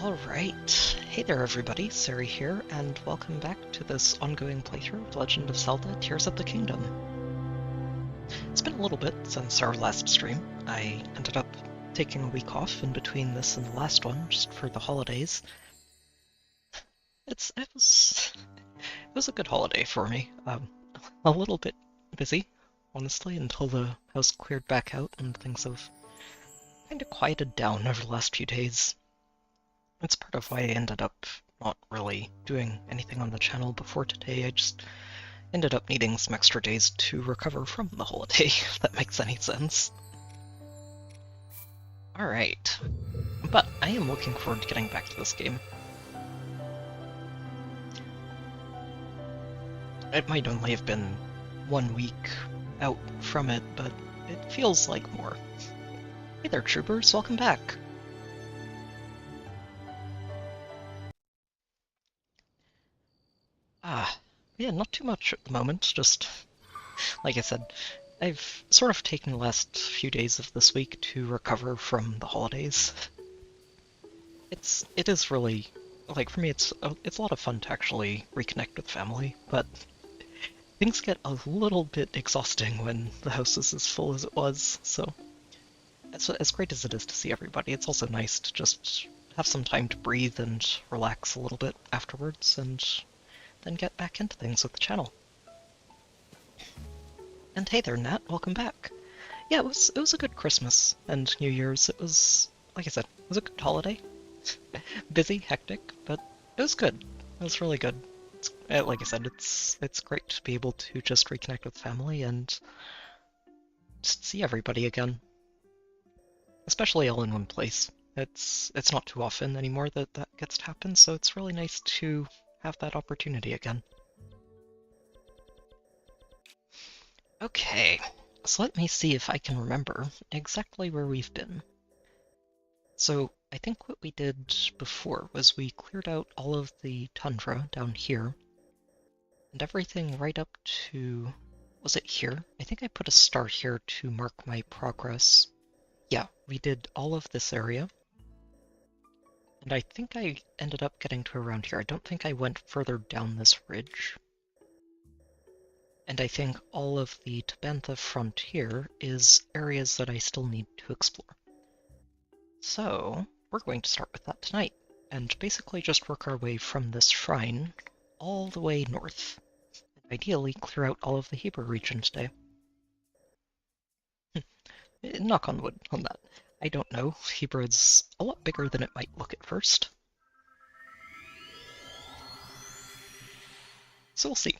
Alright, hey there everybody, Sari here, and welcome back to this ongoing playthrough of Legend of Zelda Tears of the Kingdom. It's been a little bit since our last stream. I ended up taking a week off in between this and the last one, just for the holidays. It was a good holiday for me. A little bit busy, honestly, until the house cleared back out and things have kind of quieted down over the last few days. It's part of why I ended up not really doing anything on the channel before today. I just ended up needing some extra days to recover from the holiday, if that makes any sense. Alright, but I am looking forward to getting back to this game. It might only have been 1 week out from it, but it feels like more. Hey there, troopers, welcome back. Yeah, not too much at the moment, just, like I said, I've sort of taken the last few days of this week to recover from the holidays. It is really, like, for me it's a lot of fun to actually reconnect with family, but things get a little bit exhausting when the house is as full as it was, so as great as it is to see everybody, it's also nice to just have some time to breathe and relax a little bit afterwards, and then get back into things with the channel. And hey there, Nat, welcome back. Yeah, it was a good Christmas and New Year's. It was, like I said, it was a good holiday. Busy, hectic, but it was good. It was really good. Like I said, it's great to be able to just reconnect with family and just see everybody again. Especially all in one place. It's not too often anymore that gets to happen, so it's really nice to have that opportunity again. Okay, so let me see if I can remember exactly where we've been. So I think what we did before was we cleared out all of the tundra down here, and everything right up to... was it here? I think I put a star here to mark my progress. Yeah, we did all of this area. And I think I ended up getting to around here. I don't think I went further down this ridge. And I think all of the Tabantha frontier is areas that I still need to explore. So, we're going to start with that tonight, and basically just work our way from this shrine all the way north. And ideally clear out all of the Hebra region today. Knock on wood on that. I don't know, Hebra is a lot bigger than it might look at first. So we'll see.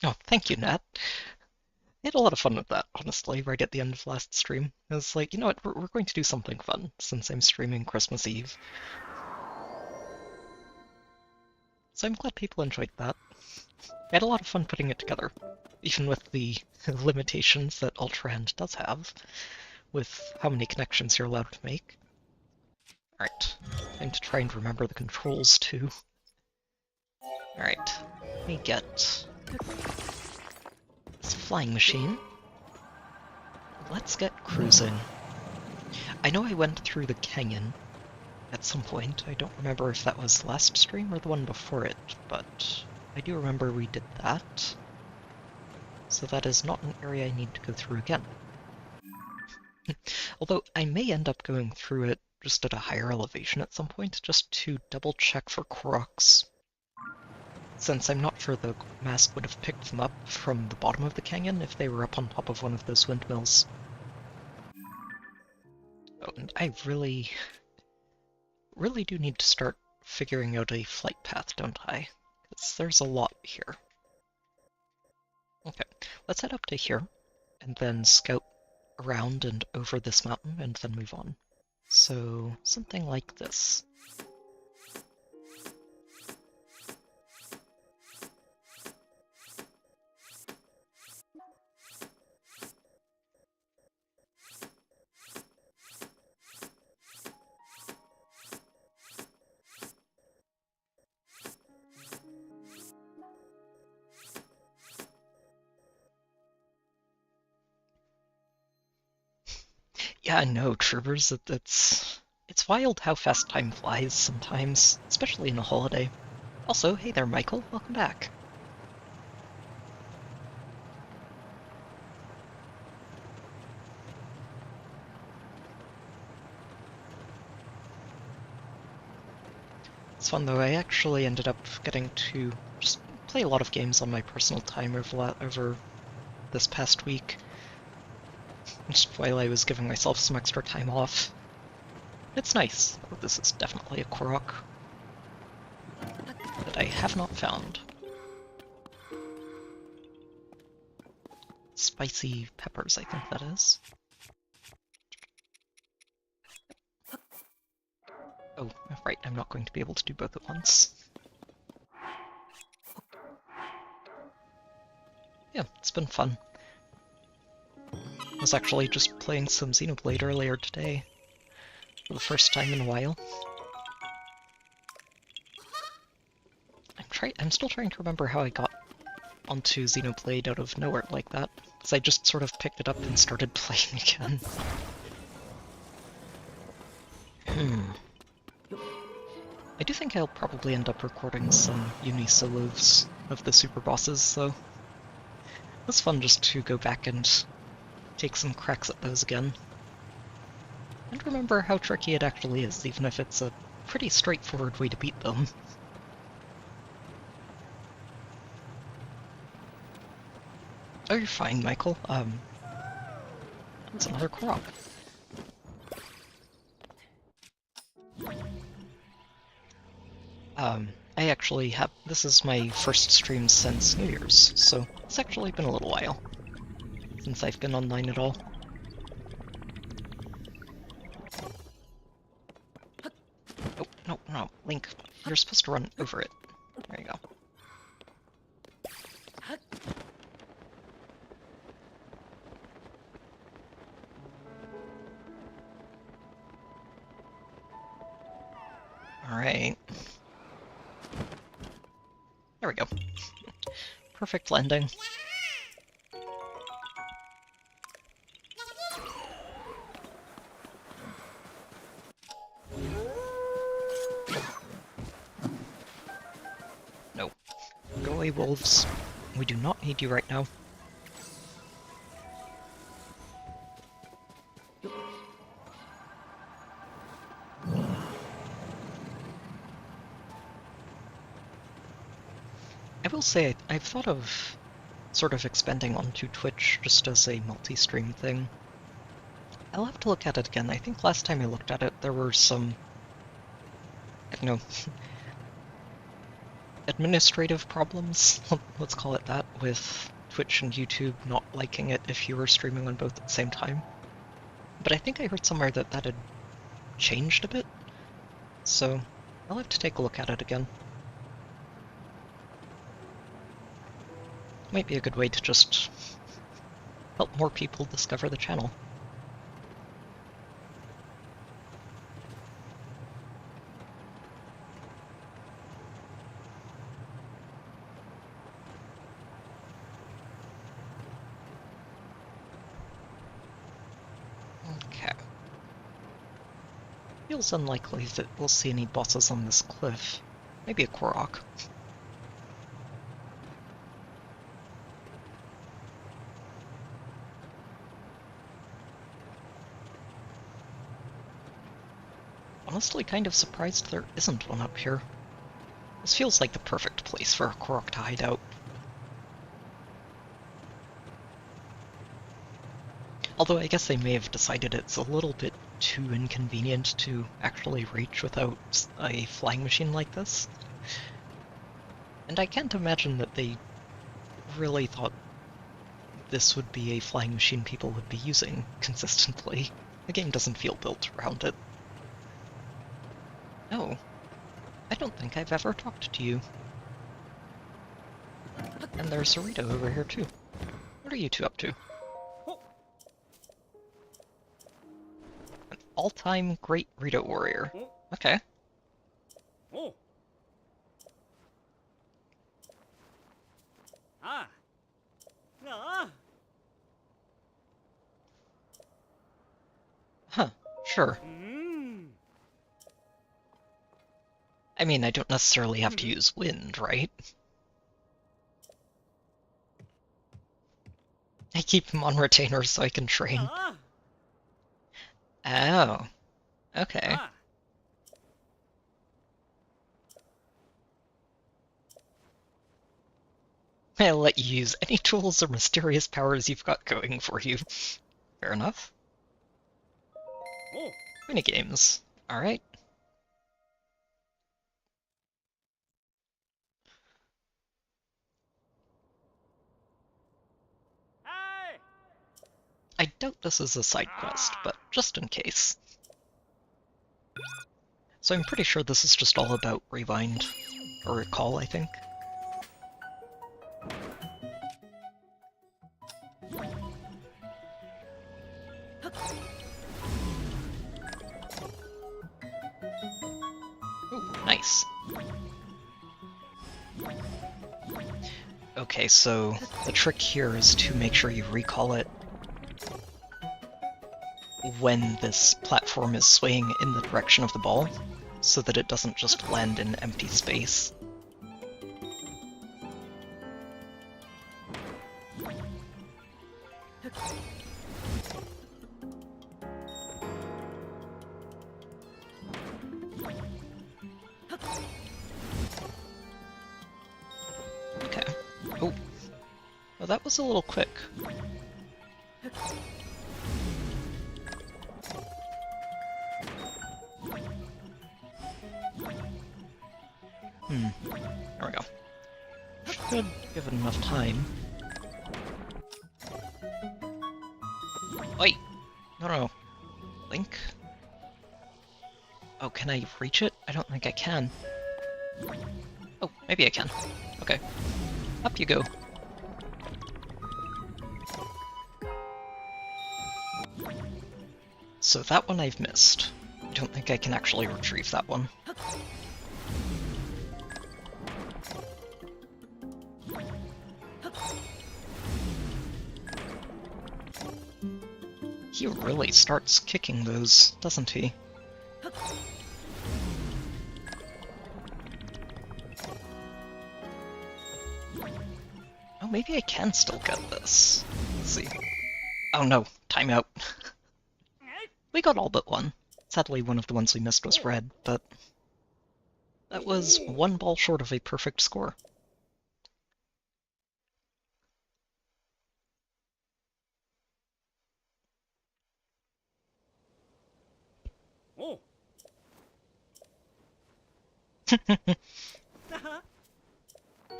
Oh, thank you, Nat. I had a lot of fun with that, honestly, right at the end of last stream. I was like, you know what, we're going to do something fun, since I'm streaming Christmas Eve. So I'm glad people enjoyed that. I had a lot of fun putting it together, even with the limitations that Ultra Hand does have, with how many connections you're allowed to make. Alright, time to try and remember the controls, too. Alright, let me get this flying machine. Let's get cruising. I know I went through the canyon at some point. I don't remember if that was last stream or the one before it, but I do remember we did that. So that is not an area I need to go through again. Although I may end up going through it just at a higher elevation at some point, just to double check for Koroks. Since I'm not sure the mask would have picked them up from the bottom of the canyon if they were up on top of one of those windmills. Oh, and I really do need to start figuring out a flight path, don't I? Because there's a lot here. Okay, let's head up to here, and then scout around and over this mountain, and then move on. So, something like this. Yeah, I know, troopers, it's It's wild how fast time flies sometimes, especially in a holiday. Also, hey there, Michael. Welcome back. It's fun though. I actually ended up getting to just play a lot of games on my personal time over this past week, just while I was giving myself some extra time off. It's nice. Oh, this is definitely a Korok that I have not found. Spicy peppers, I think that is. Oh, right, I'm not going to be able to do both at once. Yeah, it's been fun. I was actually just playing some Xenoblade earlier today, for the first time in a while. I'm still trying to remember how I got onto Xenoblade out of nowhere like that, because I just sort of picked it up and started playing again. I do think I'll probably end up recording some uni solos of the super bosses, so it was fun just to go back and take some cracks at those again. And remember how tricky it actually is, even if it's a pretty straightforward way to beat them. Oh, you're fine, Michael. That's another Korok. I actually have... This is my first stream since New Year's, so it's actually been a little while since I've been online at all. Oh, no, Link, you're supposed to run over it. There you go. Alright. There we go. Perfect landing. No. Go away, wolves. We do not need you right now. I will say, I've thought of sort of expanding onto Twitch just as a multi-stream thing. I'll have to look at it again. I think last time I looked at it, there were some, I don't know, administrative problems, let's call it that, with Twitch and YouTube not liking it if you were streaming on both at the same time. But I think I heard somewhere that that had changed a bit, so I'll have to take a look at it again. Might be a good way to just help more people discover the channel. Okay. Feels unlikely that we'll see any bosses on this cliff. Maybe a Korok. Honestly, kind of surprised there isn't one up here. This feels like the perfect place for a Korok to hide out. Although I guess they may have decided it's a little bit too inconvenient to actually reach without a flying machine like this. And I can't imagine that they really thought this would be a flying machine people would be using consistently. The game doesn't feel built around it. Oh, I don't think I've ever talked to you. And there's a Rito over here too. What are you two up to? An all-time great Rito warrior. Okay. Huh, sure. I mean, I don't necessarily have to use wind, right? I keep him on retainer so I can train. Oh, okay. I'll let you use any tools or mysterious powers you've got going for you. Fair enough. Minigames. Alright. I doubt this is a side quest, but just in case. So I'm pretty sure this is just all about rewind, or recall, I think. Ooh, nice. Okay, so the trick here is to make sure you recall it when this platform is swaying in the direction of the ball, so that it doesn't just land in empty space. Okay. Oh. Well, that was a little quick. There we go. Should give it enough time. Wait! No. Link? Oh, can I reach it? I don't think I can. Oh, maybe I can. Okay. Up you go. So that one I've missed. I don't think I can actually retrieve that one. He really starts kicking those, doesn't he? Oh, maybe I can still get this. Let's see. Oh no, timeout. We got all but one. Sadly, one of the ones we missed was red, but that was one ball short of a perfect score.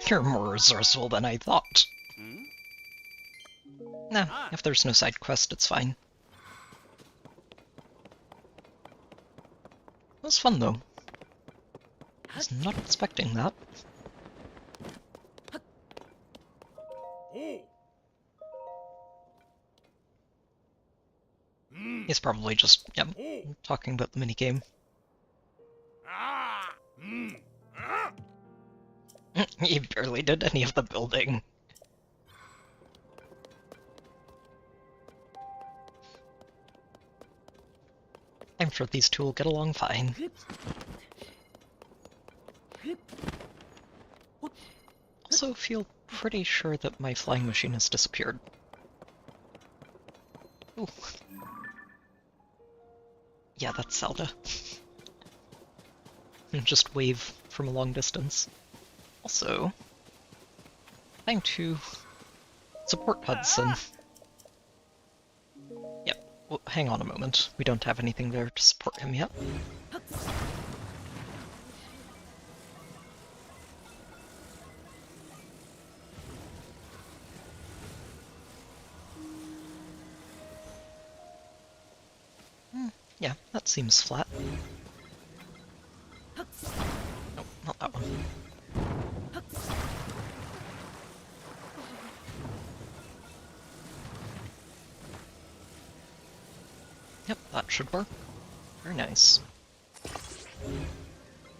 You're more resourceful than I thought. No, if there's no side quest, it's fine. It was fun, though. I was not expecting that. He's probably just, talking about the minigame. He barely did any of the building. I'm sure these two will get along fine. Also feel pretty sure that my flying machine has disappeared. Ooh. Yeah, that's Zelda. Just wave from a long distance. Also, time to support Hudson. Yep, well, hang on a moment. We don't have anything there to support him yet. Yeah, that seems flat. No, not that one. Yep, that should work. Very nice.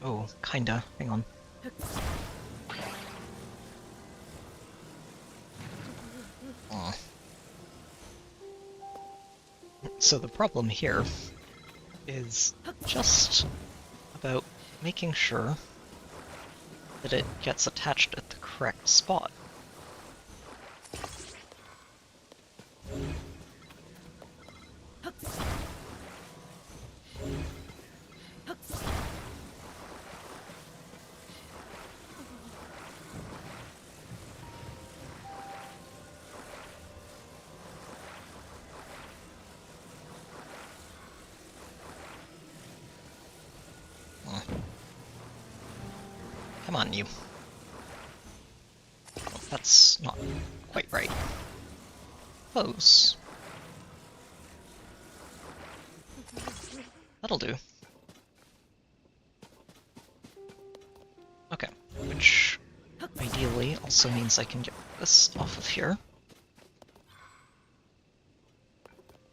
Oh, kinda. Hang on. Aw. So the problem here is just about making sure that it gets attached at the correct spot. Come on, you. Oh, that's not quite right. Close. That'll do. Okay, which ideally also means I can get this off of here.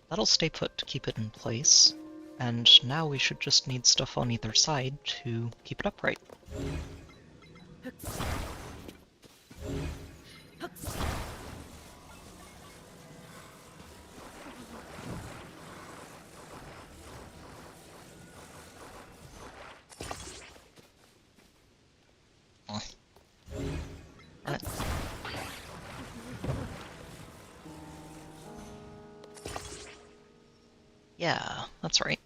That'll stay put to keep it in place, and now we should just need stuff on either side to keep it upright. Right. Yeah, that's right.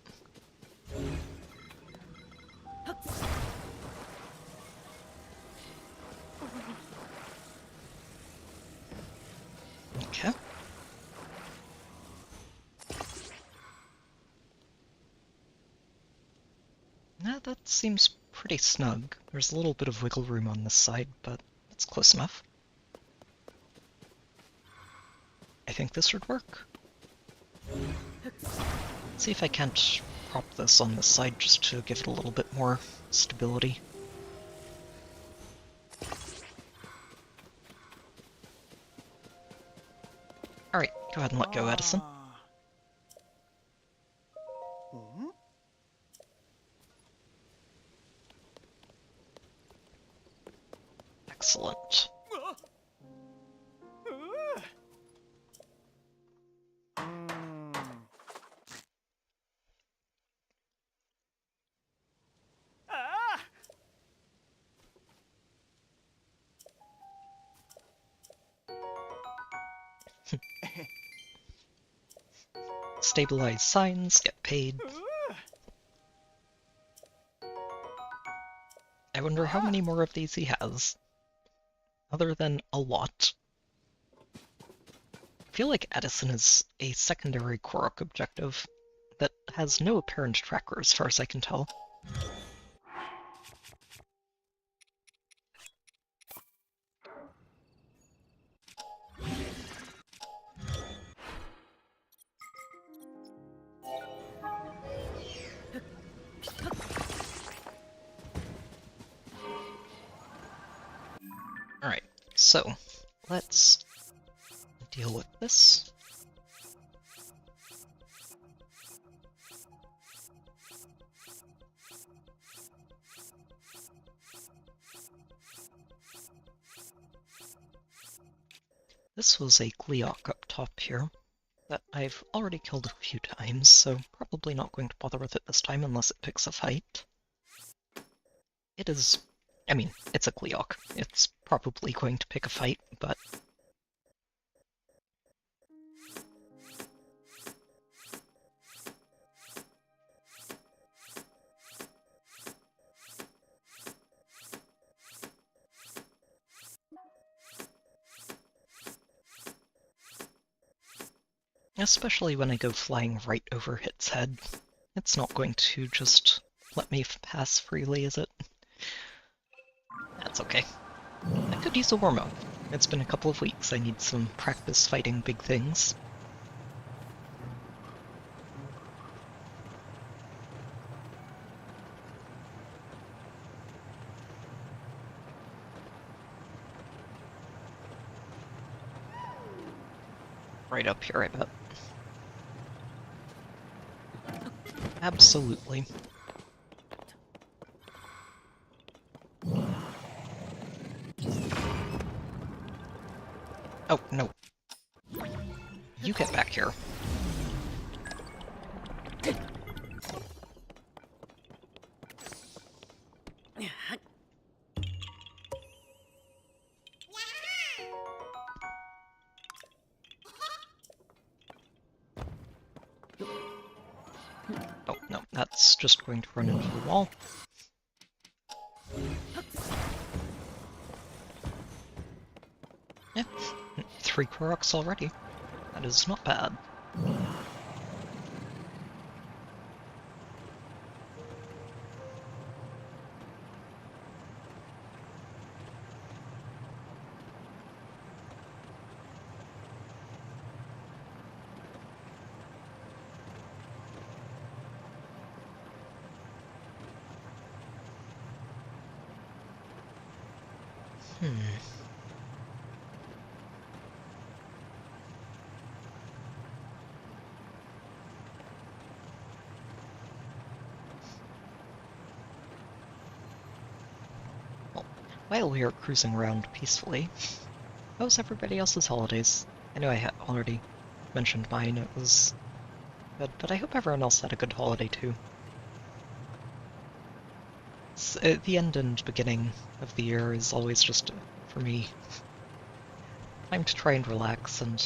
Okay. Nah, that seems pretty snug. There's a little bit of wiggle room on this side, but it's close enough. I think this should work. Let's see if I can't prop this on this side just to give it a little bit more stability. Alright, go ahead and let go, Edison. Excellent. Stabilize signs, get paid. I wonder how many more of these he has. Other than a lot. I feel like Edison is a secondary Korok objective that has no apparent tracker as far as I can tell. Alright, so let's deal with this. This was a Gleeok up top here that I've already killed a few times, so probably not going to bother with it this time unless it picks a fight. It is... I mean, it's a Gleeok. It's probably going to pick a fight, but... especially when I go flying right over its head. It's not going to just let me pass freely, is it? That's okay. I could use a warm-up. It's been a couple of weeks. I need some practice fighting big things. Right up here, I bet. Absolutely. Oh, no. You get back here. just going to run into the wall. Yeah, 3 Koroks already. That is not bad. Well, while we are cruising around peacefully, how was everybody else's holidays? I know I had already mentioned mine, it was good, but I hope everyone else had a good holiday too. The end and beginning of the year is always just, for me, time to try and relax and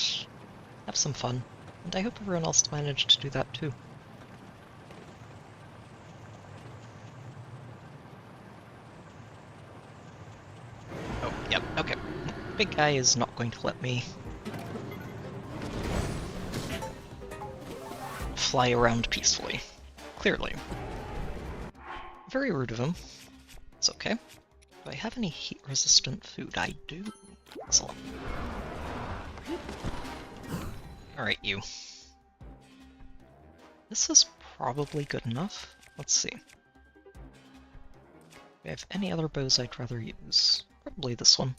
have some fun, and I hope everyone else managed to do that too. Oh, yep, okay. Big guy is not going to let me fly around peacefully. Clearly. Very rude of him. It's okay. Do I have any heat-resistant food? I do. Excellent. Alright, you. This is probably good enough. Let's see. Do I have any other bows I'd rather use? Probably this one.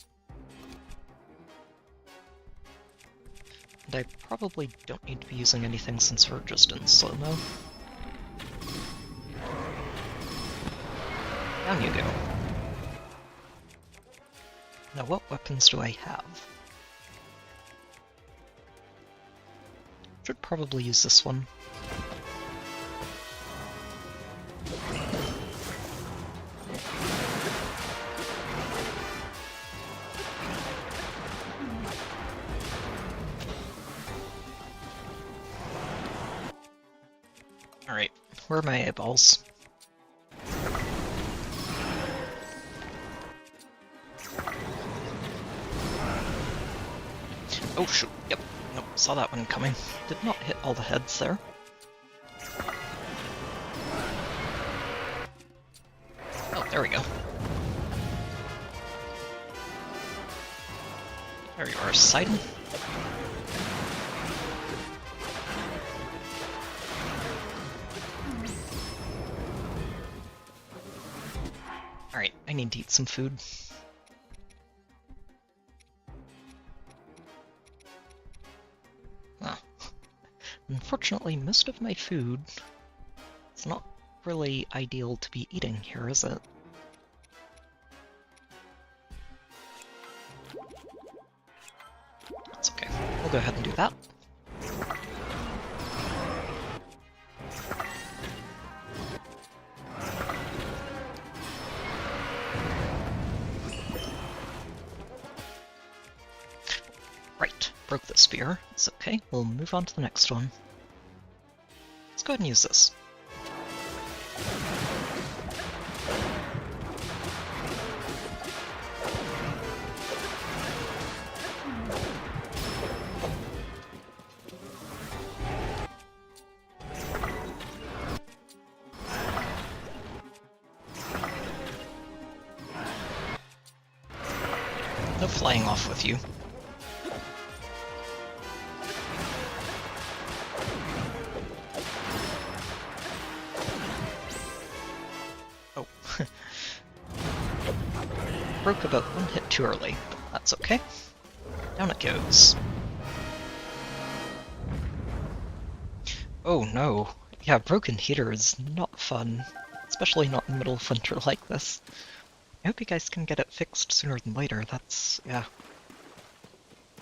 And I probably don't need to be using anything since we're just in slow-mo. Down you go. Now what weapons do I have? Should probably use this one. Alright, where are my eyeballs? Oh shoot, yep, nope, saw that one coming. Did not hit all the heads there. Oh, there we go. There you are, Sidon. Alright, I need to eat some food. Unfortunately, most of my food is not really ideal to be eating here, is it? That's okay. We'll go ahead and do that. Right, broke the spear. It's okay, we'll move on to the next one. Let's go ahead and use this. No flying off with you. Oh. Broke about one hit too early, but that's okay. Down it goes. Oh no. Yeah, broken heater is not fun. Especially not in the middle of winter like this. I hope you guys can get it fixed sooner than later. That's, yeah,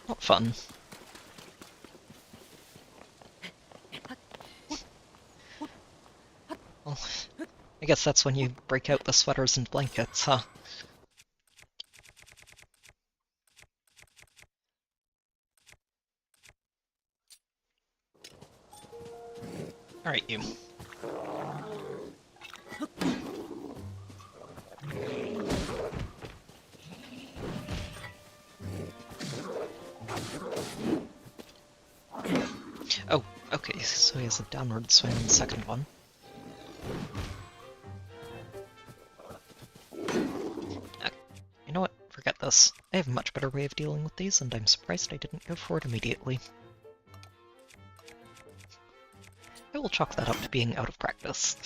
not fun. Well, I guess that's when you break out the sweaters and blankets, huh? Alright, you. Oh, okay, so he has a downward swing on the second one. You know what? Forget this. I have a much better way of dealing with these, and I'm surprised I didn't go for it immediately. I will chalk that up to being out of practice.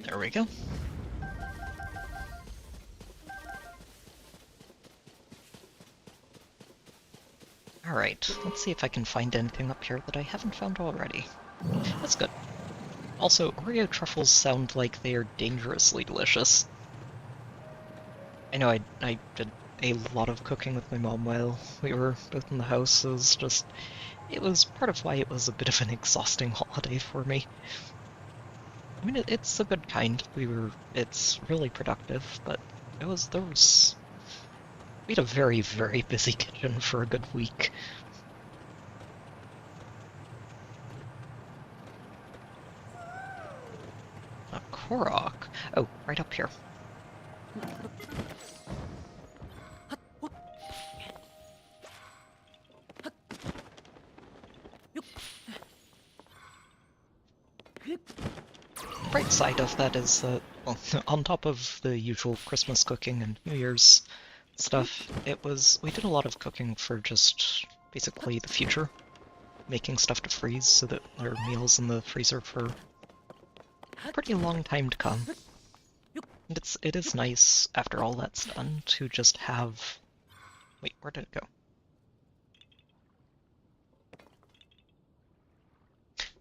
There we go. Alright, let's see if I can find anything up here that I haven't found already. That's good. Also, Oreo truffles sound like they are dangerously delicious. I know I did a lot of cooking with my mom while we were both in the house. It was part of why it was a bit of an exhausting holiday for me. I mean, it's a good kind. It's really productive, but we had a very, very busy kitchen for a good week. A Korok. Oh, right up here. The bright side of that is that, well, on top of the usual Christmas cooking and New Year's stuff, we did a lot of cooking for just basically the future, making stuff to freeze so that there are meals in the freezer for a pretty long time to come. And it is nice, after all that's done, to just have... Wait, where did it go?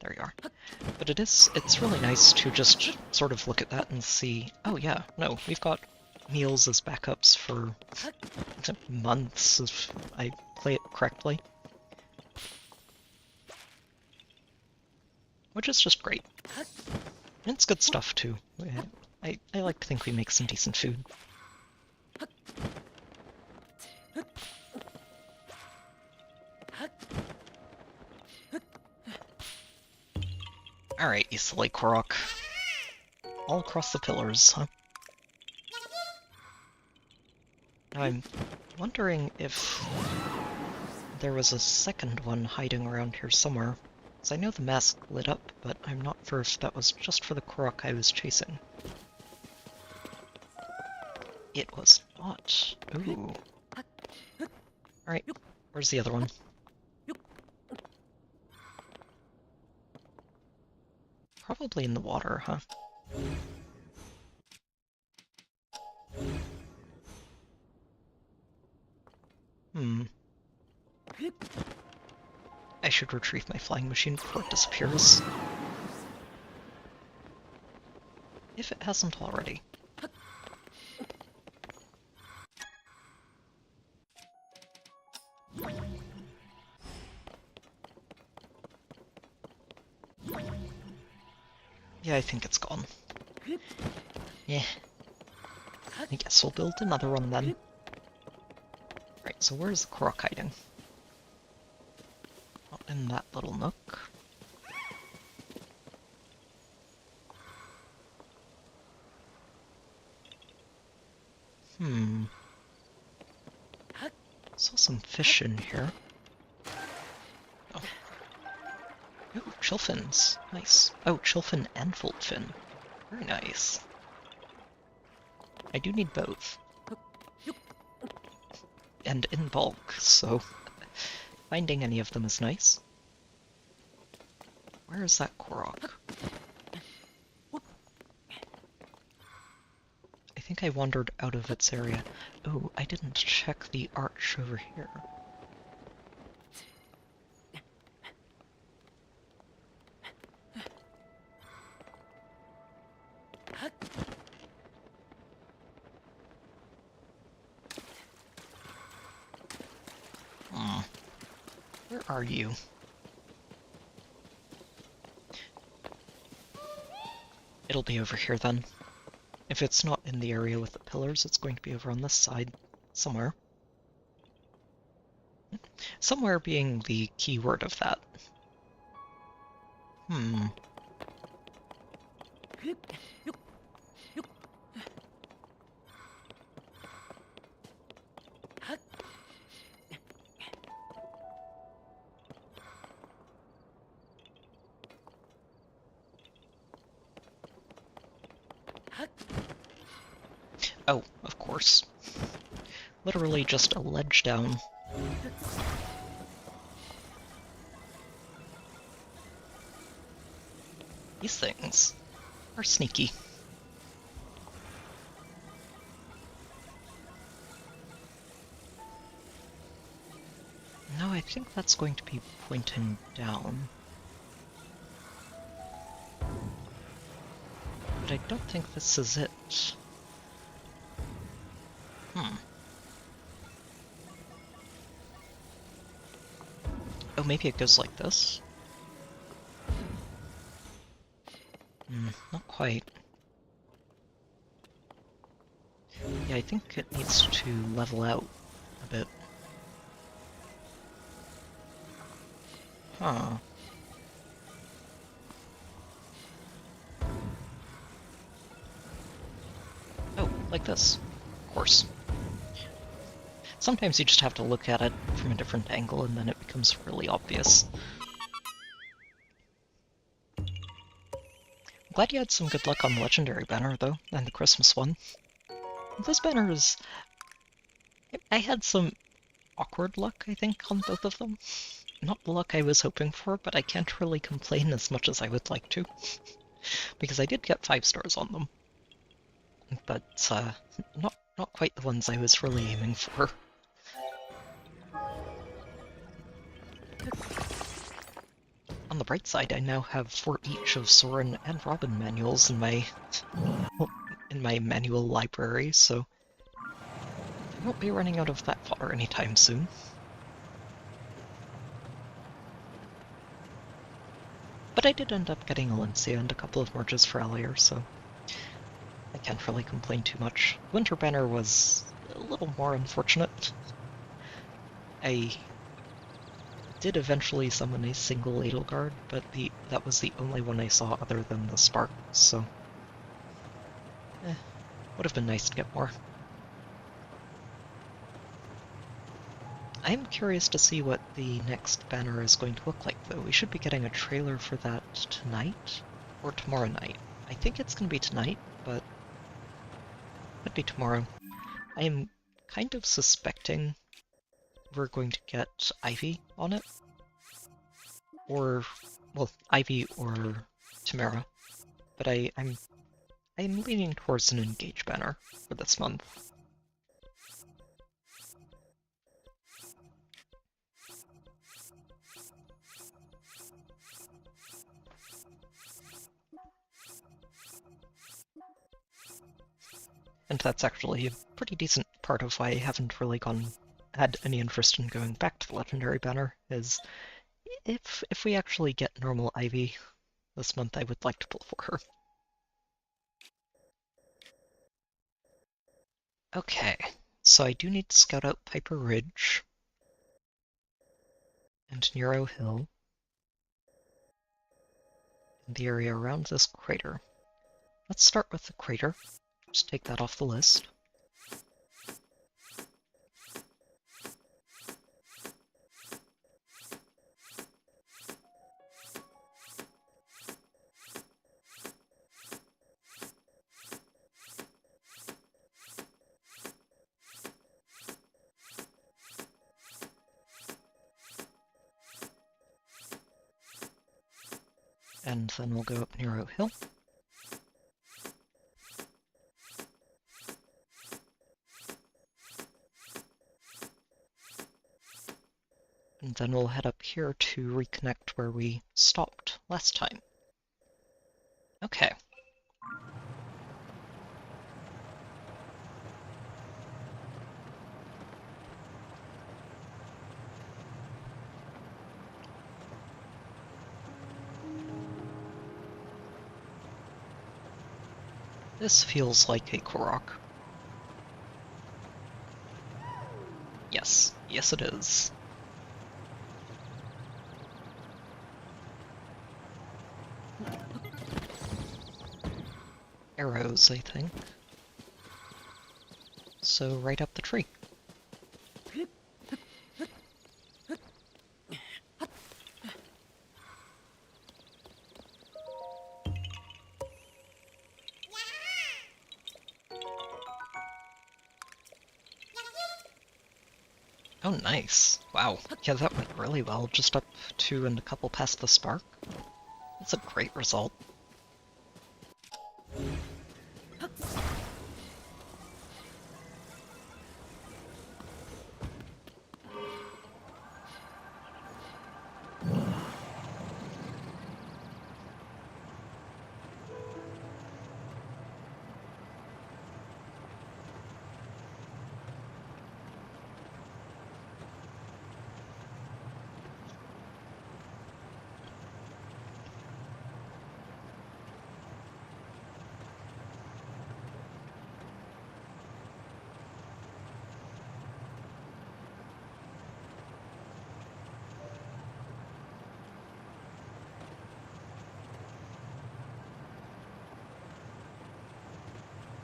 There you are. But it's really nice to just sort of look at that and see, oh yeah, no, we've got meals as backups for months if I play it correctly. Which is just great. And it's good stuff too. I like to think we make some decent food. Alright, you silly Korok. All across the pillars, huh? Now I'm wondering if there was a second one hiding around here somewhere. Because I know the mask lit up, but I'm not sure if that was just for the Korok I was chasing. It was not. Ooh. Alright, where's the other one? Probably in the water, huh? I should retrieve my flying machine before it disappears. If it hasn't already. Yeah, I think it's gone. Yeah. I guess we'll build another one then. Right, so where's the Korok hiding? Not in that little nook. Saw some fish in here. Oh. Ooh, chillfins. Nice. Oh, chillfin and fultfin. Very nice. I do need both. And in bulk, so finding any of them is nice. Where is that Korok? I think I wandered out of its area. Oh, I didn't check the arch over here. Where are you? It'll be over here then. If it's not in the area with the pillars, it's going to be over on this side somewhere. Somewhere being the key word of that. Oh, of course. Literally just a ledge down. These things are sneaky. No, I think that's going to be pointing down. But I don't think this is it. Oh, maybe it goes like this? Not quite. Yeah, I think it needs to level out a bit. Huh. Oh, like this. Of course. Sometimes you just have to look at it from a different angle and then it becomes really obvious. I'm glad you had some good luck on the Legendary banner, though, and the Christmas one. Those banners... I had some awkward luck, I think, on both of them. Not the luck I was hoping for, but I can't really complain as much as I would like to. Because I did get 5 stars on them. But, not quite the ones I was really aiming for. On the bright side, I now have 4 each of Soren and Robin manuals in my manual library, so I won't be running out of that fodder anytime soon. But I did end up getting Alencia and a couple of merges for Allier, so I can't really complain too much. Winter Banner was a little more unfortunate. I did eventually summon a single Edelgard, but that was the only one I saw other than the Sparks, so... would have been nice to get more. I'm curious to see what the next banner is going to look like, though. We should be getting a trailer for that tonight, or tomorrow night. I think it's going to be tonight, but it could be tomorrow. I am kind of suspecting we're going to get Ivy on it. Or, well, Ivy or Tamara. But I'm leaning towards an Engage banner for this month. And that's actually a pretty decent part of why I haven't really had any interest in going back to the Legendary banner, is if we actually get normal Ivy this month, I would like to pull for her. Okay, so I do need to scout out Piper Ridge and Nero Hill and the area around this crater. Let's start with the crater. Just take that off the list. And then we'll go up Nero Hill. And then we'll head up here to reconnect where we stopped last time. Okay. This feels like a Korok. Yes, yes it is. Arrows, I think. So right up the tree. Oh, nice. Wow. Yeah, that went really well. Just up 2 and a couple past the spark. That's a great result.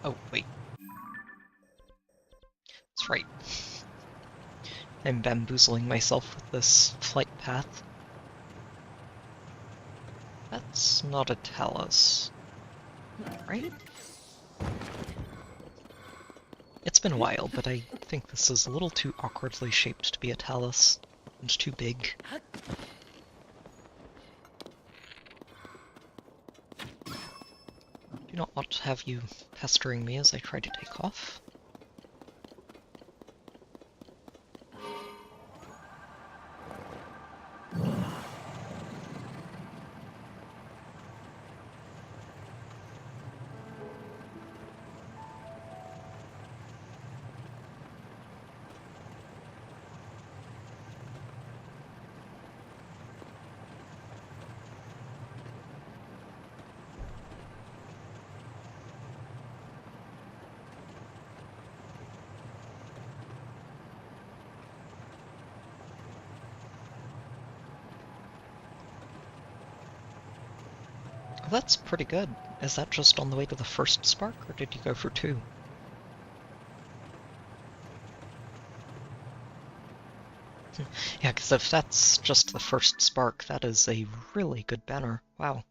Oh, wait. That's right. I'm bamboozling myself with this flight path. That's not a talus, right? It's been a while, but I think this is a little too awkwardly shaped to be a talus, and too big. Do not want to have you pestering me as I try to take off. Well, that's pretty good. Is that just on the way to the first spark, or did you go for 2? Yeah, because if that's just the first spark, that is a really good banner. Wow.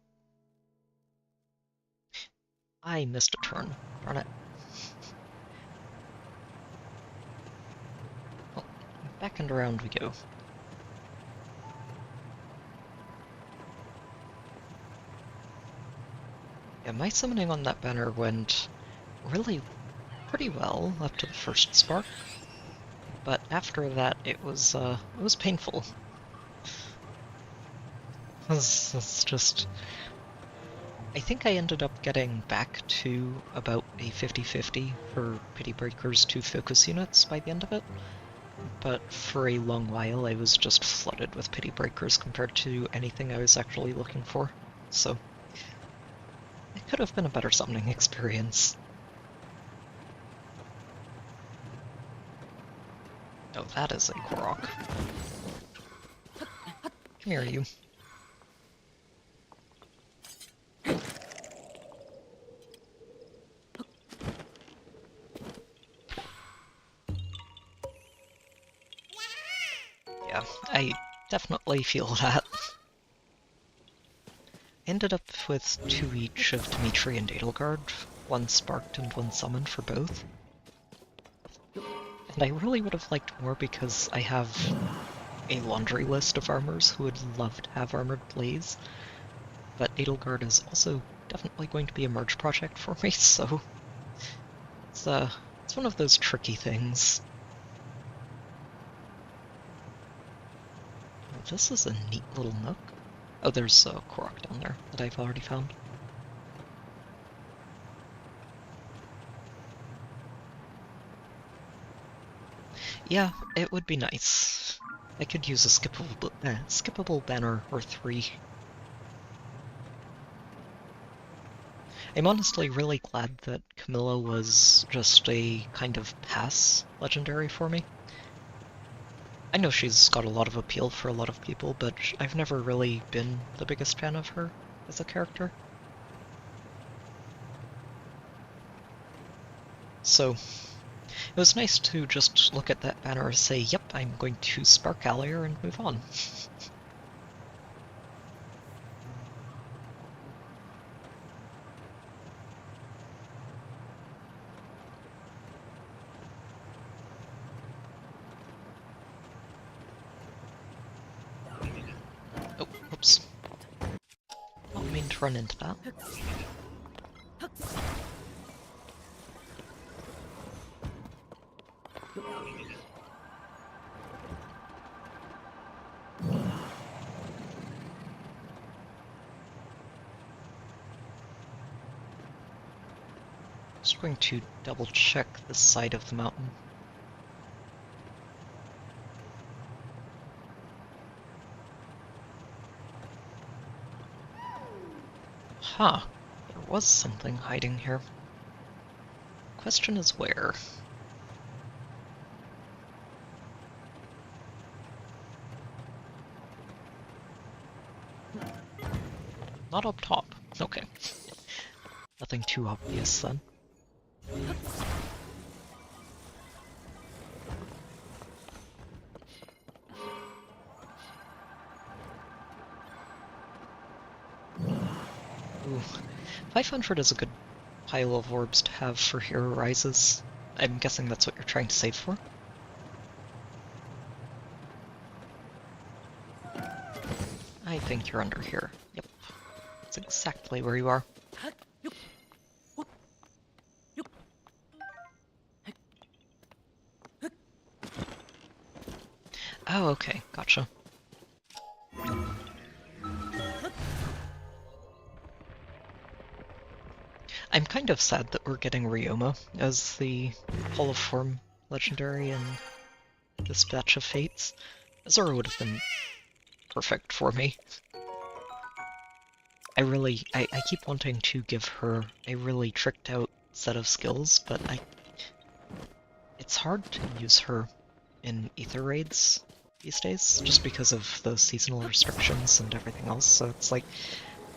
I missed a turn. Darn it. Well, back and around we go. Yeah, my summoning on that banner went really pretty well up to the first spark, but after that it was painful. It's just... I think I ended up getting back to about a 50-50 for Pity Breaker's 2 focus units by the end of it, but for a long while I was just flooded with Pity Breakers compared to anything I was actually looking for, so it could have been a better summoning experience. Oh, that is a Korok. Come here, you. Yeah, I definitely feel that. Ended up with 2 each of Dimitri and Edelgard, 1 sparked and 1 summoned for both. And I really would have liked more because I have a laundry list of armors who would love to have Armored Blaze, but Edelgard is also definitely going to be a merge project for me, so it's one of those tricky things. Oh, this is a neat little nook. Oh, there's a Korok down there that I've already found. Yeah, it would be nice. I could use a skippable banner or 3. I'm honestly really glad that Camilla was just a kind of pass legendary for me. I know she's got a lot of appeal for a lot of people, but I've never really been the biggest fan of her as a character. So it was nice to just look at that banner and say, yep, I'm going to Spark Allier and move on. Oh, oops. Didn't mean to run into that. Just going to double check this side of the mountain. Huh, there was something hiding here. Question is where? Not up top. Okay. Nothing too obvious then. Ooh, 500 is a good pile of orbs to have for Hero Rises. I'm guessing that's what you're trying to save for? I think you're under here. Yep. That's exactly where you are. Oh, okay. Gotcha. I'm kind of sad that we're getting Ryoma as the Hall of Form legendary in this batch of fates. Azura would have been perfect for me. I keep wanting to give her a really tricked out set of skills, but it's hard to use her in Ether raids these days, just because of the seasonal restrictions and everything else, so it's like,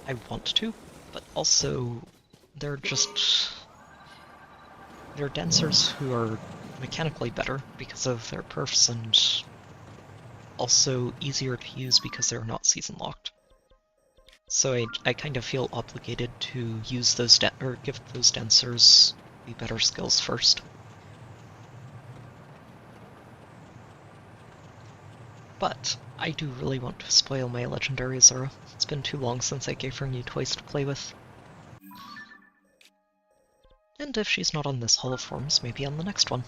I want to, but also they're dancers who are mechanically better because of their perfs, and also easier to use because they're not season locked. So I kind of feel obligated to use those give those dancers the better skills first. But I do really want to spoil my legendary Azura. It's been too long since I gave her new toys to play with. And if she's not on this Hall of Forms, maybe on the next one.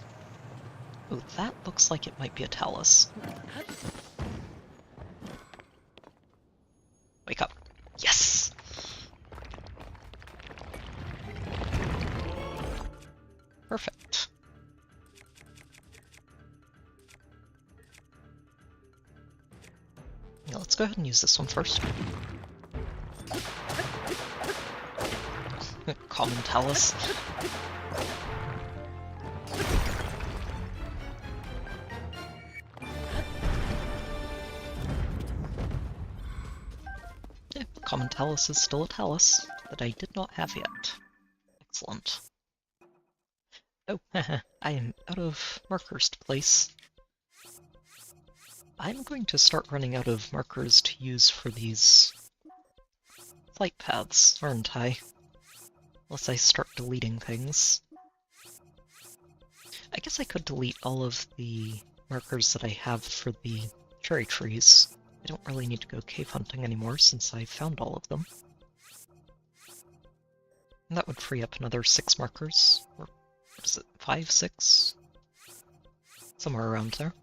Oh, that looks like it might be a Talus. Wake up. Yes! Perfect. Now let's go ahead and use this one first. Common Talus. Yeah, Common Talus is still a Talus that I did not have yet. Excellent. Oh, I am out of markers to place. I'm going to start running out of markers to use for these flight paths, aren't I? Unless I start deleting things. I guess I could delete all of the markers that I have for the cherry trees. I don't really need to go cave hunting anymore since I found all of them. And that would free up another 6 markers, or what is it, 5, 6? Somewhere around there.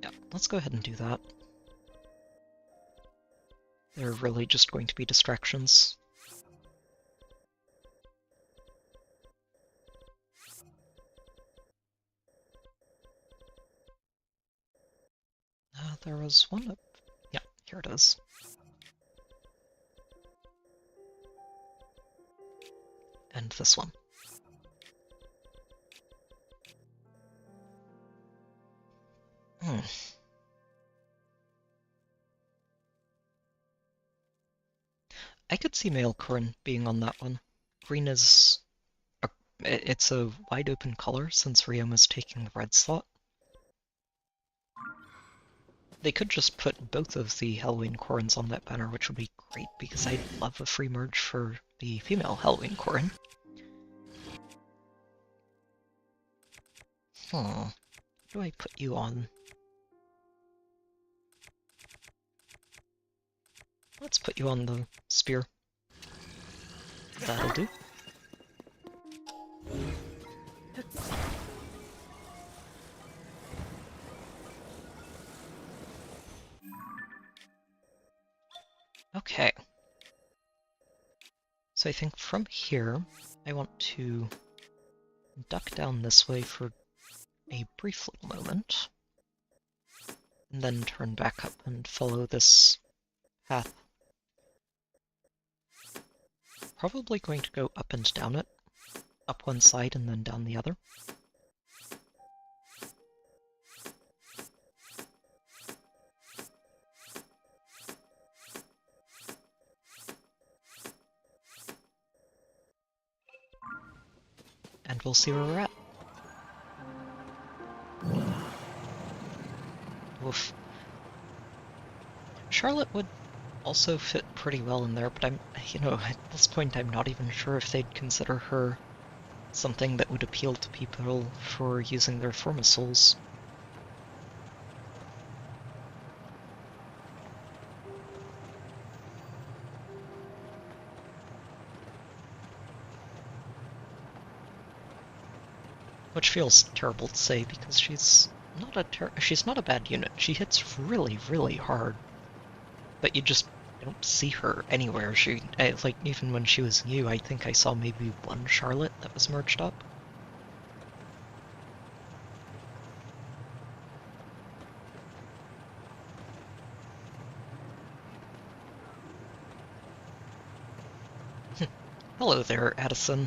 Yeah, let's go ahead and do that. They're really just going to be distractions. there was one up... Yeah, here it is. And this one. I could see male Corin being on that one. Green is... it's a wide open color since Ryoma's taking the red slot. They could just put both of the Halloween Corins on that banner, which would be great, because I'd love a free merge for the female Halloween Corin. What do I put you on? Let's put you on the spear. That'll do. Okay. So I think from here, I want to duck down this way for a brief little moment, and then turn back up and follow this path. Probably going to go up and down it, up one side and then down the other. And we'll see where we're at. Oof. Charlotte would also fit pretty well in there, but at this point I'm not even sure if they'd consider her something that would appeal to people for using their Souls. Which feels terrible to say because she's not a bad unit. She hits really, really hard, but you just don't see her anywhere. Like even when she was new, I think I saw maybe one Charlotte that was merged up. Hello there, Addison.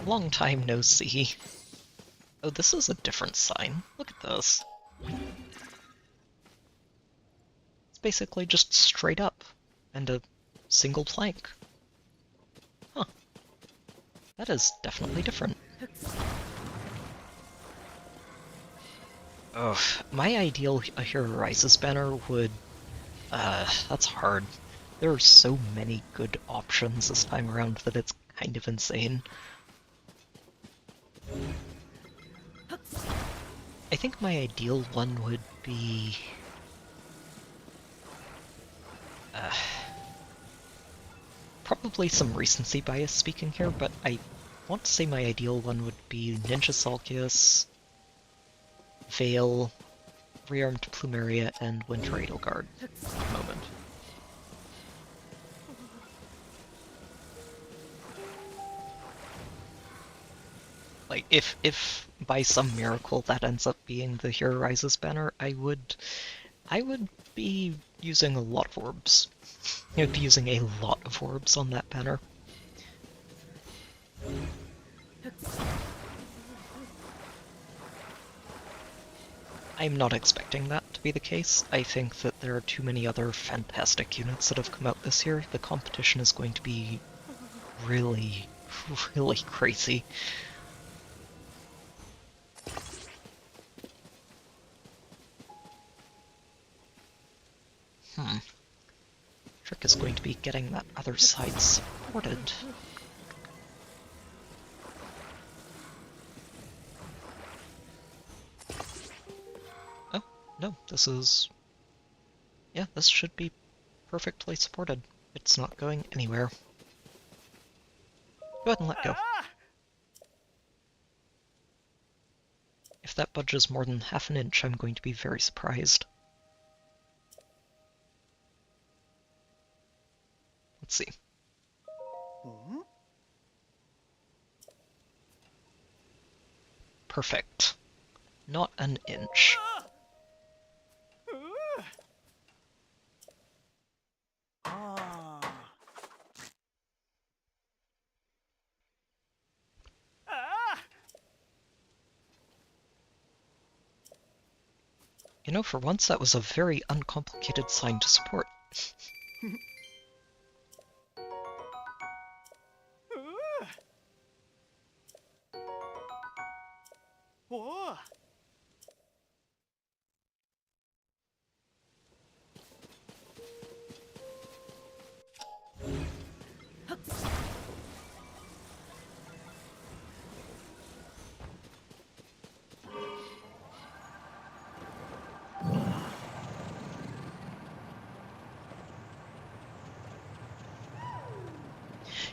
Long time no see. Oh, this is a different sign. Look at this. It's basically just straight up, and a single plank. Huh. That is definitely different. Ugh, my ideal A Hero Rises banner would... that's hard. There are so many good options this time around that it's kind of insane. I think my ideal one would be... probably some recency bias speaking here, but I want to say my ideal one would be Ninja Sulcius, Veil, Rearmed Plumeria, and Winter Edelgard at the moment. Like, if by some miracle that ends up being the Hero Rises banner, I would be using a lot of orbs. I would be using a lot of orbs on that banner. I'm not expecting that to be the case. I think that there are too many other fantastic units that have come out this year. The competition is going to be really, really crazy. Trick is going to be getting that other side supported. Oh, no, this is... yeah, this should be perfectly supported. It's not going anywhere. Go ahead and let go. If that budges more than half an inch, I'm going to be very surprised. Let's see. Perfect. Not an inch. You know, for once that was a very uncomplicated sign to support.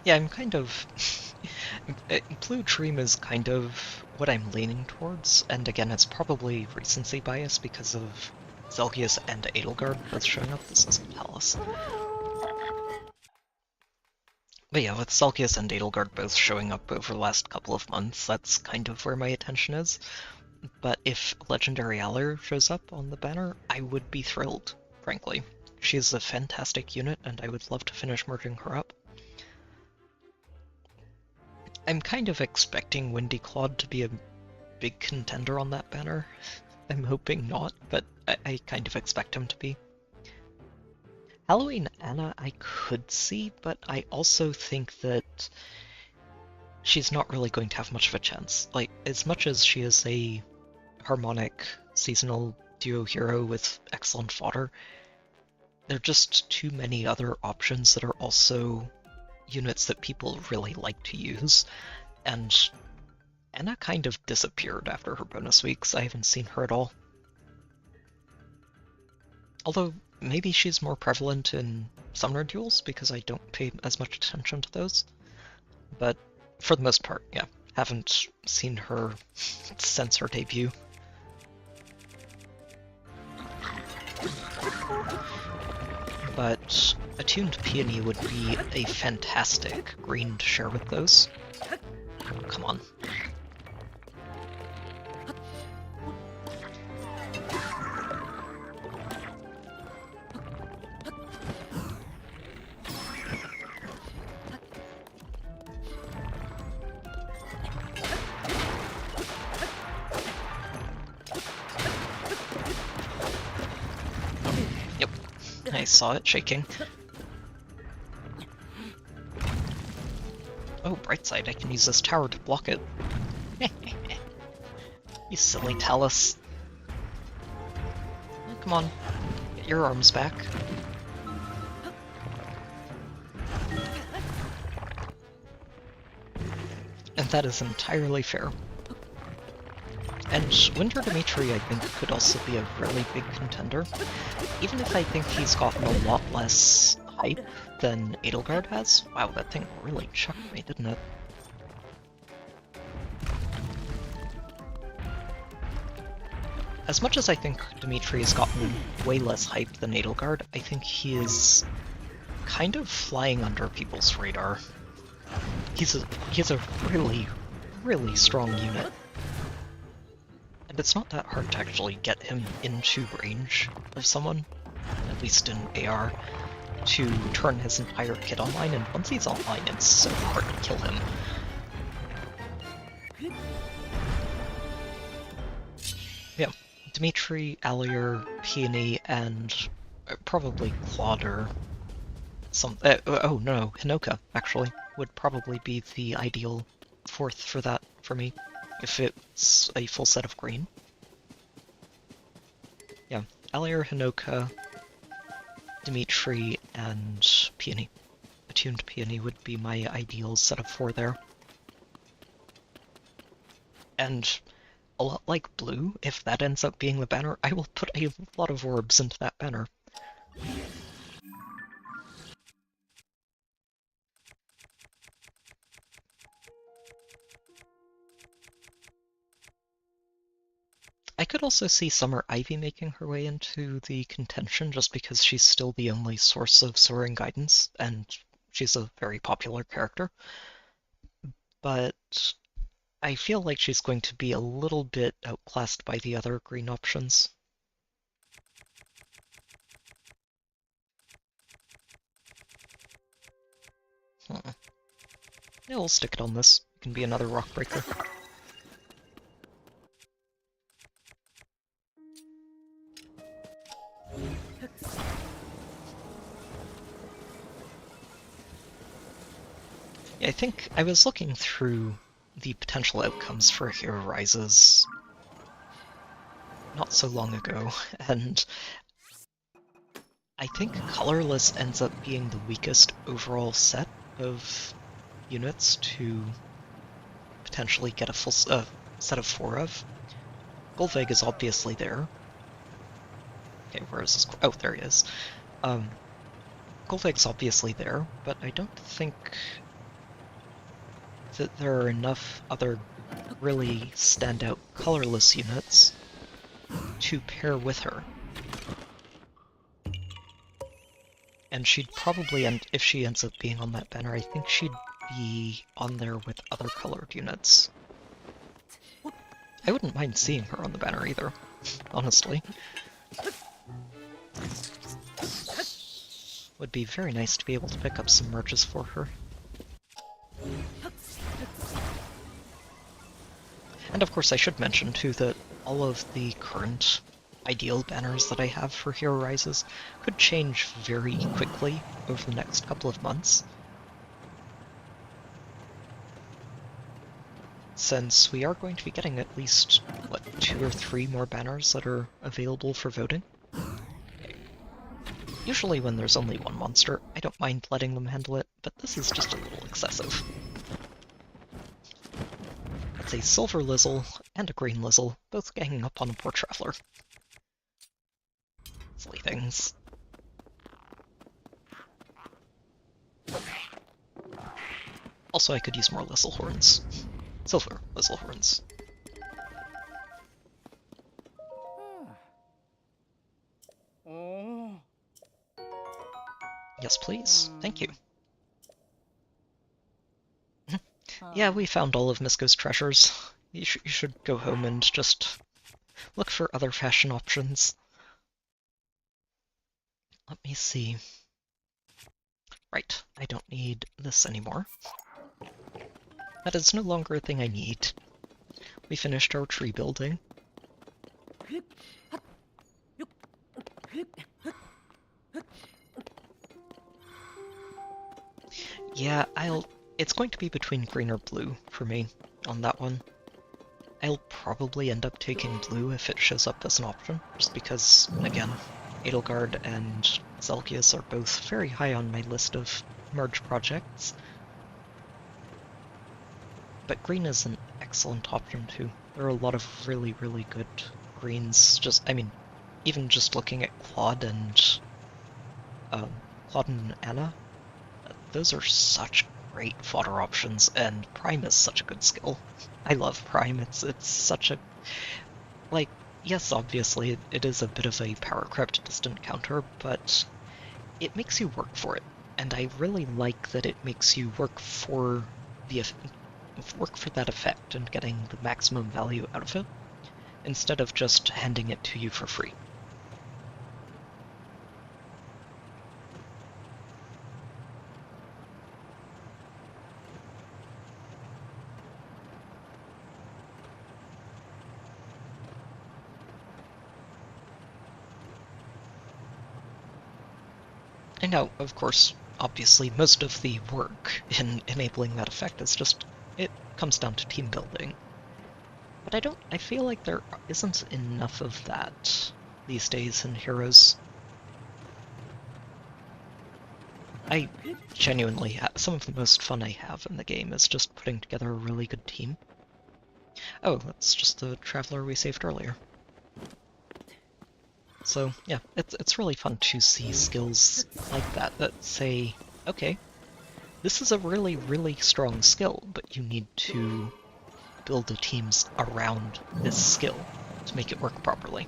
Yeah, I'm kind of... Blue Dream is kind of what I'm leaning towards, and again, it's probably recency bias because of Zelgius and Edelgard both showing up. This is a palace. But yeah, with Zelgius and Edelgard both showing up over the last couple of months, that's kind of where my attention is. But if Legendary Aller shows up on the banner, I would be thrilled, frankly. She is a fantastic unit, and I would love to finish merging her up. I'm kind of expecting Windy Claude to be a big contender on that banner. I'm hoping not, but I kind of expect him to be. Halloween Anna I could see, but I also think that she's not really going to have much of a chance. Like, as much as she is a harmonic seasonal duo hero with excellent fodder, there are just too many other options that are also units that people really like to use, and Anna kind of disappeared after her bonus weeks. I haven't seen her at all. Although, maybe she's more prevalent in summoner duels, because I don't pay as much attention to those. But for the most part, yeah, haven't seen her since her debut. But Attuned Peony would be a fantastic green to share with those. Come on. Yep, I saw it shaking. Oh, bright side, I can use this tower to block it. You silly Talus. Oh, come on, get your arms back. And that is entirely fair. And Winter Dimitri, I think, could also be a really big contender. Even if I think he's gotten a lot less hype than Edelgard has. Wow, that thing really chucked me, didn't it? As much as I think Dimitri has gotten way less hype than Edelgard, I think he is kind of flying under people's radar. He's a really, really strong unit. And it's not that hard to actually get him into range of someone, at least in AR, to turn his entire kit online, and once he's online, it's so hard to kill him. Yeah, Dimitri, Allier, Peony, and probably Claude or some... oh no, Hinoka, actually, would probably be the ideal fourth for that for me, if it's a full set of green. Yeah, Allier, Hinoka, Dimitri, and Peony. Attuned Peony would be my ideal set of 4 there. And a lot like Blue, if that ends up being the banner, I will put a lot of orbs into that banner. I could also see Summer Ivy making her way into the contention just because she's still the only source of Soaring Guidance, and she's a very popular character. But I feel like she's going to be a little bit outclassed by the other green options. Yeah, we'll stick it on this. It can be another rock breaker. I think I was looking through the potential outcomes for Hero Rises not so long ago, and I think colorless ends up being the weakest overall set of units to potentially get a full set of 4 of. Golveg is obviously there. Okay, where is this? Oh, there he is. Golveg's obviously there, but I don't think that there are enough other really standout colorless units to pair with her. And she'd probably end, if she ends up being on that banner, I think she'd be on there with other colored units. I wouldn't mind seeing her on the banner either, honestly. Would be very nice to be able to pick up some merges for her. And of course I should mention too that all of the current ideal banners that I have for Hero Rises could change very quickly over the next couple of months. Since we are going to be getting at least, what, 2 or 3 more banners that are available for voting. Usually when there's only one monster, I don't mind letting them handle it, but this is just a little excessive. That's a silver Lizzle and a green Lizzle, both ganging up on a poor traveler. Silly things. Also, I could use more Lizzle horns. Silver Lizzle horns. Yes, please. Thank you. Yeah, we found all of Misko's treasures. You should go home and just look for other fashion options. Let me see. Right, I don't need this anymore. That is no longer a thing I need. We finished our tree building. Yeah, it's going to be between green or blue for me on that one. I'll probably end up taking blue if it shows up as an option, just because, again, Edelgard and Zelgius are both very high on my list of merge projects. But green is an excellent option too. There are a lot of really, really good greens. Even just looking at Claude and Anna, those are such great fodder options, and Prime is such a good skill. I love Prime. It's such a, like, yes, obviously it is a bit of a power crept distant counter, but it makes you work for it, and I really like that it makes you work for that effect and getting the maximum value out of it, instead of just handing it to you for free. And now, of course, obviously, most of the work in enabling that effect is just, it comes down to team building. But I feel like there isn't enough of that these days in Heroes. I genuinely, some of the most fun I have in the game is just putting together a really good team. Oh, that's just the traveler we saved earlier. So yeah, it's really fun to see skills like that say, okay, this is a really, really strong skill, but you need to build the teams around this skill to make it work properly.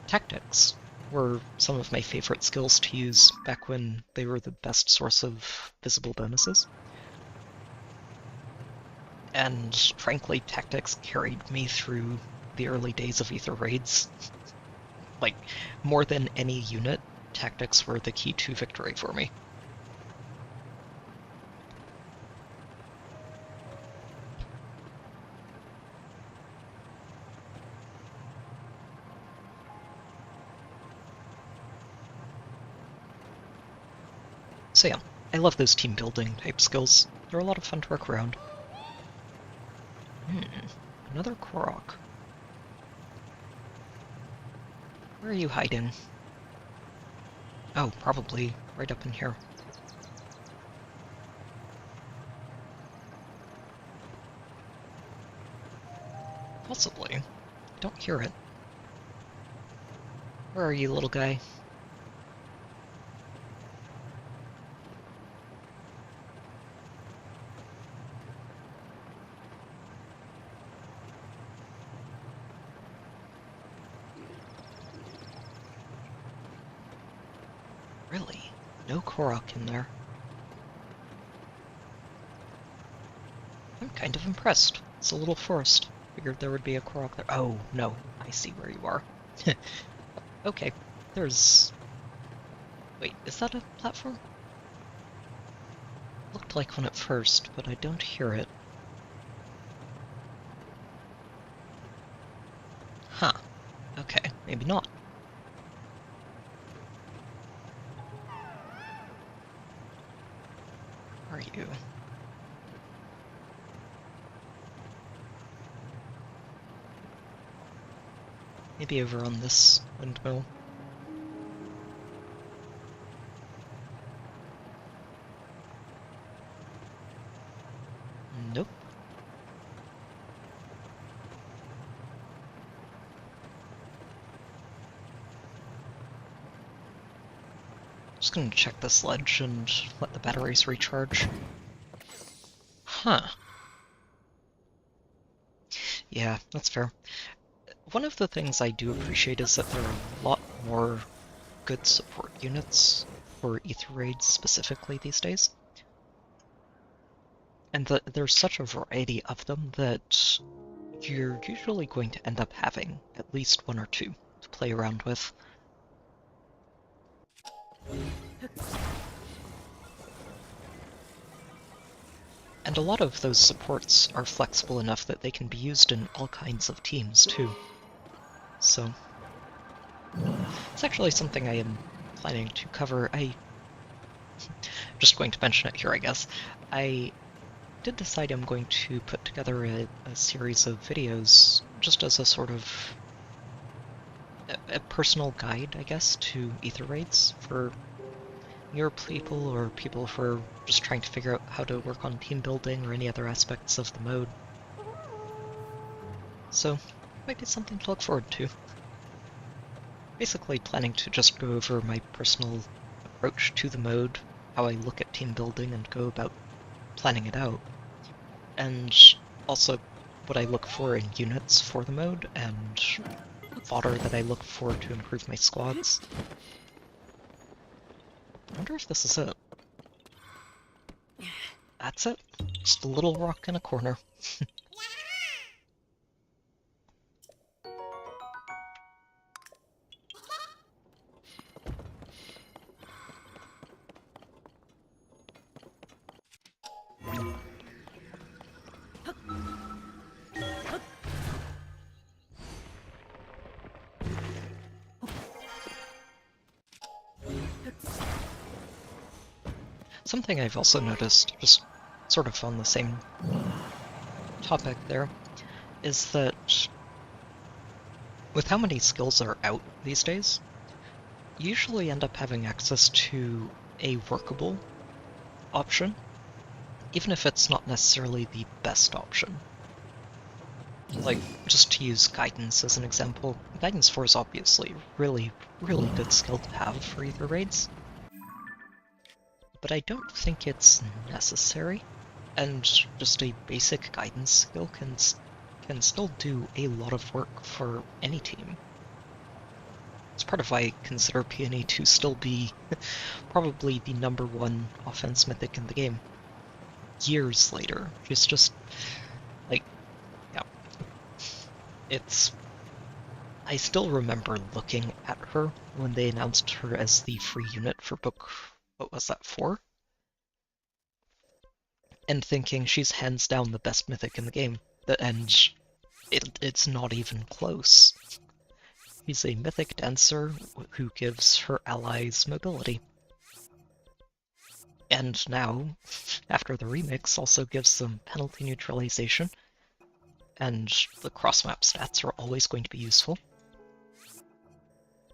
Tactics were some of my favorite skills to use back when they were the best source of visible bonuses. And frankly, tactics carried me through the early days of Ether raids. Like, more than any unit, tactics were the key to victory for me. So yeah, I love those team building type skills. They're a lot of fun to work around. Another Korok. Where are you hiding? Oh, probably right up in here. Possibly. I don't hear it. Where are you, little guy? Really? No Korok in there. I'm kind of impressed. It's a little forest. Figured there would be a Korok there. Oh, no. I see where you are. Okay. There's... Wait, is that a platform? Looked like one at first, but I don't hear it. Huh. Okay, maybe not. Where are you? Maybe over on this windmill. Nope. Just gonna check this ledge and let the batteries recharge. Huh. Yeah, that's fair. One of the things I do appreciate is that there are a lot more good support units for Ether Raids specifically these days. And that there's such a variety of them that you're usually going to end up having at least one or two to play around with. And a lot of those supports are flexible enough that they can be used in all kinds of teams too. So it's actually something I am planning to cover. I'm just going to mention it here, I guess. I did decide I'm going to put together a series of videos just as a sort of a personal guide, I guess, to Ether Raids for newer people or people who are just trying to figure out how to work on team building or any other aspects of the mode. So, might be something to look forward to. Basically planning to just go over my personal approach to the mode, how I look at team building and go about planning it out, and also what I look for in units for the mode, and fodder that I look for to improve my squads. I wonder if this is it. That's it. Just a little rock in a corner. Something I've also noticed, just sort of on the same topic there, is that with how many skills are out these days, you usually end up having access to a workable option, even if it's not necessarily the best option. Like, just to use Guidance as an example, Guidance 4 is obviously really, really good skill to have for Ether Raids, but I don't think it's necessary, and just a basic Guidance skill can still do a lot of work for any team. It's part of why I consider Peony to still be probably the #1 offense mythic in the game. Years later, she's just, like, yeah. I still remember looking at her when they announced her as the free unit for book, what was that, 4? And thinking she's hands down the best mythic in the game, and it's not even close. She's a mythic dancer who gives her allies mobility. And now, after the remix, also gives some penalty neutralization, and the cross-map stats are always going to be useful.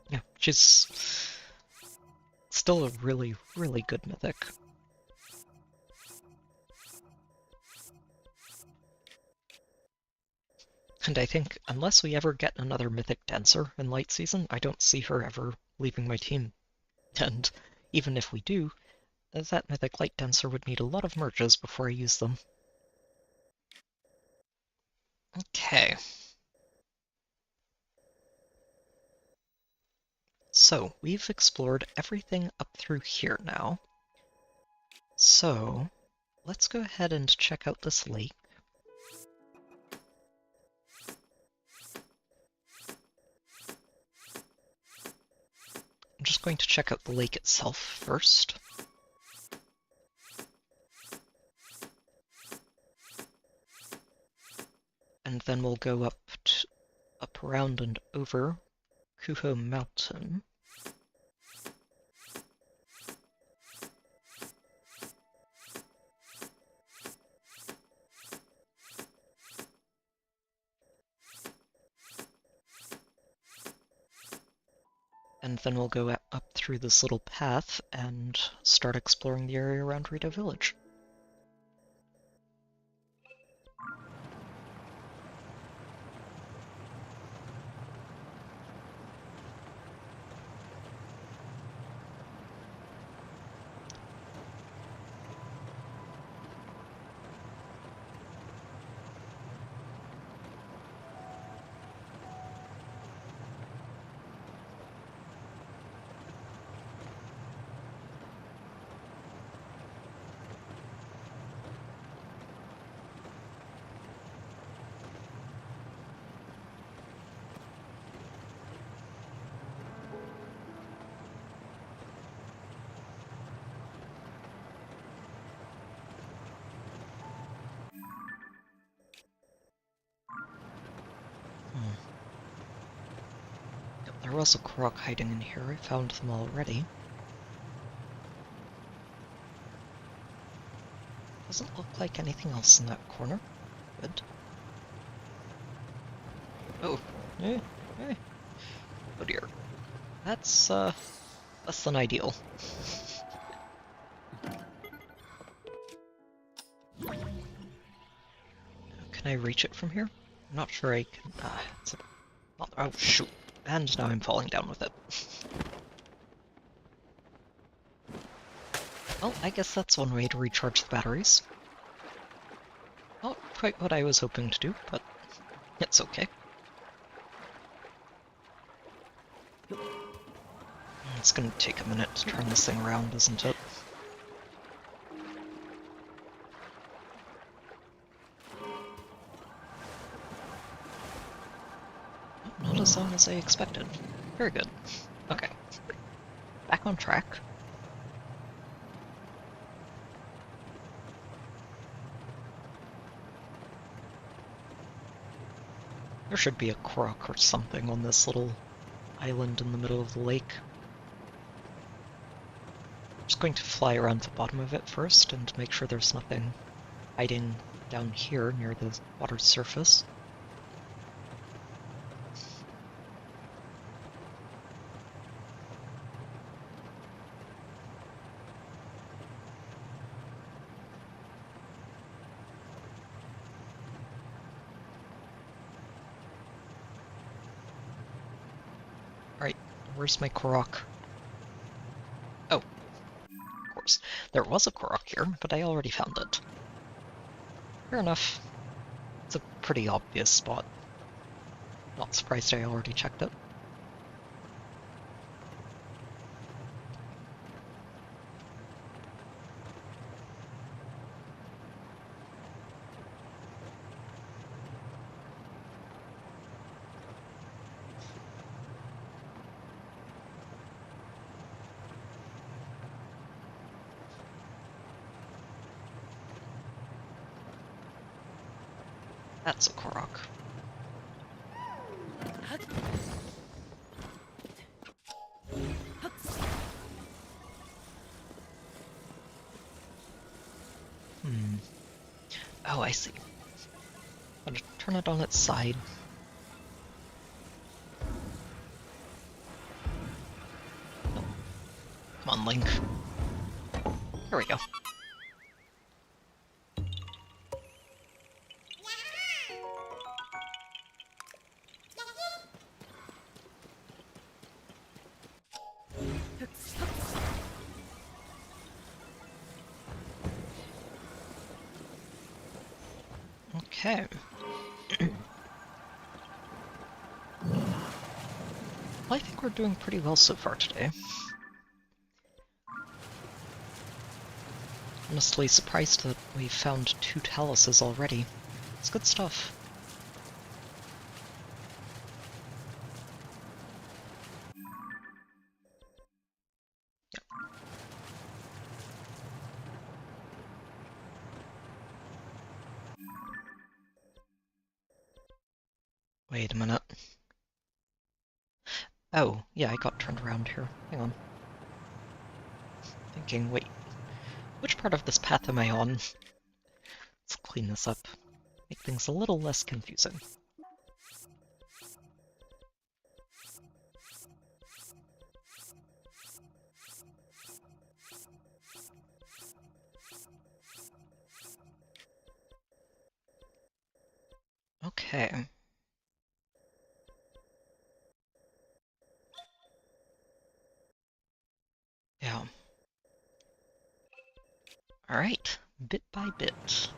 Yeah, she's still a really, really good mythic. And I think, unless we ever get another mythic dancer in Light Season, I don't see her ever leaving my team. And even if we do, that mythic light dancer would need a lot of merges before I use them. Okay. So, we've explored everything up through here now. So, let's go ahead and check out this lake. I'm just going to check out the lake itself first. And then we'll go up around and over Kuho Mountain. And then we'll go up through this little path and start exploring the area around Rito Village. There was a croc hiding in here. I found them already. Doesn't look like anything else in that corner. Good. Oh. Eh. Oh dear. That's less than ideal. Can I reach it from here? I'm not sure I can. Oh shoot. And now I'm falling down with it. Well, I guess that's one way to recharge the batteries. Not quite what I was hoping to do, but it's okay. It's gonna take a minute to turn this thing around, isn't it? Not as long as I expected. Very good. Okay. Back on track. There should be a croc or something on this little island in the middle of the lake. I'm just going to fly around the bottom of it first and make sure there's nothing hiding down here near the water's surface. Alright, where's my Korok? Oh, of course. There was a Korok here, but I already found it. Fair enough. It's a pretty obvious spot. Not surprised I already checked it. That's a Korok. I see. Gotta turn it on its side. Oh. Come on, Link. Here we go. Okay. Well, I think we're doing pretty well so far today. Honestly surprised that we found 2 taluses already. It's good stuff. Yep. Wait a minute. Oh, yeah, I got turned around here. Hang on. Thinking, wait, which part of this path am I on? Let's clean this up. Make things a little less confusing. Okay. Yeah. Alright, bit by bit.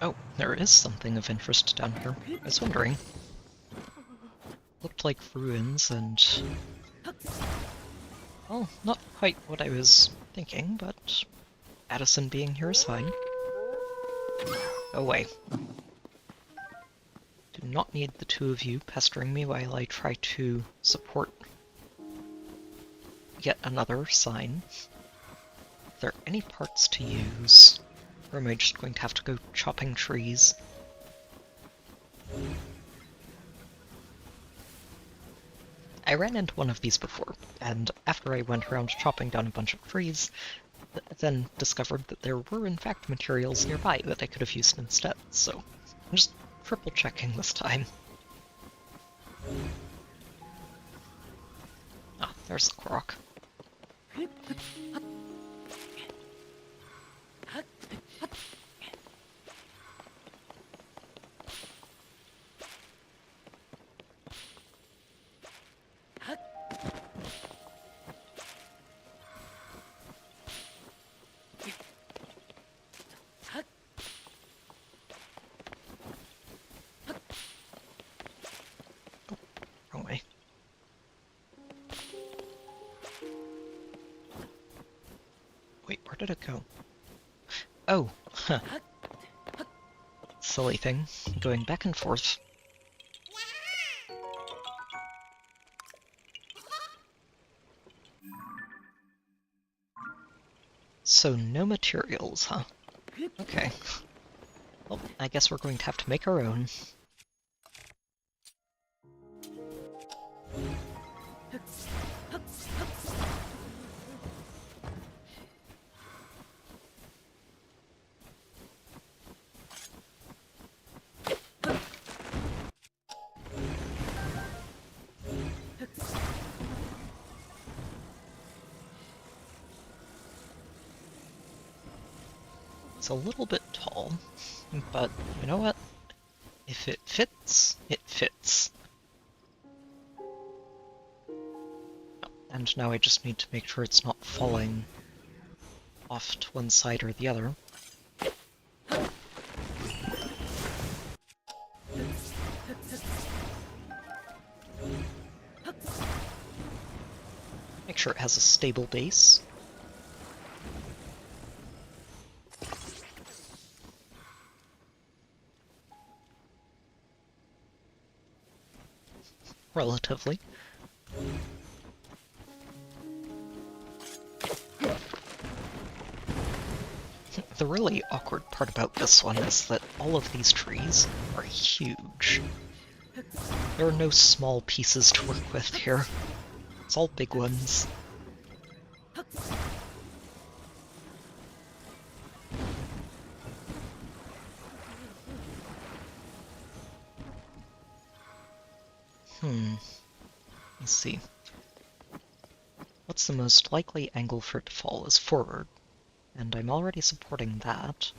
Oh, there is something of interest down here. I was wondering. Looked like ruins and... well, not quite what I was thinking, but Addison being here is fine. Go away. Do not need the 2 of you pestering me while I try to support yet another sign. Are there any parts to use? Or am I just going to have to go chopping trees? I ran into one of these before, and after I went around chopping down a bunch of trees, then discovered that there were in fact materials nearby that I could have used instead, so I'm just triple checking this time. Ah, there's the Korok. Wrong way. Wait, where did it go? Oh, huh. Silly thing, going back and forth. So no materials, huh? Okay. Well, I guess we're going to have to make our own. It's a little bit tall, but you know what? If it fits, it fits. And now I just need to make sure it's not falling off to one side or the other. Make sure it has a stable base. relatively. The really awkward part about this one is that all of these trees are huge. There are no small pieces to work with here. It's all big ones. Let's see. What's the most likely angle for it to fall is forward, and I'm already supporting that.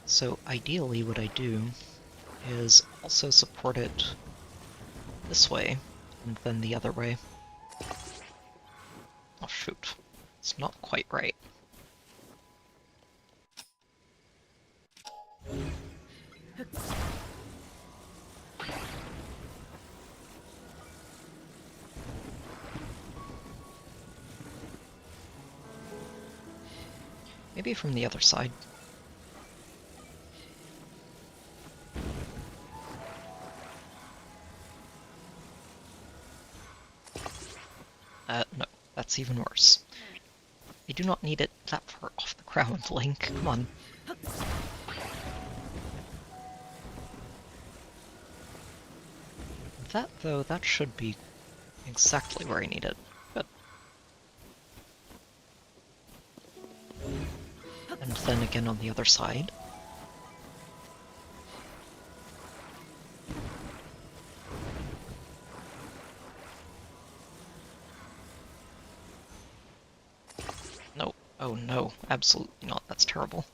So ideally what I do is also support it this way, and then the other way. Oh shoot, it's not quite right. Maybe from the other side. No, that's even worse. I do not need it that far off the ground, Link. Come on. That, though, that should be exactly where I need it. Good. And then again on the other side. No. Oh no, absolutely not. That's terrible.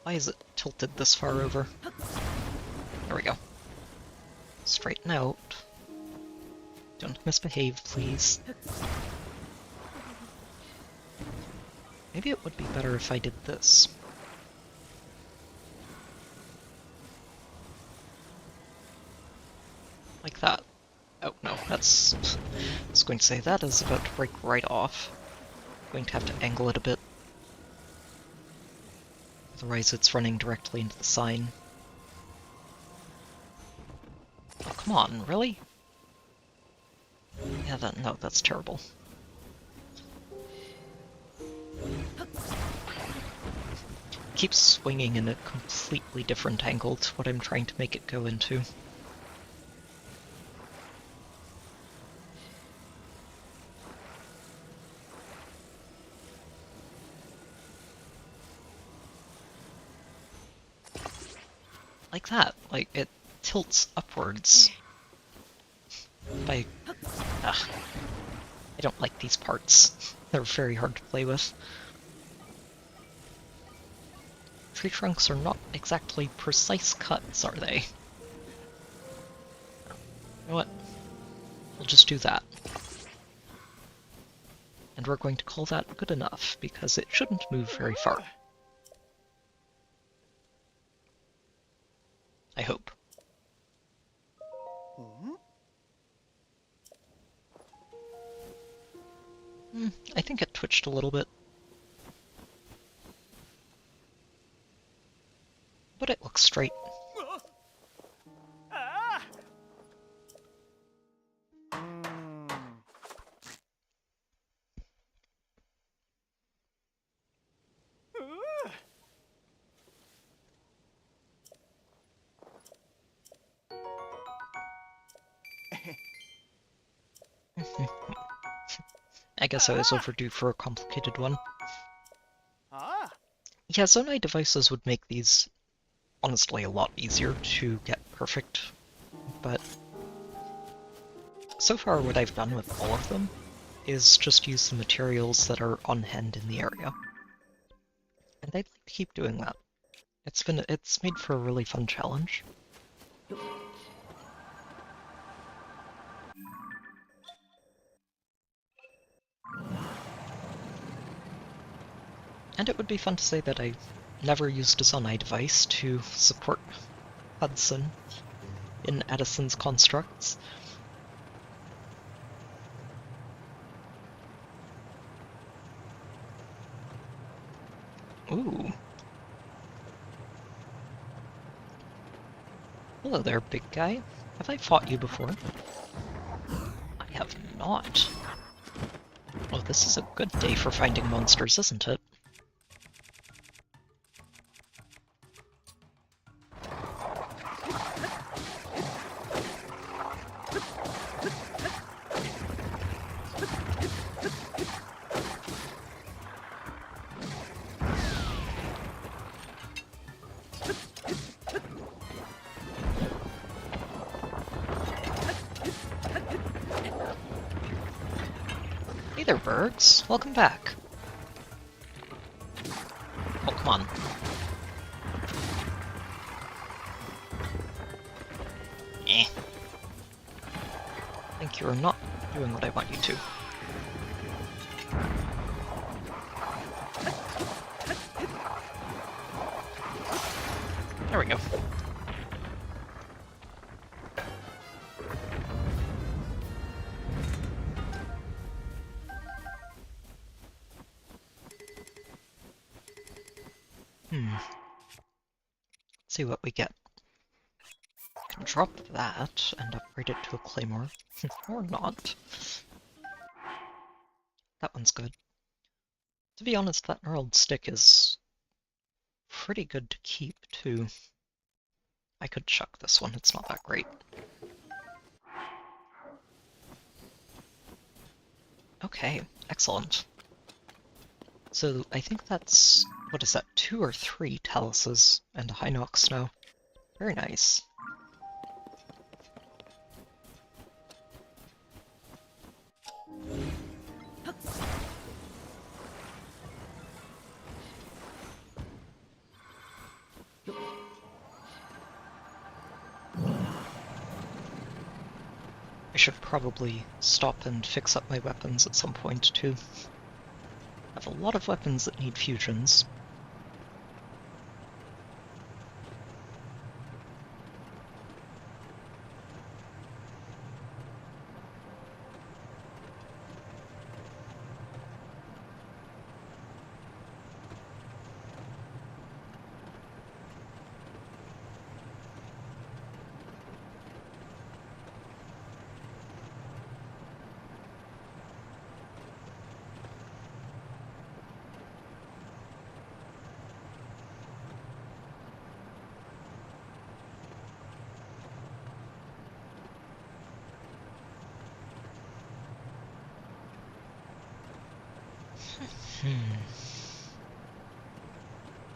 Why is it tilted this far over? There we go. Straighten out. Don't misbehave, please. Maybe it would be better if I did this. Like that. Oh no, that's... I was going to say, that is about to break right off. I'm going to have to angle it a bit. Otherwise it's running directly into the sign. Oh, come on, really? Yeah, no, that's terrible. Keeps swinging in a completely different angle to what I'm trying to make it go into. Like that, like it tilts upwards. I don't like these parts. They're very hard to play with. Tree trunks are not exactly precise cuts, are they? You know what? We'll just do that. And we're going to call that good enough, because it shouldn't move very far. I hope. I think it twitched a little bit. But it looks straight. I guess I was overdue for a complicated one. Yeah, Zonai devices would make these, honestly, a lot easier to get perfect, but so far what I've done with all of them is just use the materials that are on hand in the area. And I'd like to keep doing that. It's made for a really fun challenge. And it would be fun to say that I never used a Zonai device to support Hudson in Edison's constructs. Ooh. Hello there, big guy. Have I fought you before? I have not. Oh, this is a good day for finding monsters, isn't it? Hey there, Bergs. Welcome back. Oh, come on. Eh. I think you're not doing what I want you to. There we go. Let's see what we get. I can drop that and upgrade it to a claymore. Or not. That one's good. To be honest, that gnarled stick is pretty good to keep, too. I could chuck this one, it's not that great. Okay, excellent. So I think that's, what is that, 2 or 3 taluses and a high nox snow. Very nice. I should probably stop and fix up my weapons at some point, too. I have a lot of weapons that need fusions.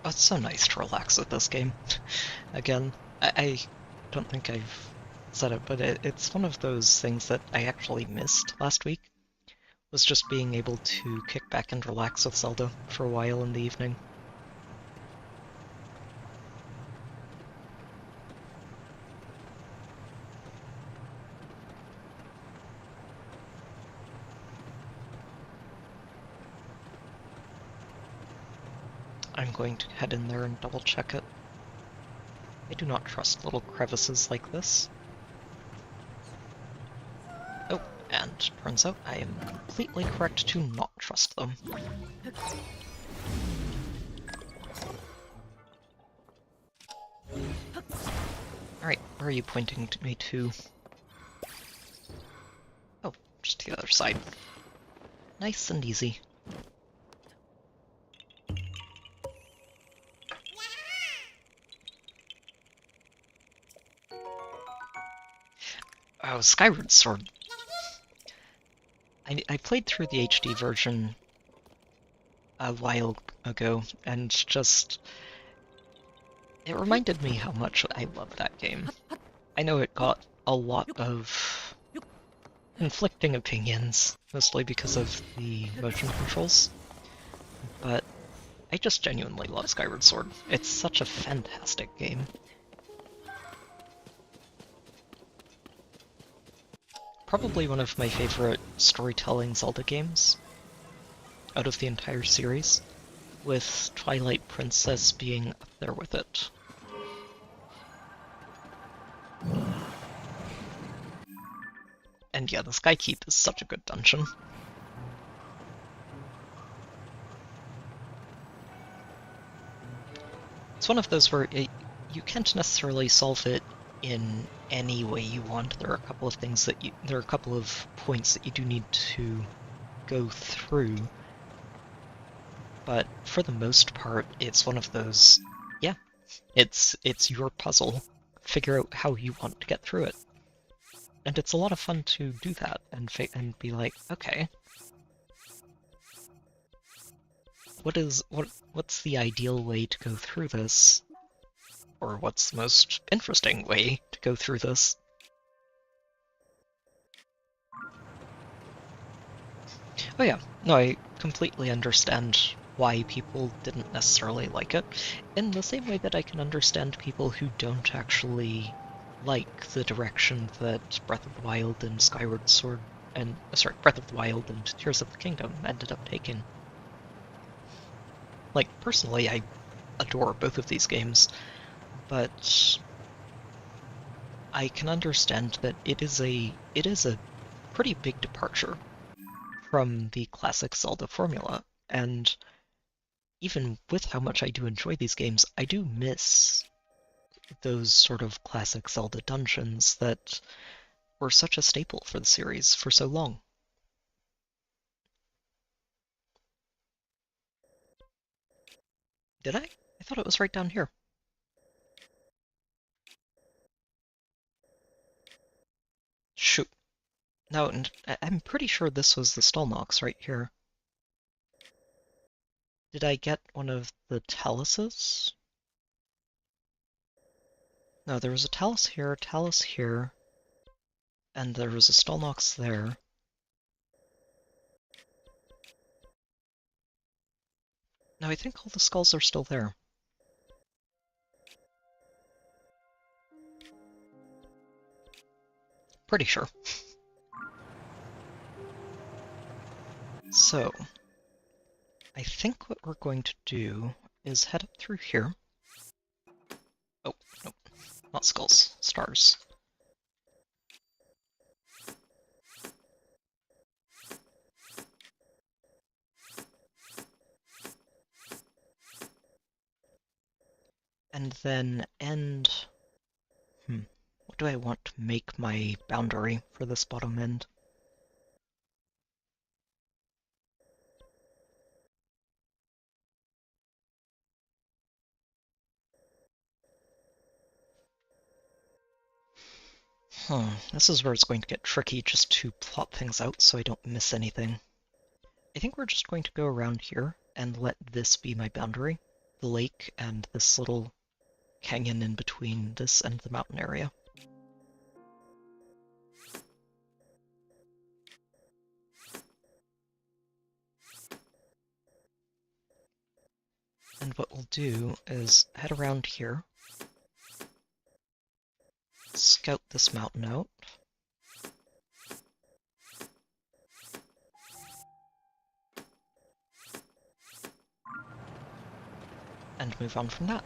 Oh, it's so nice to relax with this game. Again, I don't think I've said it, but it's one of those things that I actually missed last week, was just being able to kick back and relax with Zelda for a while in the evening. I'm going to head in there and double check it. I do not trust little crevices like this. Oh, and turns out I am completely correct to not trust them. Alright, where are you pointing to me to? Oh, just the other side. Nice and easy. Oh, Skyward Sword. I played through the HD version a while ago, and just... it reminded me how much I love that game. I know it got a lot of conflicting opinions, mostly because of the motion controls, but I just genuinely love Skyward Sword. It's such a fantastic game. Probably one of my favorite storytelling Zelda games out of the entire series, with Twilight Princess being up there with it. And yeah, the Skykeep is such a good dungeon. It's one of those where you can't necessarily solve it in any way you want. There are a couple of things that there are a couple of points that you do need to go through, but for the most part, it's one of those, yeah, it's your puzzle. Figure out how you want to get through it. And it's a lot of fun to do that and be like, okay, what's the ideal way to go through this? Or what's the most interesting way to go through this? Oh yeah, no, I completely understand why people didn't necessarily like it, in the same way that I can understand people who don't actually like the direction that Breath of the Wild and Skyward Sword and Breath of the Wild and Tears of the Kingdom ended up taking. Like, personally, I adore both of these games, but I can understand that it is a pretty big departure from the classic Zelda formula, and even with how much I do enjoy these games, I do miss those sort of classic Zelda dungeons that were such a staple for the series for so long. Did I? I thought it was right down here. Shoot. No, and I'm pretty sure this was the Stolnox right here. Did I get one of the taluses? No, there was a talus here, and there was a Stolnox there. No, I think all the skulls are still there. Pretty sure. So, I think what we're going to do is head up through here. Oh, nope. Not skulls. Stars. And then end... What do I want to make my boundary for this bottom end? This is where it's going to get tricky just to plot things out so I don't miss anything. I think we're just going to go around here and let this be my boundary. The lake and this little canyon in between this and the mountain area. And what we'll do is head around here, scout this mountain out, and move on from that.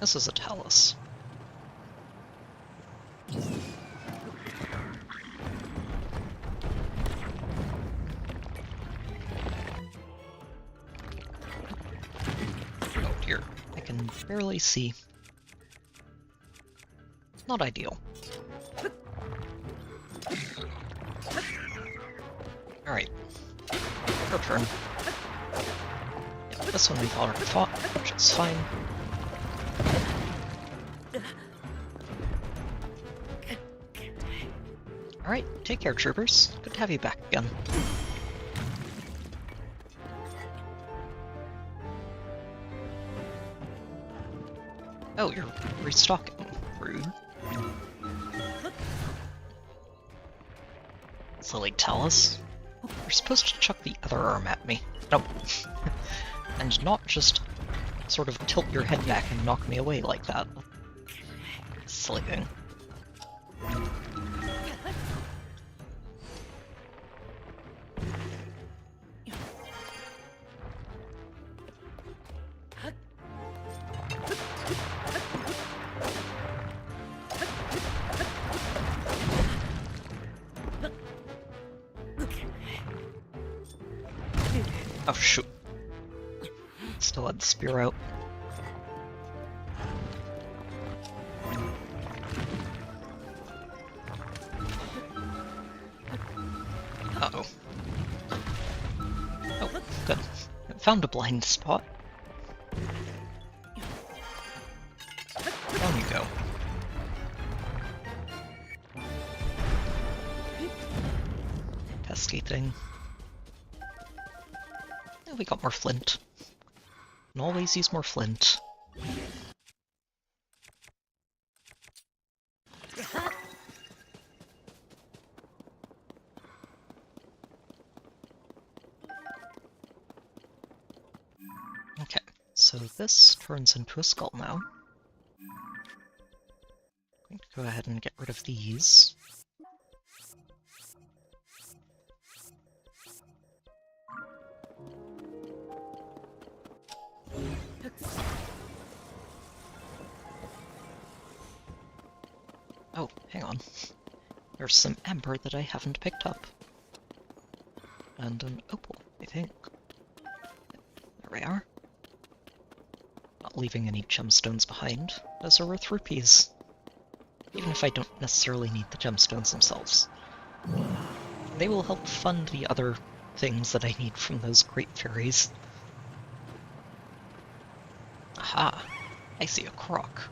This is a talus. Oh dear, I can barely see. Not ideal. Alright, your turn. Yeah, this one we've already fought, which is fine. Alright, take care, troopers. Good to have you back again. Oh, you're restocking. Rude. Silly Talus. You're supposed to chuck the other arm at me. Nope. And not just sort of tilt your head back and knock me away like that. Silly thing. Oh shoot. Still had the spear out. Uh-oh. Oh, good. Found a blind spot. Down you go. Pesky thing. Oh, we got more flint. And always use more flint. Okay, so this turns into a skull now. I'm going to go ahead and get rid of these. Oh, hang on. There's some amber that I haven't picked up. And an opal, I think. There we are. Not leaving any gemstones behind. Those are worth rupees. Even if I don't necessarily need the gemstones themselves. They will help fund the other things that I need from those great fairies. Aha! I see a croc.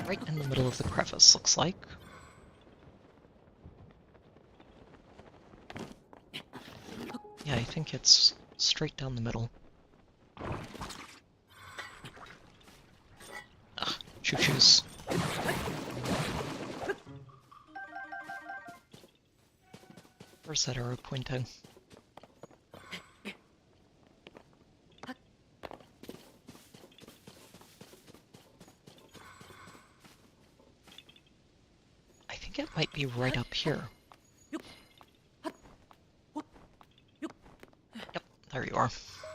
Right in the middle of the crevice, looks like. Yeah, I think it's straight down the middle. Ugh, choo-choos. Where's that arrow pointing? I think it might be right up here. Yep, there you are.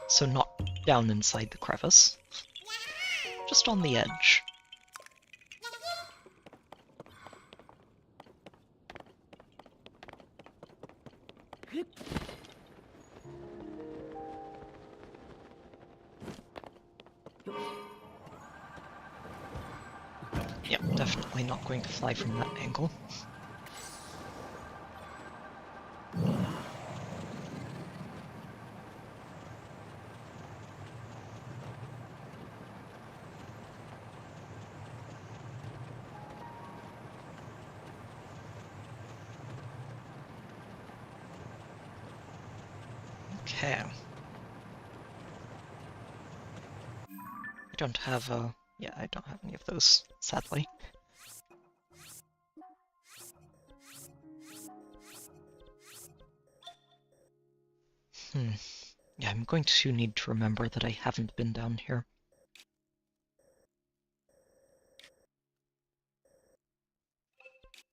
So not down inside the crevice. Just on the edge. Yep, definitely not going to fly from that angle. Okay. I don't have yeah, I don't have any of those, sadly. Yeah, I'm going to need to remember that I haven't been down here.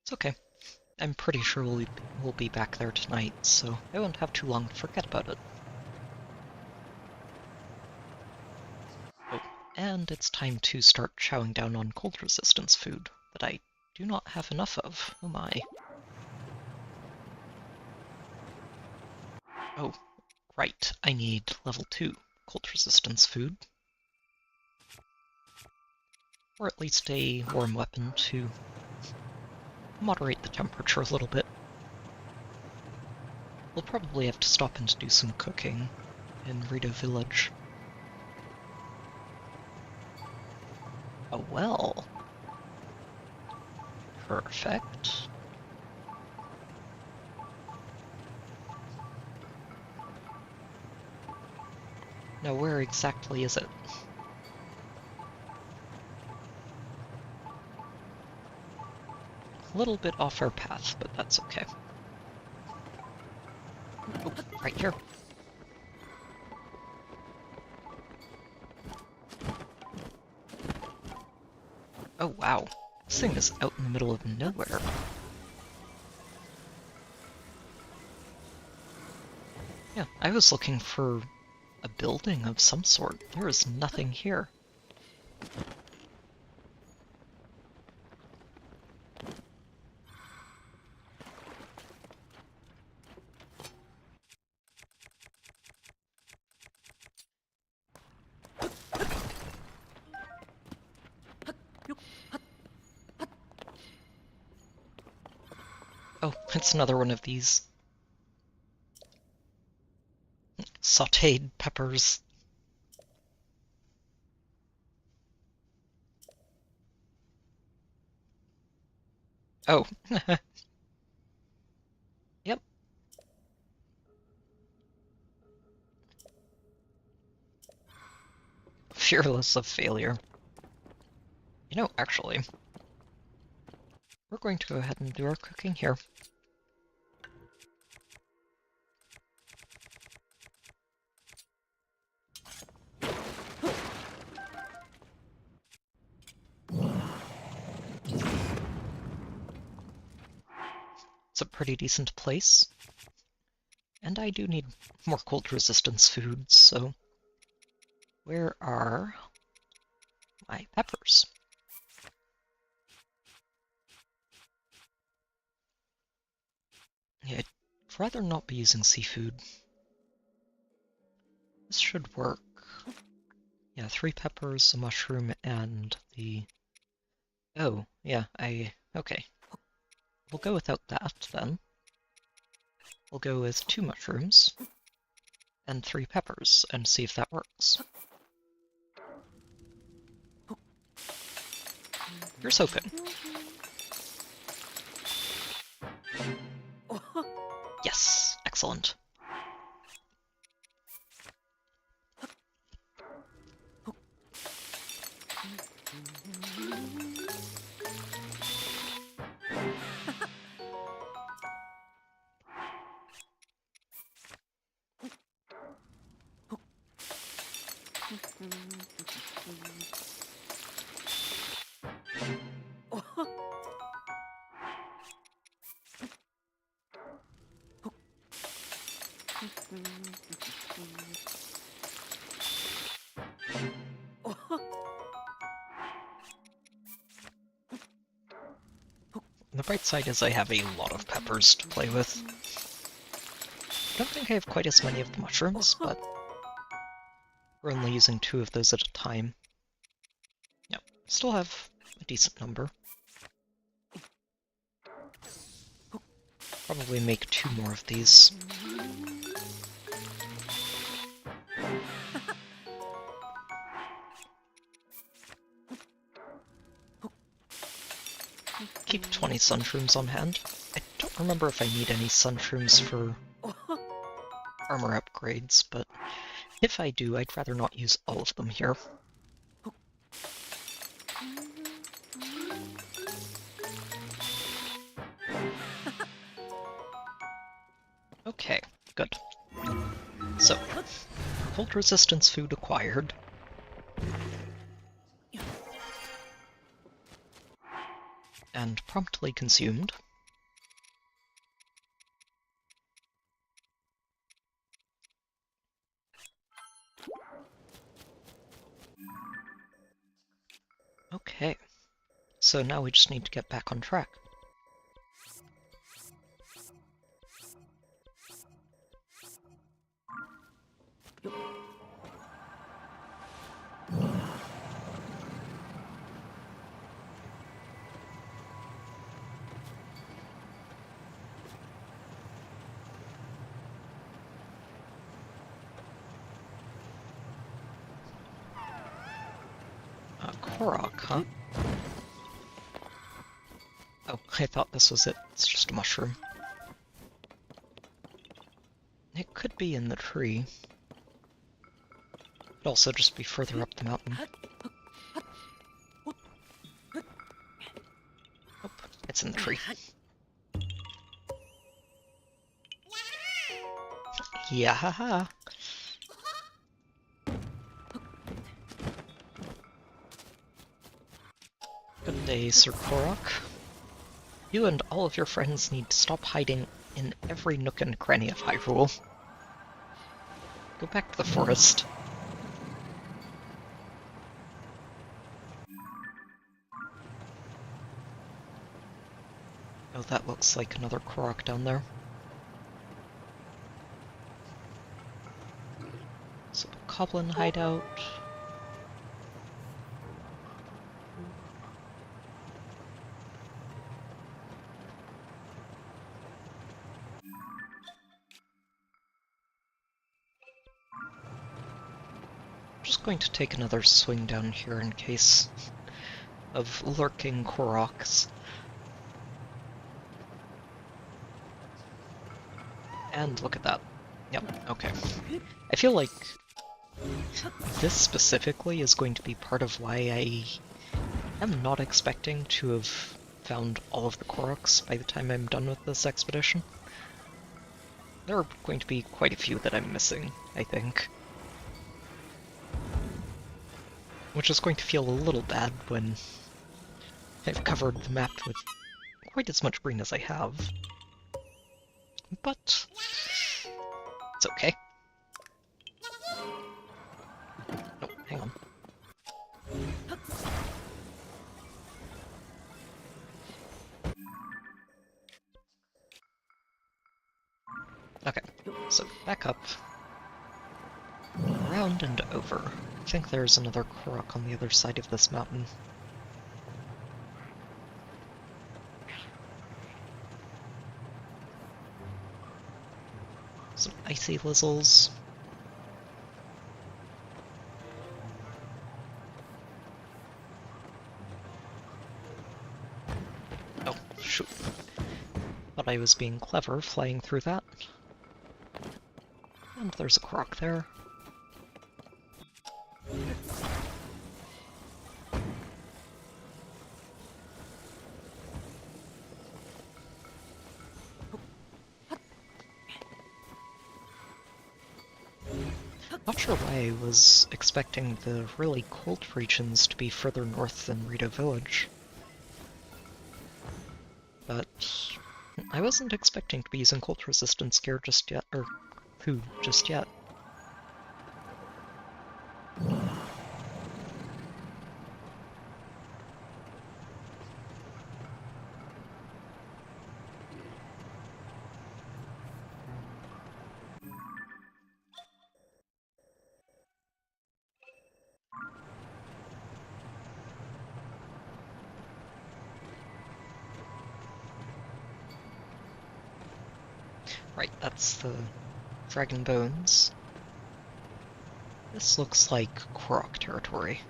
It's okay. I'm pretty sure we'll be back there tonight, so I won't have too long to forget about it. Oh, and it's time to start chowing down on cold resistance food that I do not have enough of. Oh my. Oh, right. I need level 2 cold resistance food. Or at least a warm weapon to moderate the temperature a little bit. We'll probably have to stop and do some cooking in Rito Village. A well. Perfect. Now where exactly is it? A little bit off our path, but that's okay. Oh, right here. Oh wow, this thing is out in the middle of nowhere. Yeah, I was looking for a building of some sort. There is nothing here. Oh, it's another one of these sautéed peppers. Oh, yep. Fearless of failure. You know, actually, we're going to go ahead and do our cooking here. It's a pretty decent place. And I do need more cold resistance foods, so where are my peppers? Yeah, I'd rather not be using seafood. This should work. Yeah, 3 peppers, a mushroom, and the... Oh, yeah, okay. We'll go without that, then. We'll go with 2 mushrooms and 3 peppers, and see if that works. Here's hoping. Yes, excellent. The bright side is I have a lot of peppers to play with. I don't think I have quite as many of the mushrooms, but we're only using 2 of those at a time. Yep, still have a decent number. Probably make 2 more of these. Keep 20 sunshrooms on hand. I don't remember if I need any sunshrooms for armor upgrades, but if I do, I'd rather not use all of them here. Okay, good. So, cold resistance food acquired. And promptly consumed. Okay, so now we just need to get back on track. Korok, huh? Oh, I thought this was it. It's just a mushroom. It could be in the tree. Could also just be further up the mountain. Oh, it's in the tree. Yeah, haha. Good. day, Sir Korok. You and all of your friends need to stop hiding in every nook and cranny of Hyrule. Go back to the forest. Oh, that looks like another Korok down there. So, Goblin hideout. Just going to take another swing down here in case of lurking Koroks. And look at that. Yep, okay. I feel like this specifically is going to be part of why I am not expecting to have found all of the Koroks by the time I'm done with this expedition. There are going to be quite a few that I'm missing, I think. Which is going to feel a little bad when I've covered the map with quite as much green as I have. But it's okay. No, hang on. Okay, so back up. Around and over. I think there's another Korok on the other side of this mountain. Some icy lizzles. Oh, shoot. Thought I was being clever flying through that. And there's a Korok there. Not sure why I was expecting the really cold regions to be further north than Rito Village. But I wasn't expecting to be using cold resistance gear just yet, or who just yet. Right, that's the Dragon Bones. This looks like Korok territory.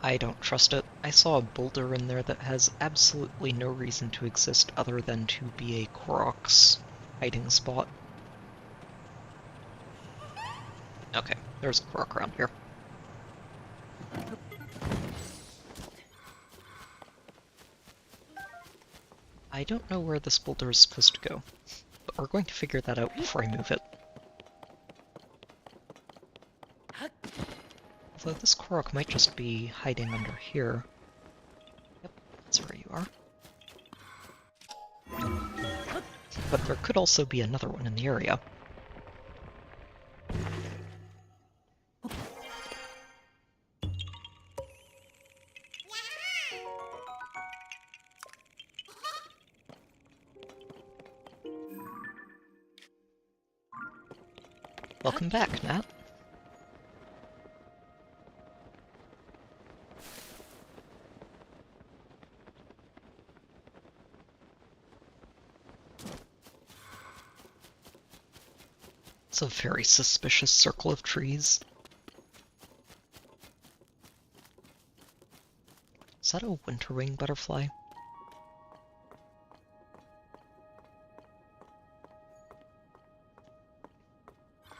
I don't trust it. I saw a boulder in there that has absolutely no reason to exist other than to be a Korok's hiding spot. Okay, there's a Korok around here. I don't know where this boulder is supposed to go, but we're going to figure that out before I move it. Although this Korok might just be hiding under here. Yep, that's where you are. But there could also be another one in the area. Welcome back, Nat. It's a very suspicious circle of trees. Is that a winterwing butterfly?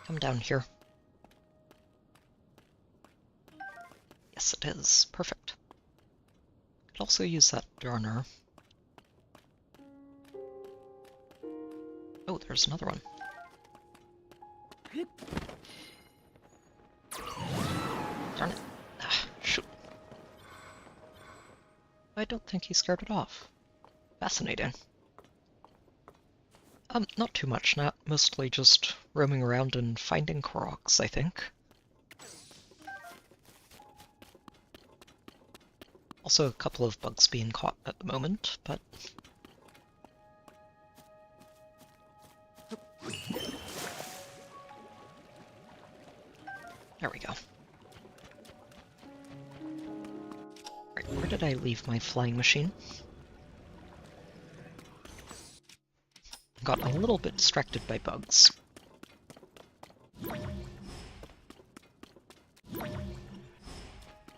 Come down here. Yes, it is. Perfect. Could also use that burner. Oh, there's another one. Darn it. Ah, shoot. I don't think he scared it off. Fascinating. Not too much, not mostly just roaming around and finding Koroks, I think. Also a couple of bugs being caught at the moment, but... There we go. Right, where did I leave my flying machine? Got a little bit distracted by bugs.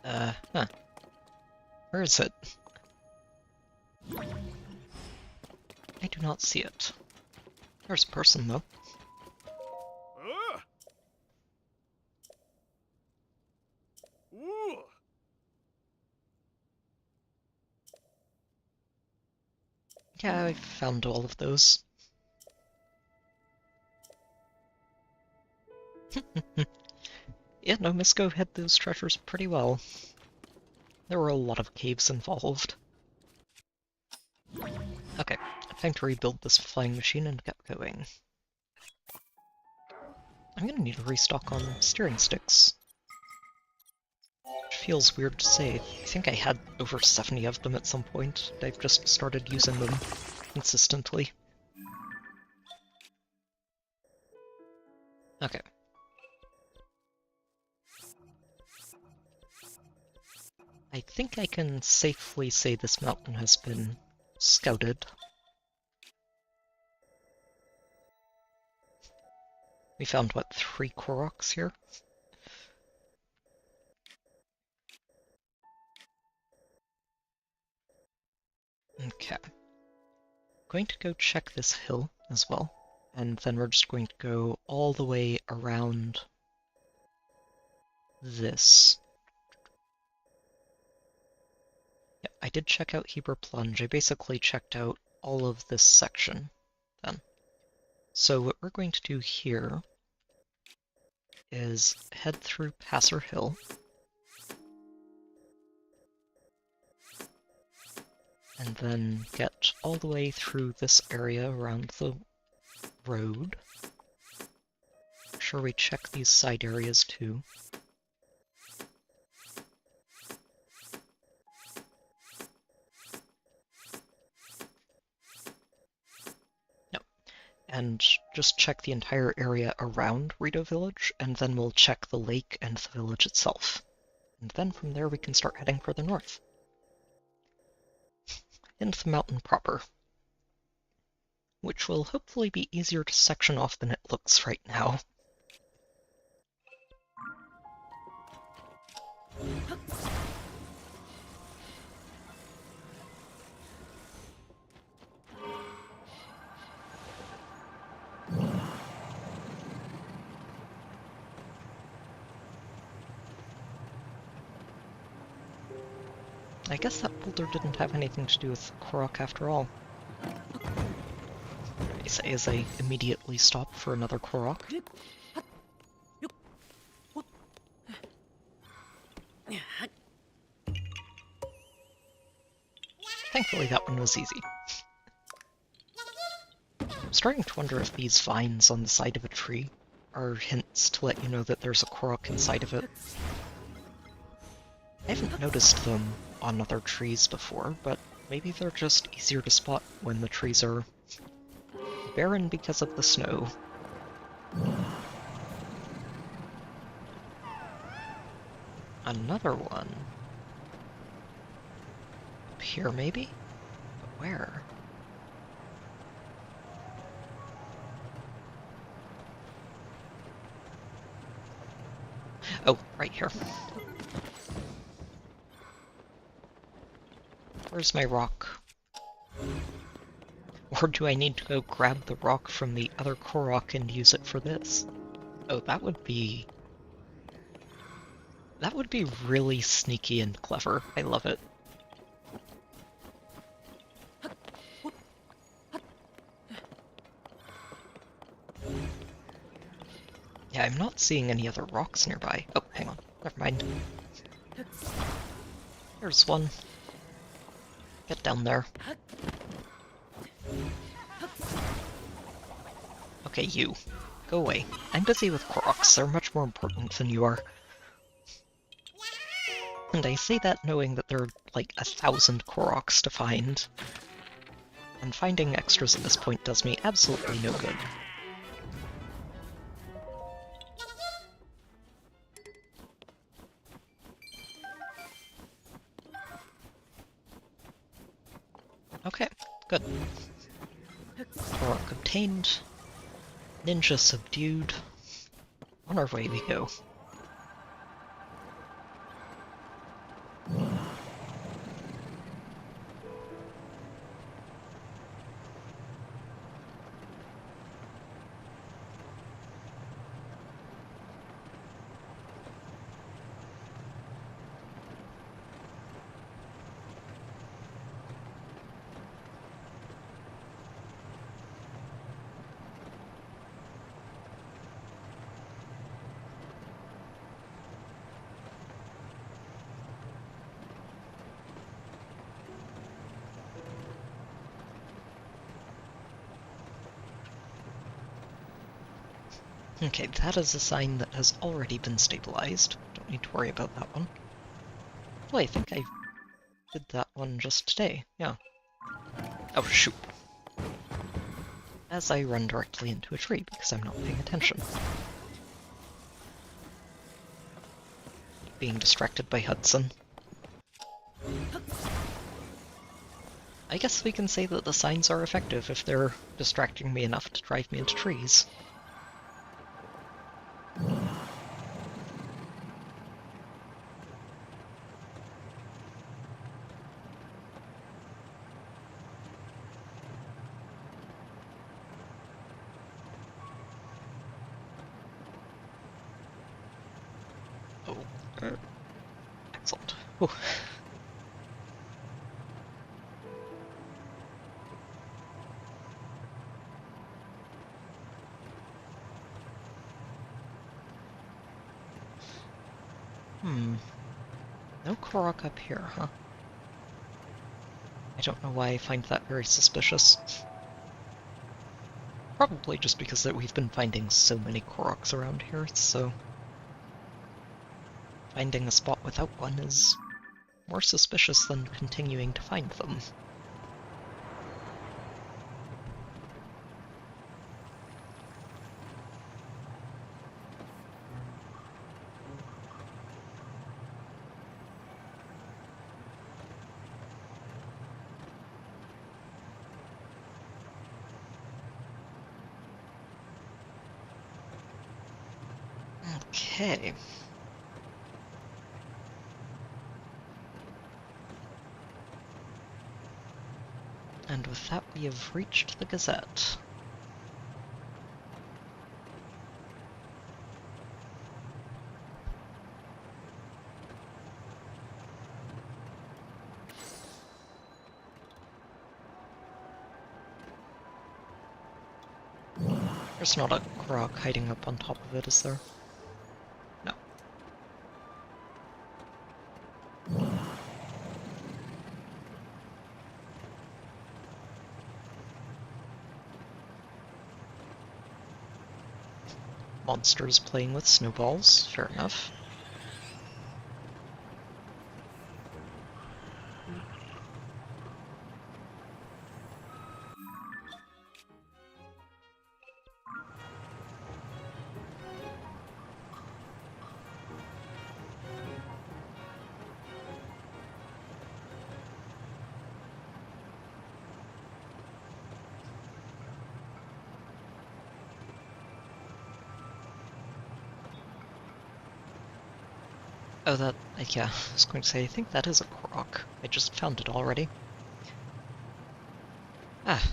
Huh. Where is it? I do not see it. There's a person, though. Yeah, I found all of those. Yeah, no, Misko hid those treasures pretty well. There were a lot of caves involved. Okay, time to rebuild this flying machine and get going. I'm gonna need a restock on steering sticks. Which feels weird to say. I think I had over 70 of them at some point. I've just started using them consistently. Okay. I think I can safely say this mountain has been scouted. We found, what, 3 Koroks here? Okay. Going to go check this hill as well, and then we're just going to go all the way around this. Yeah, I did check out Hebra Plunge. I basically checked out all of this section then. So what we're going to do here is head through Passer Hill, and then get all the way through this area around the road. Make sure we check these side areas too. No. And just check the entire area around Rito Village, and then we'll check the lake and the village itself. And then from there we can start heading further north. Into the mountain proper. Which will hopefully be easier to section off than it looks right now. I guess that boulder didn't have anything to do with Korok after all. I say as I immediately stop for another Korok. Thankfully that one was easy. I'm starting to wonder if these vines on the side of a tree are hints to let you know that there's a Korok inside of it. I haven't noticed them on other trees before, but maybe they're just easier to spot when the trees are barren because of the snow. Another one. Up here, maybe? But where? Oh, right here. Where's my rock? Or do I need to go grab the rock from the other Korok and use it for this? Oh, that would be really sneaky and clever. I love it. Yeah, I'm not seeing any other rocks nearby. Oh, hang on. Never mind. There's one. Get down there. Okay, you. Go away. I'm busy with Koroks. They're much more important than you are. And I say that knowing that there are like 1,000 Koroks to find. And finding extras at this point does me absolutely no good. Okay, good. Korok obtained. Ninja subdued. On our way we go. Okay, that is a sign that has already been stabilized. Don't need to worry about that one. Oh, I think I did that one just today, yeah. Oh, shoot. As I run directly into a tree because I'm not paying attention. Being distracted by Hudson. I guess we can say that the signs are effective if they're distracting me enough to drive me into trees. Oh, excellent. Whew. No Korok up here, huh? I don't know why I find that very suspicious. Probably just because that we've been finding so many Koroks around here, so finding a spot without one is more suspicious than continuing to find them. Okay. And with that, we have reached the Gazette. There's not a Korok hiding up on top of it, is there? No. Monsters playing with snowballs, fair enough. Oh, that, yeah, I was going to say, I think that is a Korok. I just found it already. Ah.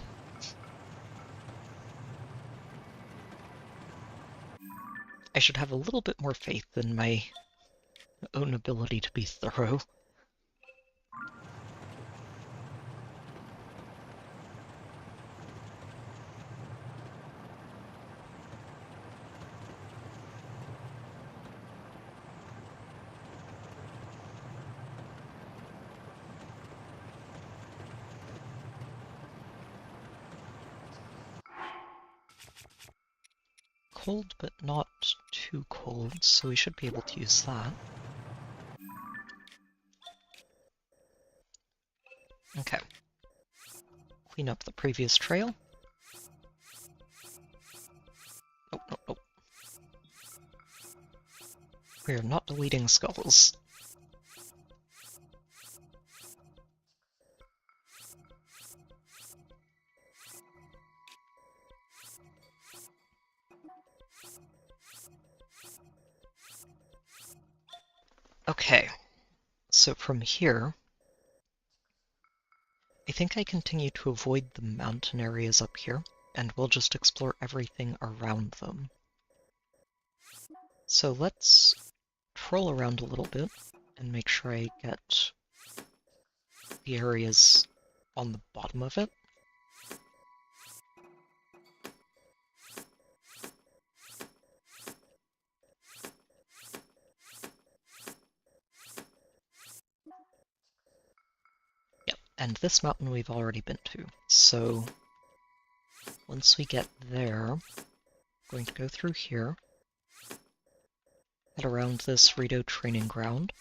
I should have a little bit more faith in my own ability to be thorough. cold, but not too cold, so we should be able to use that. Okay. Clean up the previous trail. Oh, no, no. We are not deleting skulls. Okay, so from here, I think I continue to avoid the mountain areas up here, and we'll just explore everything around them. So let's troll around a little bit and make sure I get the areas on the bottom of it. Yep, and this mountain we've already been to, so once we get there, I'm going to go through here, head around this Rito training ground,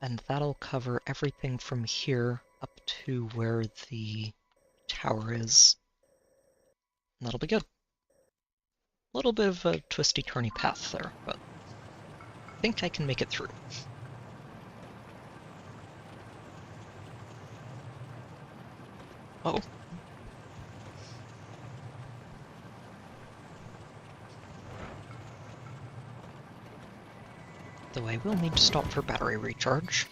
and that'll cover everything from here up to where the tower is. And that'll be good. A little bit of a twisty-turny path there, but I think I can make it through. Oh. Though I will need to stop for battery recharge.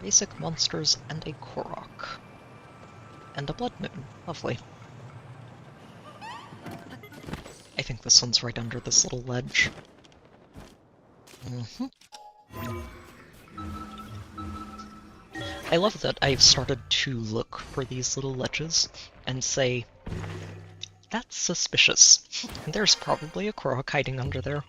Basic monsters and a Korok. And a blood moon. Lovely. I think this one's right under this little ledge. I love that I've started to look for these little ledges and say, that's suspicious. There's probably a Korok hiding under there.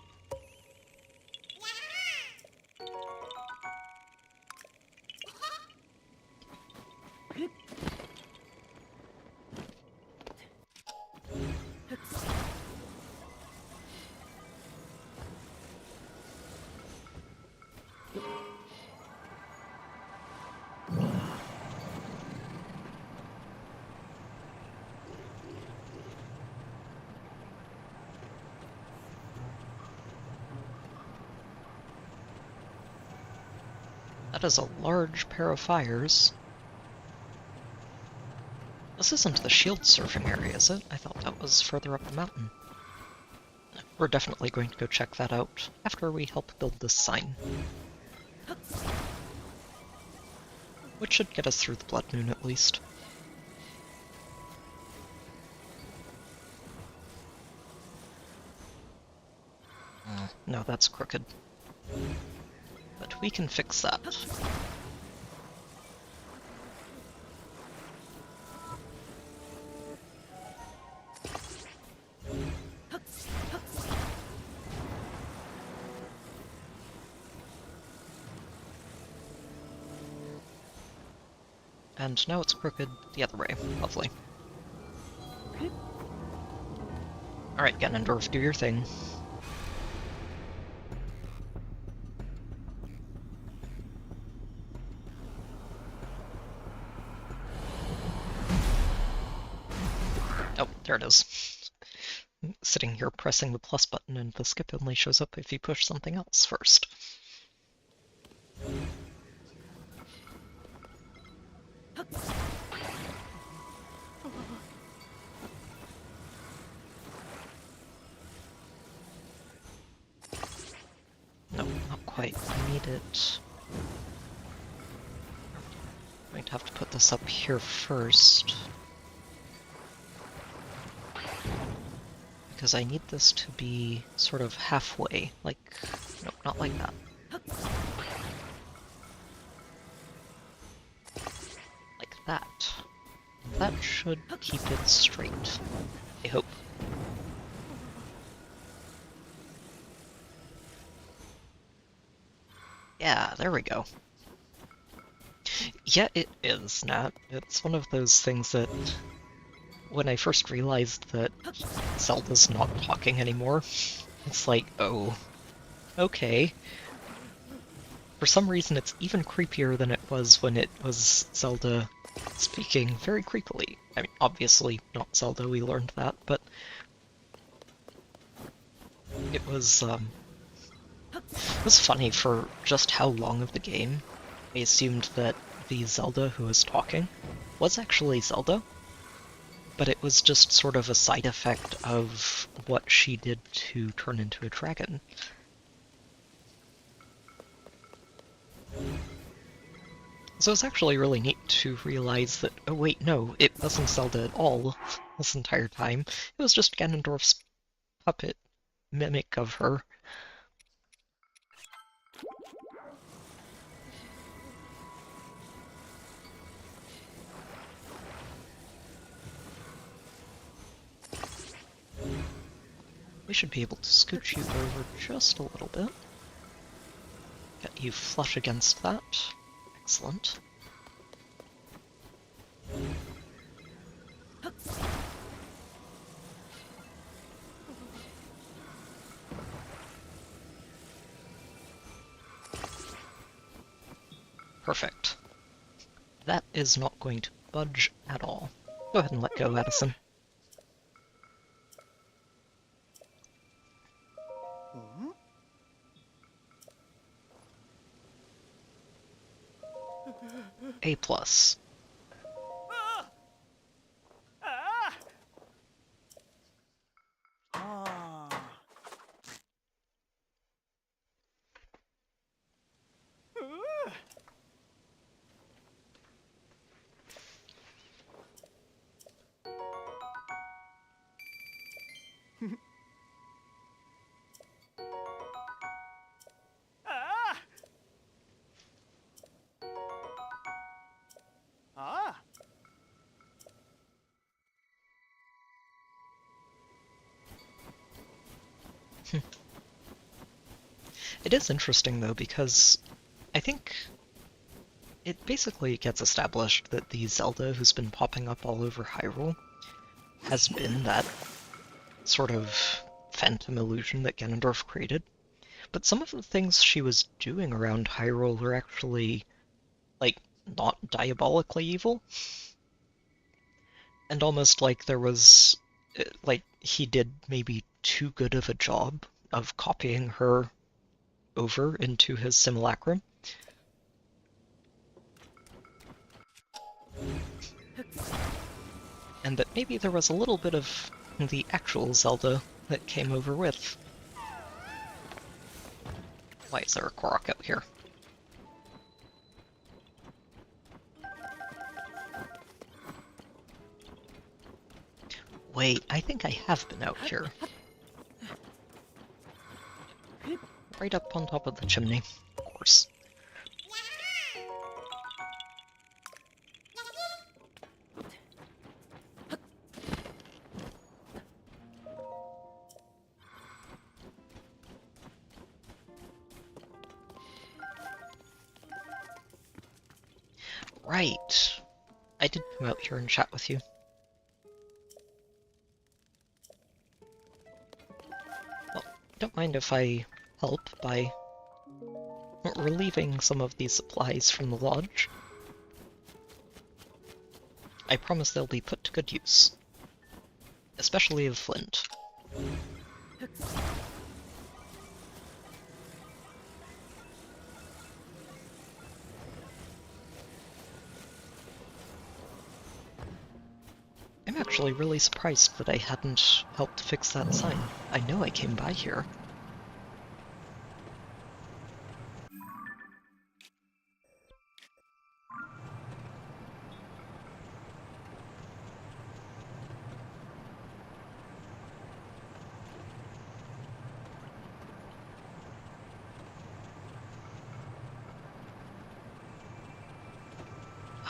That is a large pair of fires. This isn't the shield surfing area, is it? I thought that was further up the mountain. We're definitely going to go check that out after we help build this sign. Which should get us through the blood moon at least. No, that's crooked. But we can fix that. And now it's crooked the other way. Lovely. Alright, Ganondorf, do your thing. Oh, there it is. Sitting here pressing the plus button and the skip only shows up if you push something else first. No, not quite. I need it. I'm going to have to put this up here first. because I need this to be sort of halfway, like, no, not like that. Like that. That should keep it straight, I hope. Yeah, there we go. Yeah, it is, Nat. It's one of those things that, when I first realized that Zelda's not talking anymore, it's like, oh, okay. For some reason, it's even creepier than it was when it was Zelda speaking very creepily. I mean, obviously not Zelda, we learned that, but it was funny for just how long of the game I assumed that the Zelda who was talking was actually Zelda, but it was just sort of a side effect of what she did to turn into a dragon. So it's actually really neat to realize that, oh wait, no, it wasn't Zelda at all this entire time. It was just Ganondorf's puppet mimic of her. We should be able to scooch you over just a little bit. Get you flush against that. Excellent. Perfect. That is not going to budge at all. Go ahead and let go, Edison. A+. It is interesting, though, because I think it basically gets established that the Zelda who's been popping up all over Hyrule has been that sort of phantom illusion that Ganondorf created. But some of the things she was doing around Hyrule were actually, like, not diabolically evil. And almost like there was, like, he did maybe too good of a job of copying her over into his simulacrum. And that maybe there was a little bit of the actual Zelda that came over with. Why is there a Korok out here? Wait, I think I have been out here. Right up on top of the chimney, of course. Right. I did come out here and chat with you. Well, don't mind if I help by relieving some of these supplies from the lodge. I promise they'll be put to good use. Especially of flint. I'm actually really surprised that I hadn't helped fix that sign. I know I came by here.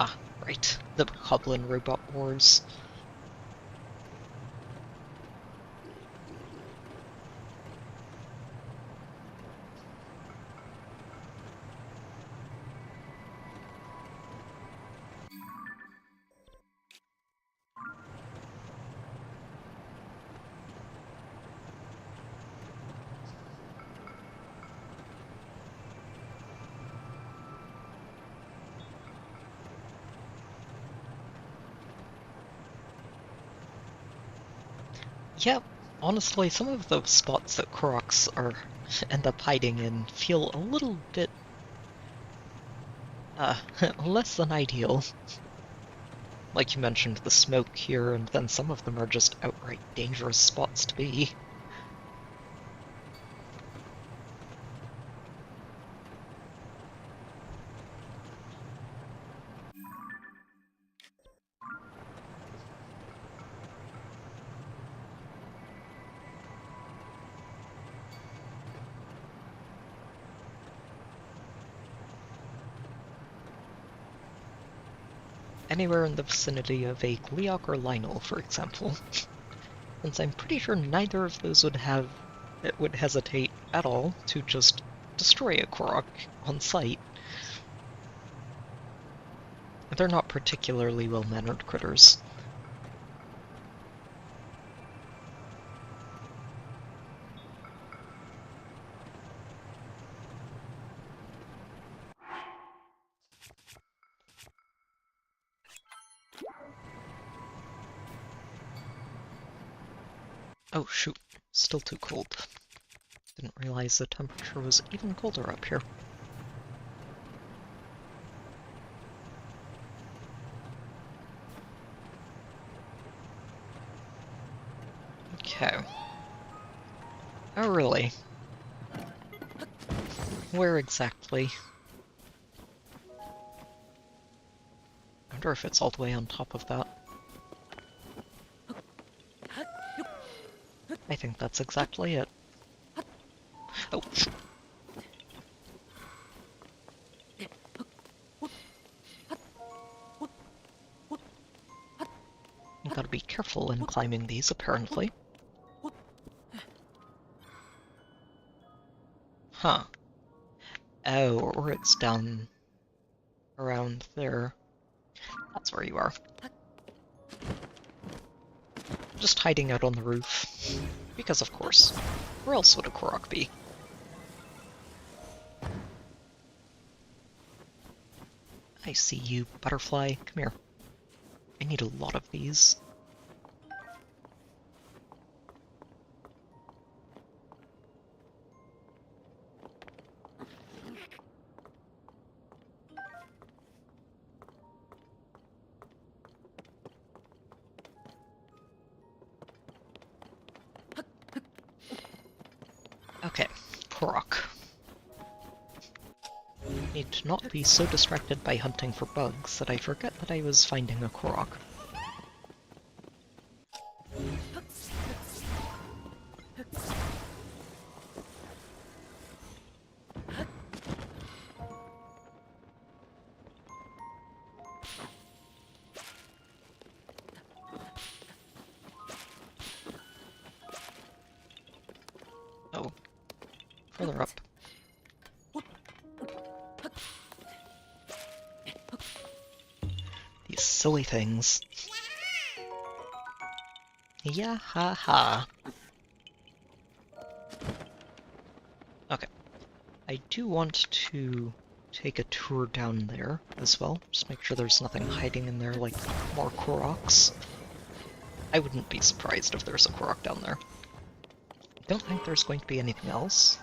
Ah, right. The Goblin Robot Wars. Yeah, honestly, some of the spots that Koroks end up hiding in feel a little bit less than ideal. Like you mentioned, the smoke here, and then some of them are just outright dangerous spots to be. Anywhere in the vicinity of a Gleok or Lionel, for example. Since I'm pretty sure neither of those would hesitate at all to just destroy a Korok on sight. They're not particularly well-mannered critters. Oh shoot, still too cold. Didn't realize the temperature was even colder up here. Okay. Oh really? Where exactly? I wonder if it's all the way on top of that. I think that's exactly it. Oh. You gotta be careful in climbing these, apparently. Huh. Oh, or it's down around there. That's where you are. Just hiding out on the roof. Because of course. Where else would a Korok be? I see you, butterfly. Come here. I need a lot of these. Okay, Korok. Need to not be so distracted by hunting for bugs that I forget that I was finding a Korok. Oh, further up. These silly things. Yeah, ha ha. Okay. I do want to take a tour down there as well. Just make sure there's nothing hiding in there like more Koroks. I wouldn't be surprised if there's a Korok down there. I don't think there's going to be anything else,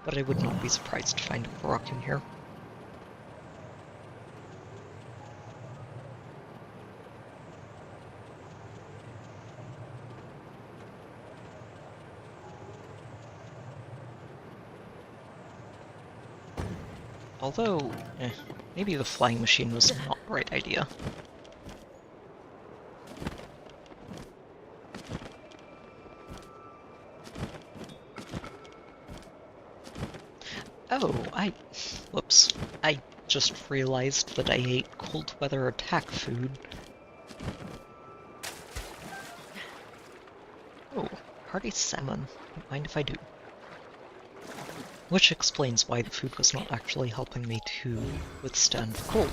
but I would not be surprised to find a Korok in here. Although, maybe the flying machine was not the right idea. Oh, whoops. I just realized that I ate cold weather attack food. Oh, hearty salmon. Don't mind if I do. Which explains why the food was not actually helping me to withstand the cold.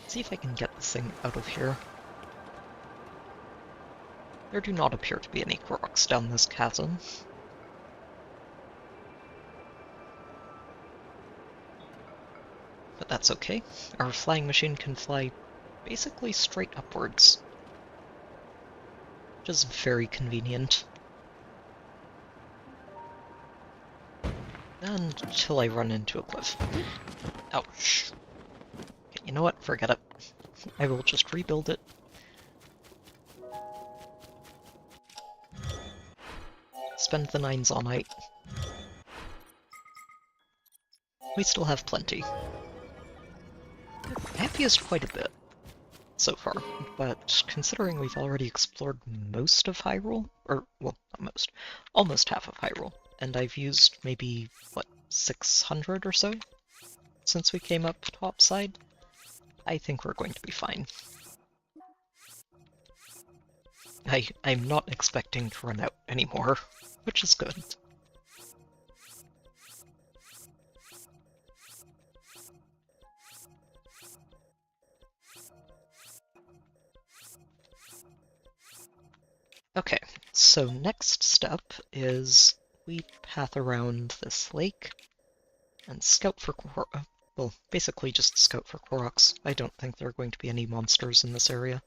Let's see if I can get this thing out of here. There do not appear to be any Koroks down this chasm. But that's okay. Our flying machine can fly basically straight upwards, which is very convenient. Until I run into a cliff. Ouch. Okay, you know what? Forget it. I will just rebuild it. Spend the 9s all night. We still have plenty. I have used quite a bit so far, but considering we've already explored most of Hyrule, or, well, not most, almost half of Hyrule, and I've used maybe, what, 600 or so since we came up topside, I think we're going to be fine. I'm not expecting to run out anymore, which is good. Okay, so next step is we path around this lake and scout for well, basically just scout for Koroks. I don't think there are going to be any monsters in this area.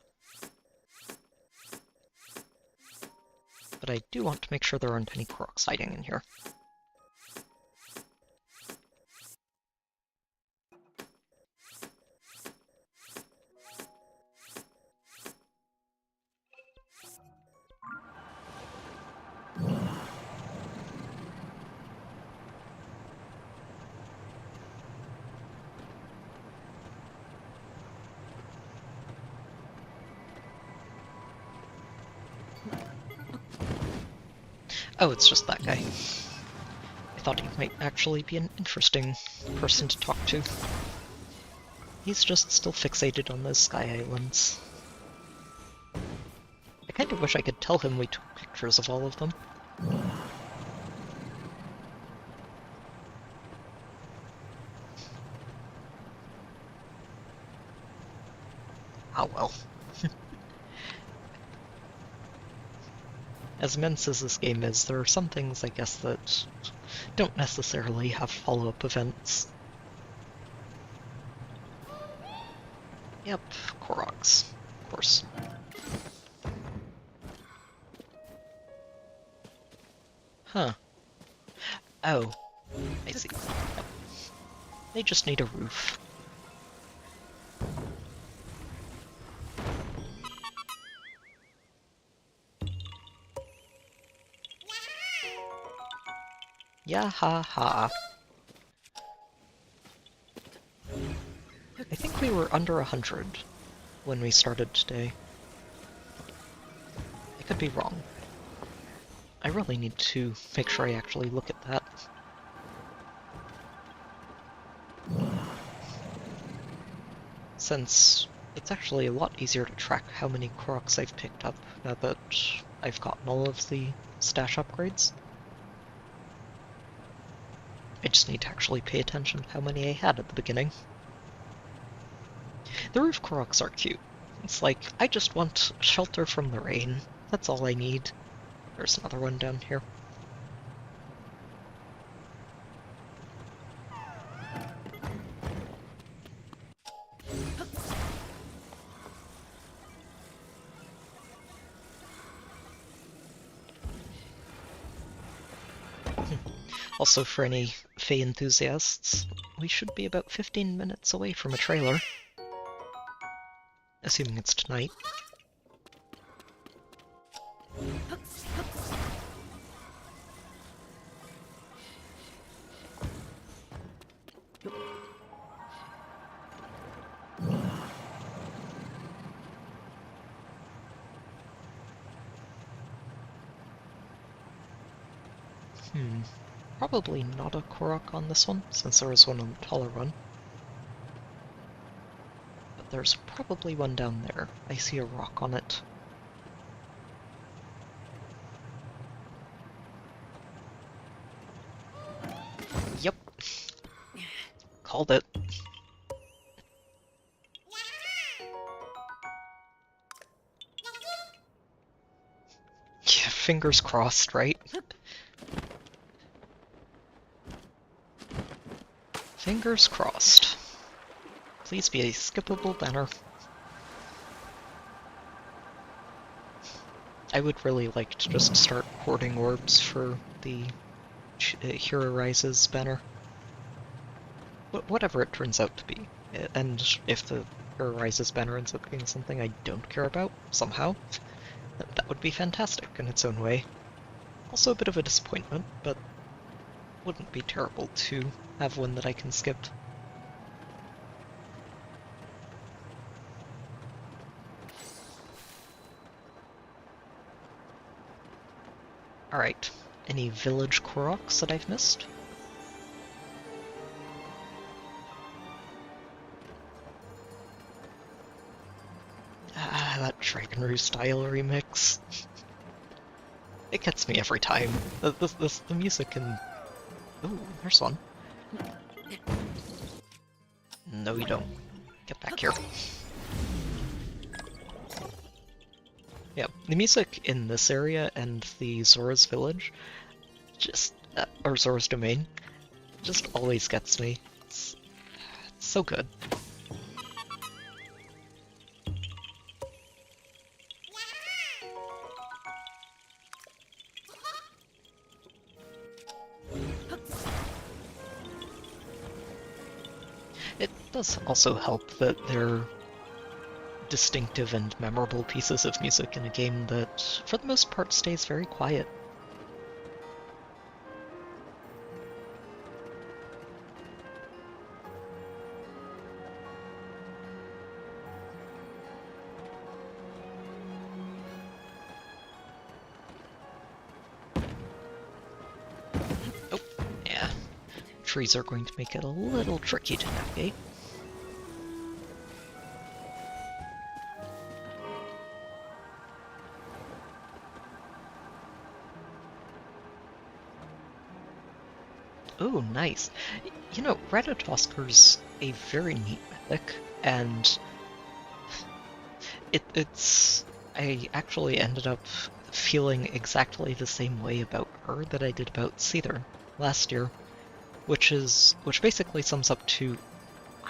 But I do want to make sure there aren't any Koroks hiding in here. Oh, it's just that guy. I thought he might actually be an interesting person to talk to. He's just still fixated on those sky islands. I kind of wish I could tell him we took pictures of all of them. Oh well. As immense as this game is, there are some things, I guess, that don't necessarily have follow-up events. Yep, Koroks, of course. Huh. Oh, I see. Yep. They just need a roof. Yeah, ha ha. I think we were under 100 when we started today. I could be wrong. I really need to make sure I actually look at that. Since it's actually a lot easier to track how many Koroks I've picked up now that I've gotten all of the stash upgrades. I just need to actually pay attention to how many I had at the beginning. The roof Koroks are cute. It's like, I just want shelter from the rain. That's all I need. There's another one down here. Also, for any Fae enthusiasts, we should be about 15 minutes away from a trailer. Assuming it's tonight. Probably not a Korok on this one, since there is one on the taller one. But there's probably one down there. I see a rock on it. Yep. Called it. Yeah, fingers crossed, right? Fingers crossed. Please be a skippable banner. I would really like to just start hoarding orbs for the Hero Rises banner. Whatever it turns out to be. And if the Hero Rises banner ends up being something I don't care about, somehow, that would be fantastic in its own way. Also a bit of a disappointment, but wouldn't be terrible to have one that I can skip. Alright, any village Koroks that I've missed? Ah, that Dragon Roo style remix. It gets me every time. The music and... Ooh, there's one. No, you don't. Get back here. Yeah, the music in this area and the Zora's village, or Zora's domain, just always gets me. It's so good. It does also help that they're distinctive and memorable pieces of music in a game that, for the most part, stays very quiet. Oh, yeah. Trees are going to make it a little tricky to navigate. Oh, nice. You know, Ratatosker's a very neat mythic, and I actually ended up feeling exactly the same way about her that I did about Seether last year, which basically sums up to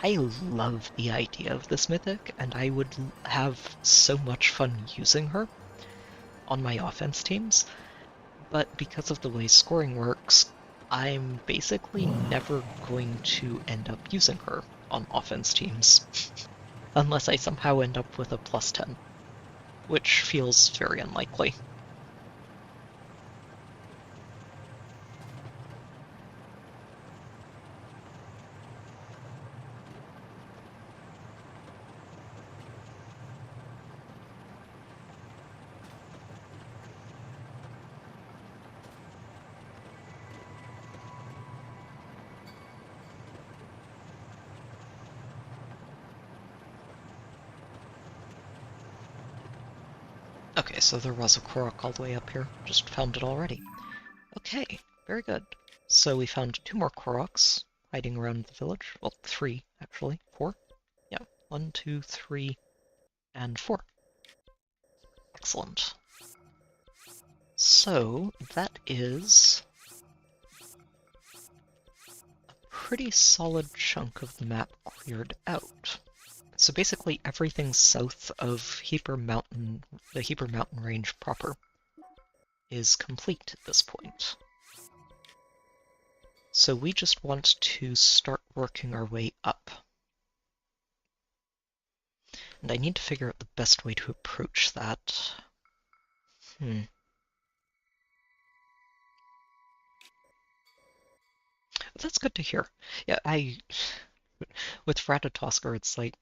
I love the idea of this mythic, and I would have so much fun using her on my offense teams, but because of the way scoring works, I'm basically never going to end up using her on offense teams, unless I somehow end up with a +10, which feels very unlikely. Okay, so there was a Korok all the way up here. Just found it already. Okay, very good. So we found 2 more Koroks hiding around the village. Well, 3, actually. 4? Yeah, 1, 2, 3, and 4. Excellent. So, that is a pretty solid chunk of the map cleared out. So basically everything south of Hebra Mountain, the Hebra Mountain range proper, is complete at this point. So we just want to start working our way up. And I need to figure out the best way to approach that. That's good to hear. Yeah, with Ratatosker, it's like,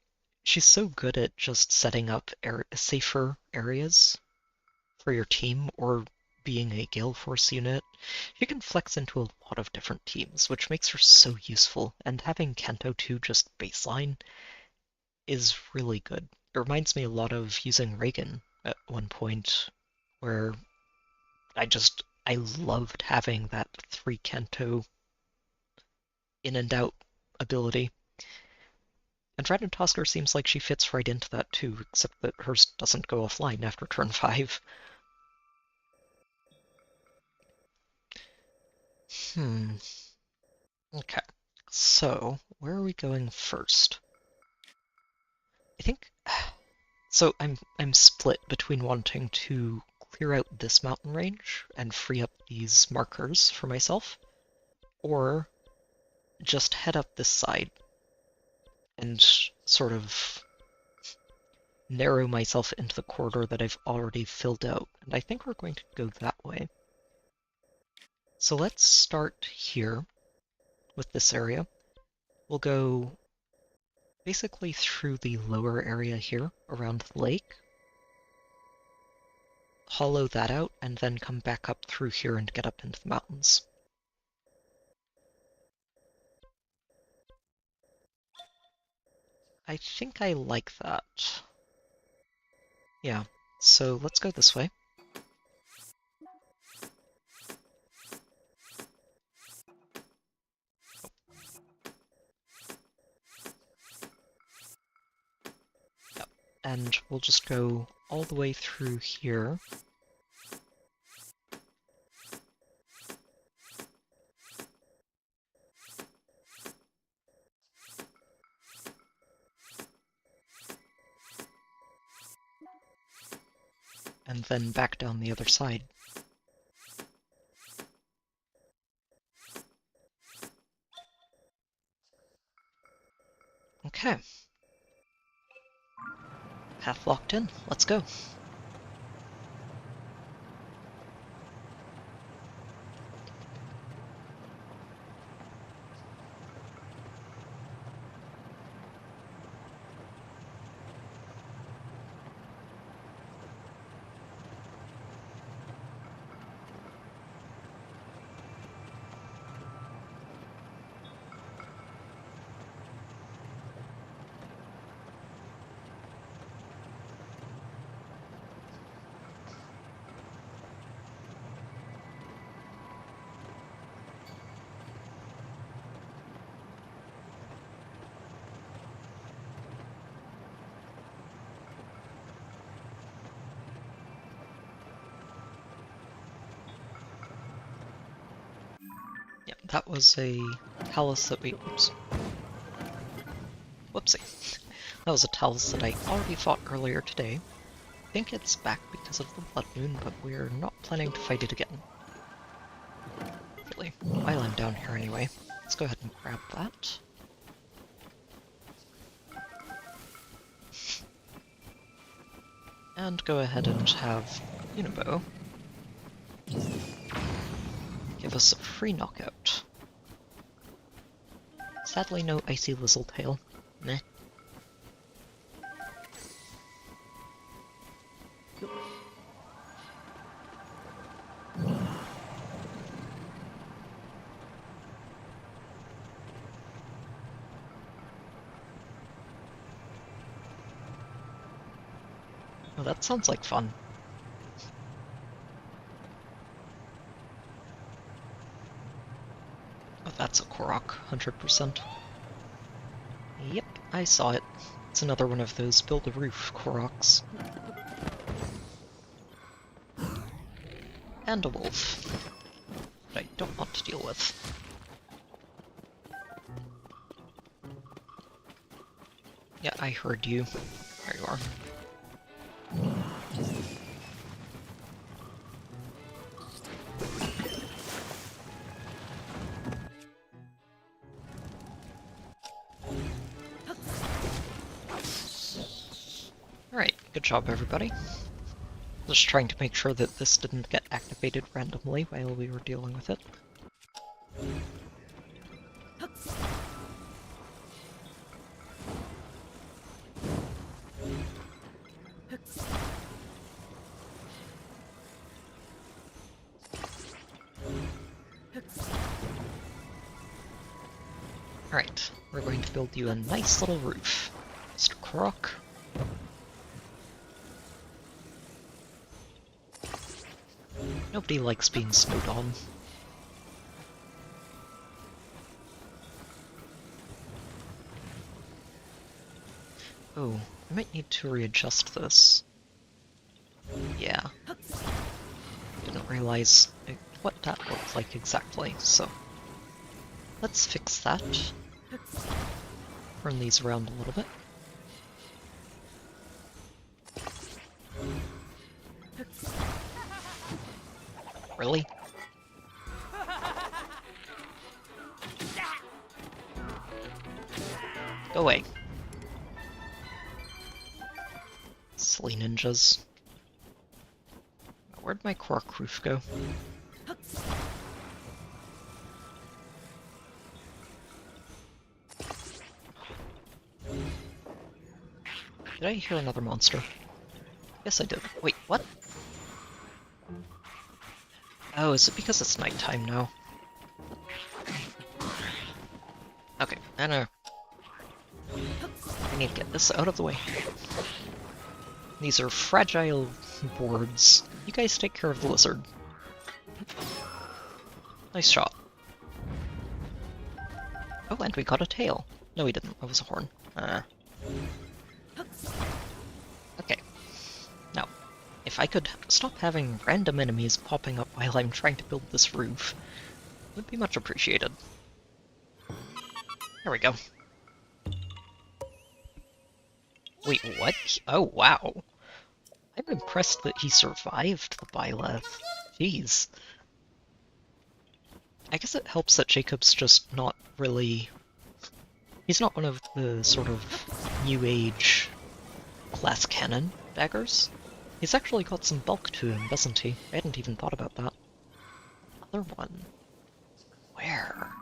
she's so good at just setting up safer areas for your team, or being a Gale Force unit, she can flex into a lot of different teams, which makes her so useful, and having Kanto 2 just baseline is really good. It reminds me a lot of using Reagan at one point, where I loved having that 3 Kanto in and out ability. And Ratatoskr seems like she fits right into that too, except that hers doesn't go offline after turn 5. Okay, so where are we going first? I think so. I'm split between wanting to clear out this mountain range and free up these markers for myself, or just head up this side and sort of narrow myself into the corridor that I've already filled out. And I think we're going to go that way. So let's start here with this area. We'll go basically through the lower area here around the lake, hollow that out, and then come back up through here and get up into the mountains. I think I like that. Yeah, so let's go this way. Yep. And we'll just go all the way through here. And then back down the other side. Okay. Path locked in. Let's go. Yeah, that was a talus that we... Oops. Whoopsie. That was a talus that I already fought earlier today. I think it's back because of the Blood Moon, but we're not planning to fight it again. Really, while I'm down here anyway, let's go ahead and grab that. And go ahead and have Unibo give us a free knockout. Sadly, no Icy Lizzletail. Meh. Oh, that sounds like fun. Oh, that's a Korok, 100%. Yep, I saw it. It's another one of those build-a-roof Koroks. And a wolf. That I don't want to deal with. Yeah, I heard you. There you are. Alright, good job everybody. Just trying to make sure that this didn't get activated randomly while we were dealing with it. Alright, we're going to build you a nice little roof, Mr. Croc. Nobody likes being snowed on. Oh, I might need to readjust this. Yeah. Didn't realize what that looked like exactly, so let's fix that. Turn these around a little bit. Really? Go away. Silly ninjas. Where'd my cork roof go? Did I hear another monster? Yes, I did. Wait, what? Oh, is it because it's nighttime now? Okay, I know. I need to get this out of the way. These are fragile boards. You guys take care of the lizard. Nice shot. Oh, and we got a tail. No, we didn't. That was a horn. Okay. Now, if I could stop having random enemies popping up while I'm trying to build this roof, it would be much appreciated. There we go. Wait, what? Oh, wow. I'm impressed that he survived the byleth. Jeez. I guess it helps that Jacob's just not really... He's not one of the sort of new age glass cannon daggers. He's actually got some bulk to him, doesn't he? I hadn't even thought about that. Another one. Where?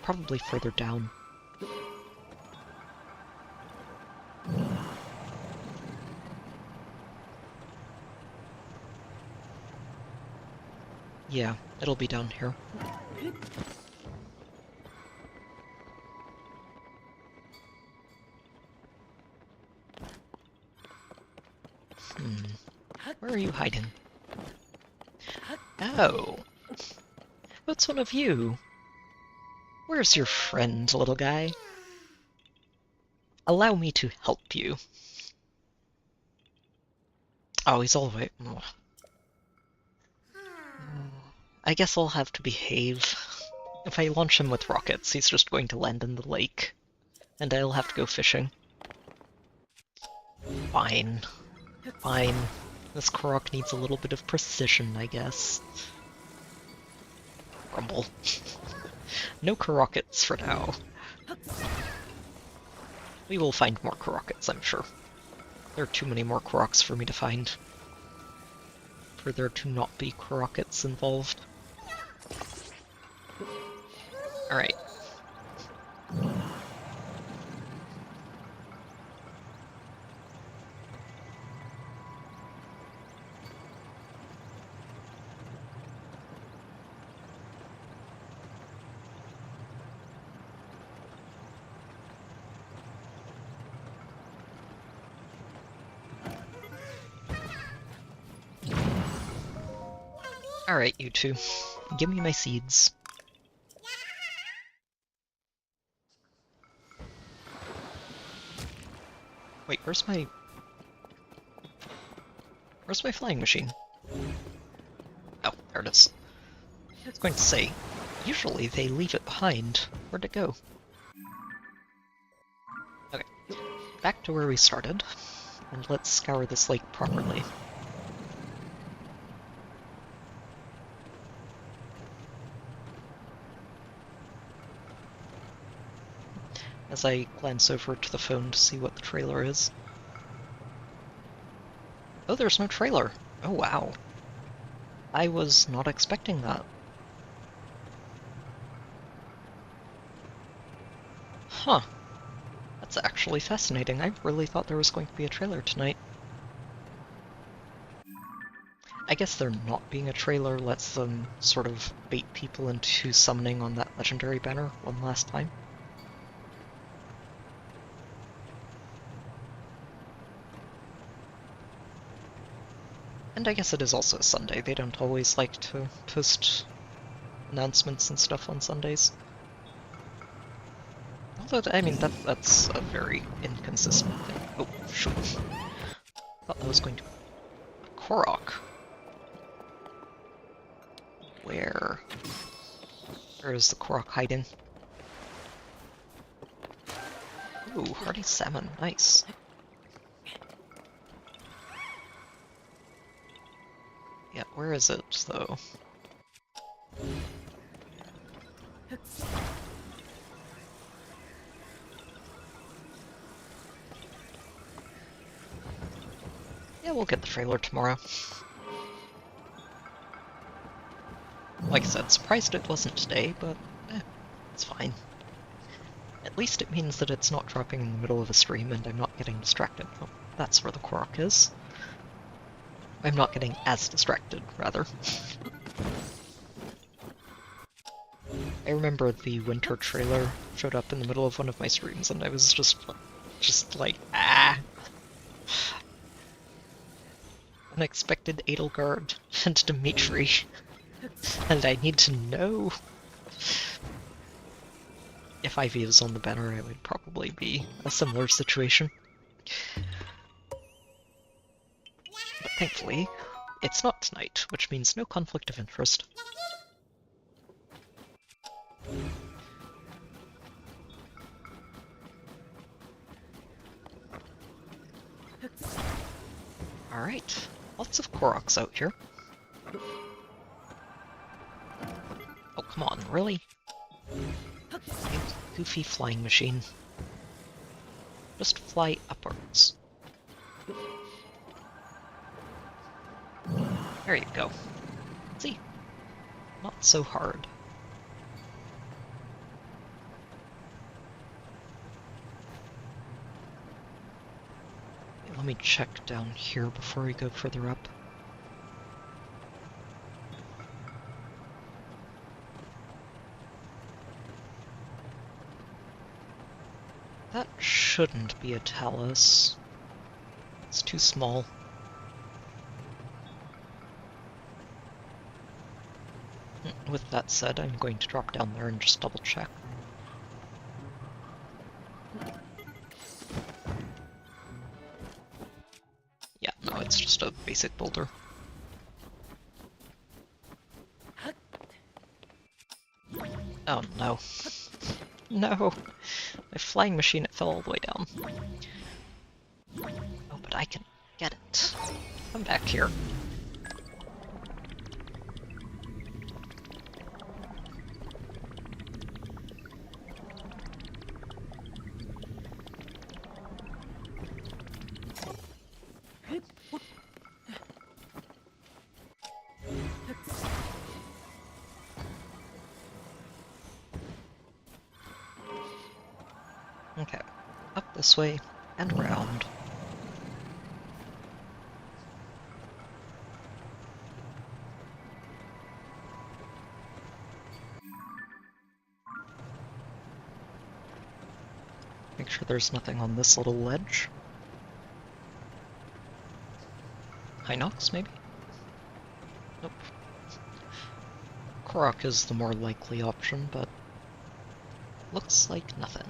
Probably further down. Yeah, it'll be down here. Where are you hiding? Oh! What's one of you? Where's your friend, little guy? Allow me to help you. Oh, he's all the way... I guess I'll have to behave. If I launch him with rockets, he's just going to land in the lake. And I'll have to go fishing. Fine. Fine. This Korok needs a little bit of precision, I guess. Rumble. No Korockets for now. We will find more Korockets, I'm sure. There are too many more Koroks for me to find. For there to not be Korockets involved. Alright. Alright, you two. Give me my seeds. Wait, where's my flying machine? Oh, there it is. I was going to say, usually they leave it behind. Where'd it go? Okay, back to where we started, and let's scour this lake properly. As I glance over to the phone to see what the trailer is. Oh, there's no trailer! Oh, wow. I was not expecting that. Huh. That's actually fascinating. I really thought there was going to be a trailer tonight. I guess there not being a trailer lets them sort of bait people into summoning on that legendary banner one last time. And I guess it is also a Sunday. They don't always like to post announcements and stuff on Sundays. Although, I mean, that's a very inconsistent thing. Oh, shoot. Thought that was going to be a Korok. Where is the Korok hiding? Ooh, hearty salmon, nice. Yeah, where is it, though? Yeah, we'll get the trailer tomorrow. Like I said, surprised it wasn't today, but it's fine. At least it means that it's not dropping in the middle of a stream and I'm not getting distracted. Oh, that's where the Korok is. I'm not getting as distracted, rather. I remember the winter trailer showed up in the middle of one of my streams and I was just like, ah! Unexpected Edelgard and Dimitri. And I need to know. If Ivy was on the banner, it would probably be a similar situation. But thankfully, it's not tonight, which means no conflict of interest. Alright, lots of Koroks out here. Oh, come on, really? You goofy flying machine. Just fly upwards. There you go. See? Not so hard. Let me check down here before we go further up. That shouldn't be a Talus. It's too small. With that said, I'm going to drop down there and just double check. Yeah, no, it's just a basic boulder. Oh no. No! My flying machine, it fell all the way down. Oh, but I can get it. Come back here. Okay, up this way and around. Make sure there's nothing on this little ledge. Hinox, maybe? Nope. Korok is the more likely option, but looks like nothing.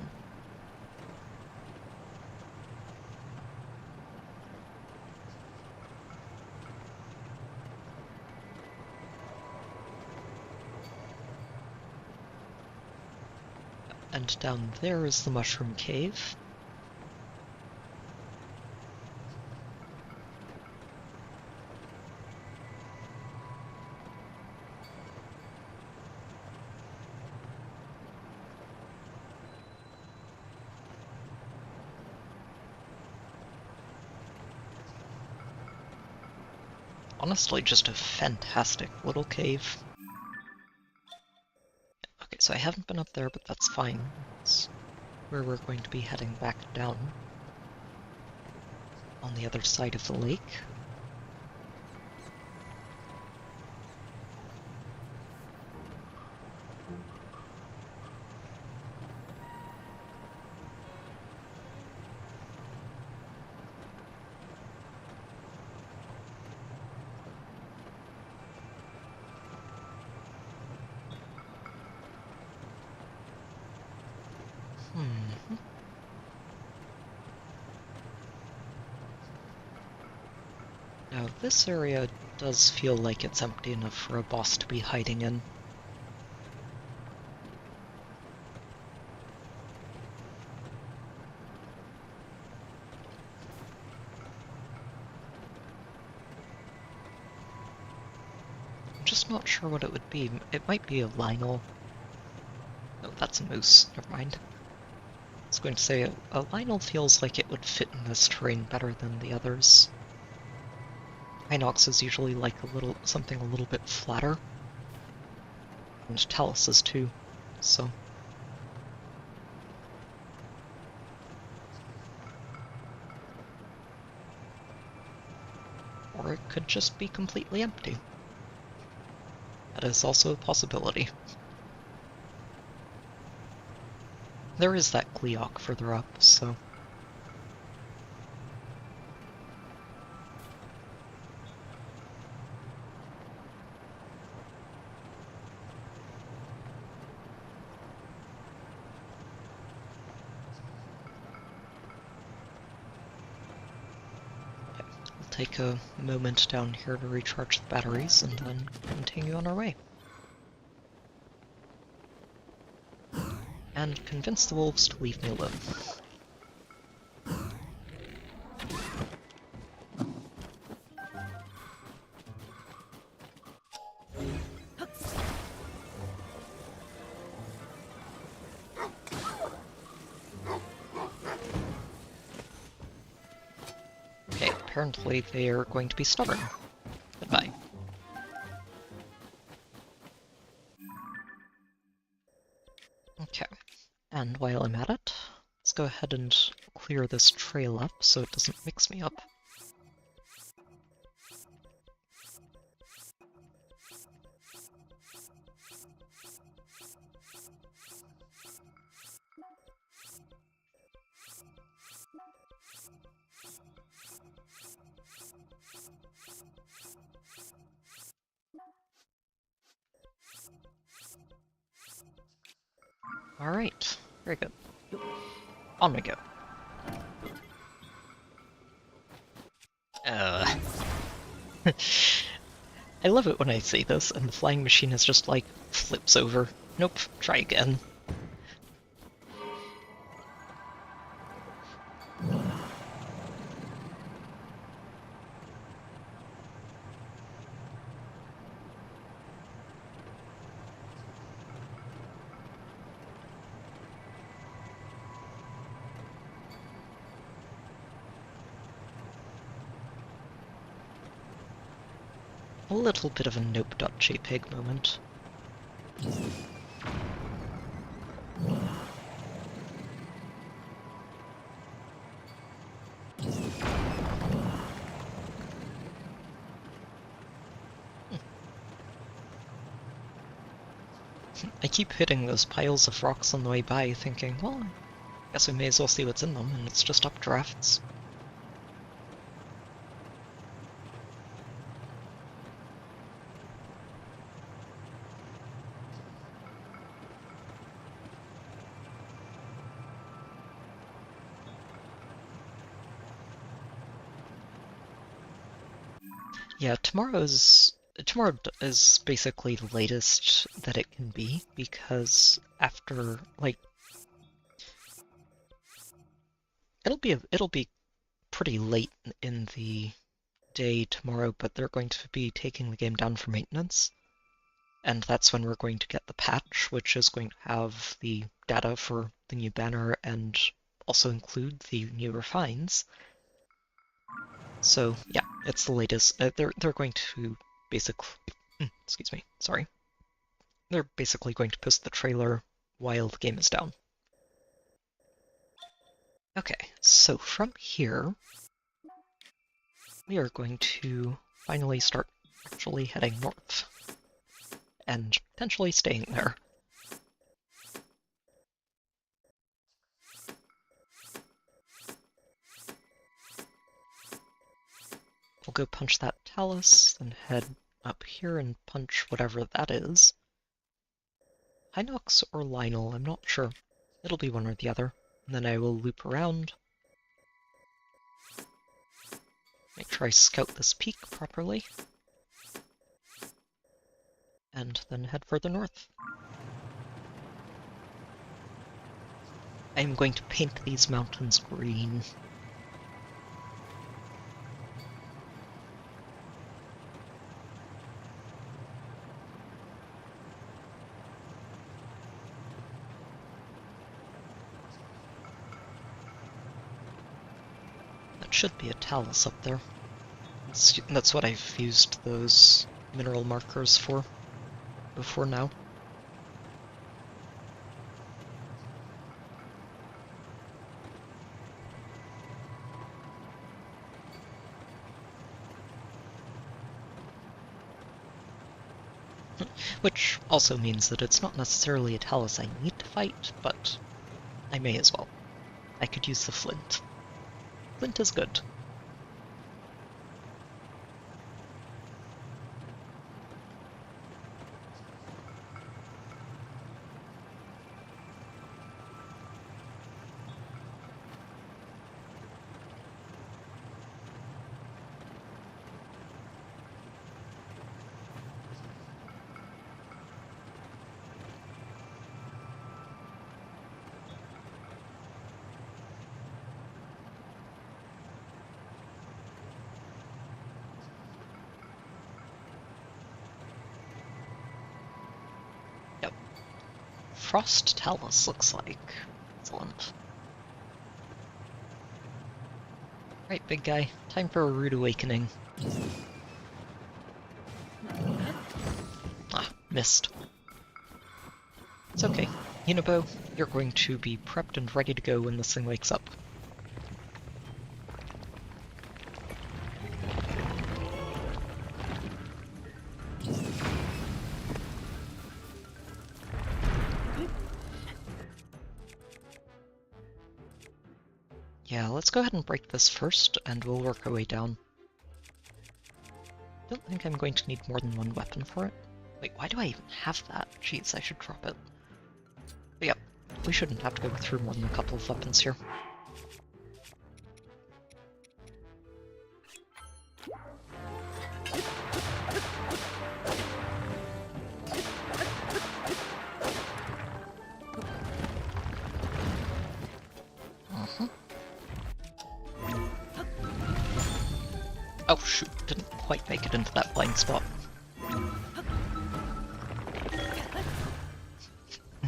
And down there is the Mushroom Cave. Honestly, just a fantastic little cave. Okay, so I haven't been up there, but that's fine. It's where we're going to be heading back down. On the other side of the lake. Hmm. Now this area does feel like it's empty enough for a boss to be hiding in. I'm just not sure what it would be. It might be a Lionel. No, that's a moose. Never mind. I was going to say, a Lionel feels like it would fit in this terrain better than the others. Inox is usually like something a little bit flatter. And Talus is too, so... Or it could just be completely empty. That is also a possibility. There is that Gleeok further up, so... We'll take a moment down here to recharge the batteries and then continue on our way. And convince the wolves to leave me alone. Okay, apparently they are going to be stubborn. Goodbye. Okay, and while I'm at it, let's go ahead and clear this trail up so it doesn't mix me up. Alright, very good. On we go. I love it when I say this and the flying machine is just like, flips over. Nope, try again. A little bit of a nope.jpg moment. I keep hitting those piles of rocks on the way by, thinking, well, I guess we may as well see what's in them, and it's just updrafts. Yeah, tomorrow is basically the latest that it can be, because after, like, it'll be pretty late in the day tomorrow, but they're going to be taking the game down for maintenance, and that's when we're going to get the patch, which is going to have the data for the new banner and also include the new refines. So yeah, it's the latest. They're going to basically, excuse me, sorry. They're basically going to post the trailer while the game is down. Okay, so from here, we are going to finally start actually heading north, and potentially staying there. We'll go punch that Talus, then head up here and punch whatever that is. Hinox or Lionel, I'm not sure. It'll be one or the other. And then I will loop around. Make sure I scout this peak properly. And then head further north. I'm going to paint these mountains green. That should be a talus up there. That's what I've used those mineral markers for before now. Which also means that it's not necessarily a talus I need to fight, but I may as well. I could use the flint. Flint is good. Frost talus looks like. Excellent. Right, big guy. Time for a rude awakening. Ah, missed. It's okay. Unibo, you're going to be prepped and ready to go when this thing wakes up. Yeah, let's go ahead and break this first, and we'll work our way down. Don't think I'm going to need more than one weapon for it. Wait, why do I even have that? Jeez, I should drop it. But yep, we shouldn't have to go through more than a couple of weapons here. Oh shoot, didn't quite make it into that blind spot.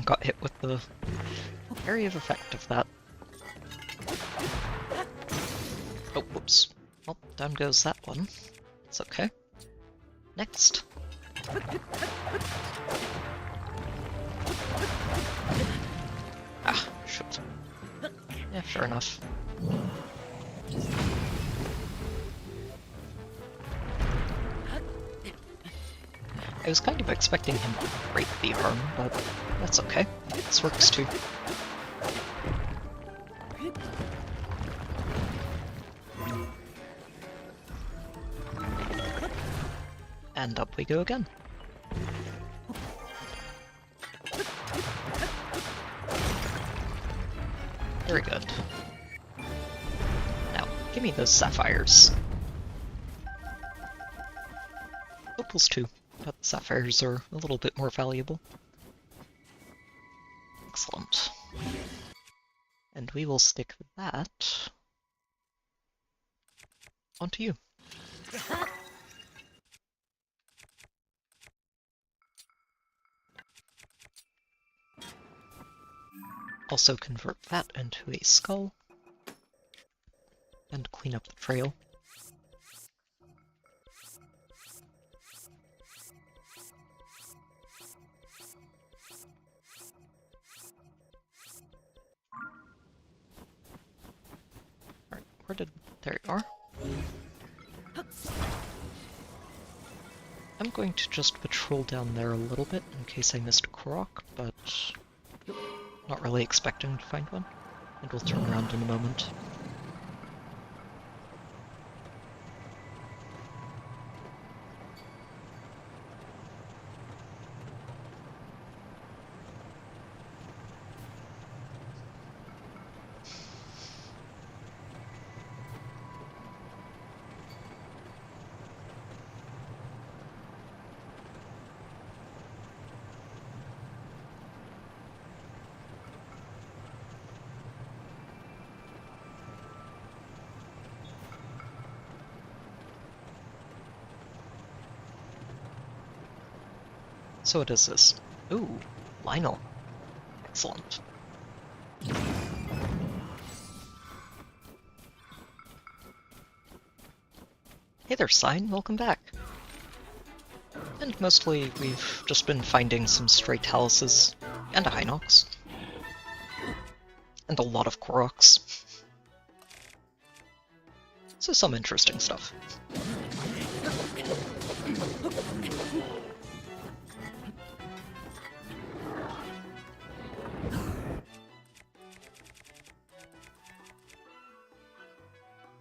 Got hit with the area of effect of that. Oh, whoops. Well, down goes that one. It's okay. Next. Ah, shoot. Yeah, fair enough. I was kind of expecting him to break the arm, but that's okay. This works too. And up we go again. Very good. Now, give me those sapphires. Opals too, but sapphires are a little bit more valuable. Excellent. And we will stick that onto you. Also convert that into a skull and clean up the trail. Alright, there you are. I'm going to just patrol down there a little bit in case I missed a Korok, but not really expecting to find one, and we'll turn around in a moment. So it is this. Ooh, Lionel. Excellent. Hey there, Sign. Welcome back. And mostly we've just been finding some stray taluses and a Hinox. And a lot of Koroks. So some interesting stuff.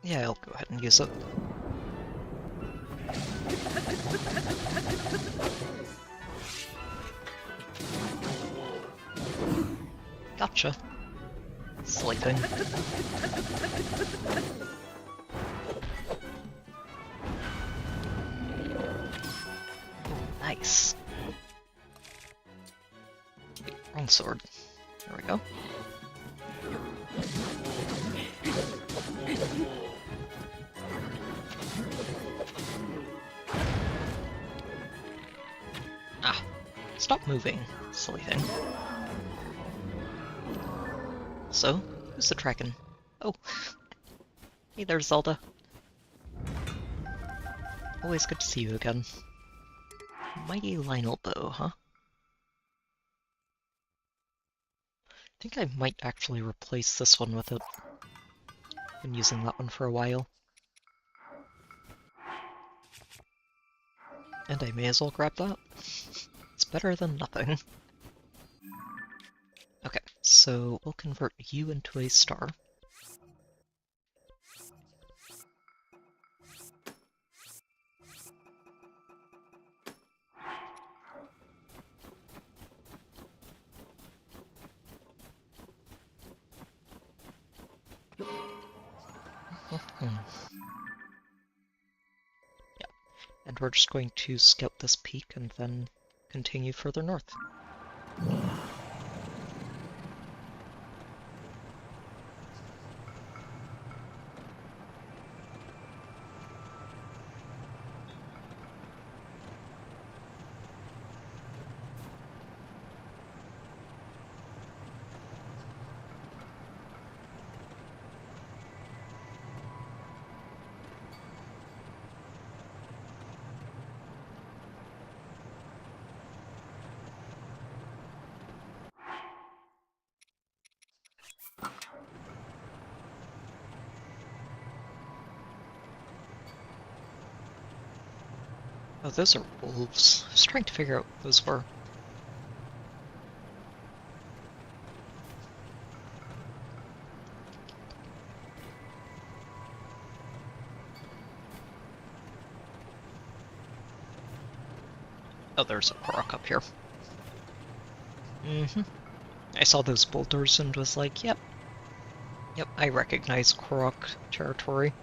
Yeah, I'll go ahead and use it. Gotcha. Silly thing. Nice. Wait, wrong sword. There we go. Ah, stop moving, silly thing. So, who's the dragon? Oh, hey there, Zelda. Always good to see you again. Mighty Lionel bow, huh? I think I might actually replace this one with it. Been using that one for a while. And I may as well grab that. It's better than nothing. Okay, so we'll convert you into a star. Yeah, and we're just going to scout this peak and then continue further north. Oh, those are wolves. I was trying to figure out what those were. Oh, there's a Korok up here. I saw those boulders and was like, yep, I recognize Korok territory.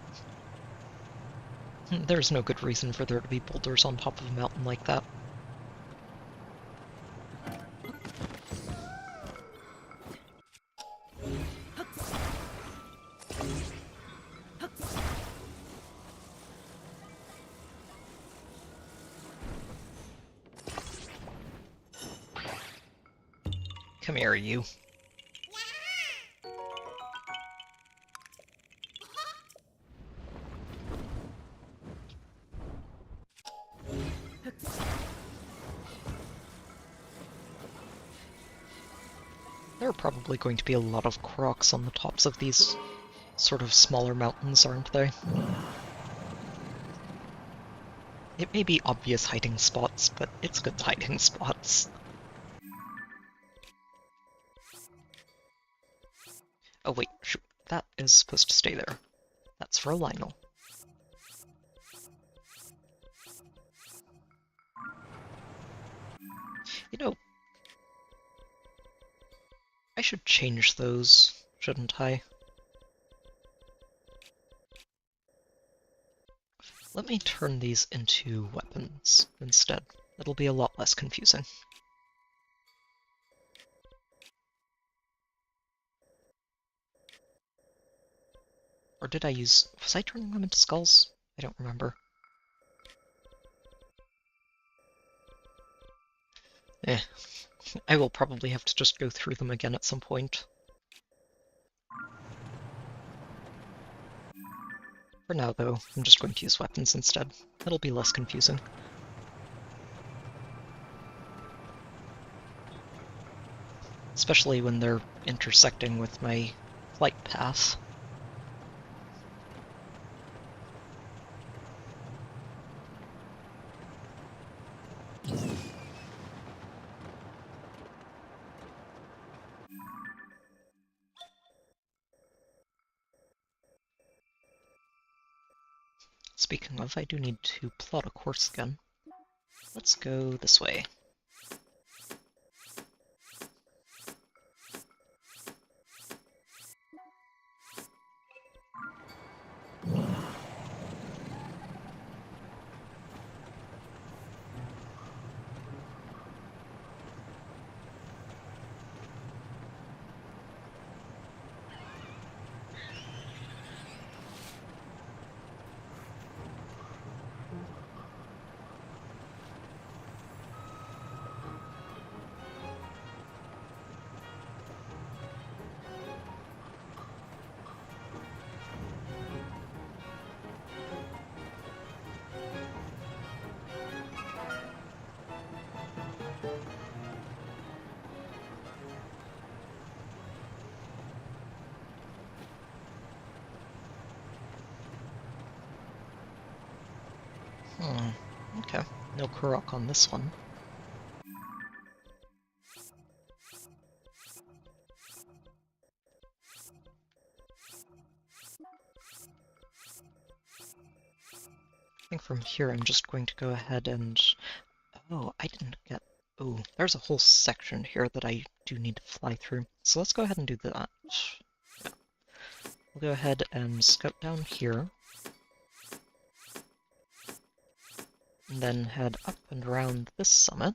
There's no good reason for there to be boulders on top of a mountain like that. Come here, you. There are probably going to be a lot of Koroks on the tops of these sort of smaller mountains, aren't they? It may be obvious hiding spots, but it's good hiding spots. Oh wait, shoot, that is supposed to stay there. That's for a Lionel. You know, I should change those, shouldn't I? Let me turn these into weapons instead. It'll be a lot less confusing. Or did I was I turning them into skulls? I don't remember. I will probably have to just go through them again at some point. For now, though, I'm just going to use weapons instead. It'll be less confusing. Especially when they're intersecting with my flight path. Speaking of, I do need to plot a course again. Let's go this way. Okay. No Kurok on this one. I think from here I'm just going to go ahead and... Oh, I didn't get... Oh, there's a whole section here that I do need to fly through. So let's go ahead and do that. Yeah. We'll go ahead and scout down here. And then head up and around this summit.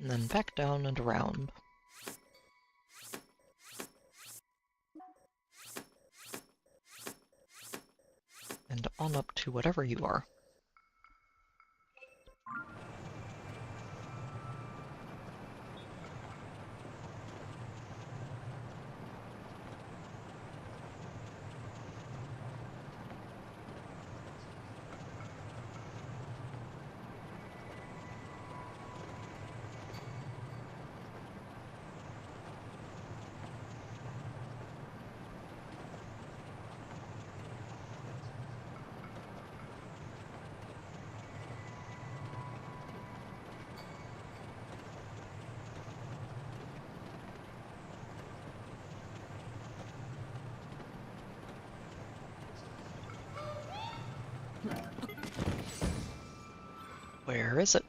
And then back down and around. And on up to whatever you are. Where is it?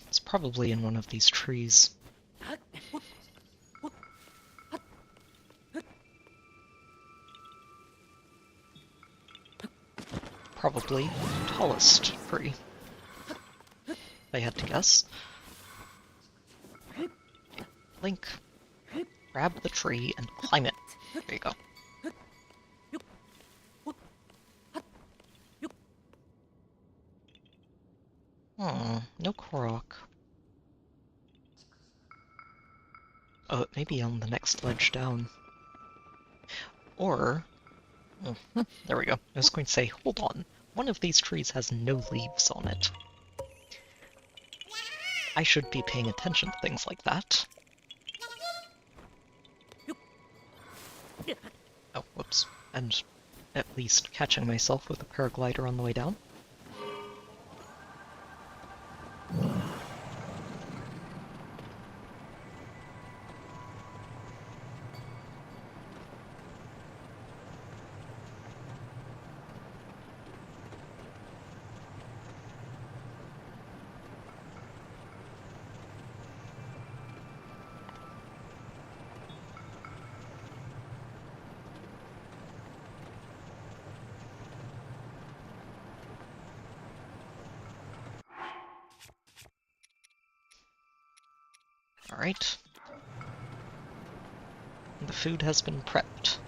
It's probably in one of these trees. Probably tallest tree, if I had to guess. Link, grab the tree and climb it. There you go. No Korok. Oh, it may be on the next ledge down. Or... Oh, there we go. I was going to say, hold on. One of these trees has no leaves on it. I should be paying attention to things like that. Oh, whoops. And at least catching myself with a paraglider on the way down. Alright. The food has been prepped.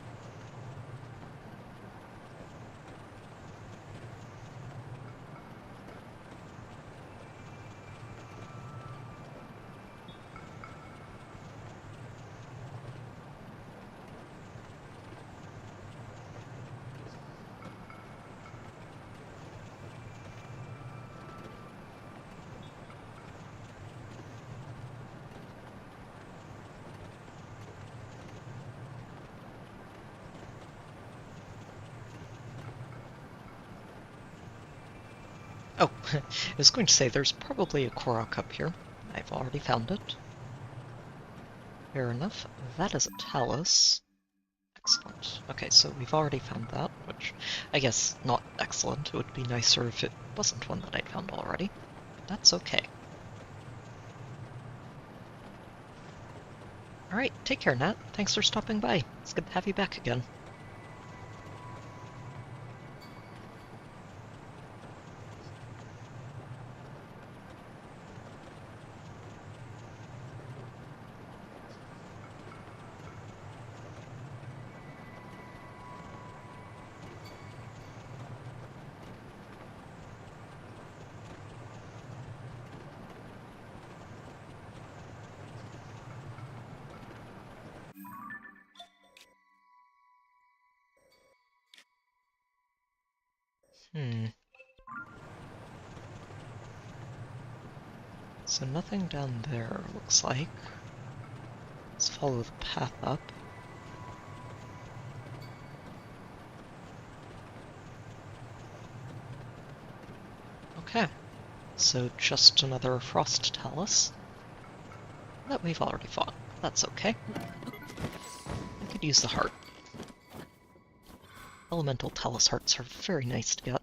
Oh, I was going to say there's probably a Korok up here. I've already found it. Fair enough. That is a Talus. Excellent. Okay, so we've already found that, which I guess not excellent. It would be nicer if it wasn't one that I'd found already. But that's okay. Alright, take care, Nat. Thanks for stopping by. It's good to have you back again. So nothing down there, looks like. Let's follow the path up. Okay, so just another Frost Talus that we've already fought. That's okay. I could use the heart. Elemental Talus hearts are very nice to get.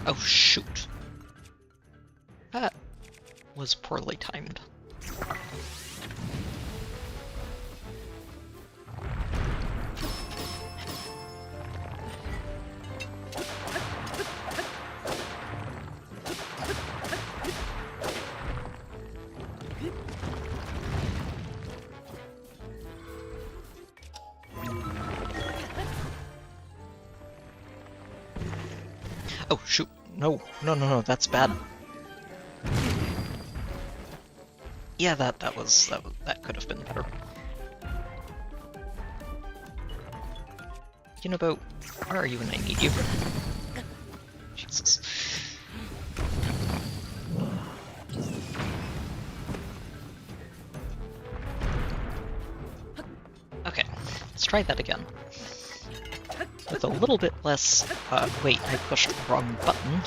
Oh shoot! That was poorly timed. Oh shoot! No, no, no, no, that's bad. Yeah, that could have been better. You know about where are you when I need you? Jesus. Okay, let's try that again. With a little bit less, wait, I pushed the wrong button,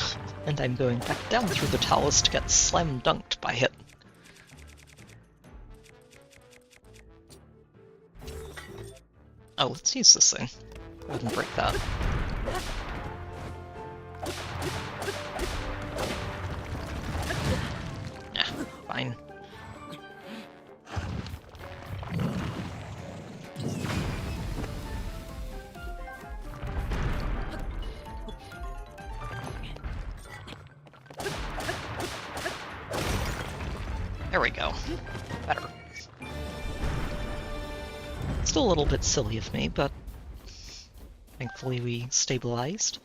and I'm going back down through the talus to get slam dunked by it. Oh, let's use this thing. I wouldn't break that. Nah, fine. There we go. Better. Still a little bit silly of me, but thankfully we stabilized.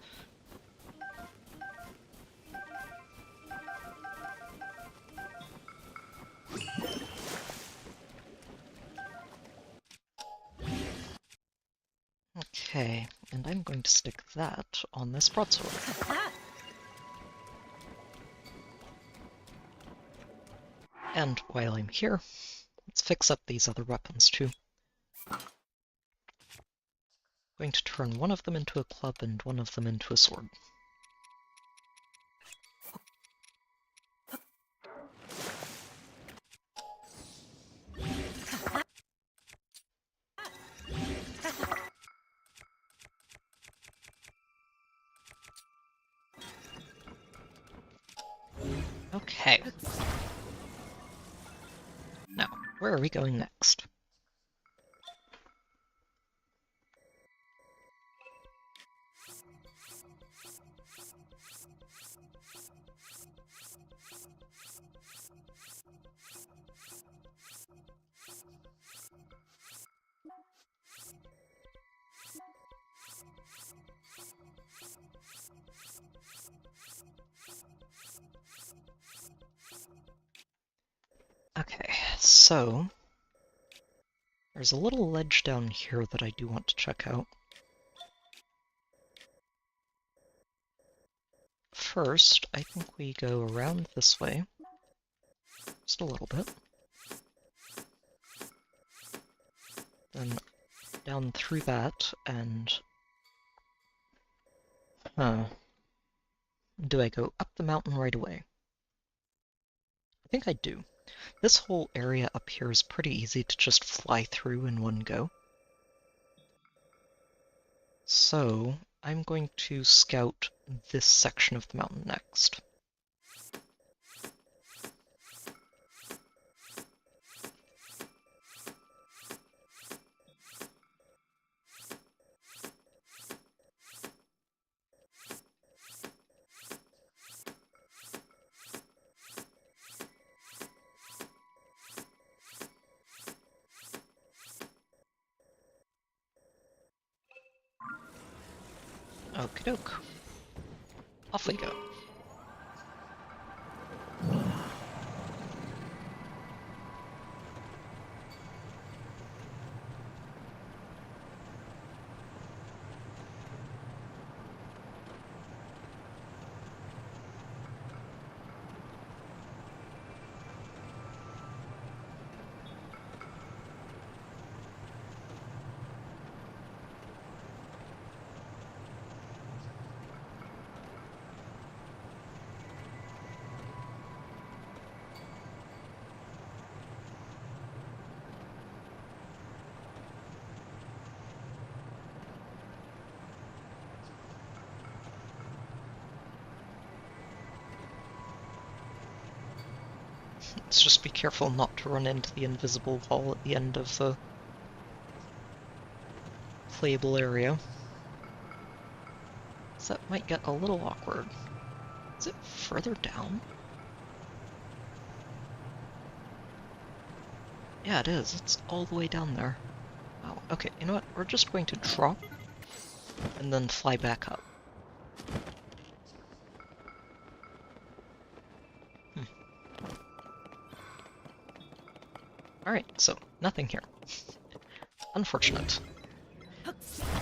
Okay, and I'm going to stick that on this broadsword. And while I'm here, let's fix up these other weapons too. Going to turn one of them into a club and one of them into a sword. Okay. Now, where are we going next? So, there's a little ledge down here that I do want to check out. First, I think we go around this way. Just a little bit. Then down through that, and... Do I go up the mountain right away? I think I do. This whole area up here is pretty easy to just fly through in one go. So, I'm going to scout this section of the mountain next. Okie doke. Off we go. Let's just be careful not to run into the invisible wall at the end of the playable area. So that might get a little awkward. Is it further down? Yeah, it is. It's all the way down there. Oh, okay, you know what? We're just going to drop and then fly back up. Alright, so nothing here. Unfortunate.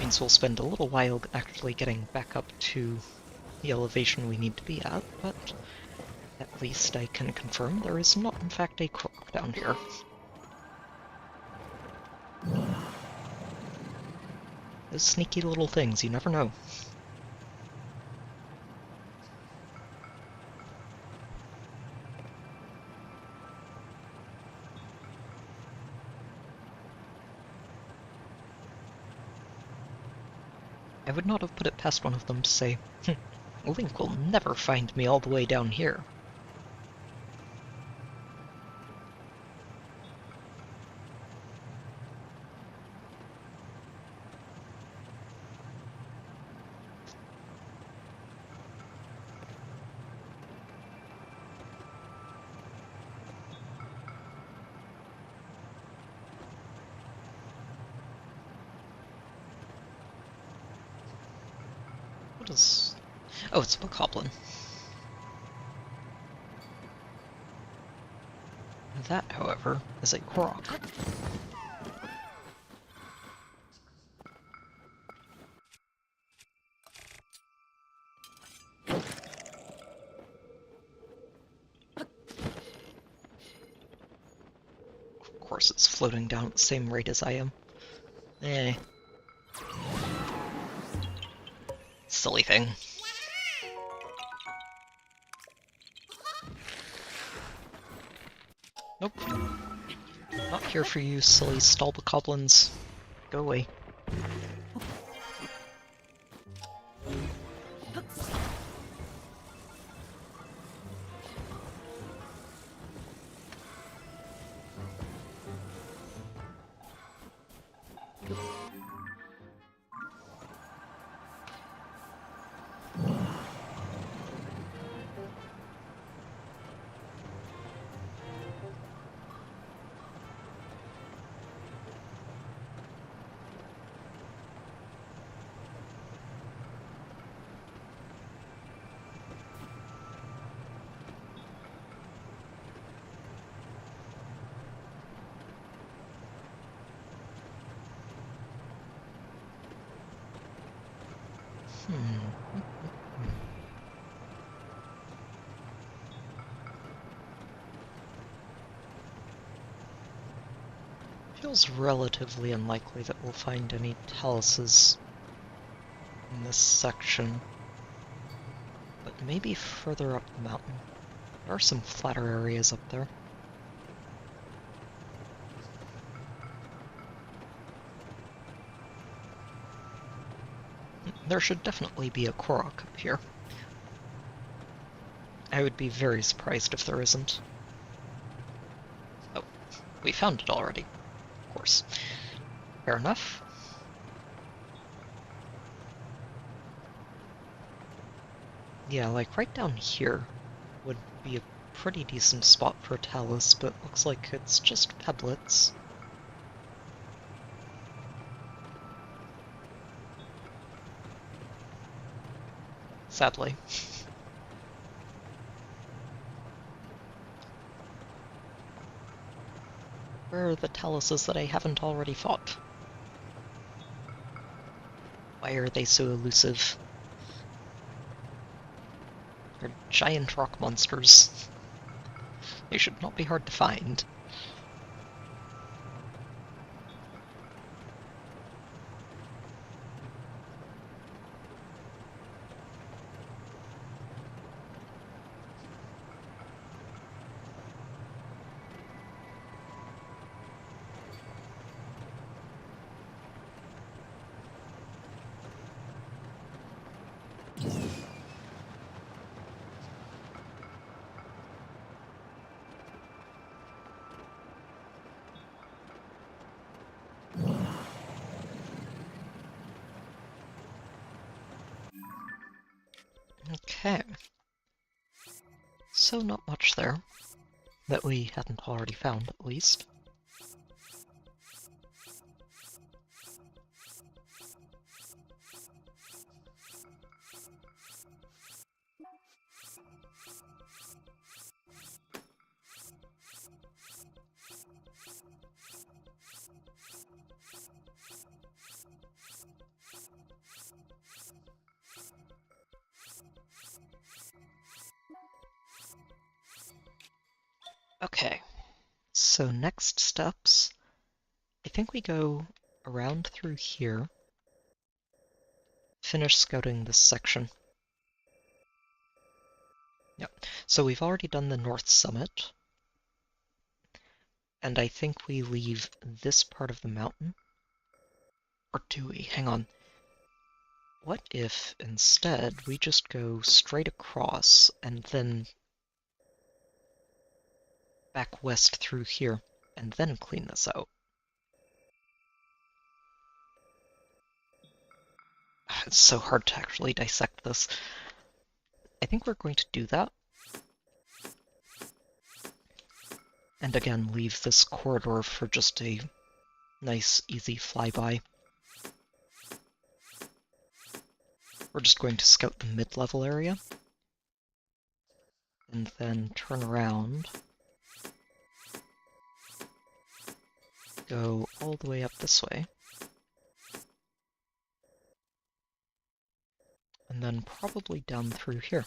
Means we'll spend a little while actually getting back up to the elevation we need to be at, but at least I can confirm there is not in fact a crook down here. Those sneaky little things, you never know. I would not have put it past one of them to say, Link will never find me all the way down here. What is... Oh, it's a bokoblin. That, however, is a Korok. Of course it's floating down at the same rate as I am. Eh. Silly thing. Nope. Not here for you, silly stallbokoblins. Go away. Feels relatively unlikely that we'll find any taluses in this section, but maybe further up the mountain. There are some flatter areas up there. There should definitely be a Korok up here. I would be very surprised if there isn't. Oh, we found it already. Of course. Fair enough. Yeah, like right down here would be a pretty decent spot for a talus, but looks like it's just pebblets. Sadly. Where are the taluses that I haven't already fought? Why are they so elusive? They're giant rock monsters. They should not be hard to find. Okay. So not much there. That we hadn't already found, at least. Okay, so next steps, I think we go around through here, finish scouting this section. Yep, so we've already done the North Summit, and I think we leave this part of the mountain. Or do we? Hang on. What if, instead, we just go straight across, and then back west through here, and then clean this out? It's so hard to actually dissect this. I think we're going to do that. And again, leave this corridor for just a nice, easy flyby. We're just going to scout the mid-level area. And then turn around. Go all the way up this way. And then probably down through here.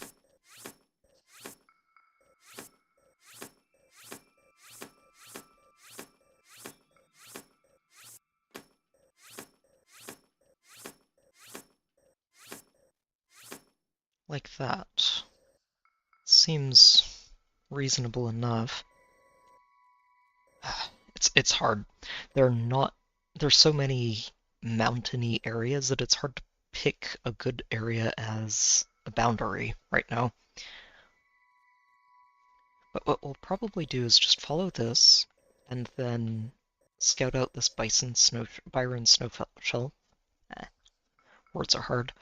Like that. Seems reasonable enough. It's hard. There's so many mountainy areas that it's hard to pick a good area as a boundary right now. But what we'll probably do is just follow this, and then scout out this Byron Snowshell. Words are hard.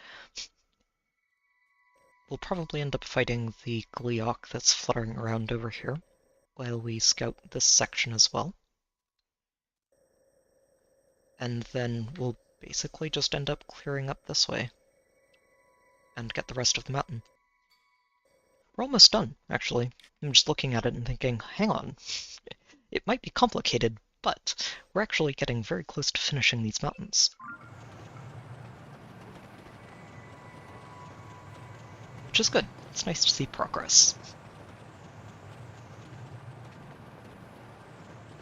We'll probably end up fighting the Gleeok that's fluttering around over here, while we scout this section as well. And then we'll basically just end up clearing up this way, and get the rest of the mountain. We're almost done, actually. I'm just looking at it and thinking, hang on, it might be complicated, but we're actually getting very close to finishing these mountains. which is good. It's nice to see progress.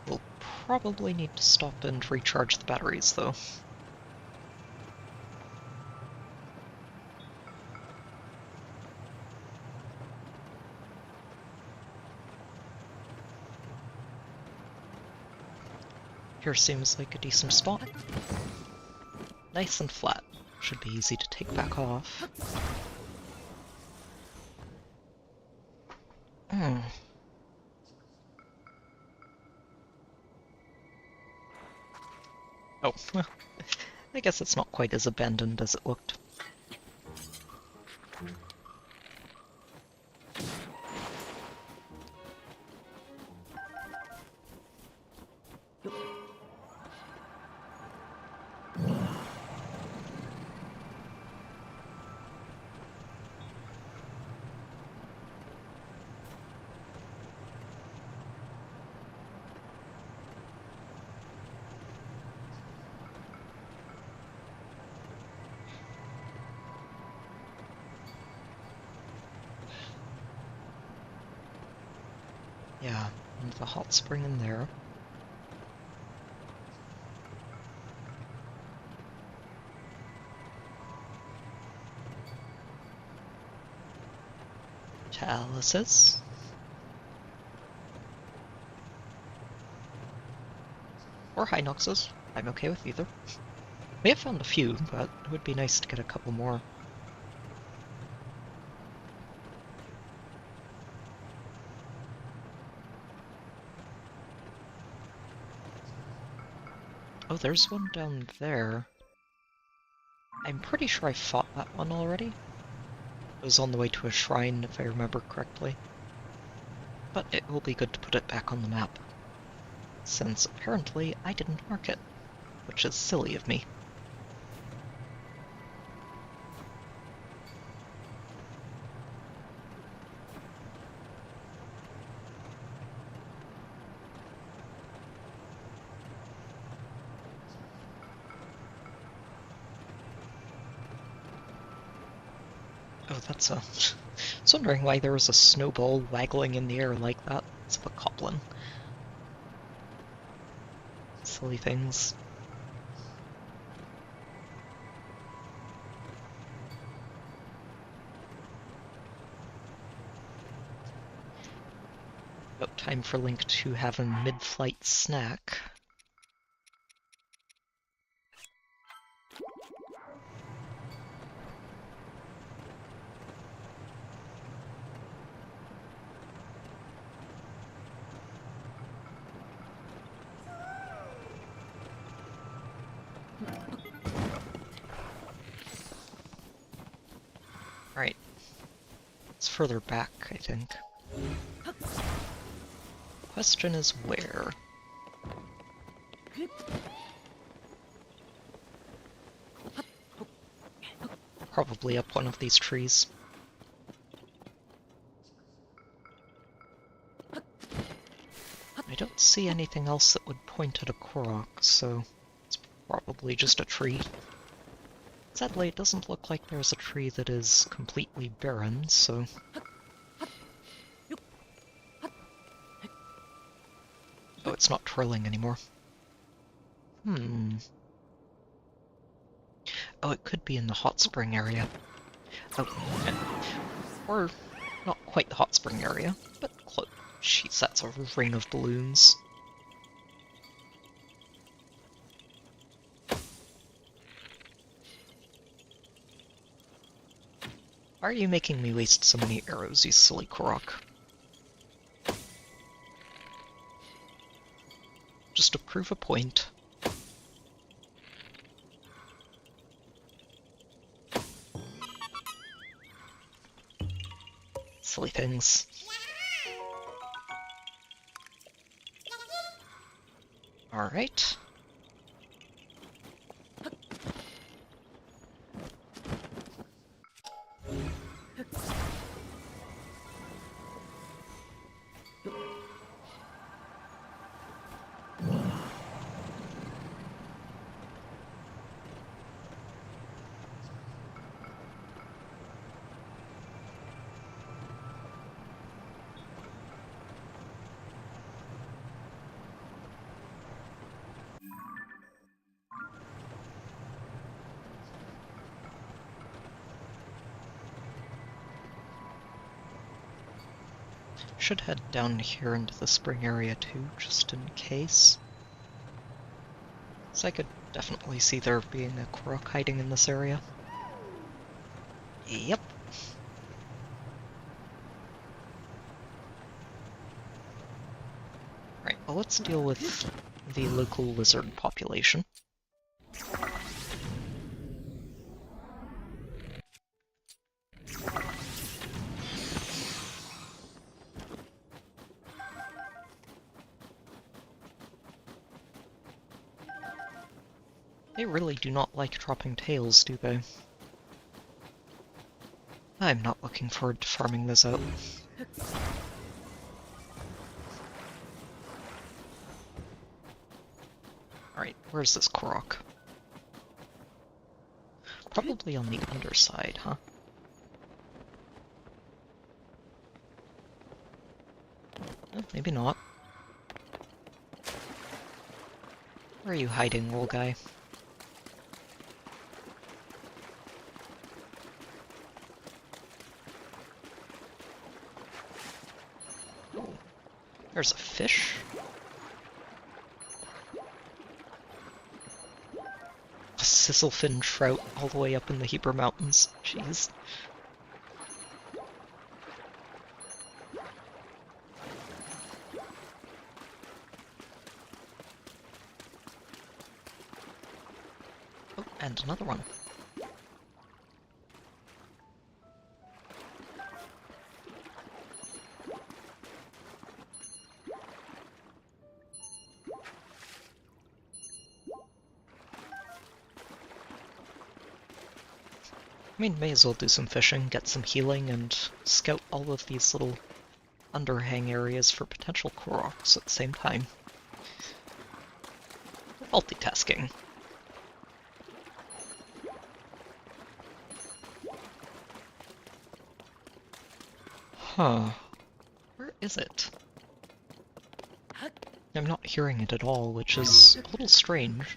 We'll probably need to stop and recharge the batteries, though. Here seems like a decent spot. Nice and flat. Should be easy to take back off. Oh, well, I guess it's not quite as abandoned as it looked. Yeah, and the hot spring in there. Chalices. Or Hinoxes. I'm okay with either. We have found a few, but it would be nice to get a couple more. Oh, there's one down there. I'm pretty sure I fought that one already. It was on the way to a shrine, if I remember correctly. But it will be good to put it back on the map, since apparently I didn't mark it, which is silly of me. Oh, that's a... I was wondering why there was a snowball waggling in the air like that. It's a goblin. Silly things. About time for Link to have a mid-flight snack. Right. It's further back, I think. Question is where? Probably up one of these trees. I don't see anything else that would point at a Korok, so it's probably just a tree. Sadly, it doesn't look like there's a tree that is completely barren, so... Oh, it's not twirling anymore. Oh, it could be in the hot spring area. Oh, or not quite the hot spring area, but close. Jeez, that's a ring of balloons. Why are you making me waste so many arrows, you silly Korok? Just to prove a point. Silly things. Alright. Should head down here into the spring area too, just in case. So I could definitely see there being a Korok hiding in this area. Yep. Right, well let's deal with the local lizard population. They really do not like dropping tails, do they? I'm not looking forward to farming those out. Alright, where's this Korok? Probably on the underside, huh? Maybe not. Where are you hiding, little guy? Oh, there's a fish? A sisselfin trout all the way up in the Hebra Mountains. Jeez. Oh, and another one. I mean, may as well do some fishing, get some healing, and scout all of these little underhang areas for potential Koroks at the same time. Multitasking. Huh. Where is it? I'm not hearing it at all, which is a little strange.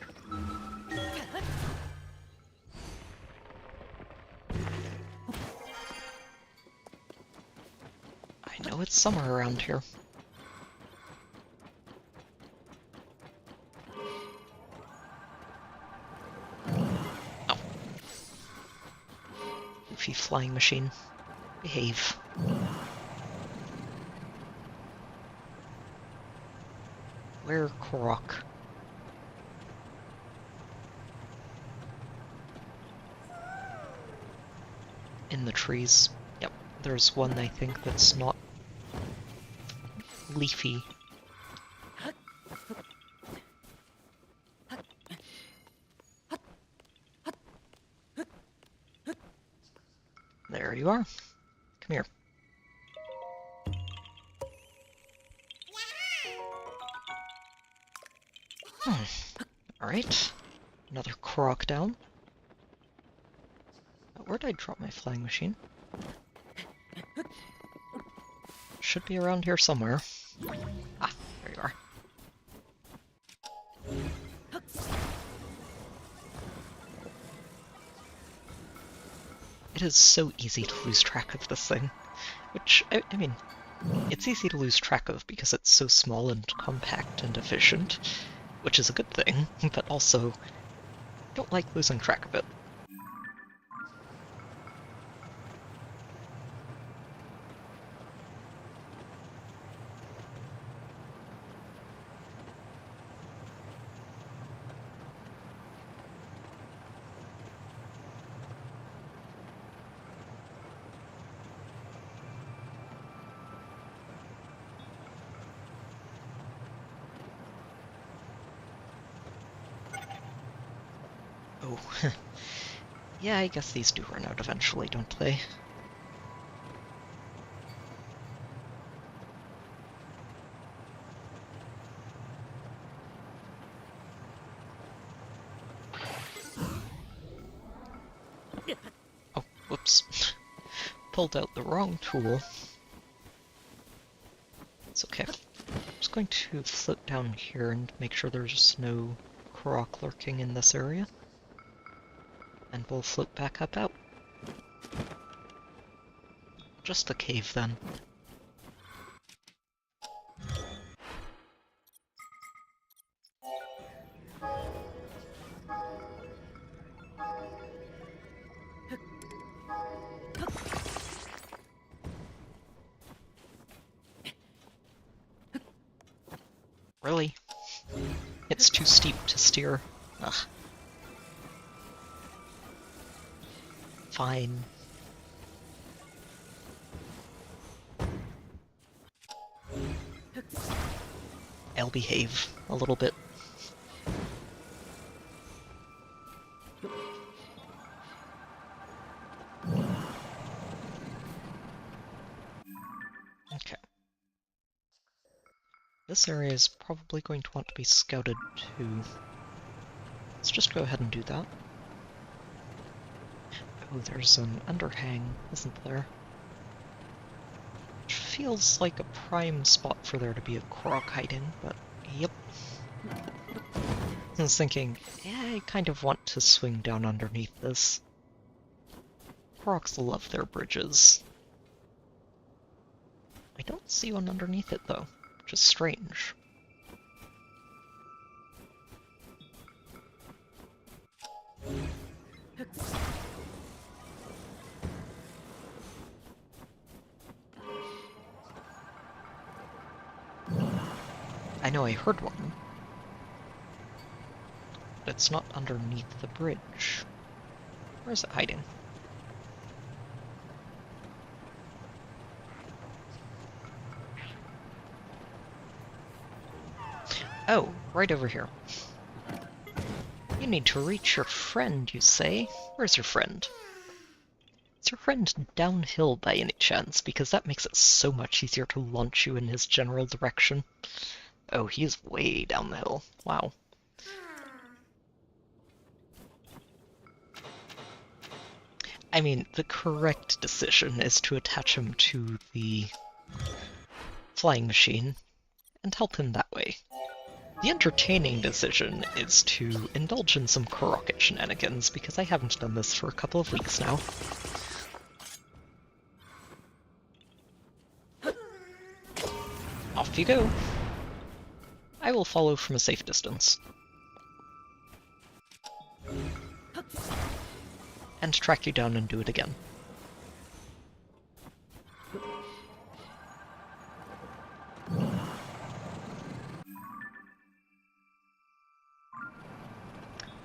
I know it's somewhere around here. Oh. Goofy flying machine. Behave. Where, Korok? In the trees. Yep, there's one I think that's not leafy. There you are. Come here. Alright. Another Korok down. Where'd I drop my flying machine? Should be around here somewhere. Ah, there you are. It is so easy to lose track of this thing. Which, I mean, it's easy to lose track of because it's so small and compact and efficient, which is a good thing, but also, I don't like losing track of it. Oh, yeah, I guess these do run out eventually, don't they? Oh, whoops. Pulled out the wrong tool. It's okay. I'm just going to float down here and make sure there's no Korok lurking in this area. And we'll float back up out. Just the cave, then. It's too steep to steer. Ugh. Fine. I'll behave a little bit. Okay. This area is probably going to want to be scouted too. Let's just go ahead and do that. Oh, there's an underhang, isn't there? Which feels like a prime spot for there to be a Korok hiding, but yep. I was thinking, yeah, I kind of want to swing down underneath this. Koroks love their bridges. I don't see one underneath it though, which is strange. I know I heard one, but it's not underneath the bridge. Where is it hiding? Oh, right over here. You need to reach your friend, you say? Where's your friend? Is your friend downhill by any chance? Because that makes it so much easier to launch you in his general direction. Oh, he's way down the hill. Wow. I mean, the correct decision is to attach him to the flying machine and help him that way. The entertaining decision is to indulge in some Korok shenanigans, because I haven't done this for a couple of weeks now. Off you go. I will follow from a safe distance. And track you down and do it again.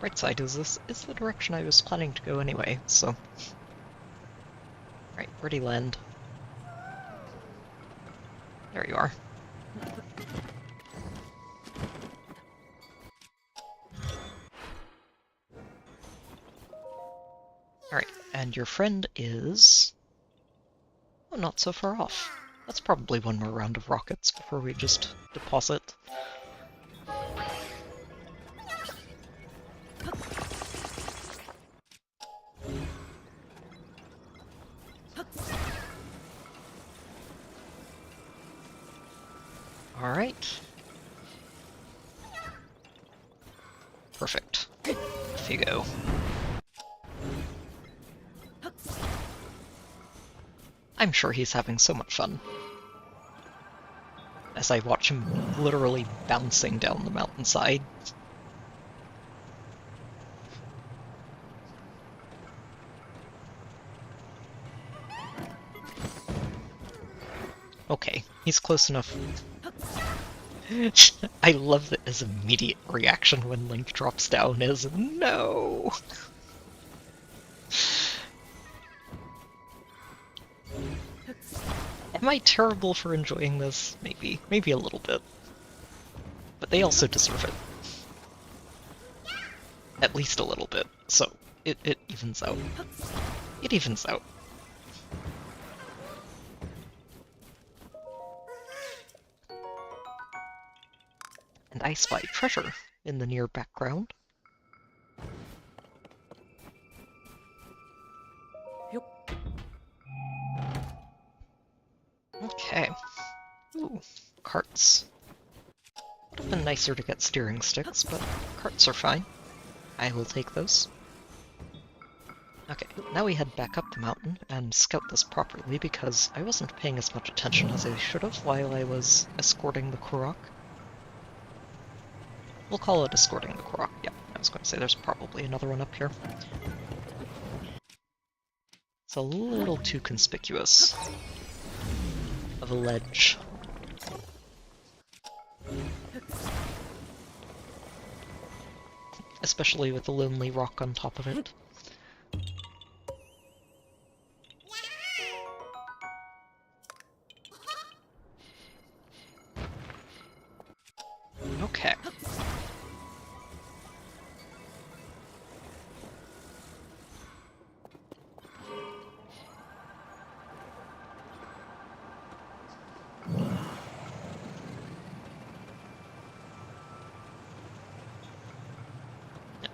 Right side is the direction I was planning to go anyway, so... Right, where'd he land? There you are. Alright, and your friend is... Oh, not so far off. That's probably one more round of rockets before we just deposit. Alright. Perfect. Off you go. I'm sure he's having so much fun. As I watch him literally bouncing down the mountainside. Okay, he's close enough. I love that his immediate reaction when Link drops down is, no! Am I terrible for enjoying this? Maybe. Maybe a little bit. But they also deserve it. At least a little bit, so it evens out. It evens out. And I spy treasure in the near background. Okay. Ooh, carts. Would have been nicer to get steering sticks, but carts are fine. I will take those. Okay, now we head back up the mountain and scout this properly, because I wasn't paying as much attention as I should have while I was escorting the Korok. We'll call it escorting the Korok. Yeah, I was going to say there's probably another one up here. It's a little too conspicuous of a ledge. especially with the lonely rock on top of it. Okay.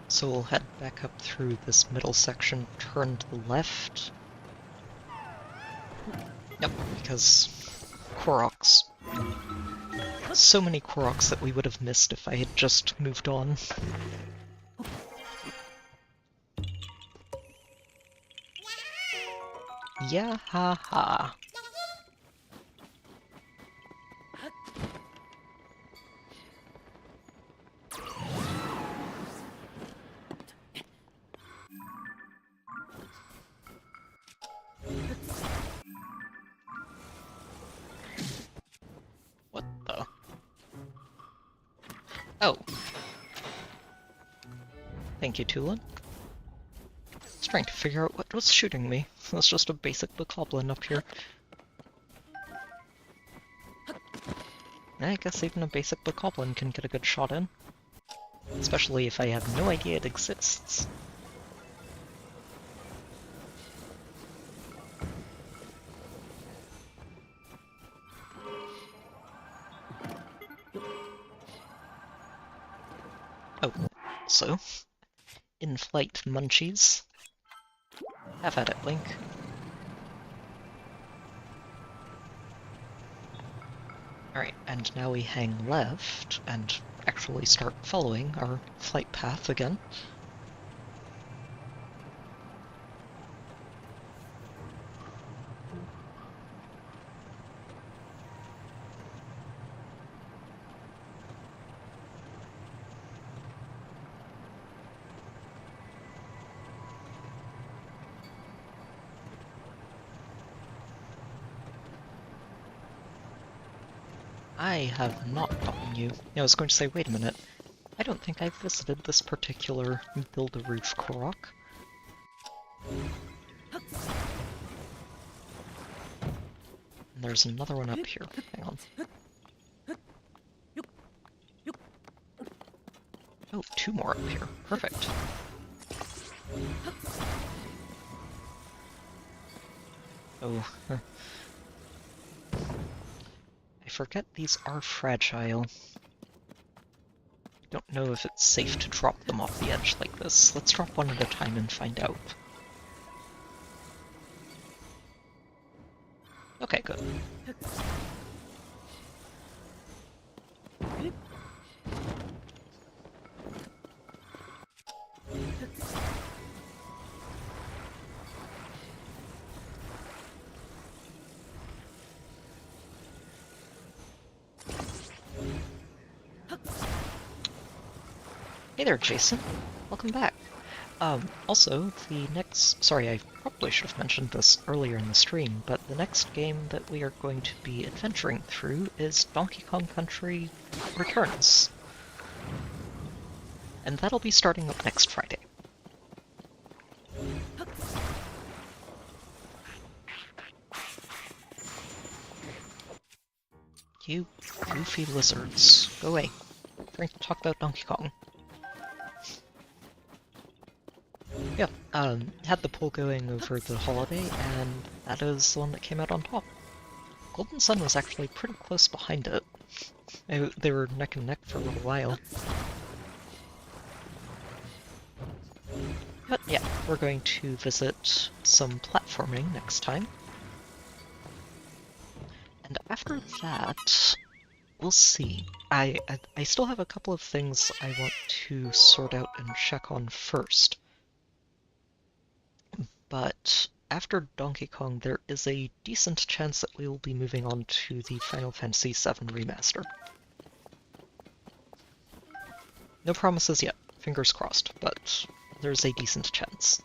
So we'll head back up through this middle section, turn to the left. Yep, because Koroks. So many Koroks that we would have missed if I had just moved on. Yeah, ha ha. What the? Oh. Thank you, Tulin. I was trying to figure out what was shooting me. It was just a basic bokoblin up here. I guess even a basic bokoblin can get a good shot in. Especially if I have no idea it exists. Oh, also, in-flight munchies. Have at it, Link. Alright, and now we hang left and actually start following our flight path again. I have not gotten you. I was going to say, wait a minute. I don't think I've visited this particular Build-A-Roof Korok. And there's another one up here. Hang on. Oh, two more up here. Perfect. Oh, I forget these are fragile. Don't know if it's safe to drop them off the edge like this. Let's drop one at a time and find out. Okay, good. Hey there, Jason. Welcome back. Also, the next... Sorry, I probably should have mentioned this earlier in the stream, but the next game that we are going to be adventuring through is Donkey Kong Country Returns. And that'll be starting up next Friday. You goofy lizards. Go away. I'm trying to talk about Donkey Kong. Yeah, had the poll going over the holiday, and that is the one that came out on top. Golden Sun was actually pretty close behind it. They were neck and neck for a little while. But yeah, we're going to visit some platforming next time. And after that, we'll see. I still have a couple of things I want to sort out and check on first. But after Donkey Kong, there is a decent chance that we will be moving on to the Final Fantasy VII Remaster. No promises yet, fingers crossed, but there's a decent chance.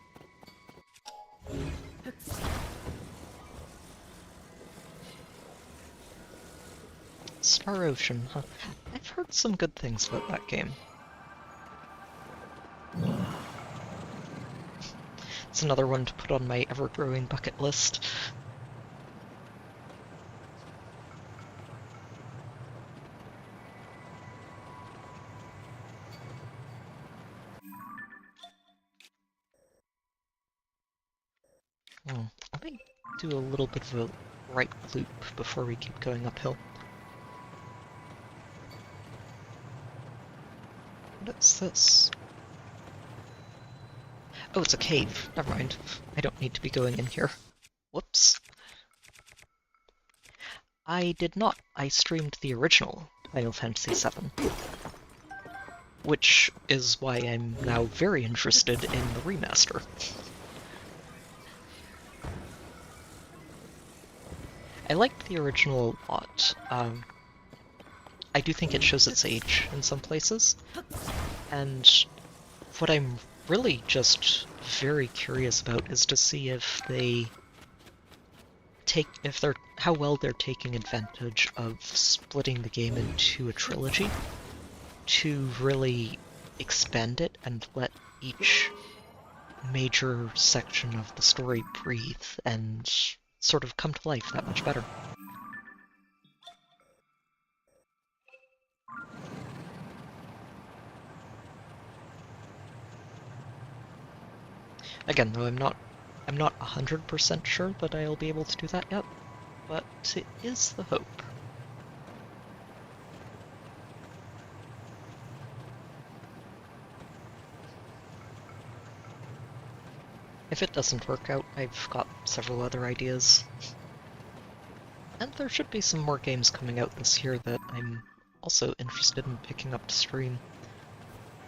Star Ocean, huh? I've heard some good things about that game. It's another one to put on my ever-growing bucket list. Oh, I might do a little bit of a right loop before we keep going uphill. What's this? Oh, it's a cave. Never mind. I don't need to be going in here. Whoops. I did not. I streamed the original Final Fantasy VII. Which is why I'm now very interested in the remaster. I liked the original a lot. I do think it shows its age in some places, and what I'm really just very curious about is to see if how well they're taking advantage of splitting the game into a trilogy to really expand it and let each major section of the story breathe and sort of come to life that much better. Again, though, I'm not 100% sure that I'll be able to do that yet, but it is the hope. If it doesn't work out, I've got several other ideas. And there should be some more games coming out this year that I'm also interested in picking up to stream.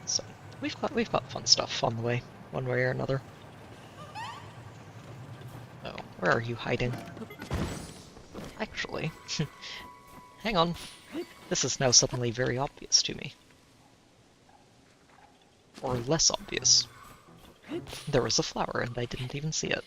So we've got fun stuff on the way, one way or another. Oh, where are you hiding? Actually, hang on. This is now suddenly very obvious to me. Or less obvious. There was a flower and I didn't even see it.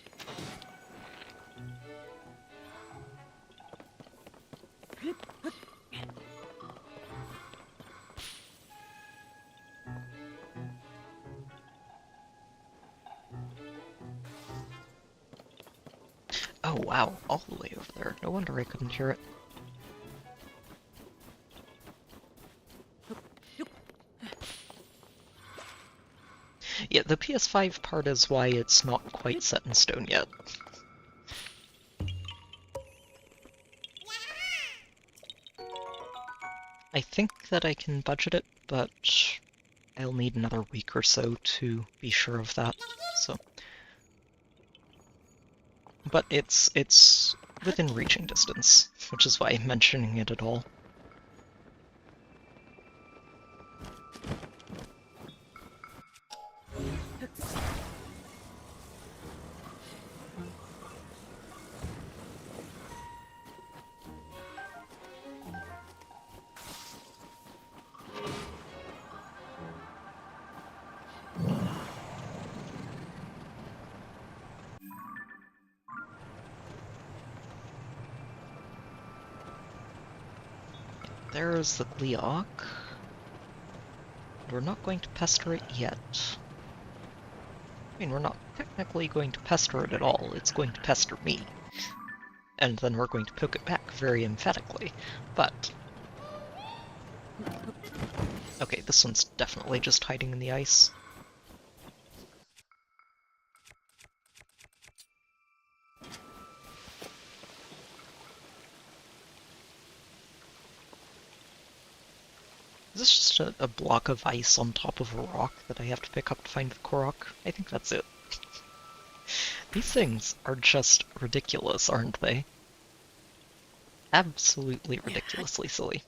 Oh wow, all the way over there. No wonder I couldn't hear it. Yeah, the PS5 part is why it's not quite set in stone yet. I think that I can budget it, but I'll need another week or so to be sure of that, so... But it's within reaching distance, which is why I'm mentioning it at all. There's the Gleeok. We're not going to pester it yet. I mean, we're not technically going to pester it at all, it's going to pester me. And then we're going to poke it back very emphatically, but... Okay, this one's definitely just hiding in the ice. Is this just a block of ice on top of a rock that I have to pick up to find the Korok? I think that's it. These things are just ridiculous, aren't they? Absolutely ridiculously silly.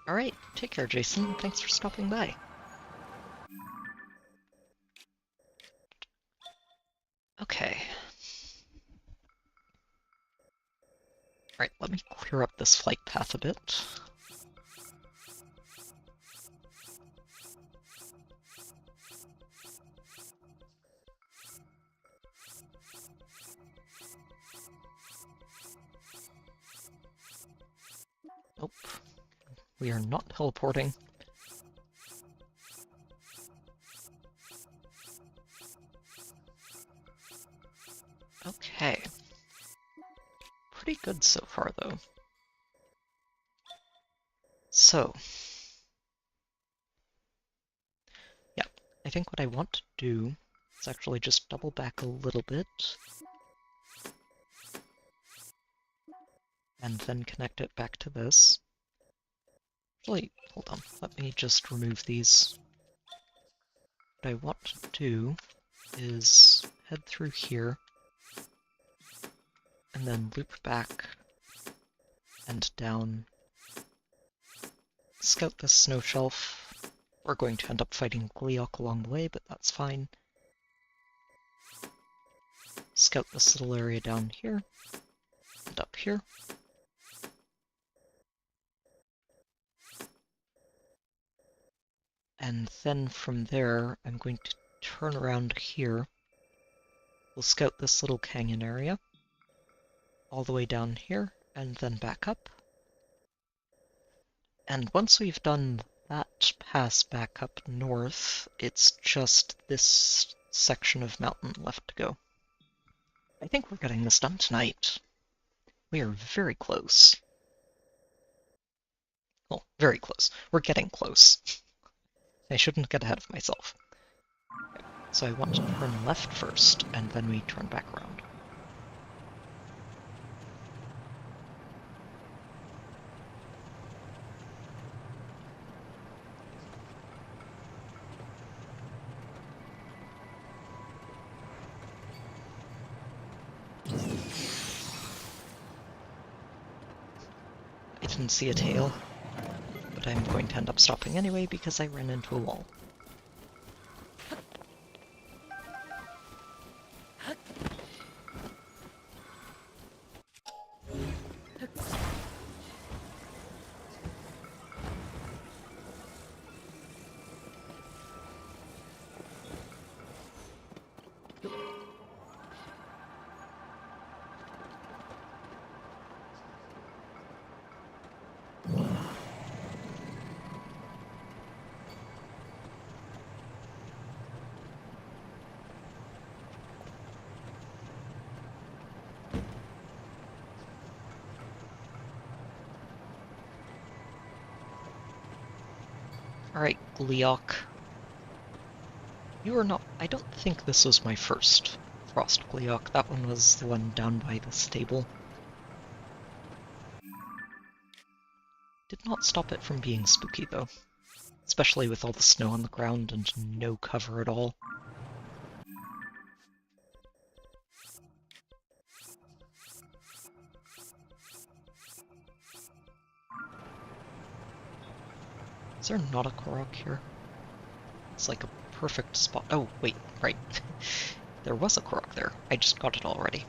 Alright, take care, Jason. Thanks for stopping by. Okay. Alright, let me clear up this flight path a bit. Nope. We are not teleporting. Okay. Pretty good so far, though. So. Yeah, I think what I want to do is actually just double back a little bit. And then connect it back to this. Actually, hold on, let me just remove these. What I want to do is head through here, and then loop back and down. Scout this snow shelf. We're going to end up fighting Gleeok along the way, but that's fine. Scout this little area down here, and up here. And then from there, I'm going to turn around here. We'll scout this little canyon area, all the way down here, and then back up. And once we've done that pass back up north, it's just this section of mountain left to go. I think we're getting this done tonight. We are very close. Well, very close. We're getting close. I shouldn't get ahead of myself. Okay, so I want to turn left first, and then we turn back around. I didn't see a tail, but I'm going to end up stopping anyway because I ran into a wall. Alright, Gleeok. You are not... I don't think this was my first Frost Gleeok. That one was the one down by the stable. Did not stop it from being spooky, though. Especially with all the snow on the ground and no cover at all. Is there not a Korok here? It's like a perfect spot. Oh, wait, right. There was a Korok there. I just got it already.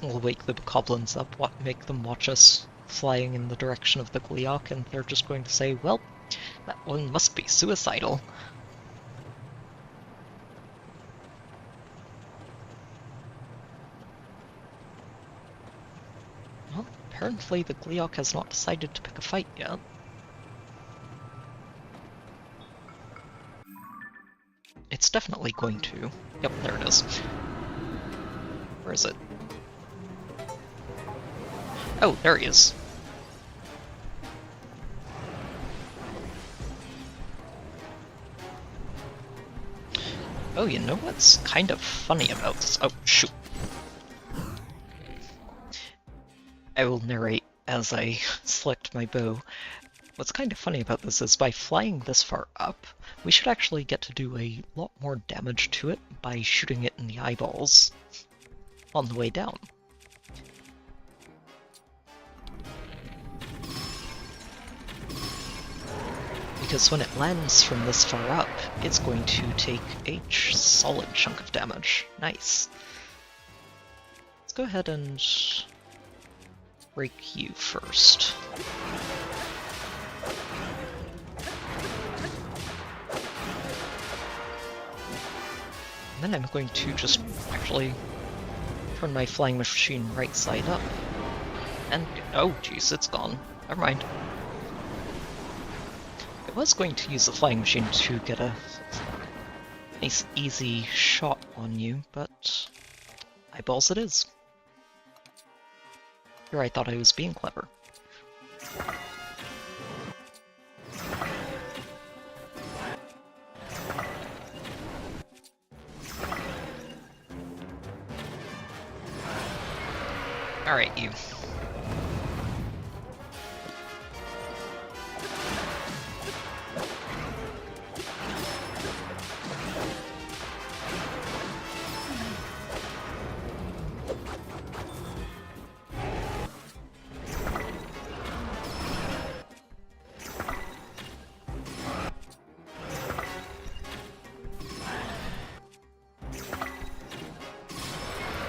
We'll wake the bokoblins up, make them watch us flying in the direction of the Gleeok, and they're just going to say, well, that one must be suicidal. Well, apparently the Gleeok has not decided to pick a fight yet. It's definitely going to. Yep, there it is. Where is it? Oh, there he is. Oh, you know what's kind of funny about this? Oh, shoot. I will narrate as I select my bow. What's kind of funny about this is by flying this far up, we should actually get to do a lot more damage to it by shooting it in the eyeballs on the way down. Because when it lands from this far up, it's going to take a solid chunk of damage. Nice. Let's go ahead and break you first. then I'm going to just actually turn my flying machine right side up. And, oh jeez, it's gone. Never mind. I was going to use the flying machine to get a nice easy shot on you, but eyeballs it is. Here I thought I was being clever. Alright, you.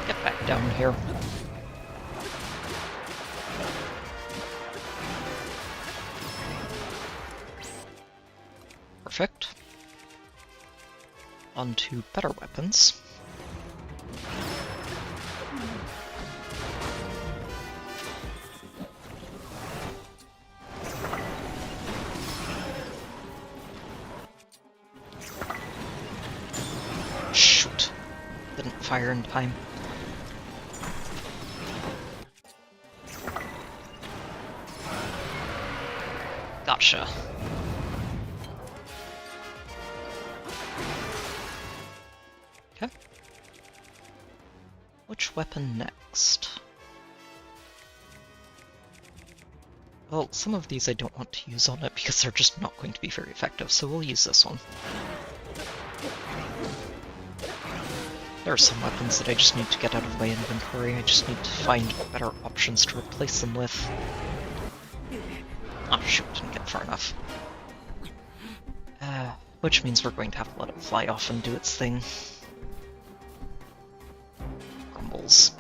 Get back down here. Perfect. On to better weapons. Shoot. Didn't fire in time. Gotcha. Okay. Which weapon next? Well, some of these I don't want to use on it because they're just not going to be very effective, so we'll use this one. There are some weapons that I just need to get out of my inventory. I just need to find better options to replace them with. Oh shoot, didn't get far enough. Which means we're going to have to let it fly off and do its thing. Grumbles.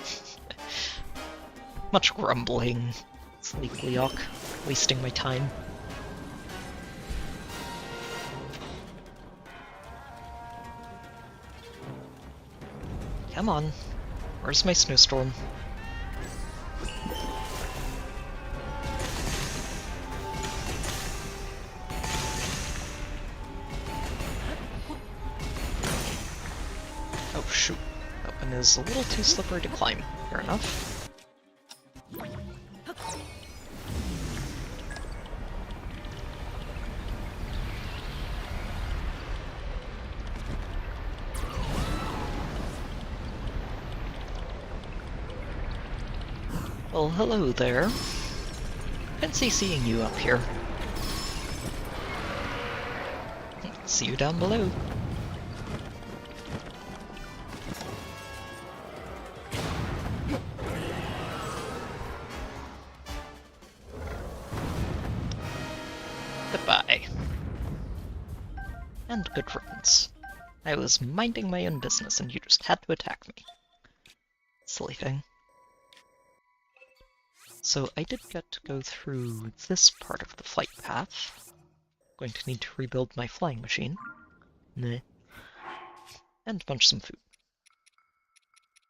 Much grumbling. Sleek Leok. Wasting my time. Come on. Where's my snowstorm? Oh shoot. That one is a little too slippery to climb. Fair enough. Well, hello there. Fancy seeing you up here. See you down below. Goodbye. And good riddance. I was minding my own business and you just had to attack me. Silly thing. So I did get to go through this part of the flight path. Going to need to rebuild my flying machine. Meh. And bunch some food.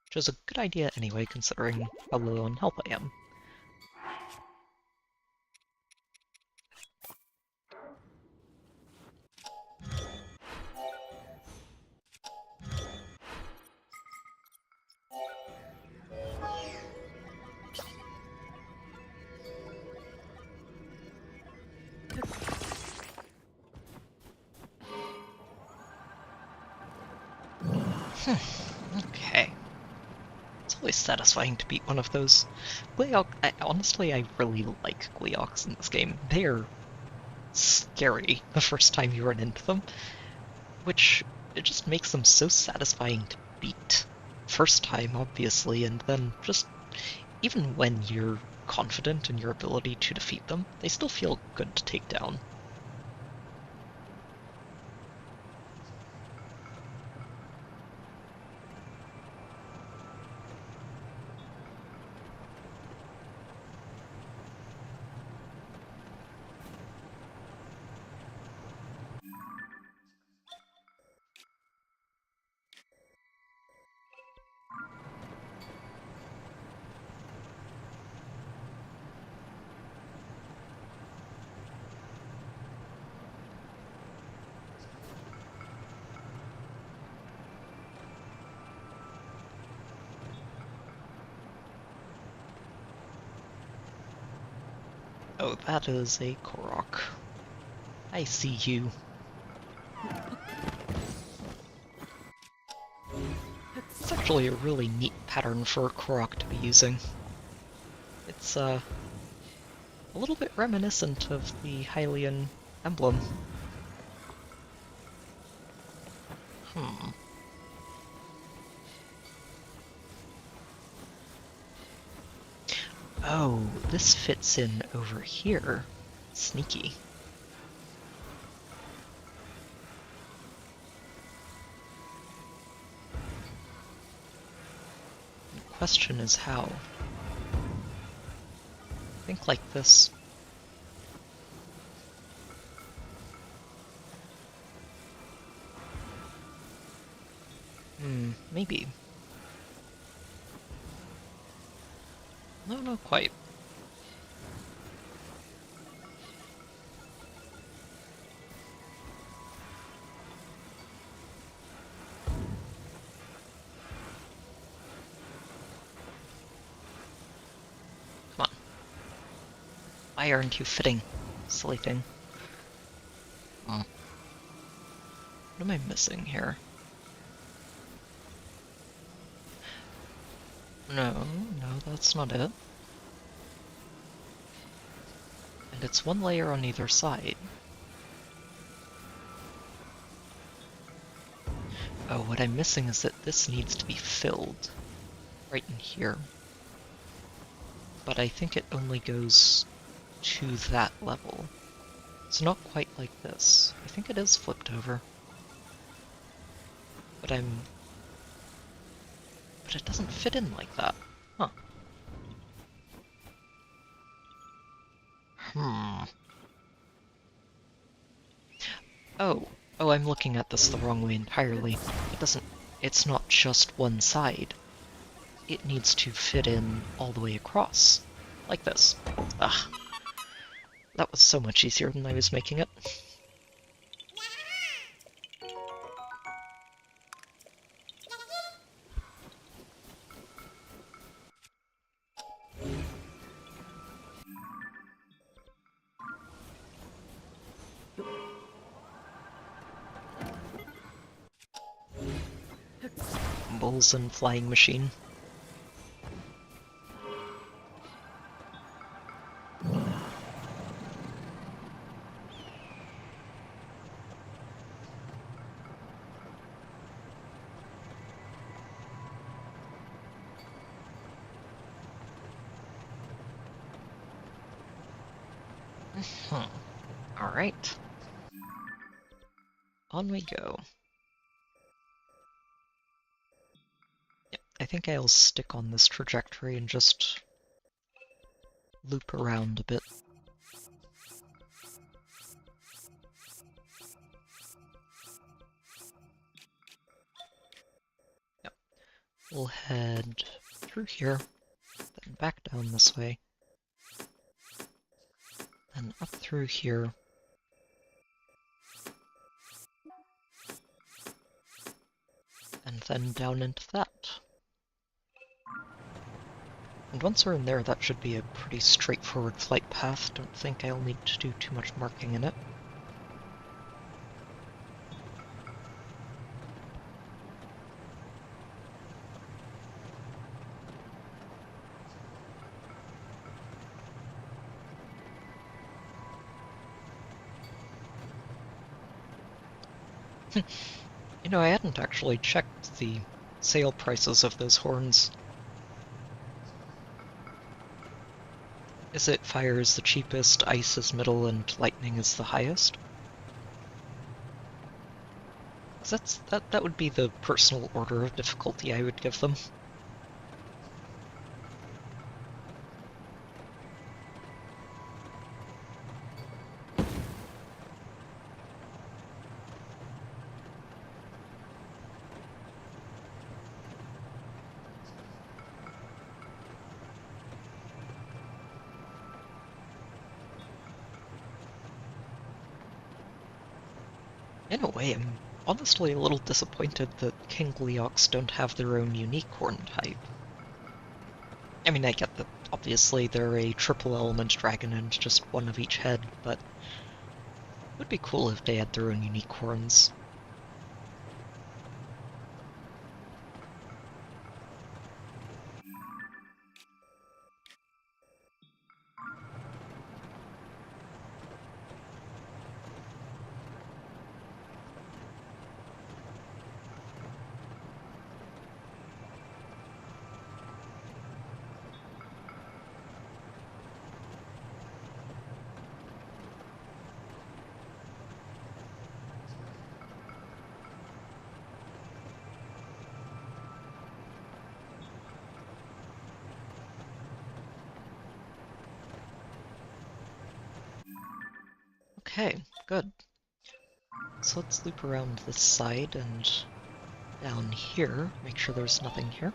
Which is a good idea anyway, considering how low on health I am. Okay. It's always satisfying to beat one of those. Gleok, honestly, I really like Gleoks in this game. They're scary the first time you run into them, which it just makes them so satisfying to beat. First time, obviously, and then just even when you're confident in your ability to defeat them, they still feel good to take down. Oh, that is a Korok. I see you. It's actually a really neat pattern for a Korok to be using. It's a little bit reminiscent of the Hylian emblem. Oh, this fits in over here. Sneaky. The question is how. Think like this. Maybe. No, not quite. Come on. Why aren't you fitting? Silly thing. What am I missing here? No, that's not it. And it's one layer on either side. Oh, what I'm missing is that this needs to be filled. Right in here. But I think it only goes to that level. It's not quite like this. I think it is flipped over. But it doesn't fit in like that. Huh. Oh, I'm looking at this the wrong way entirely. It's not just one side. It needs to fit in all the way across. Like this. Ah. That was so much easier than I was making it. Bulls and flying machine. Alright. On we go. Yep, I think I'll stick on this trajectory and just loop around a bit. Yep. We'll head through here, then back down this way, then up through here, and then down into that. And once we're in there, that should be a pretty straightforward flight path. Don't think I'll need to do too much marking in it. You know, I hadn't actually checked the sale prices of those horns. Is it fire is the cheapest, ice is middle, and lightning is the highest? 'Cause that would be the personal order of difficulty I would give them. In a way, I'm honestly a little disappointed that King Leox don't have their own unique horn type. I mean, I get that Obviously, they're a triple element dragon and just one of each head, but it would be cool if they had their own unique horns. Okay, good. So let's loop around this side and down here, make sure there's nothing here.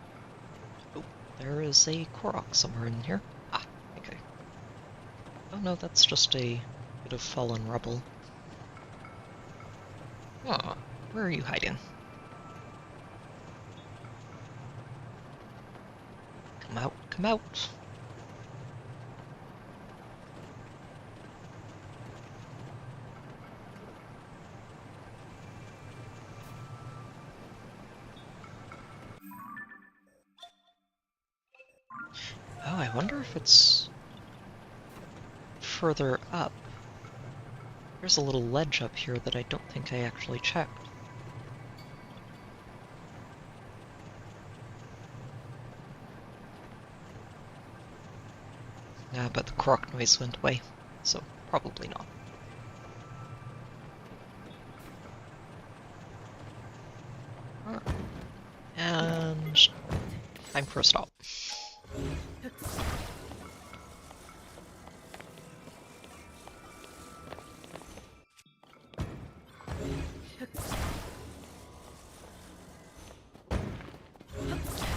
Oh, there is a Korok somewhere in here. Ah, okay. Oh no, that's just a bit of fallen rubble. Oh, where are you hiding? Come out, come out! Oh, I wonder if it's further up. There's a little ledge up here that I don't think I actually checked. Nah, but the croc noise went away, so probably not. And time for a stop.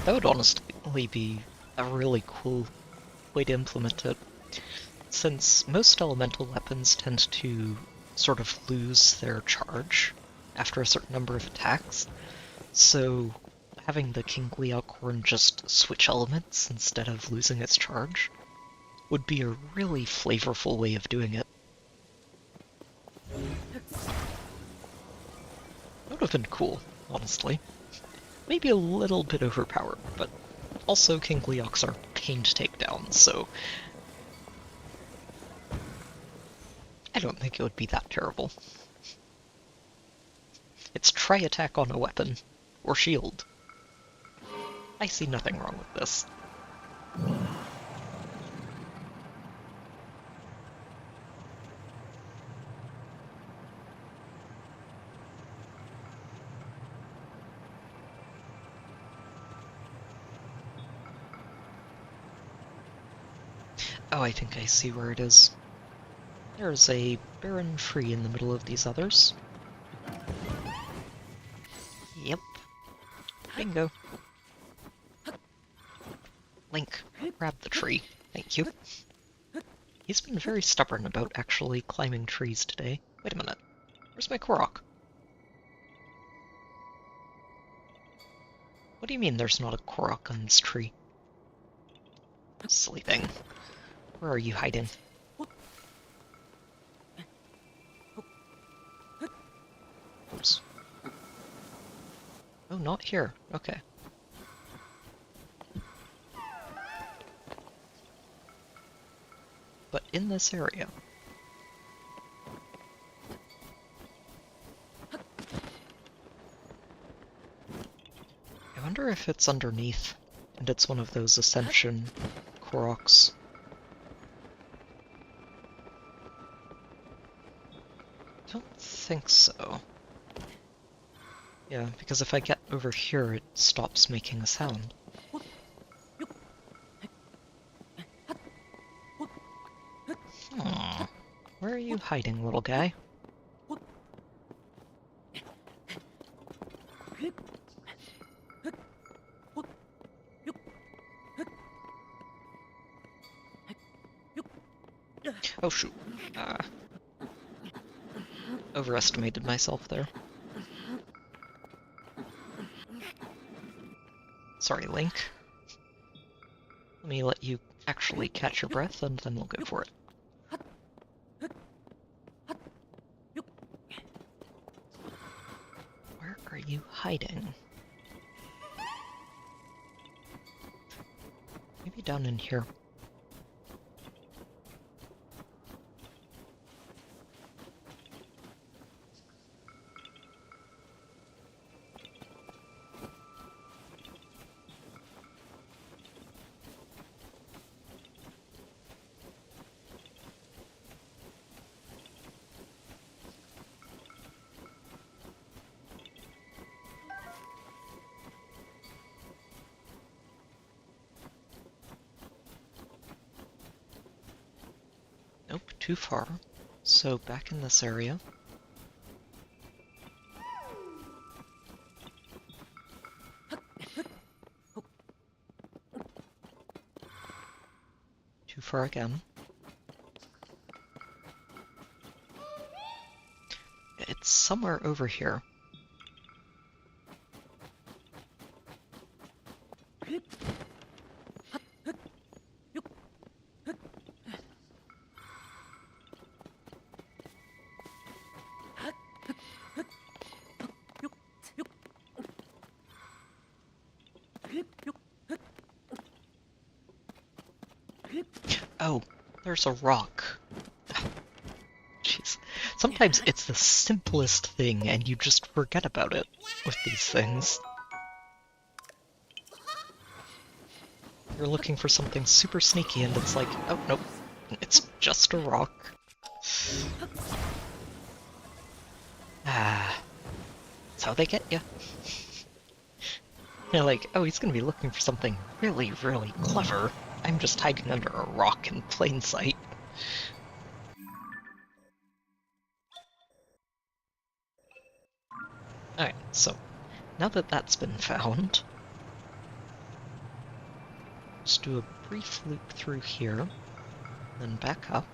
That would honestly be a really cool way to implement it, since most elemental weapons tend to sort of lose their charge after a certain number of attacks, so having the King Gliok horn just switch elements instead of losing its charge would be a really flavorful way of doing it. That would have been cool, honestly. Maybe a little bit overpowered, but also King Glioks are pain to take down, so I don't think it would be that terrible. It's tri-attack on a weapon, or shield. I see nothing wrong with this. Oh, I think I see where it is. There's a barren tree in the middle of these others. Yep. Bingo. Link, grab the tree. Thank you. He's been very stubborn about actually climbing trees today. Wait a minute. Where's my Korok? What do you mean there's not a Korok on this tree? Silly thing. Where are you hiding? Oops. Oh, not here. Okay. But in this area. I wonder if it's underneath, and it's one of those Ascension Koroks. Don't think so. Yeah, because if I get over here, it stops making a sound. Where are you hiding, little guy? Oh shoot. Overestimated myself there. Sorry, Link. Let me let you actually catch your breath, and then we'll go for it. Where are you hiding? Maybe down in here. Nope, too far. So back in this area. Too far again. It's somewhere over here. Oh, there's a rock. Jeez. Sometimes it's the simplest thing and you just forget about it with these things. You're looking for something super sneaky and it's like, oh nope, it's just a rock. Ah, that's how they get you. You're like, oh, he's gonna be looking for something really, really clever. I'm just hiding under a rock in plain sight. Alright, so now that that's been found, let's do a brief loop through here, then back up.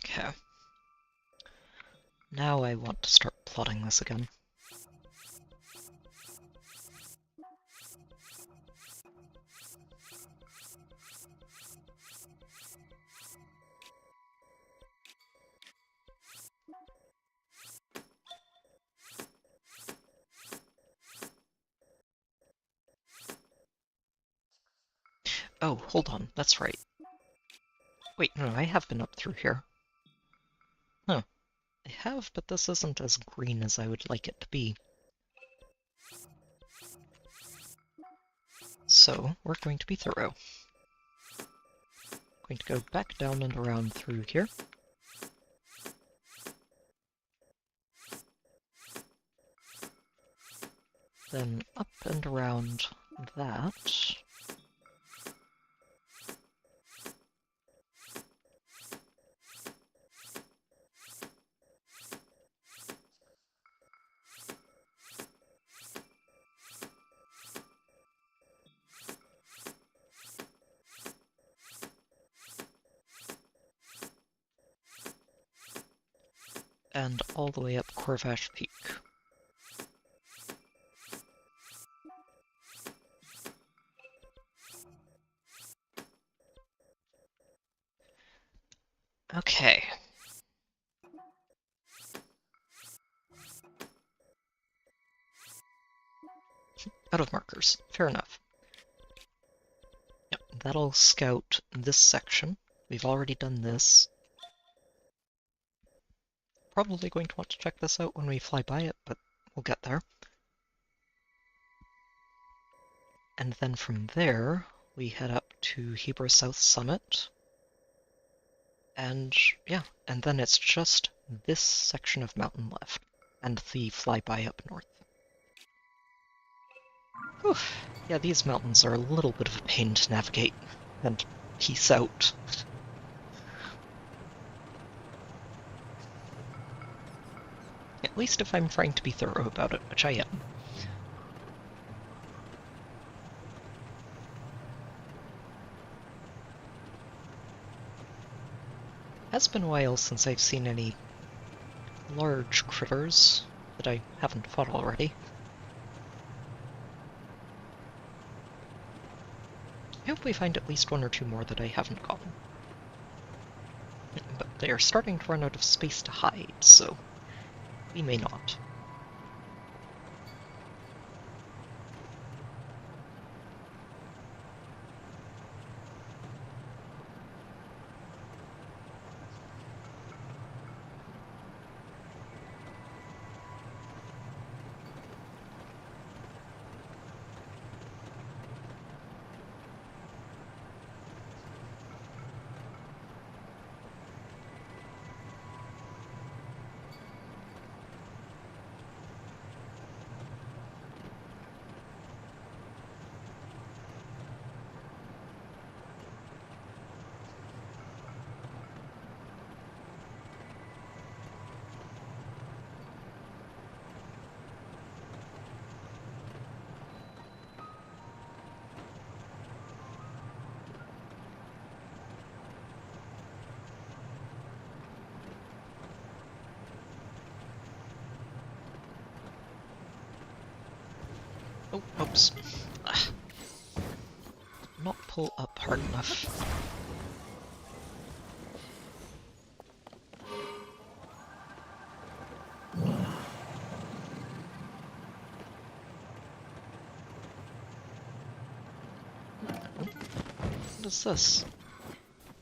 Okay. Now I want to start plotting this again. Oh, hold on, that's right. Wait, no, I have been up through here. Huh. I have, but this isn't as green as I would like it to be. So, we're going to be thorough. Going to go back down and around through here. Then up and around that. And all the way up Corvash Peak. Okay. Out of markers. Fair enough. Yep, that'll scout this section. We've already done this. Probably going to want to check this out when we fly by it, but we'll get there. And then from there, we head up to Hebra South Summit. And yeah, and then it's just this section of mountain left, and the flyby up north. Whew. Yeah, these mountains are a little bit of a pain to navigate, and peace out. At least if I'm trying to be thorough about it, which I am. has been a while since I've seen any large critters that I haven't fought already. I hope we find at least one or two more that I haven't gotten. But they are starting to run out of space to hide, so we may not. Oh, oops. Not pull up hard enough. What is this?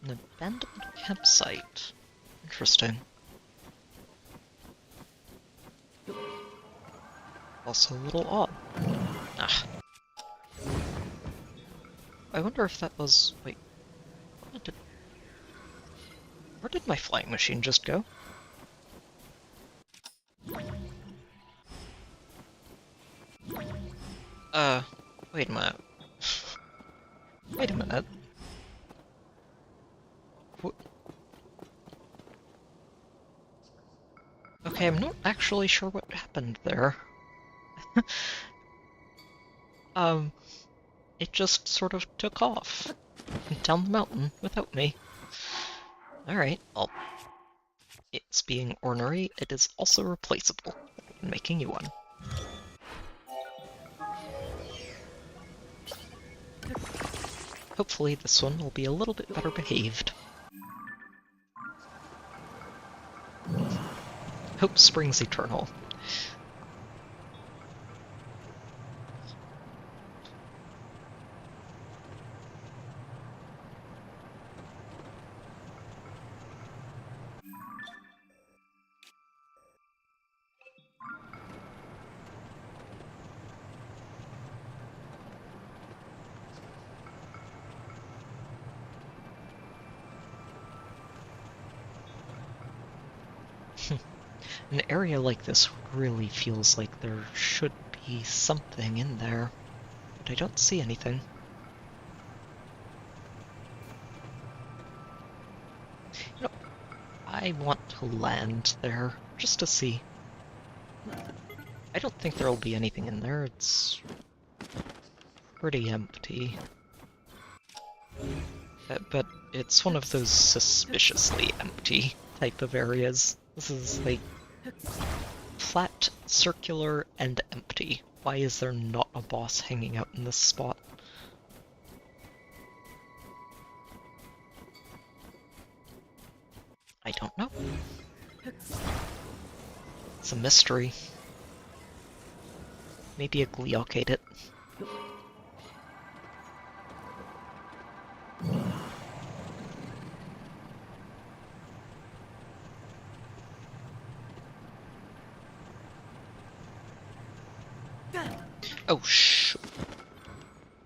An abandoned campsite. Interesting. Also a little odd. Ah. I wonder if that was... Wait. Where did my flying machine just go? Wait a minute. Wait a minute. Okay, I'm not actually sure what happened there. It just sort of took off down the mountain without me. Alright, well, it's being ornery, it is also replaceable. I can make a new one. Hopefully this one will be a little bit better behaved. Hope springs eternal. An area like this really feels like there should be something in there, but I don't see anything. You know, I want to land there, just to see. I don't think there'll be anything in there, it's pretty empty. But it's one of those suspiciously empty type of areas. This is like flat, circular, and empty. Why is there not a boss hanging out in this spot? I don't know. It's a mystery. Maybe a Gleeok ate it. Oh, shoot.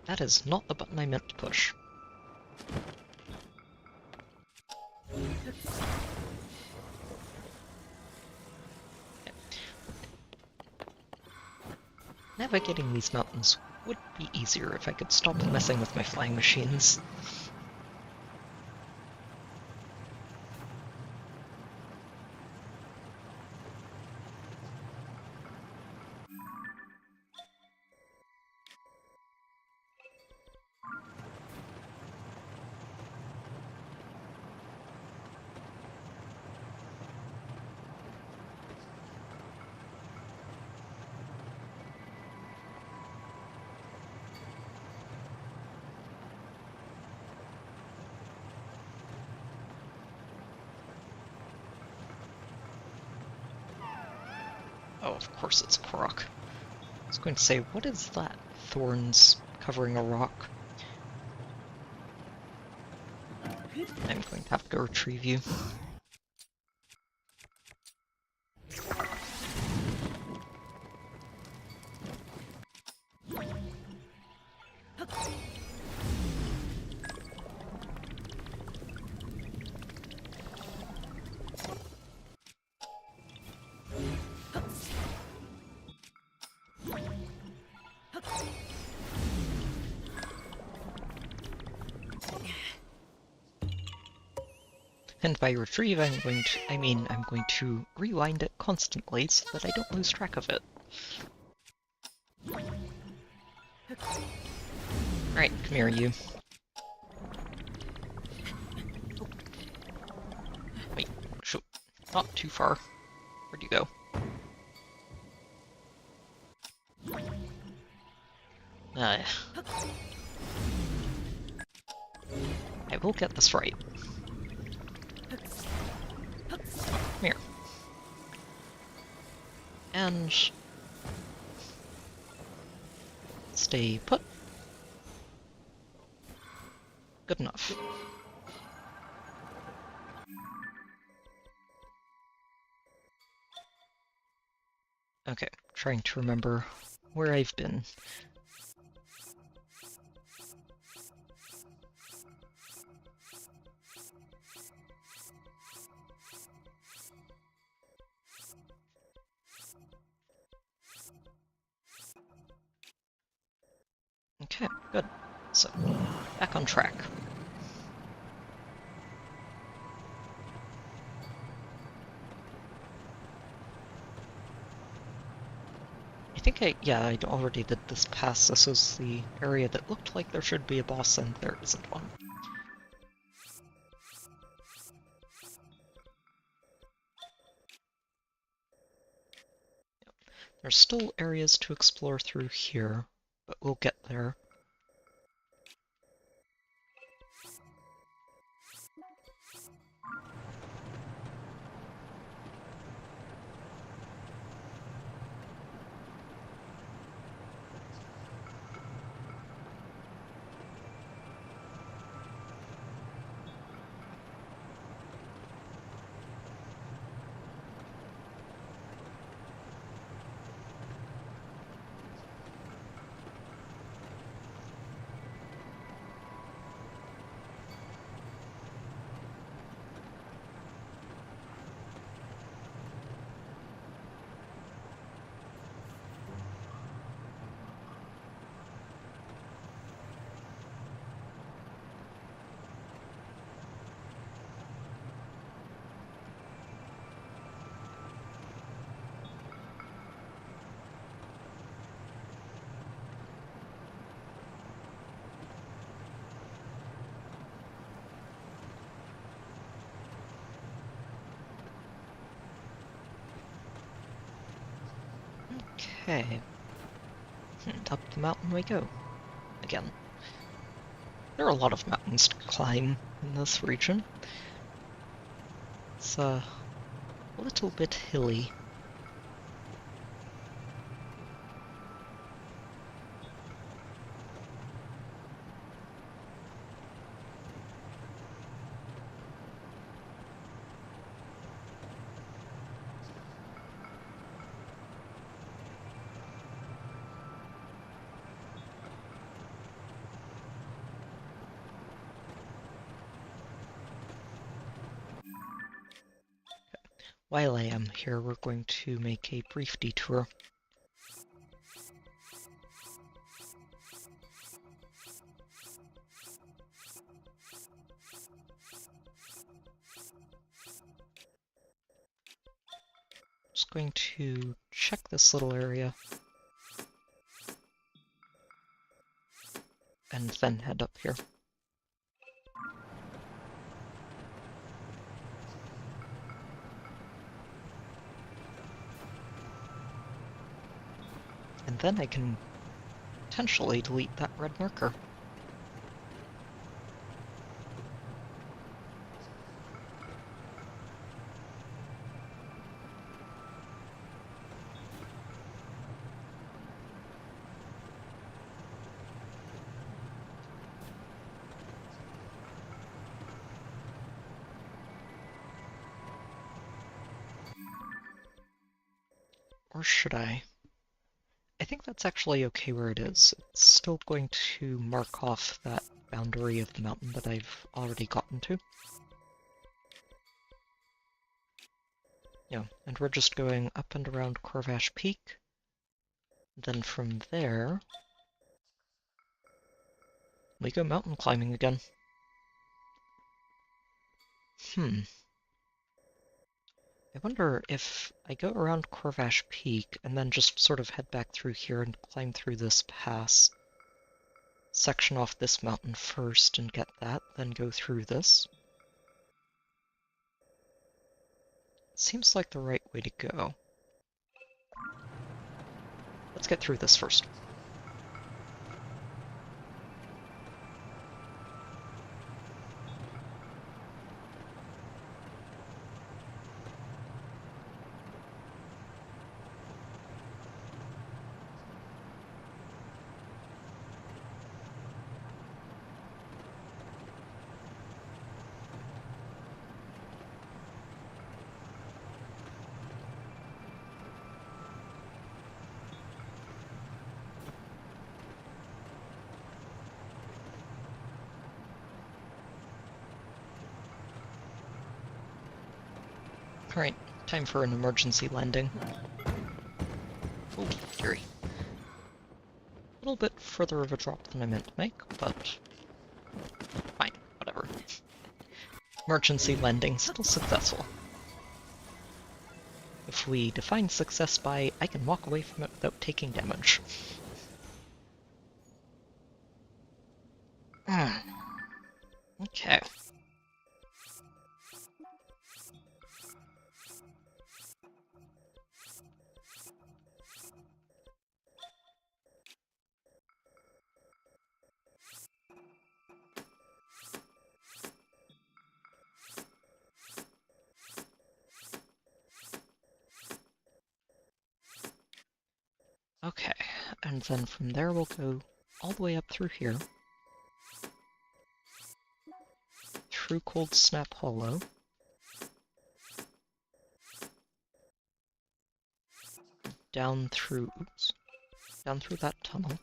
That is not the button I meant to push. Navigating these mountains would be easier if I could stop messing with my flying machines. Oh, of course it's Korok. I was going to say, what is that? Thorns covering a rock. I'm going to have to go retrieve you. And by retrieve, I'm going to rewind it constantly so that I don't lose track of it. Alright, come here, you. Wait, shoot. Not too far. Where'd you go? I will get this right. Come here. And stay put. Good enough. Okay, trying to remember where I've been. Okay, good. So, back on track. I think I already did this pass. This was the area that looked like there should be a boss, and there isn't one. There's still areas to explore through here, but we'll get there. Okay. Up the mountain we go. Again. There are a lot of mountains to climb in this region. It's a little bit hilly. While I am here, we're going to make a brief detour. Just going to check this little area. And then head up here. And then I can potentially delete that red marker. Or should I? I think that's actually okay where it is. It's still going to mark off that boundary of the mountain that I've already gotten to. Yeah, and we're just going up and around Corvash Peak. Then from there, we go mountain climbing again. I wonder if I go around Corvash Peak and then just sort of head back through here and climb through this pass, section off this mountain first and get that, then go through this. Seems like the right way to go. Let's get through this first. Alright, time for an emergency landing. Oh, dearie. A little bit further of a drop than I meant to make, but fine, whatever. Emergency landing still successful. If we define success by I can walk away from it without taking damage. Okay. Okay, and then from there we'll go all the way up through here, through Cold Snap Hollow, down through, down through that tunnel,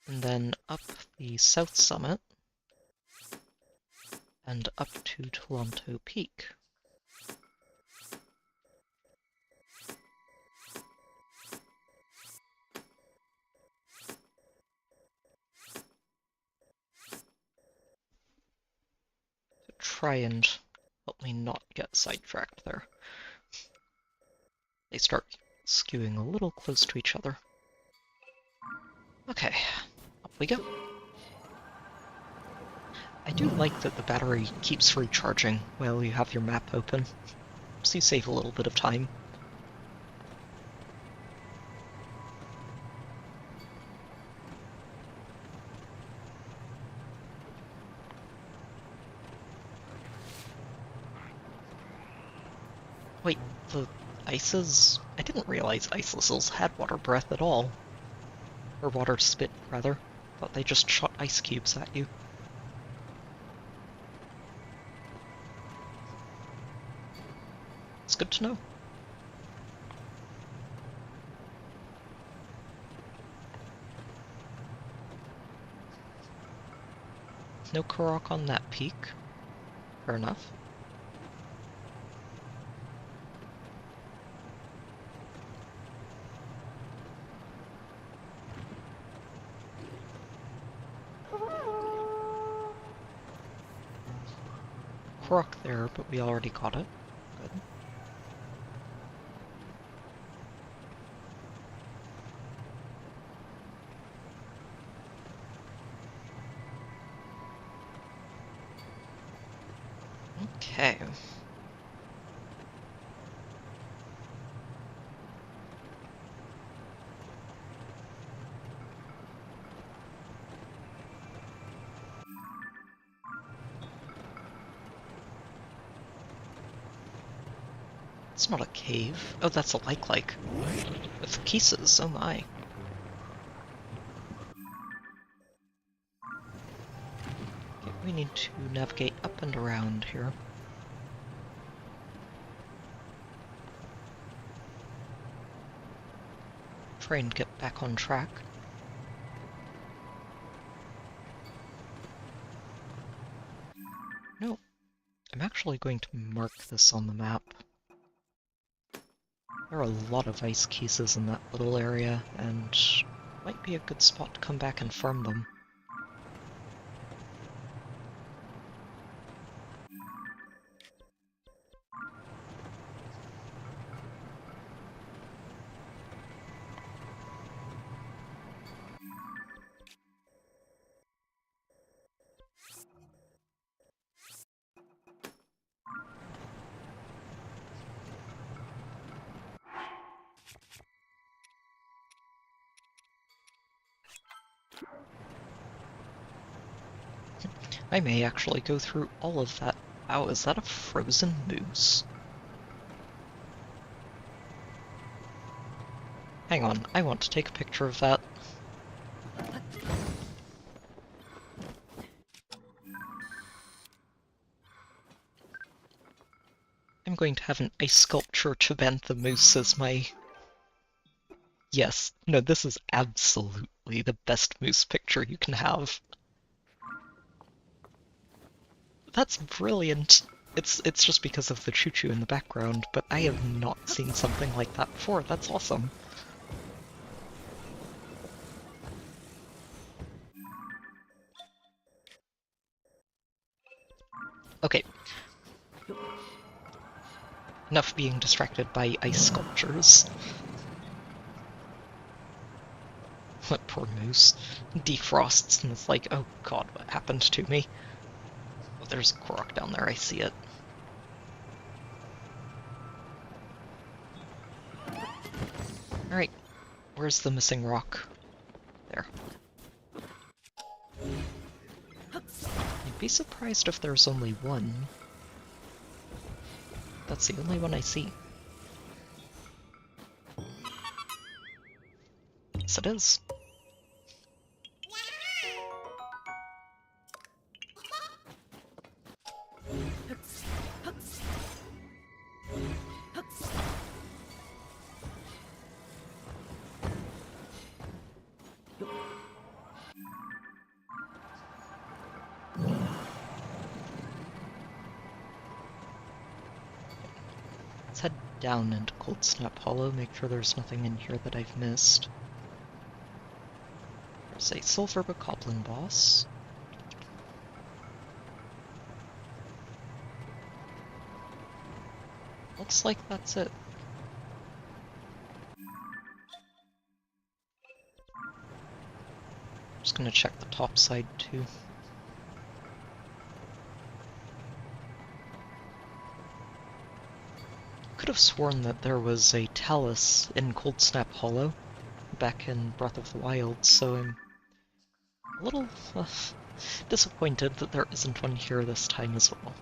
and then up the south summit, and up to Toronto Peak. Try and help me not get sidetracked there. They start skewing a little close to each other. Okay, up we go. I do like that the battery keeps recharging while you have your map open, so you save a little bit of time. Wait, the ices? I didn't realize icelessels had water breath at all. Or water spit, rather. Thought they just shot ice cubes at you. It's good to know. No Korok on that peak. Fair enough. Korok there, but we already got it. Good. Okay. It's not a cave. Oh, that's a like. With pieces, oh my. Okay, we need to navigate up and around here. try and get back on track. No, I'm actually going to mark this on the map. There are a lot of ice cases in that little area, and might be a good spot to come back and farm them. I may actually go through all of that. Wow, is that a frozen moose? Hang on, I want to take a picture of that. I'm going to have an ice sculpture to Bantha Moose as my... Yes, no, this is absolutely the best moose picture you can have. That's brilliant. It's just because of the choo-choo in the background, but I have not seen something like that before. That's awesome. Okay. Enough being distracted by ice sculptures. What poor moose. Defrosts and it's like, oh god, what happened to me? Oh, there's a Korok down there, I see it. Alright, where's the missing rock? There. I'd be surprised if there's only one. That's the only one I see. Yes, it is. Let's head down into Cold Snap Hollow, make sure there's nothing in here that I've missed. There's a Silver Bokoblin boss. Looks like that's it. Just gonna check the top side too. Could have sworn that there was a Talus in Cold Snap Hollow back in Breath of the Wild, so I'm a little disappointed that there isn't one here this time as well.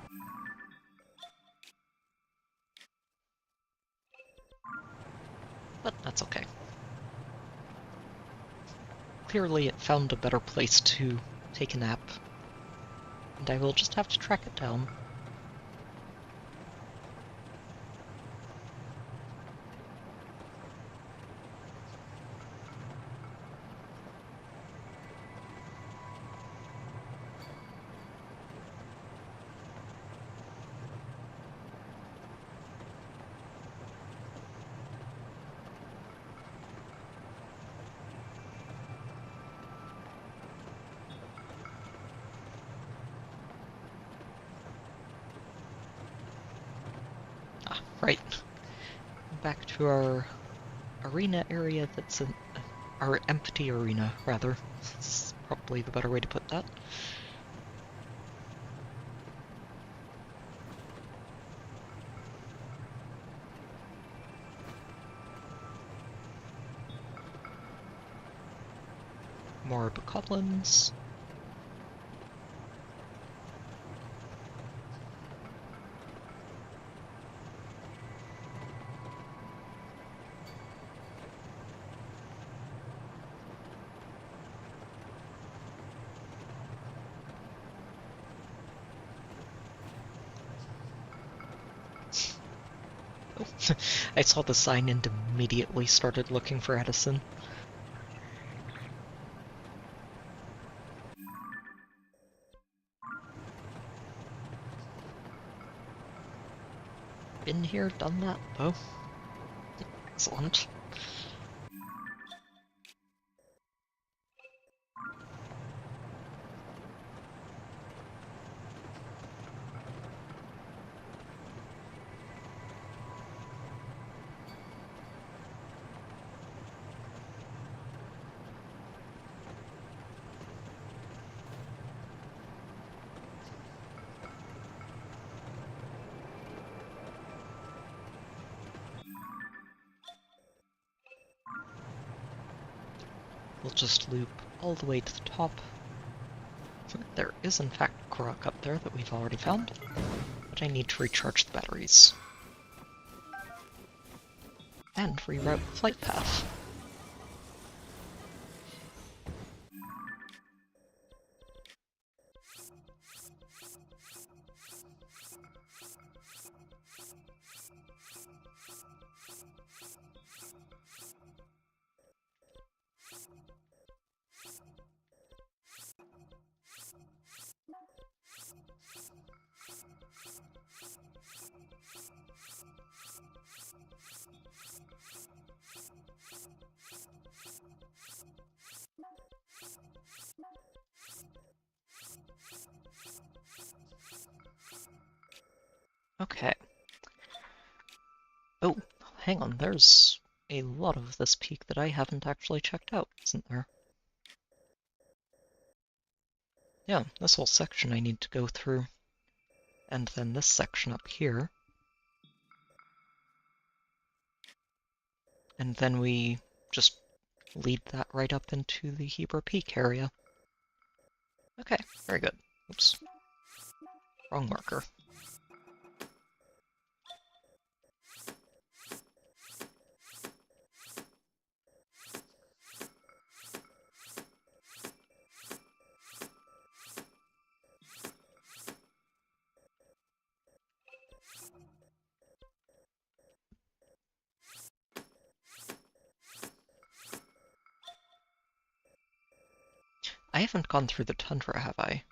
But that's okay. Clearly it found a better place to take a nap, and I will just have to track it down. Right. Back to our arena area that's in... our empty arena, rather. That's probably the better way to put that. More bokoblins. Oh, I saw the sign and immediately started looking for Edison. Been here, done that, though. Excellent. We'll just loop all the way to the top. There is in fact Korok up there that we've already found, but I need to recharge the batteries. And reroute the flight path. Okay. Oh, hang on, there's a lot of this peak that I haven't actually checked out, isn't there? Yeah, this whole section I need to go through. And then this section up here. And then we just lead that right up into the Hebra Peak area. Okay, very good. Oops. Wrong marker. I haven't gone through the tundra, have I?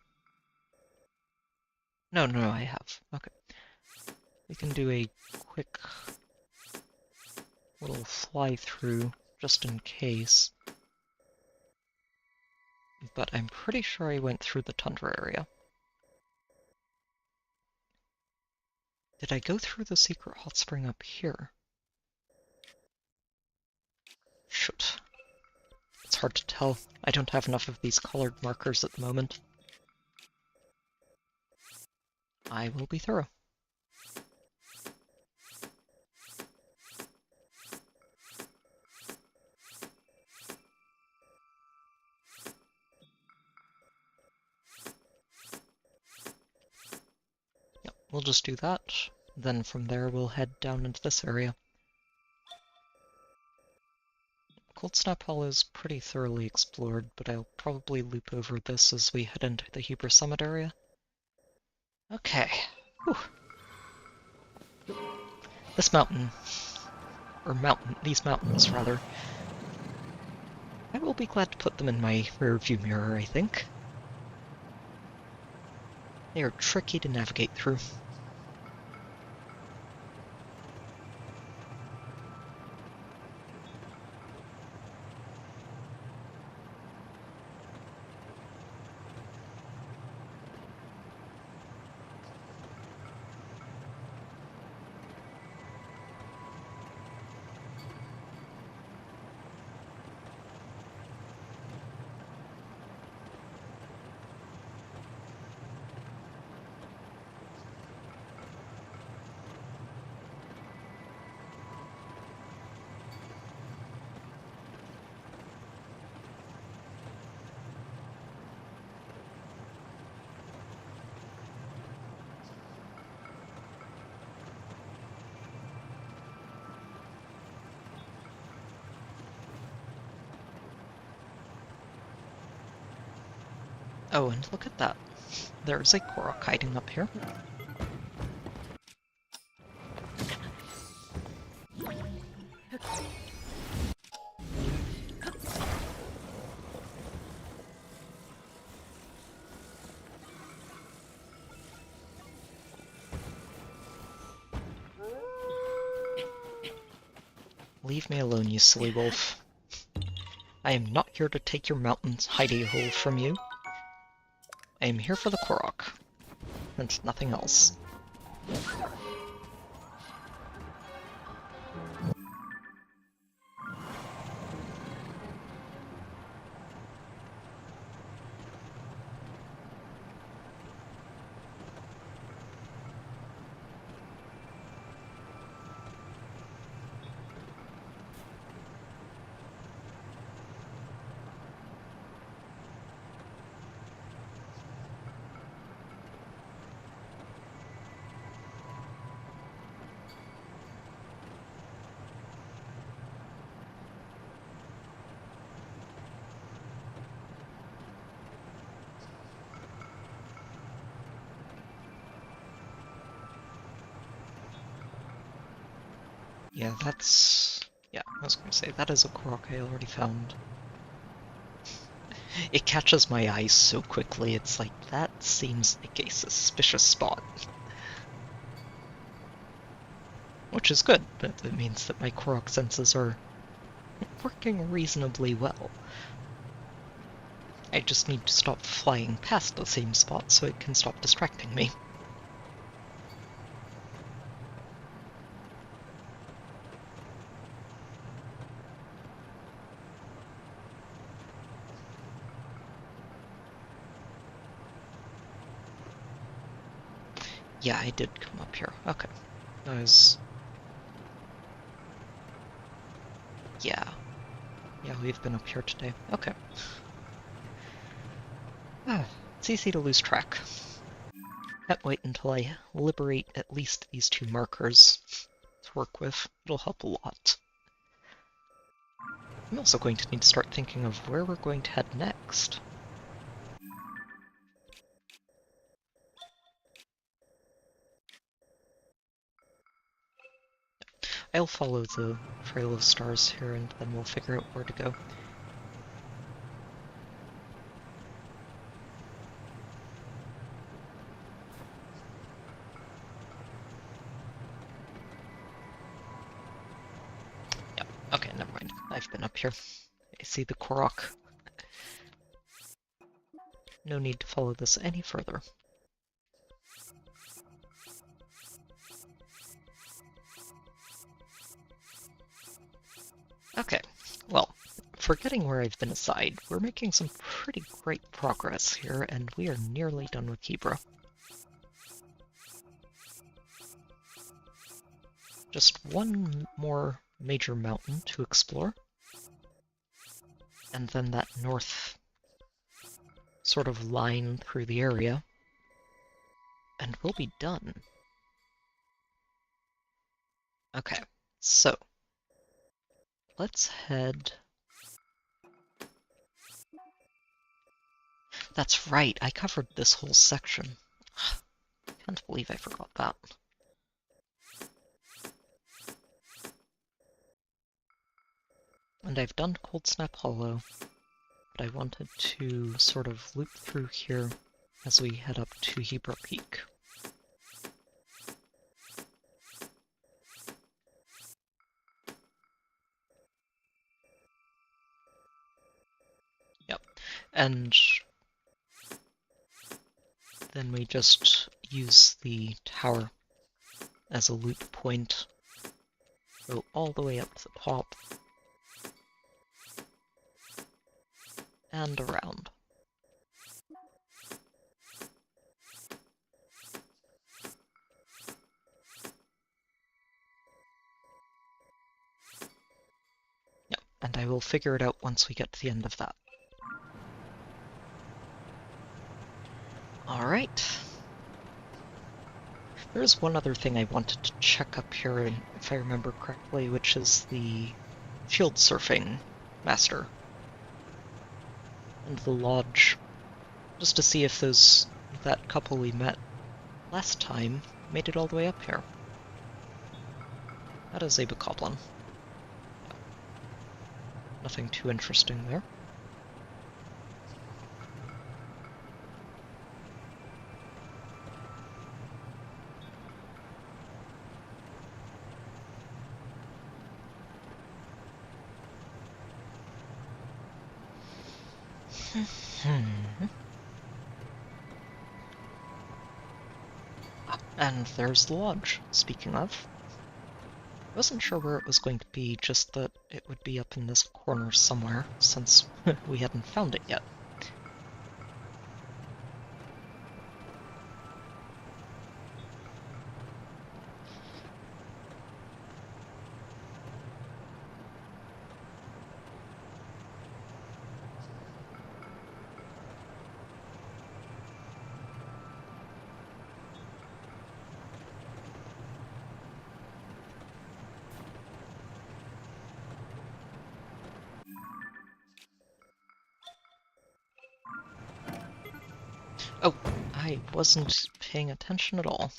No, I have. Okay. We can do a quick little fly-through, just in case. But I'm pretty sure I went through the tundra area. Did I go through the secret hot spring up here? Shoot. It's hard to tell. I don't have enough of these colored markers at the moment. I will be thorough. Yep, we'll just do that. Then from there we'll head down into this area. Cold Snap Hall is pretty thoroughly explored, but I'll probably loop over this as we head into the Hebra Summit area. Okay. Whew. This mountain, or these mountains rather, I will be glad to put them in my rear view mirror, I think. They are tricky to navigate through. Oh, and look at that. There's a Korok hiding up here. Leave me alone, you silly wolf. I am not here to take your mountain's hidey hole from you. I am here for the Korok, and nothing else. Yeah, that's... Yeah, I was going to say, that is a Korok I already found. It catches my eye so quickly, it's like, that seems like a suspicious spot. Which is good, but it means that my Korok senses are working reasonably well. I just need to stop flying past the same spot so it can stop distracting me. Yeah, I did come up here. Okay. That was... Yeah. Yeah, we've been up here today. Okay. Ah, it's easy to lose track. Can't wait until I liberate at least these two markers to work with. It'll help a lot. I'm also going to need to start thinking of where we're going to head next. I'll follow the trail of stars here and then we'll figure out where to go. Yeah, okay, never mind. I've been up here. I see the Korok. No need to follow this any further. Okay, well, forgetting where I've been aside, we're making some pretty great progress here, and we are nearly done with Hebra. Just one more major mountain to explore, and then that north sort of line through the area, and we'll be done. Okay, so let's head... That's right, I covered this whole section. Can't believe I forgot that. And I've done Cold Snap Hollow, but I wanted to sort of loop through here as we head up to Hebra Peak. Yep, and then we just use the tower as a loop point, go all the way up to the top, and around. Yep, and I will figure it out once we get to the end of that. Alright. There's one other thing I wanted to check up here, if I remember correctly, which is the field surfing master and the lodge, just to see if that couple we met last time made it all the way up here. That is a bokoblin. Nothing too interesting there. And there's the lodge, speaking of. I wasn't sure where it was going to be, just that it would be up in this corner somewhere, since we hadn't found it yet. Oh, I wasn't paying attention at all.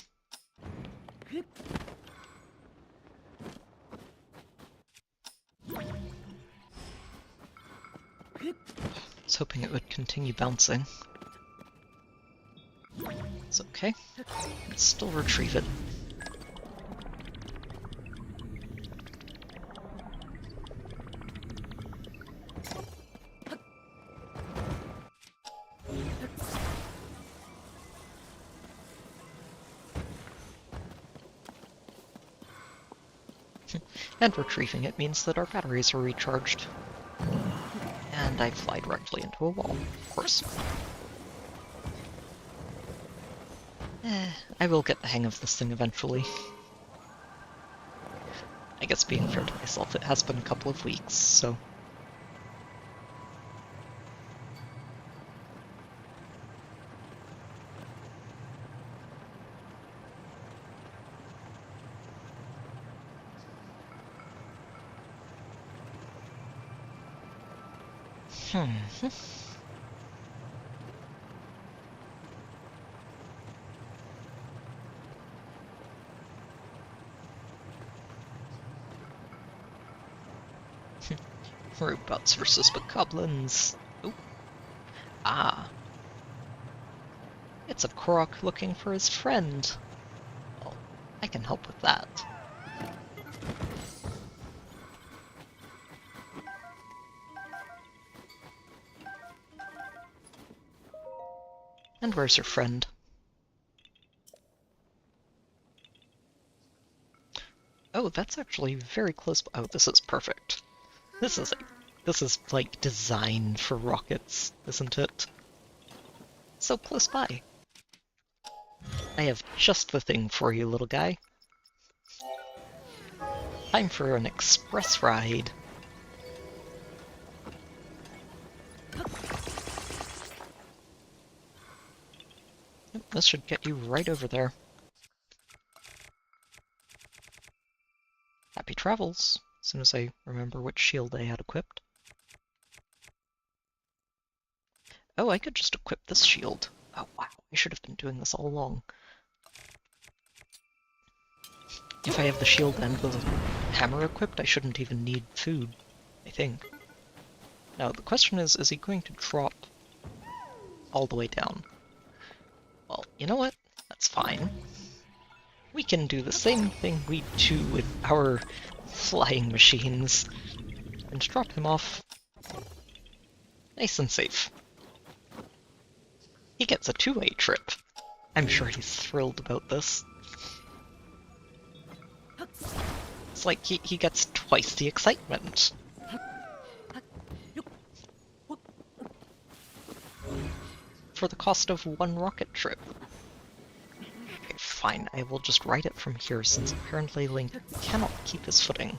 I was hoping it would continue bouncing. It's okay. Let's still retrieve it. And retrieving it means that our batteries are recharged. And I fly directly into a wall, of course. I will get the hang of this thing eventually. I guess being fair to myself, it has been a couple of weeks, so... Robots versus bokoblins. Ooh. Ah. It's a Korok looking for his friend. Well, I can help with that. And where's your friend? Oh, that's actually very close. Oh, this is perfect. This is like designed for rockets, isn't it? So close by. I have just the thing for you, little guy. Time for an express ride. This should get you right over there. Happy travels, as soon as I remember which shield I had equipped. Oh, I could just equip this shield. Oh wow, I should have been doing this all along. If I have the shield and the hammer equipped, I shouldn't even need food, I think. Now, the question is he going to drop all the way down? Well, you know what? That's fine. We can do the same thing we do with our flying machines and drop him off nice and safe. He gets a two-way trip. I'm sure he's thrilled about this. It's like he gets twice the excitement. For the cost of one rocket trip. Okay, fine, I will just ride it from here since apparently Link cannot keep his footing.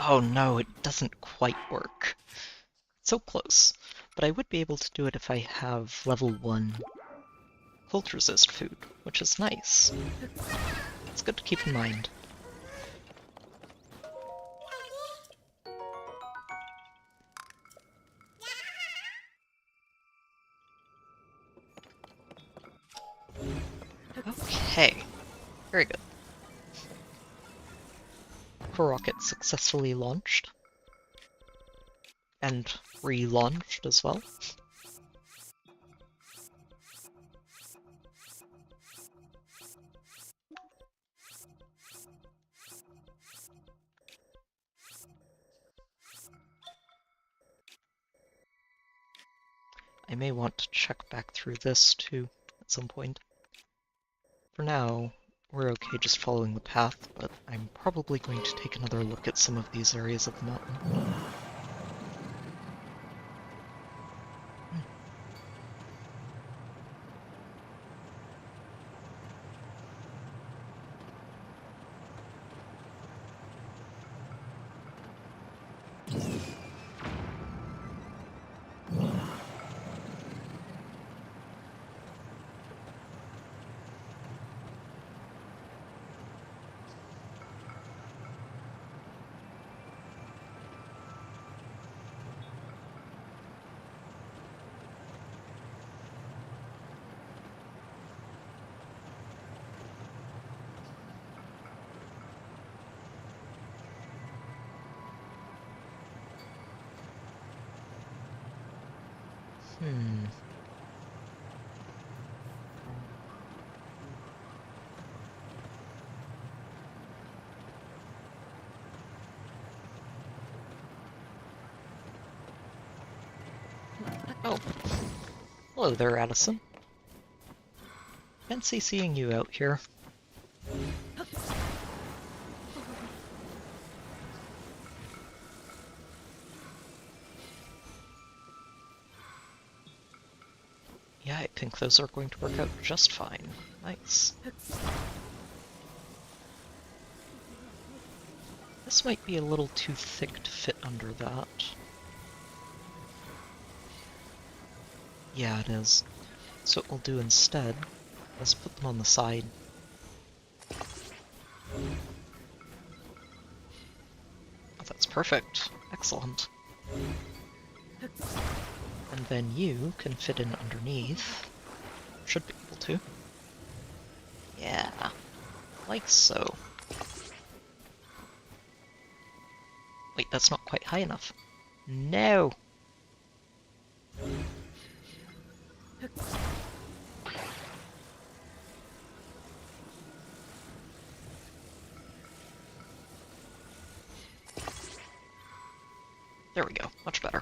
Oh no, it doesn't quite work. So close, but I would be able to do it if I have level 1 cold resist food, which is nice. It's good to keep in mind. Okay, very good. Rocket successfully launched. And relaunched as well. I may want to check back through this too at some point. For now, we're okay just following the path, but I'm probably going to take another look at some of these areas of the mountain. Oh. Hello there, Addison. Fancy seeing you out here. Yeah, I think those are going to work out just fine. Nice. This might be a little too thick to fit under that. Yeah, it is. So what we'll do instead is put them on the side. Oh, that's perfect. Excellent. And then you can fit in underneath. Should be able to. Yeah, like so. Wait, that's not quite high enough. No! There we go, much better.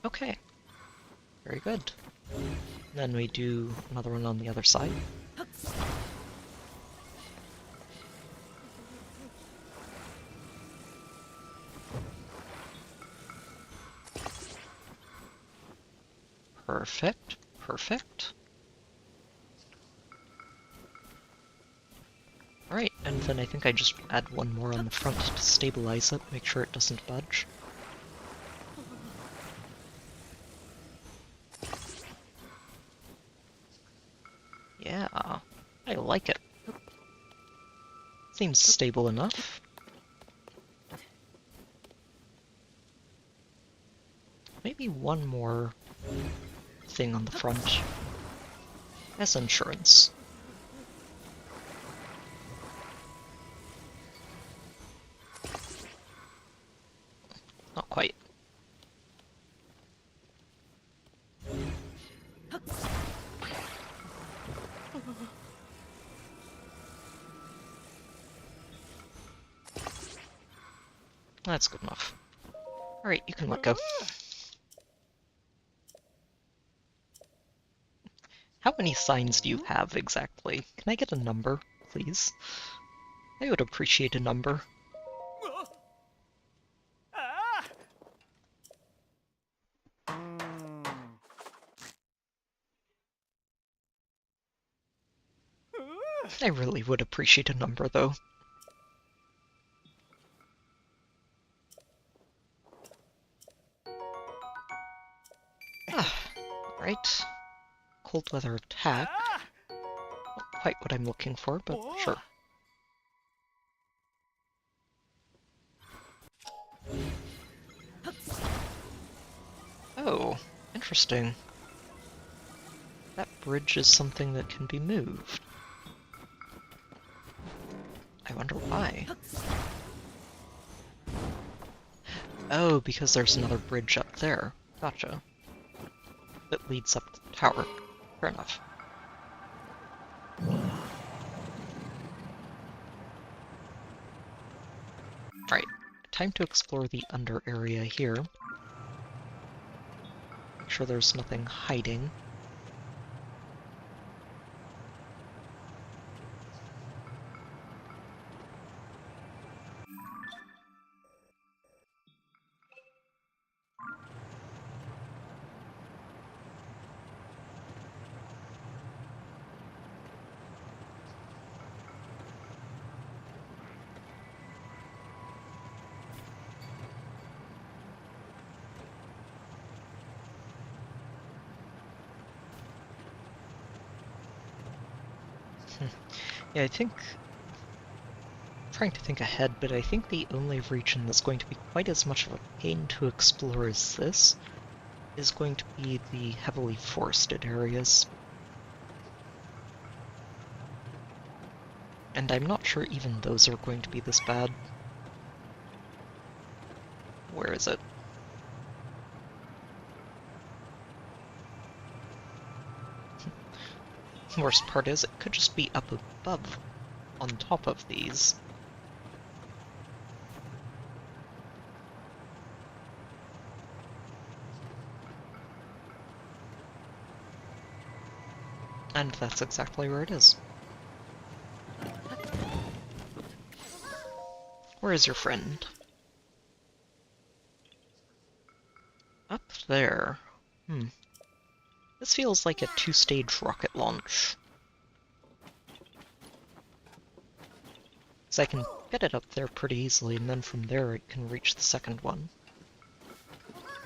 Okay. Very good. Then we do another one on the other side. Perfect, perfect. Alright, and then I think I just add one more on the front to stabilize it, make sure it doesn't budge. Yeah, I like it. Seems stable enough. Maybe one more thing on the front as insurance. Not quite. That's good enough. Alright, you can let go. How many signs do you have exactly? Can I get a number, please? I would appreciate a number. I really would appreciate a number, though. Alright. Cold weather attack. Not quite what I'm looking for, but sure. Oh, interesting. That bridge is something that can be moved. I wonder why. Oh, because there's another bridge up there. Gotcha. That leads up to the tower. Fair enough. Alright, time to explore the under area here. Make sure there's nothing hiding. Yeah, I think... trying to think ahead, but I think the only region that's going to be quite as much of a pain to explore as this is going to be the heavily forested areas. And I'm not sure even those are going to be this bad. Where is it? Worst part is, it could just be up above, on top of these. And that's exactly where it is. Where is your friend? Up there. This feels like a two-stage rocket launch. So I can get it up there pretty easily, and then from there it can reach the second one.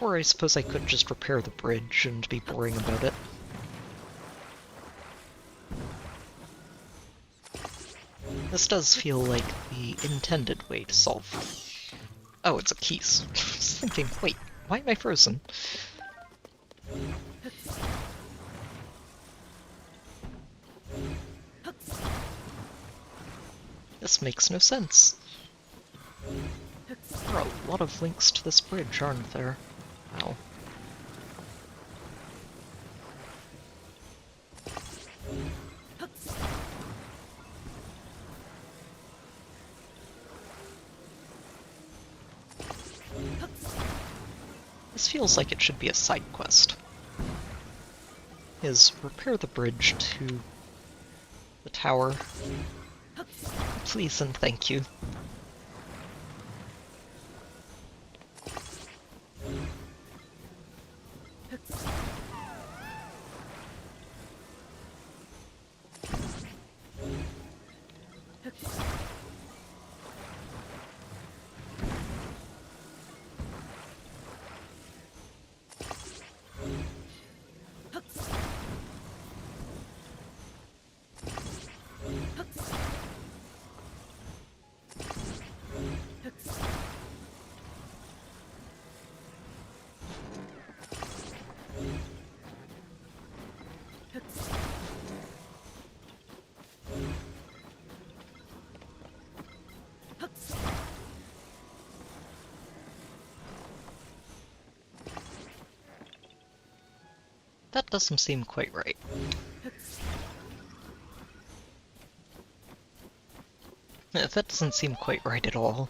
Or I suppose I could just repair the bridge and be boring about it. This does feel like the intended way to solve... Oh, it's a keys. I was thinking, wait, why am I frozen? This makes no sense. There are a lot of links to this bridge, aren't there? Wow. This feels like it should be a side quest. Is repair the bridge to the tower. Please and thank you. That doesn't seem quite right. That doesn't seem quite right at all.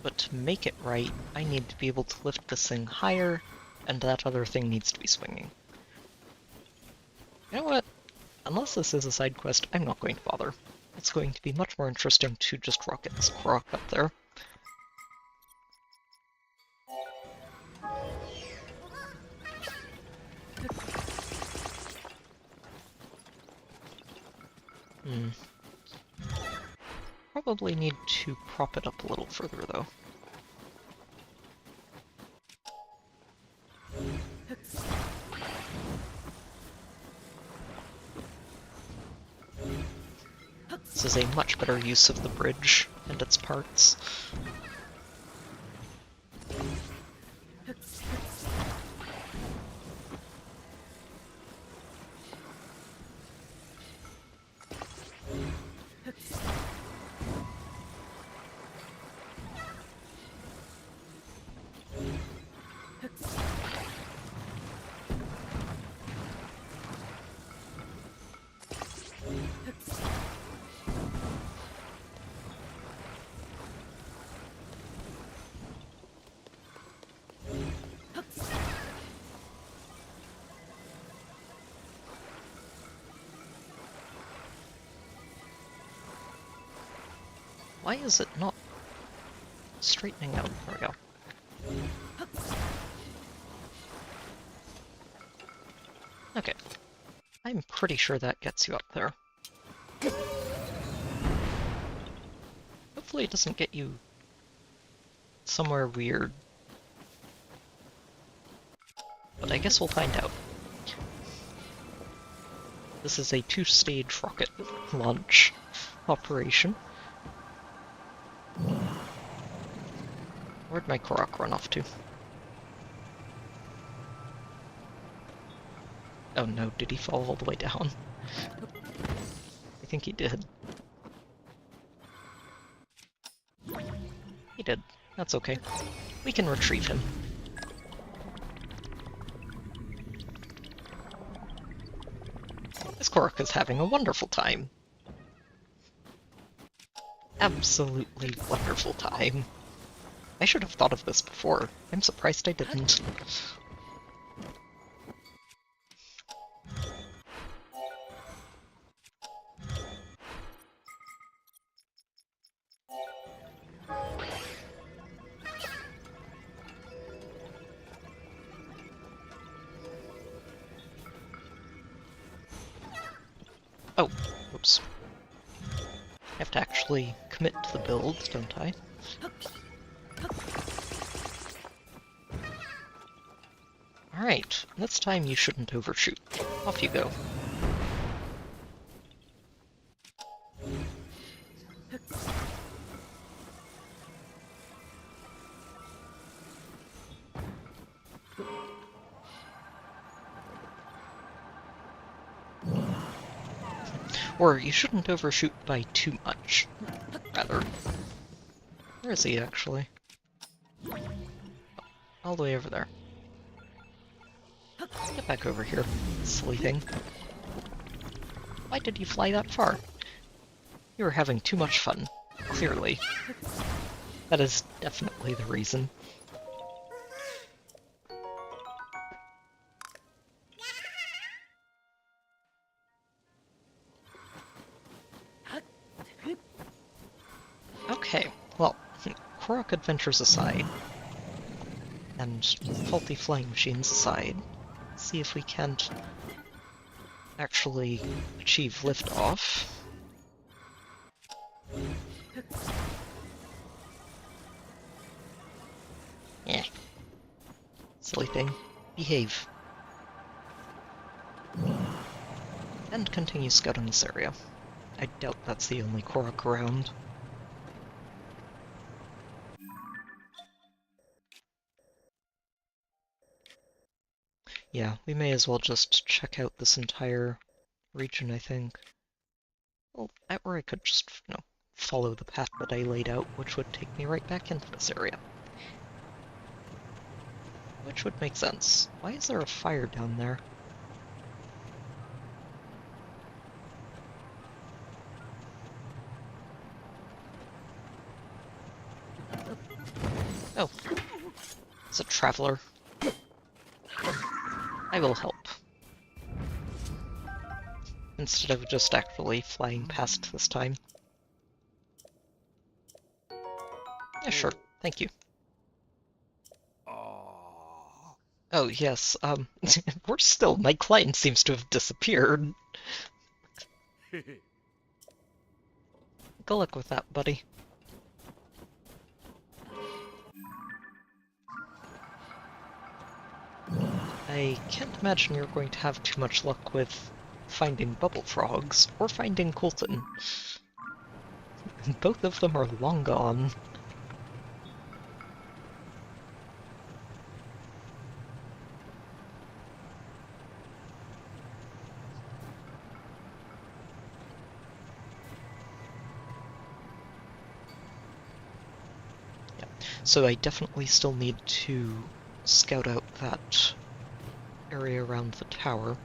But to make it right, I need to be able to lift this thing higher, and that other thing needs to be swinging. You know what? Unless this is a side quest, I'm not going to bother. It's going to be much more interesting to just rocket this croc up there. Probably need to prop it up a little further, though. This is a much better use of the bridge and its parts. Why is it not straightening out? There we go. Okay. I'm pretty sure that gets you up there. Hopefully it doesn't get you somewhere weird. But I guess we'll find out. This is a 2-stage rocket launch operation. Where'd my Korok run off to? Oh no, did he fall all the way down? I think he did. He did. That's okay. We can retrieve him. This Korok is having a wonderful time. Absolutely wonderful time. I should have thought of this before. I'm surprised I didn't. Oh, oops. I have to actually commit to the build, don't I? Alright, this time you shouldn't overshoot. Off you go. Or you shouldn't overshoot by too much, rather. Where is he, actually? All the way over there. Get back over here, silly thing. Why did you fly that far? You were having too much fun, clearly. That is definitely the reason. Okay, well, Korok adventures aside, and faulty flying machines aside, let's see if we can't actually achieve liftoff. Eh. Silly thing. Behave. And continue scouting this area. I doubt that's the only Korok around. Yeah, we may as well just check out this entire region, I think. Well, or I could just, follow the path that I laid out, which would take me right back into this area. Which would make sense. Why is there a fire down there? Oh. It's a traveler. I will help. Instead of just actually flying past this time. Yeah, sure. Thank you. Oh, yes, we're still... My client seems to have disappeared. Good luck with that, buddy. I can't imagine you're going to have too much luck with finding bubble frogs, or finding Colton. Both of them are long gone. Yeah. So I definitely still need to scout out that area around the tower,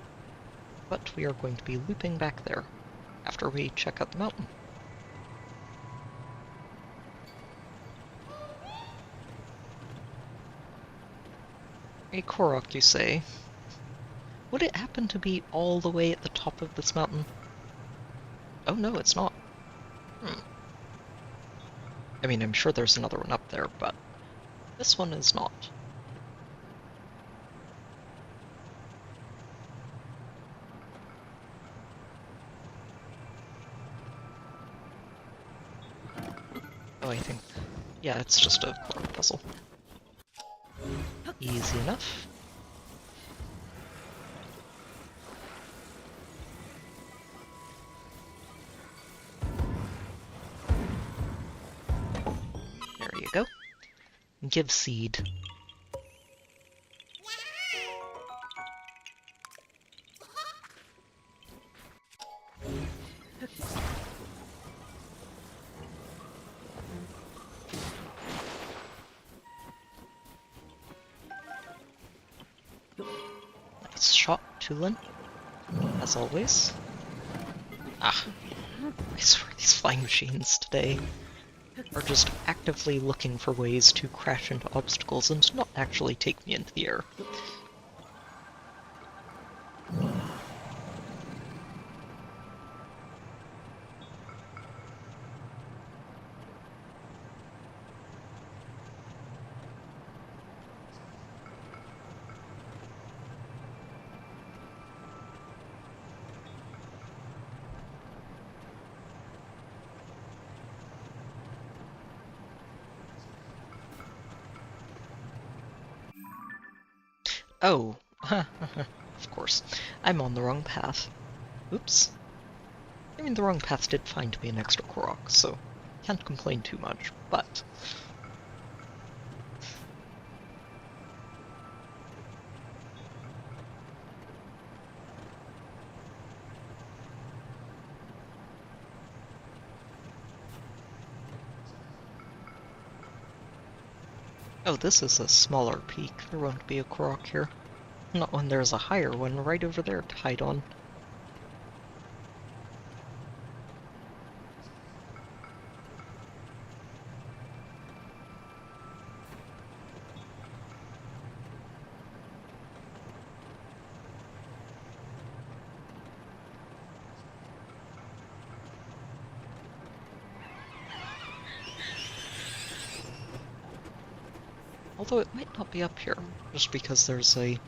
but we are going to be looping back there after we check out the mountain. A Korok, you say? Would it happen to be all the way at the top of this mountain? Oh no, it's not. I mean, I'm sure there's another one up there, but this one is not. Oh, I think... yeah, it's just a Korok puzzle. Easy enough. There you go. Give seed. Nice shot, Tulin. As always. Ah, I swear these flying machines today are just actively looking for ways to crash into obstacles and not actually take me into the air. Oh, of course. I'm on the wrong path. Oops. I mean, the wrong path did find me an extra Korok, so can't complain too much, but... oh, this is a smaller peak. There won't be a Korok here. Not when there's a higher one right over there to hide on. Although it might not be up here, just because there's a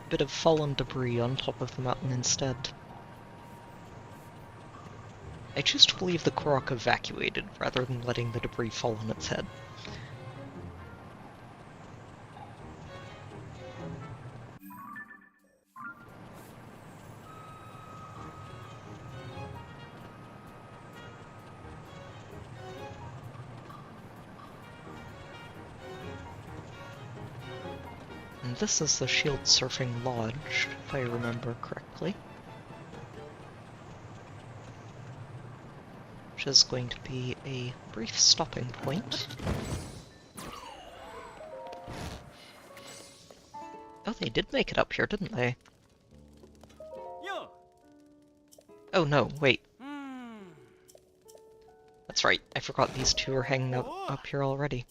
bit of fallen debris on top of the mountain instead. I choose to believe the Korok evacuated, rather than letting the debris fall on its head. And this is the Shield Surfing Lodge, if I remember correctly. Which is going to be a brief stopping point. Oh, they did make it up here, didn't they? Oh no, wait. That's right, I forgot these two are hanging out up here already.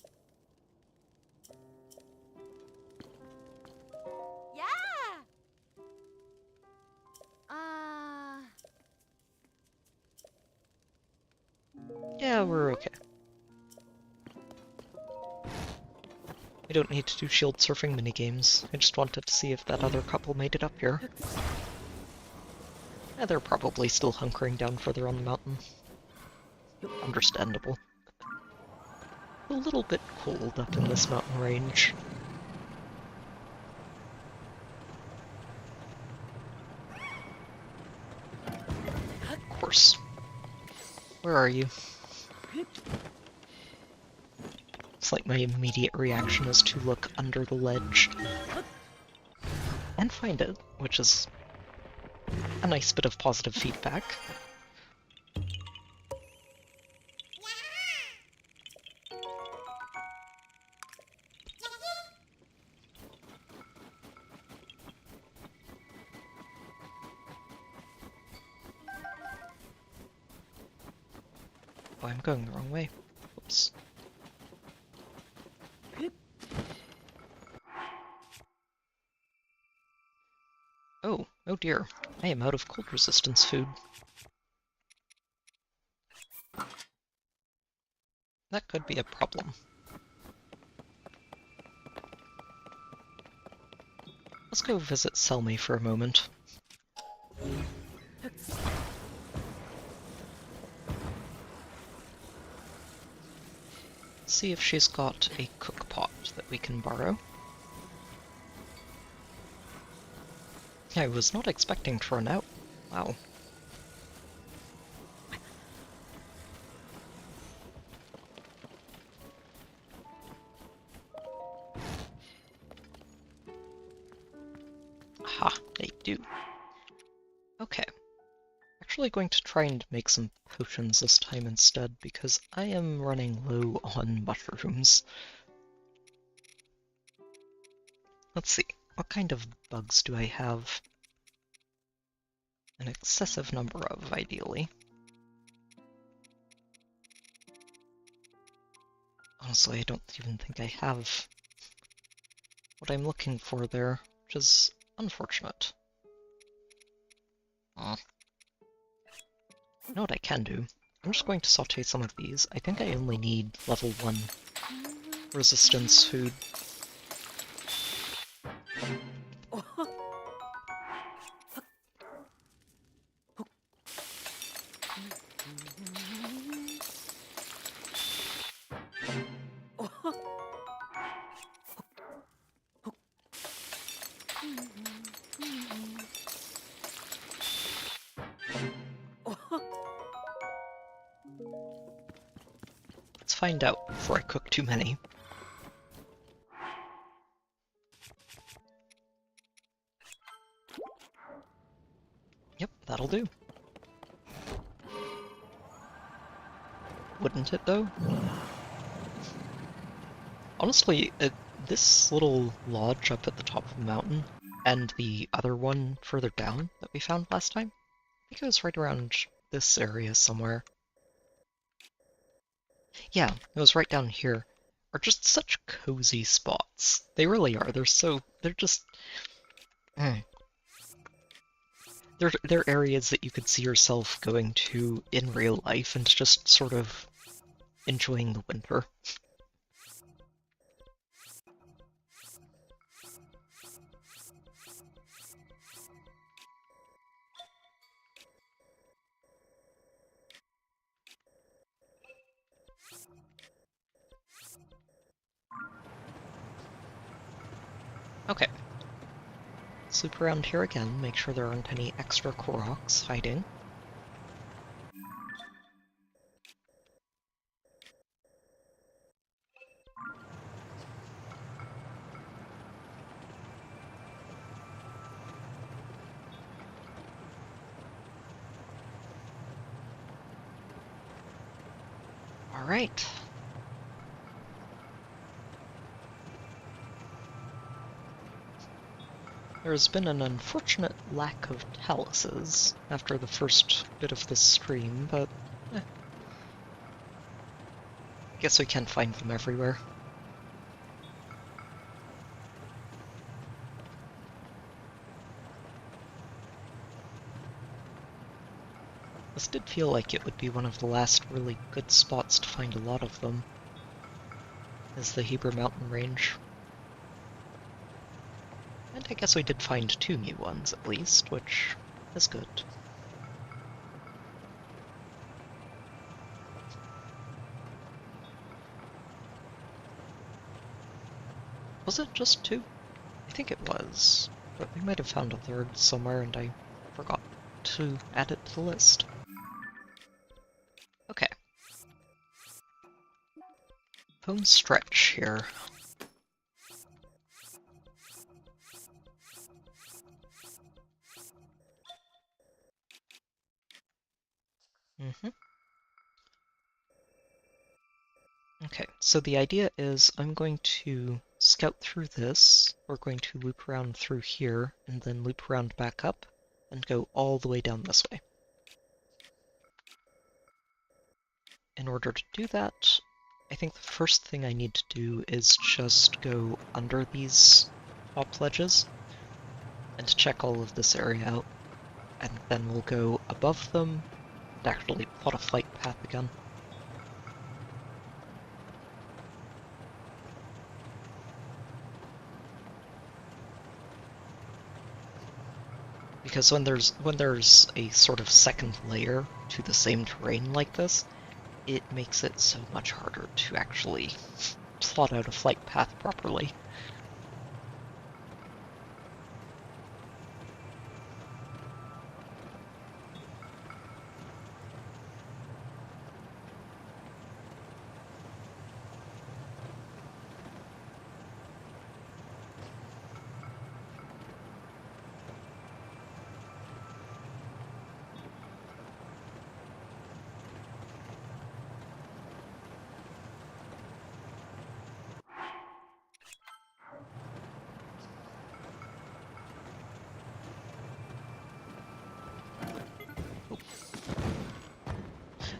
Yeah, we're okay. We don't need to do shield surfing minigames. I just wanted to see if that other couple made it up here. Yeah, they're probably still hunkering down further on the mountain. Understandable. A little bit cold up in this mountain range. Of course. Where are you? It's like my immediate reaction is to look under the ledge and find it, which is a nice bit of positive feedback. Oh, I'm going the wrong way. Oops. Oh dear. I am out of cold resistance food. That could be a problem. Let's go visit Selmy for a moment. See if she's got a cook pot that we can borrow. I was not expecting to run out. Wow. Aha, they do. Okay. Actually going to try and make some potions this time instead, because I am running low on mushrooms. Let's see, what kind of bugs do I have? An excessive number of, ideally. Honestly, I don't even think I have what I'm looking for there, which is unfortunate. You know what I can do? I'm just going to saute some of these. I think I only need level 1 resistance food. Let's find out before I cook too many. Yep, that'll do. Wouldn't it, though? Honestly, this little lodge up at the top of the mountain, and the other one further down that we found last time, I think it was right around this area somewhere. Yeah, it was right down here. Are just such cozy spots. They really are. They're just... They're areas that you could see yourself going to in real life and just sort of enjoying the winter. Okay. Loop around here again, make sure there aren't any extra Koroks hiding. Alright. There's been an unfortunate lack of taluses after the first bit of this stream, but I guess we can't find them everywhere. This did feel like it would be one of the last really good spots to find a lot of them, is the Hebra mountain range. And I guess we did find 2 new ones at least, which is good. Was it just 2? I think it was, but we might have found a 3rd somewhere and I forgot to add it to the list. Okay. home stretch here. Okay, so the idea is I'm going to scout through this. We're going to loop around through here, and then loop around back up, and go all the way down this way. In order to do that, I think the first thing I need to do is just go under these top ledges and check all of this area out, and then we'll go above them and actually plot a flight path again. Because when there's a sort of second layer to the same terrain like this, it makes it so much harder to actually plot out a flight path properly.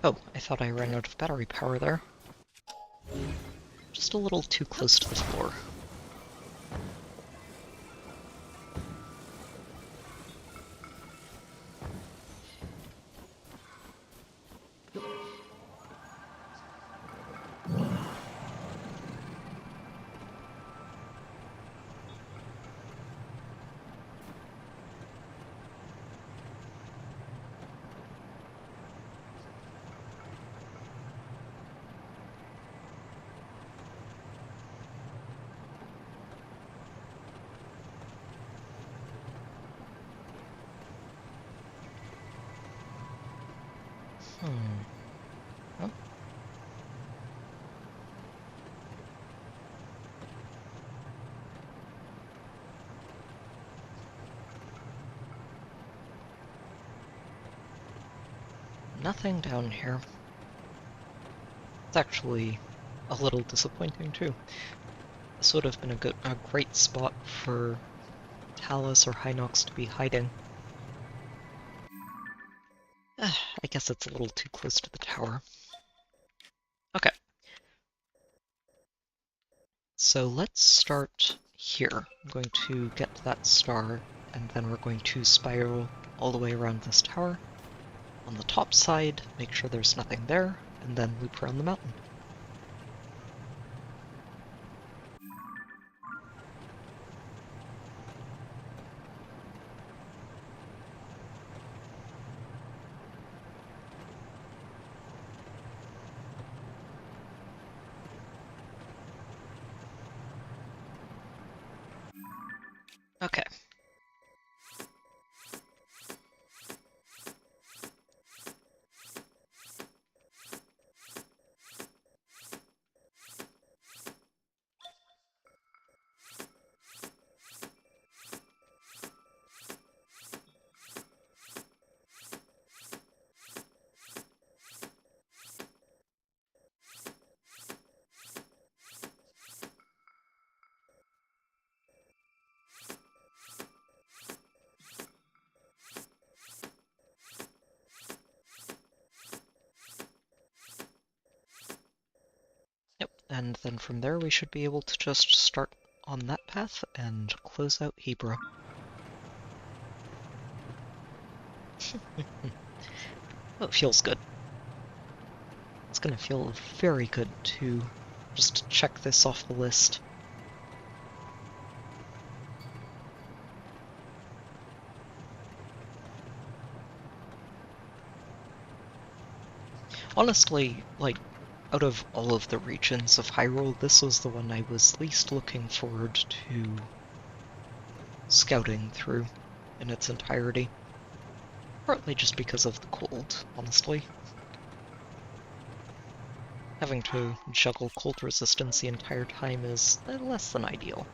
Oh, I thought I ran out of battery power there. Just a little too close to the floor. Huh? Nothing down here. It's actually a little disappointing too. This would have been a great spot for Talus or Hinox to be hiding. I guess it's a little too close to the tower. Okay. So let's start here. I'm going to get to that star, and then we're going to spiral all the way around this tower. On the top side, make sure there's nothing there, and then loop around the mountain. Okay. Yep, and then from there we should be able to just start on that path and close out Hebra. Oh, it feels good. It's gonna feel very good to just check this off the list. Honestly, like, out of all of the regions of Hyrule, this was the one I was least looking forward to scouting through in its entirety. Partly just because of the cold, honestly. having to juggle cold resistance the entire time is less than ideal.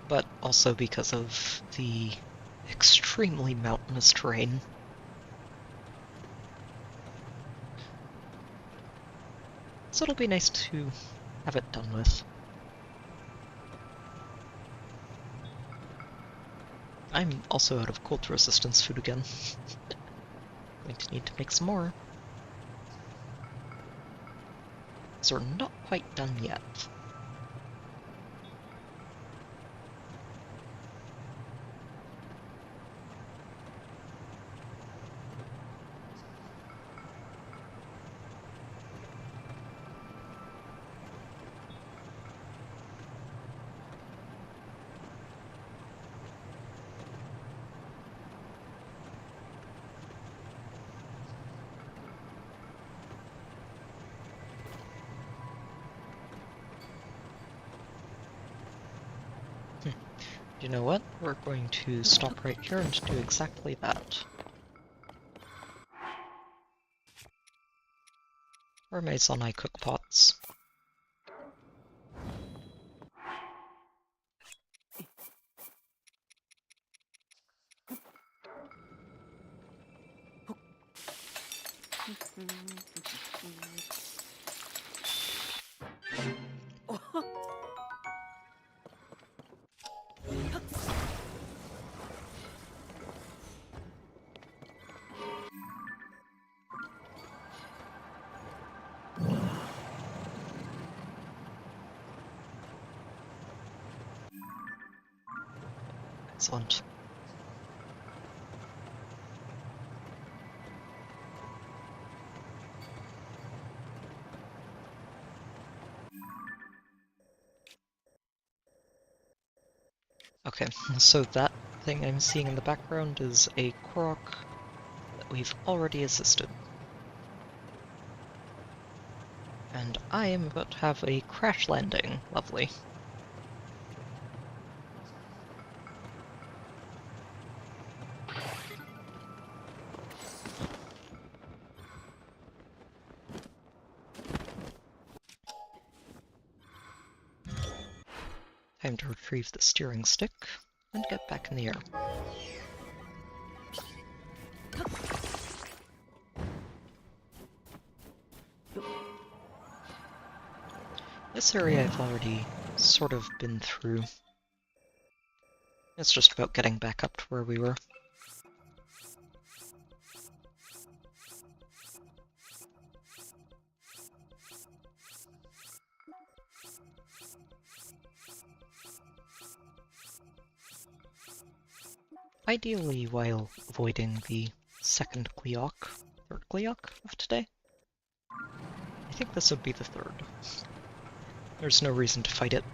But also because of the extremely mountainous terrain. So it'll be nice to have it done with. I'm also out of cold resistance food again. Going to need to make some more. So we're not quite done yet. You know what? We're going to stop right here and do exactly that. Where are my Zonai cookpots? Excellent. Okay, so that thing I'm seeing in the background is a Korok that we've already assisted. And I am about to have a crash landing. Lovely. Time to retrieve the steering stick and get back in the air. This area I've already sort of been through. It's just about getting back up to where we were. Ideally while avoiding the second third Gleok of today. I think this would be the third. There's no reason to fight it.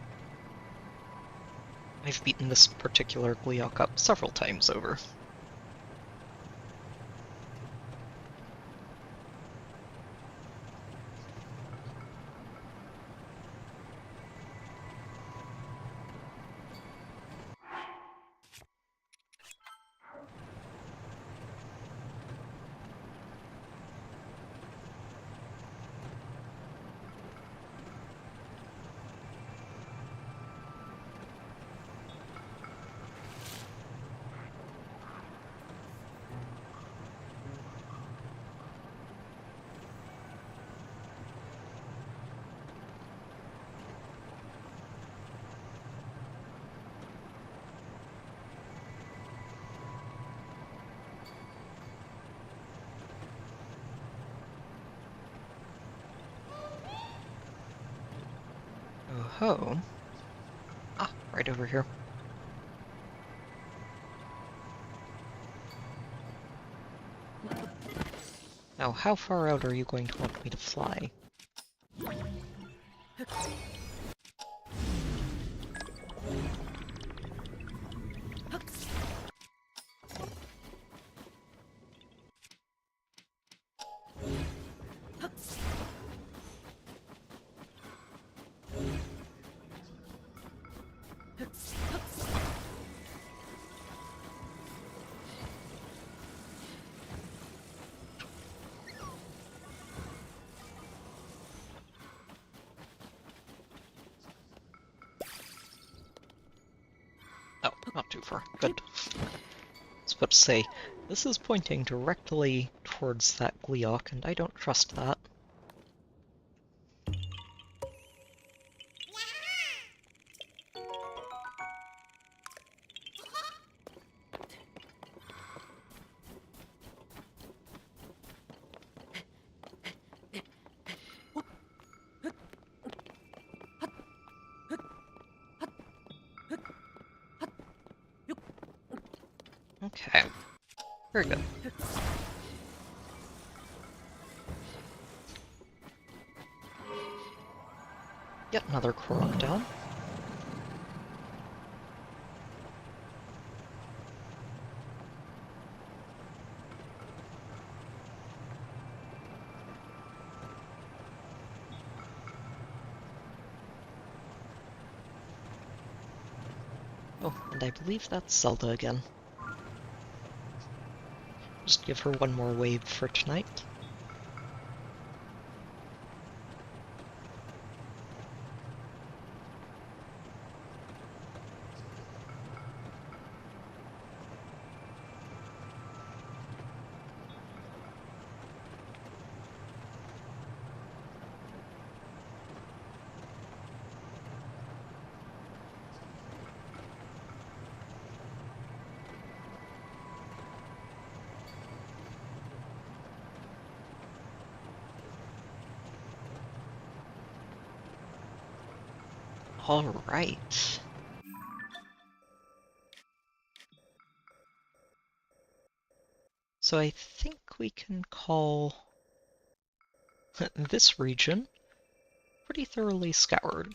I've beaten this particular Gleok up several times over. Oh-ho. Ah, right over here. Now, how far out are you going to want me to fly? Not too far. Good. I was about to say, this is pointing directly towards that Gleeok, and I don't trust that. Okay. Very good. Yet another Korok down. Oh, and I believe that's Zelda again. Just give her one more wave for tonight. Alright. So I think we can call this region pretty thoroughly scoured.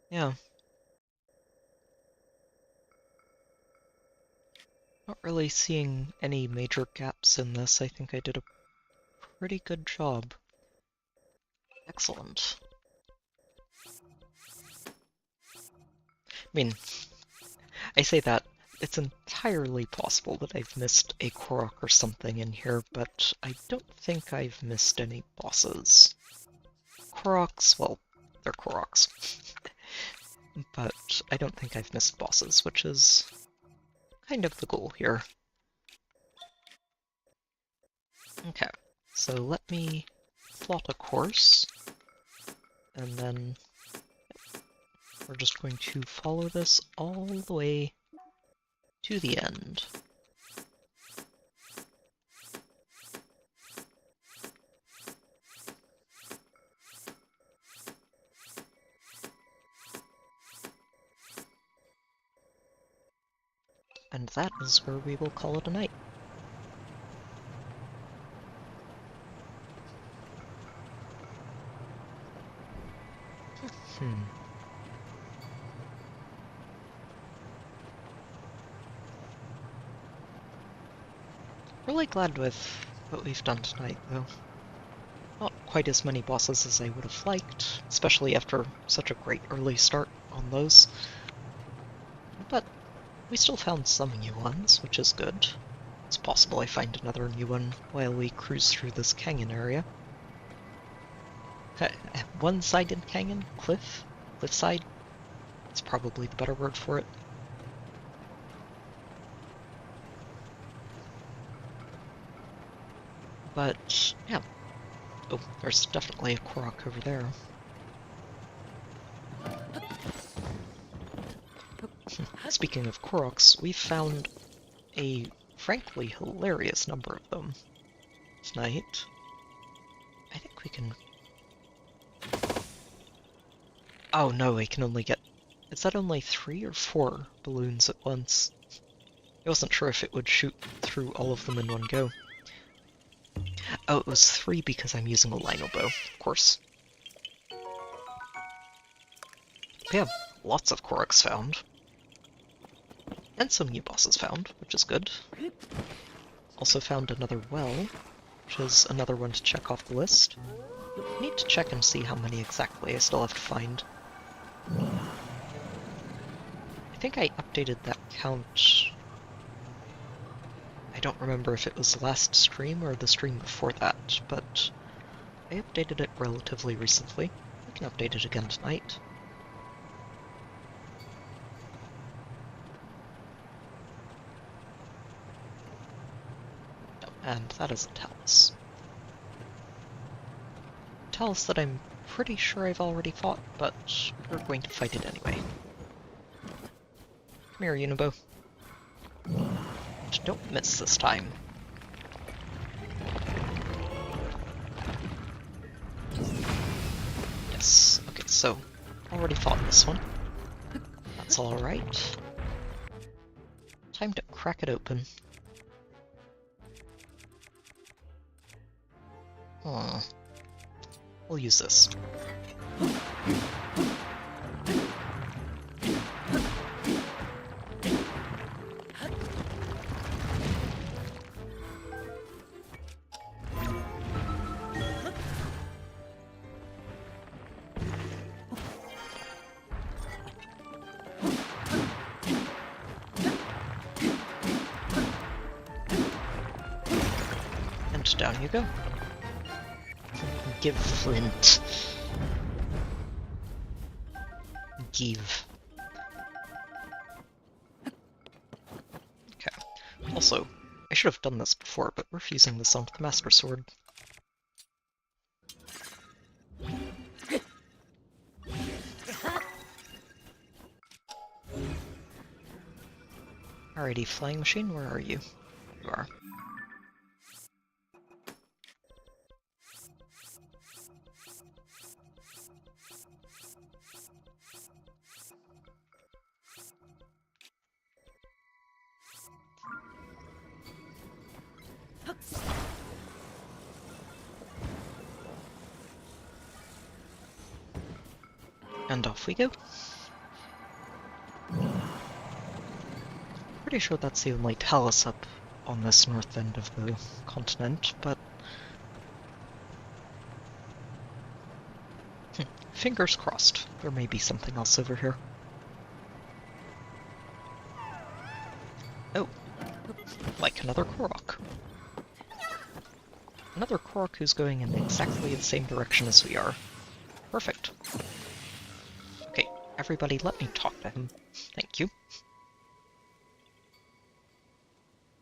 Yeah. Not really seeing any major gaps in this. I think I did a pretty good job. Excellent. I mean, I say that, it's entirely possible that I've missed a Korok or something in here, but I don't think I've missed any bosses. Koroks, well, they're Koroks. But I don't think I've missed bosses, which is kind of the goal here. Okay, so let me plot a course, and then we're just going to follow this all the way to the end. And that is where we will call it a night. Really glad with what we've done tonight, though. Not quite as many bosses as I would have liked, especially after such a great early start on those. But we still found some new ones, which is good. It's possible I find another new one while we cruise through this canyon area. One-sided canyon? Cliffside? It's probably the better word for it. But, yeah. Oh, there's definitely a Korok over there. Speaking of Koroks, we found a frankly hilarious number of them tonight. I think we can... Oh no, I can only get... Is that only 3 or 4 balloons at once? I wasn't sure if it would shoot through all of them in one go. Oh, it was 3 because I'm using a Lino bow, of course. Yeah, lots of Koroks found. And some new bosses found, which is good. Also found another well, which is another one to check off the list. Need to check and see how many exactly I still have to find. I think I updated that count... I don't remember if it was the last stream or the stream before that, but I updated it relatively recently. We can update it again tonight. Oh, and that is a talus. Talus that I'm pretty sure I've already fought, but we're going to fight it anyway. Come here, Unibo. Don't miss this time. Yes, okay, so, already fought this one. That's alright. Time to crack it open. We'll use this. And down you go. Give flint. Give. Okay. Also, I should have done this before, but we're fusing this onto the Master Sword. Alrighty, flying machine, where are you? You are. And off we go. Pretty sure that's the only talus up on this north end of the continent, but... fingers crossed. There may be something else over here. Oh. Like another Korok. Another Korok who's going in exactly the same direction as we are. Perfect. Okay, everybody let me talk to him. Thank you.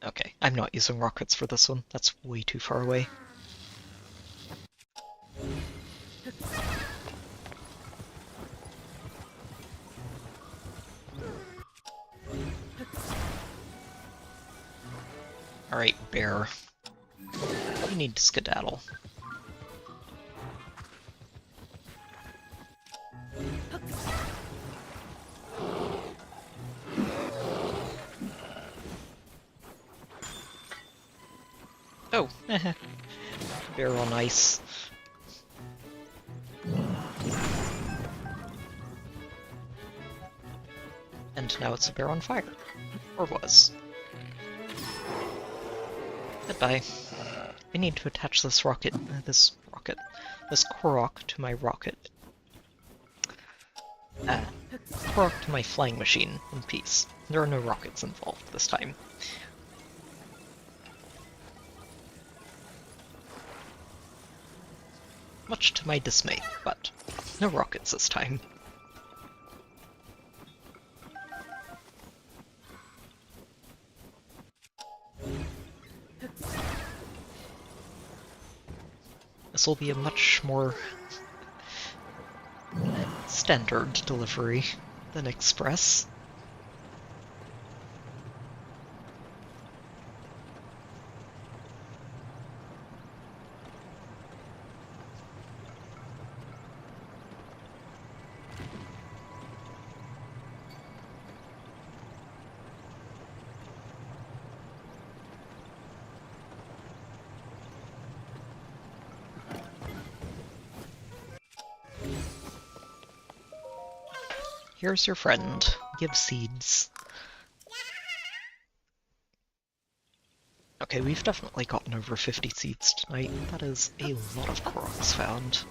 Okay, I'm not using rockets for this one. That's way too far away. Alright, bear. You need to skedaddle. Oh, bear on ice. And now it's a bear on fire. Or was. Goodbye. I need to attach this this Korok to my rocket. Korok to my flying machine in peace. There are no rockets involved this time. Much to my dismay, but no rockets this time. This will be a much more standard delivery than express. Here's your friend. Give seeds. Okay, we've definitely gotten over 50 seeds tonight. That is a lot of Koroks found.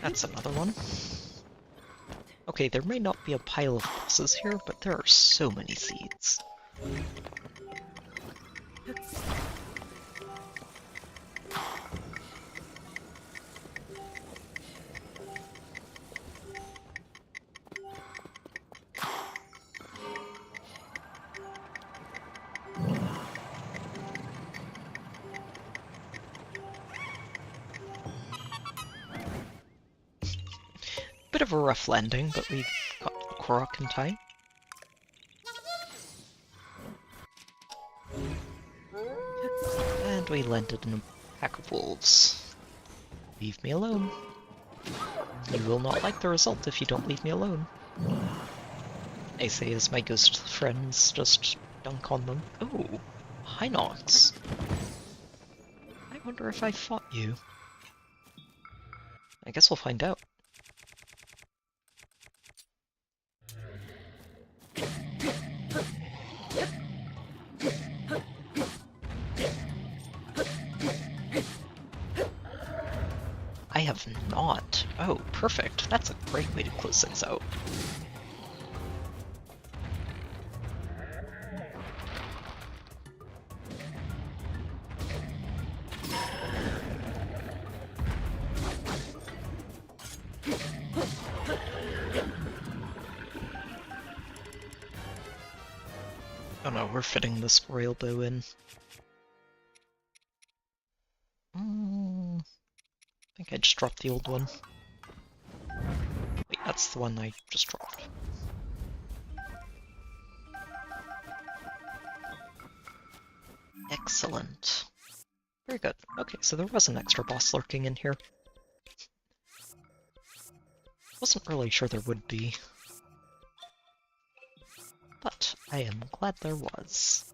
That's another one. Okay, there may not be a pile of bosses here, but there are so many seeds. Bit of a rough landing, but we got the Korok in time. And we landed in a pack of wolves. Leave me alone. You will not like the result if you don't leave me alone. I say as my ghost friends just dunk on them. Oh, Hinox. I wonder if I fought you. I guess we'll find out. I have not. Oh, perfect. That's a great way to close things out. Oh no, we're fitting this royal bow in. I think I just dropped the old one. Wait, that's the one I just dropped. Excellent. Very good. Okay, so there was an extra boss lurking in here. Wasn't really sure there would be. But I am glad there was.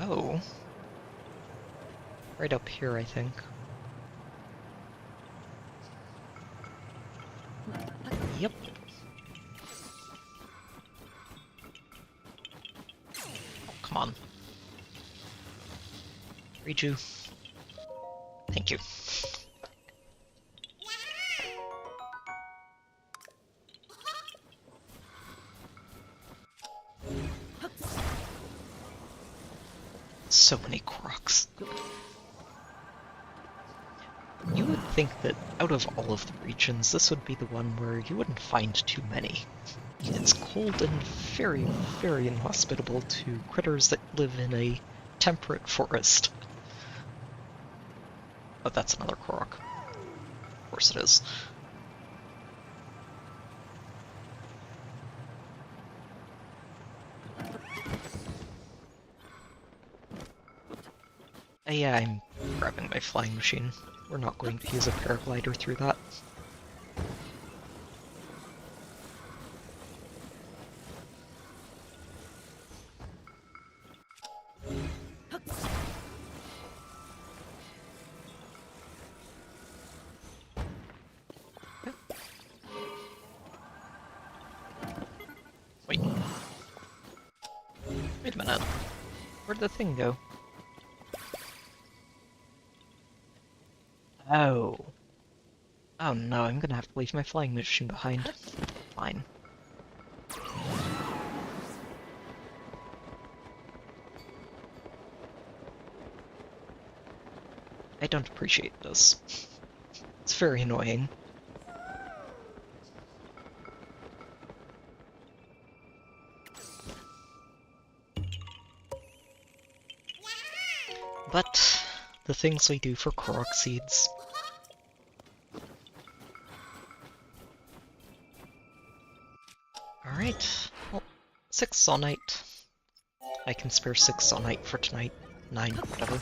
Oh. Right up here, I think. Yep. Oh, come on. Riju. Thank you. So many Koroks. You would think that out of all of the regions, this would be the one where you wouldn't find too many. It's cold and very, very inhospitable to critters that live in a temperate forest. Oh, that's another Korok. Of course it is. Yeah, I'm grabbing my flying machine. We're not going to use a paraglider through that. Wait. Wait a minute. Where'd the thing go? Oh. Oh no, I'm gonna have to leave my flying machine behind. Fine. I don't appreciate this. It's very annoying. But the things we do for Korok seeds. Alright, well, 6 Zonite. I can spare 6 Zonite for tonight. 9, whatever.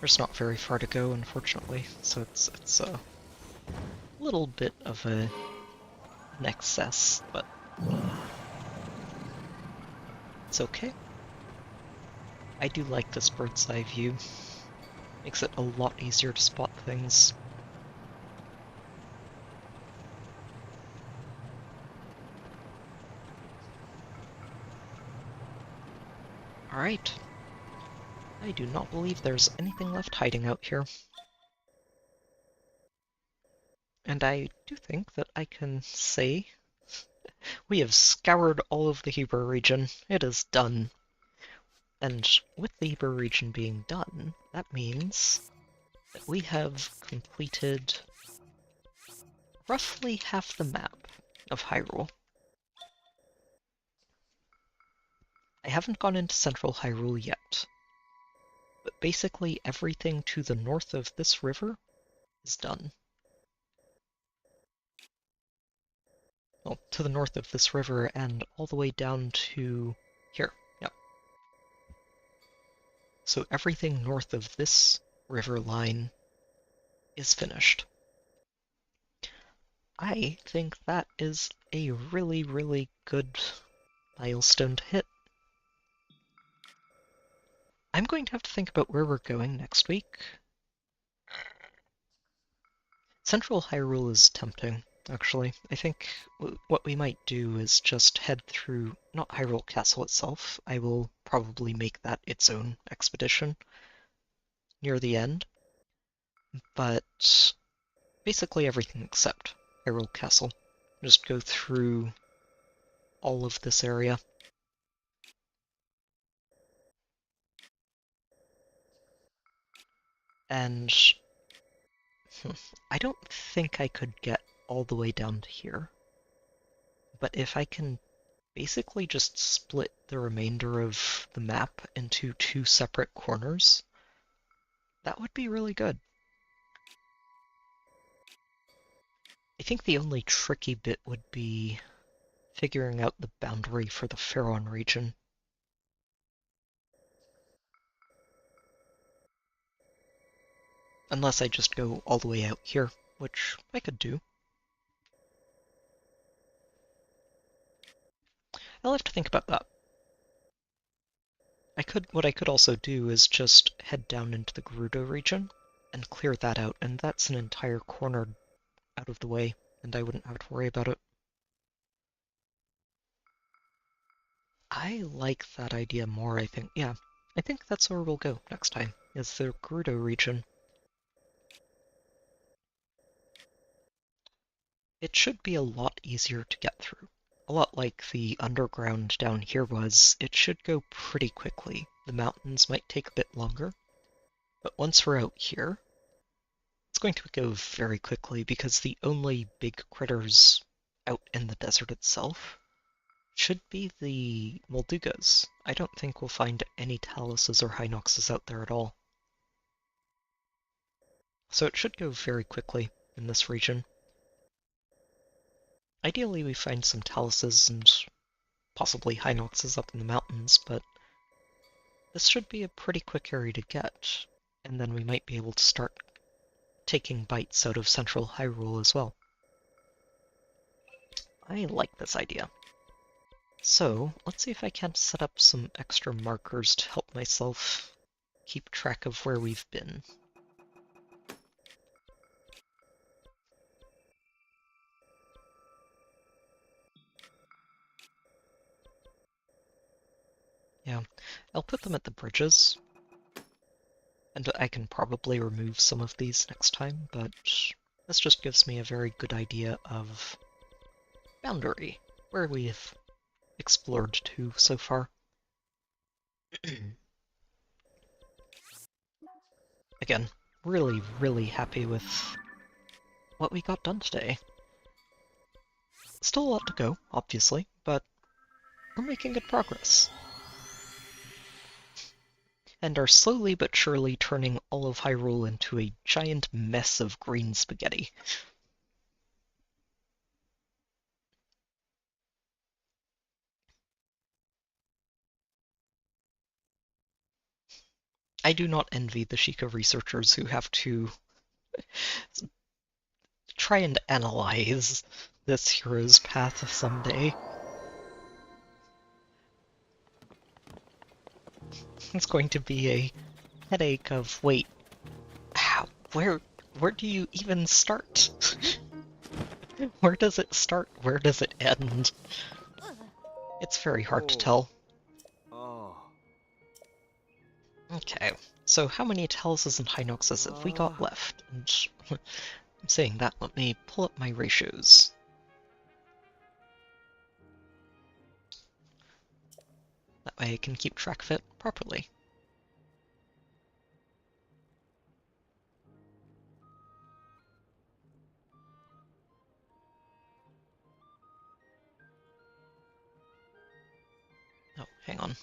There's not very far to go, unfortunately, so it's a little bit of an excess, but it's okay. I do like this bird's eye view. Makes it a lot easier to spot things. Alright. I do not believe there's anything left hiding out here. And I do think that I can say we have scoured all of the Hebra region. It is done. And with the Hebra region being done, that means that we have completed roughly half the map of Hyrule. I haven't gone into central Hyrule yet, but basically everything to the north of this river is done. Well, to the north of this river and all the way down to here. Yep. So everything north of this river line is finished. I think that is a really, really good milestone to hit. I'm going to have to think about where we're going next week. Central Hyrule is tempting, actually. I think what we might do is just head through, not Hyrule Castle itself. I will probably make that its own expedition near the end. But basically everything except Hyrule Castle. Just go through all of this area. And I don't think I could get all the way down to here. But if I can basically just split the remainder of the map into two separate corners, that would be really good. I think the only tricky bit would be figuring out the boundary for the Faron region. Unless I just go all the way out here, which I could do. I'll have to think about that. What I could also do is just head down into the Gerudo region and clear that out, and that's an entire corner out of the way, and I wouldn't have to worry about it. I like that idea more, I think. Yeah, I think that's where we'll go next time, is the Gerudo region. It should be a lot easier to get through. A lot like the underground down here was, it should go pretty quickly. The mountains might take a bit longer, but once we're out here, it's going to go very quickly because the only big critters out in the desert itself should be the Moldugas. I don't think we'll find any Taluses or Hinoxes out there at all. So it should go very quickly in this region. Ideally we find some Taluses and possibly Hinoxes up in the mountains, but this should be a pretty quick area to get, and then we might be able to start taking bites out of central Hyrule as well. I like this idea. So, let's see if I can set up some extra markers to help myself keep track of where we've been. Yeah, I'll put them at the bridges, and I can probably remove some of these next time, but this just gives me a very good idea of boundary, where we've explored to so far. Again, really, really happy with what we got done today. Still a lot to go, obviously, but we're making good progress. And are slowly but surely turning all of Hyrule into a giant mess of green spaghetti. I do not envy the Sheikah researchers who have to try and analyze this hero's path someday. It's going to be a headache of, wait, how, where do you even start? Where does it start? Where does it end? It's very hard to tell. Okay, so how many Taluses and Hinoxes have we got left? And I'm saying that, let me pull up my ratios. That way I can keep track of it properly. Oh, hang on.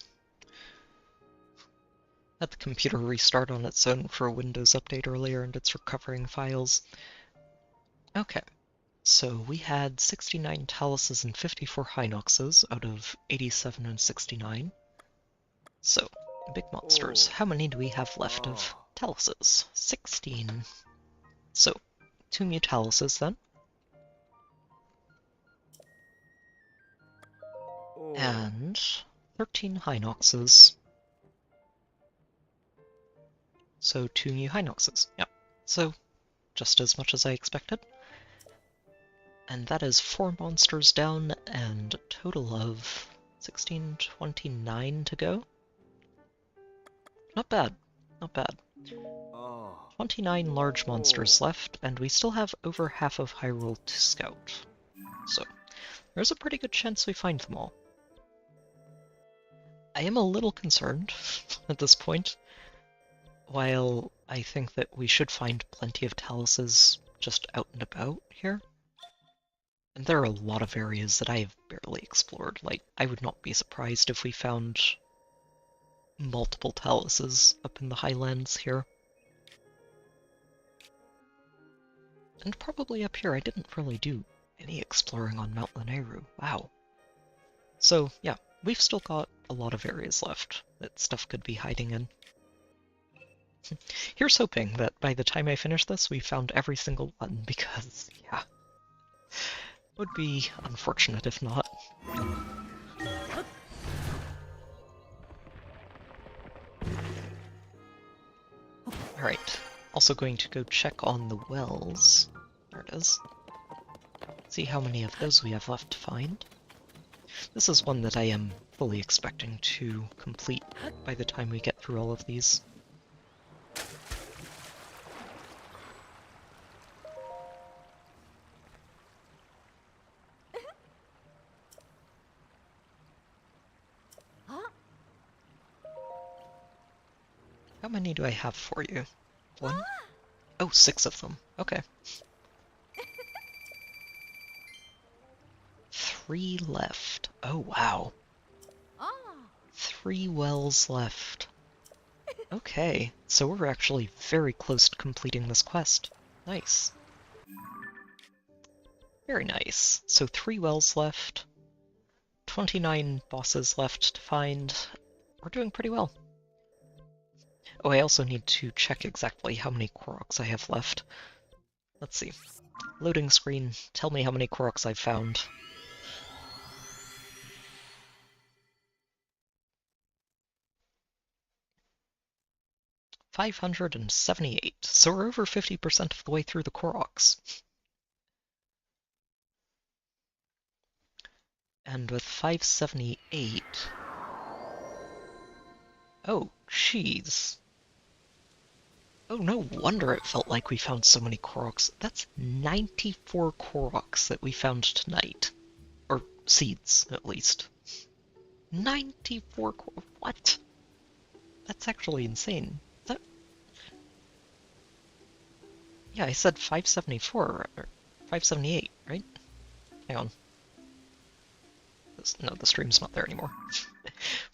Had the computer restart on its own for a Windows update earlier and it's recovering files. Okay, so we had 69 Taluses and 54 Hinoxes out of 87 and 69. So, big monsters. How many do we have left of Taluses? 16. So, 2 Mutaluses then. And 13 Hinoxes. So 2 new Hinoxes. Yep. So, just as much as I expected. And that is 4 monsters down and a total of 1629 to go. Not bad. Not bad. 29 large monsters left, and we still have over half of Hyrule to scout. So, there's a pretty good chance we find them all. I am a little concerned at this point. While I think that we should find plenty of Taluses just out and about here. And there are a lot of areas that I have barely explored. Like, I would not be surprised if we found multiple Taluses up in the highlands here. And probably up here, I didn't really do any exploring on Mount Lanayru. Wow. So, yeah, we've still got a lot of areas left that stuff could be hiding in. Here's hoping that by the time I finish this, we found every single one, because, yeah, would be unfortunate if not. Alright, also going to go check on the wells. There it is. See how many of those we have left to find. This is one that I am fully expecting to complete by the time we get through all of these. How many do I have for you? 1? Oh, 6 of them. Okay. 3 left. Oh, wow. 3 wells left. Okay, so we're actually very close to completing this quest. Nice. Very nice. So 3 wells left. 29 bosses left to find. We're doing pretty well. Oh, I also need to check exactly how many Koroks I have left. Let's see. Loading screen, tell me how many Koroks I've found. $578, so we're over 50% of the way through the Koroks. And with 578... Oh, jeez. Oh, no wonder it felt like we found so many Koroks. That's 94 Koroks that we found tonight. Or seeds, at least. 94 Koroks? What? That's actually insane. That... Yeah, I said 574, or 578, right? Hang on. No, the stream's not there anymore.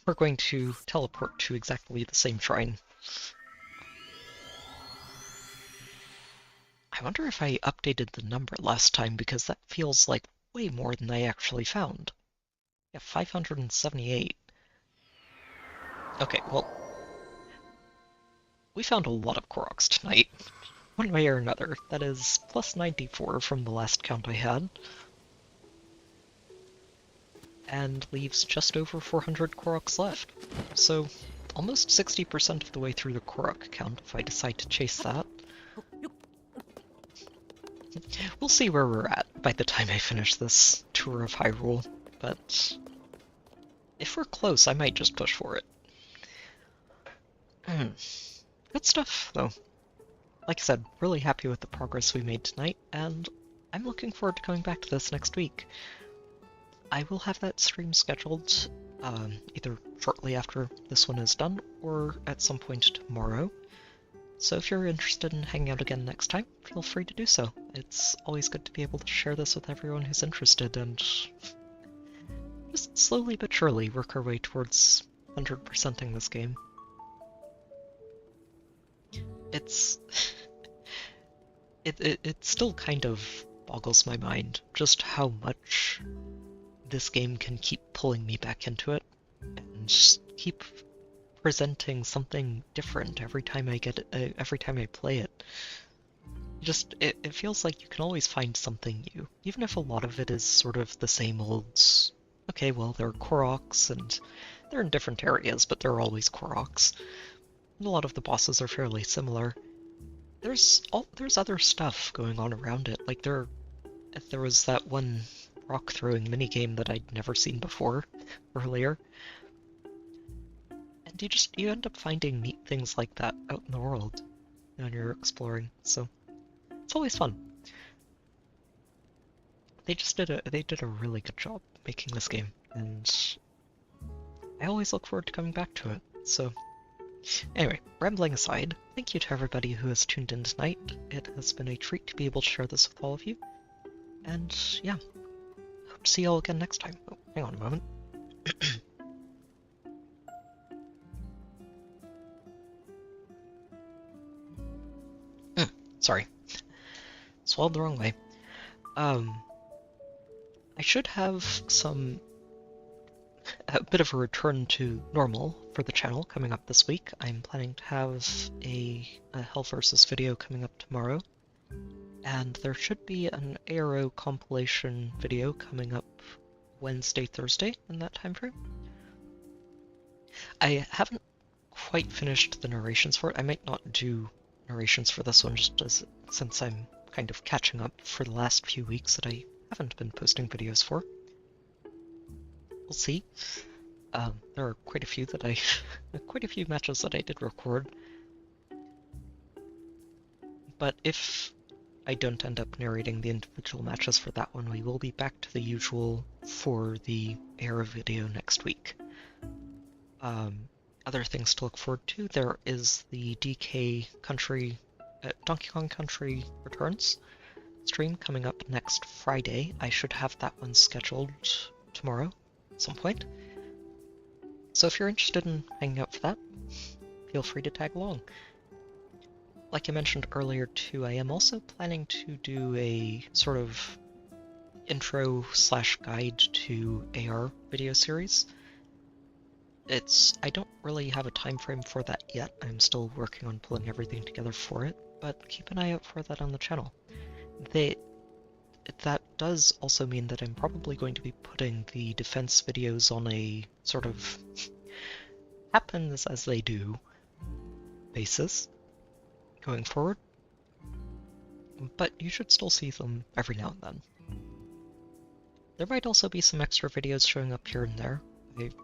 We're going to teleport to exactly the same shrine. I wonder if I updated the number last time, because that feels like way more than I actually found. Yeah, 578. Okay, well, we found a lot of Koroks tonight. one way or another. That is plus 94 from the last count I had. And leaves just over 400 Koroks left. So almost 60% of the way through the Korok count if I decide to chase that. We'll see where we're at by the time I finish this tour of Hyrule, but if we're close, I might just push for it. Good stuff, though. Like I said, really happy with the progress we made tonight, and I'm looking forward to coming back to this next week. I will have that stream scheduled either shortly after this one is done, or at some point tomorrow. So if you're interested in hanging out again next time, feel free to do so. It's always good to be able to share this with everyone who's interested, and just slowly but surely work our way towards 100%ing this game. It still kind of boggles my mind just how much this game can keep pulling me back into it, and just keep presenting something different every time I play it. It feels like you can always find something new, even if a lot of it is sort of the same old. Okay, well, there are Koroks, and they're in different areas, but they're always Koroks. And a lot of the bosses are fairly similar. There's other stuff going on around it. Like there was that one rock throwing minigame that I'd never seen before earlier. And you end up finding neat things like that out in the world when you're exploring, so it's always fun. They did a really good job making this game, and I always look forward to coming back to it. So anyway, rambling aside, thank you to everybody who has tuned in tonight. It has been a treat to be able to share this with all of you. And yeah, hope to see you all again next time. Oh, hang on a moment. Sorry. Swallowed the wrong way. I should have a bit of a return to normal for the channel coming up this week. I'm planning to have a Hell vs video coming up tomorrow, and there should be an ARO compilation video coming up Wednesday, Thursday in that time frame. I haven't quite finished the narrations for it. I might not do narrations for this one since I'm kind of catching up for the last few weeks that I haven't been posting videos for. We'll see. There are quite a few matches that I did record. But if I don't end up narrating the individual matches for that one, we will be back to the usual for the ARO video next week. Other things to look forward to, there is the Donkey Kong Country Returns stream coming up next Friday. I should have that one scheduled tomorrow at some point. So if you're interested in hanging out for that, feel free to tag along. Like I mentioned earlier too, I am also planning to do a sort of intro/guide to AR video series. I don't really have a time frame for that yet. I'm still working on pulling everything together for it, but keep an eye out for that on the channel. That does also mean that I'm probably going to be putting the defense videos on a sort of happens as they do basis going forward, but you should still see them every now and then. There might also be some extra videos showing up here and there. I've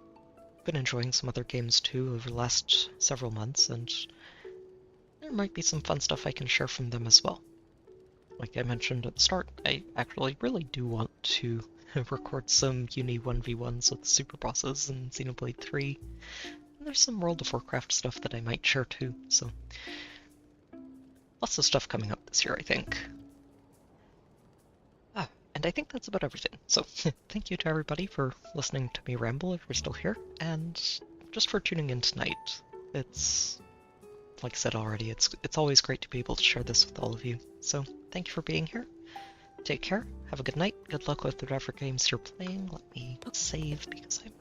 been enjoying some other games too over the last several months, and there might be some fun stuff I can share from them as well. Like I mentioned at the start, I actually really do want to record some Uni 1v1s with super bosses in Xenoblade 3. And there's some World of Warcraft stuff that I might share too, so lots of stuff coming up this year, I think. And I think that's about everything. So thank you to everybody for listening to me ramble if you're still here, and just for tuning in tonight. It's, like I said already, it's always great to be able to share this with all of you. So thank you for being here. Take care, have a good night, good luck with whatever games you're playing. Let me save because I'm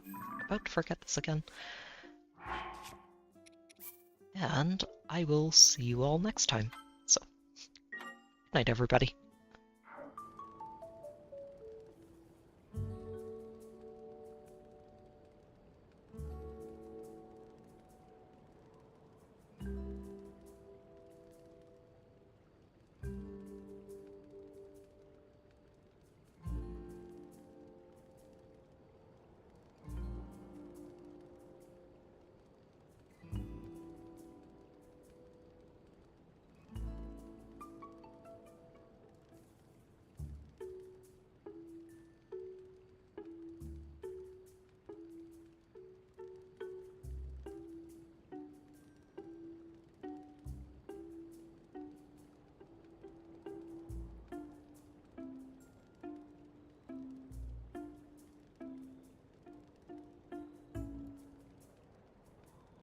about to forget this again. And I will see you all next time. So Night, everybody.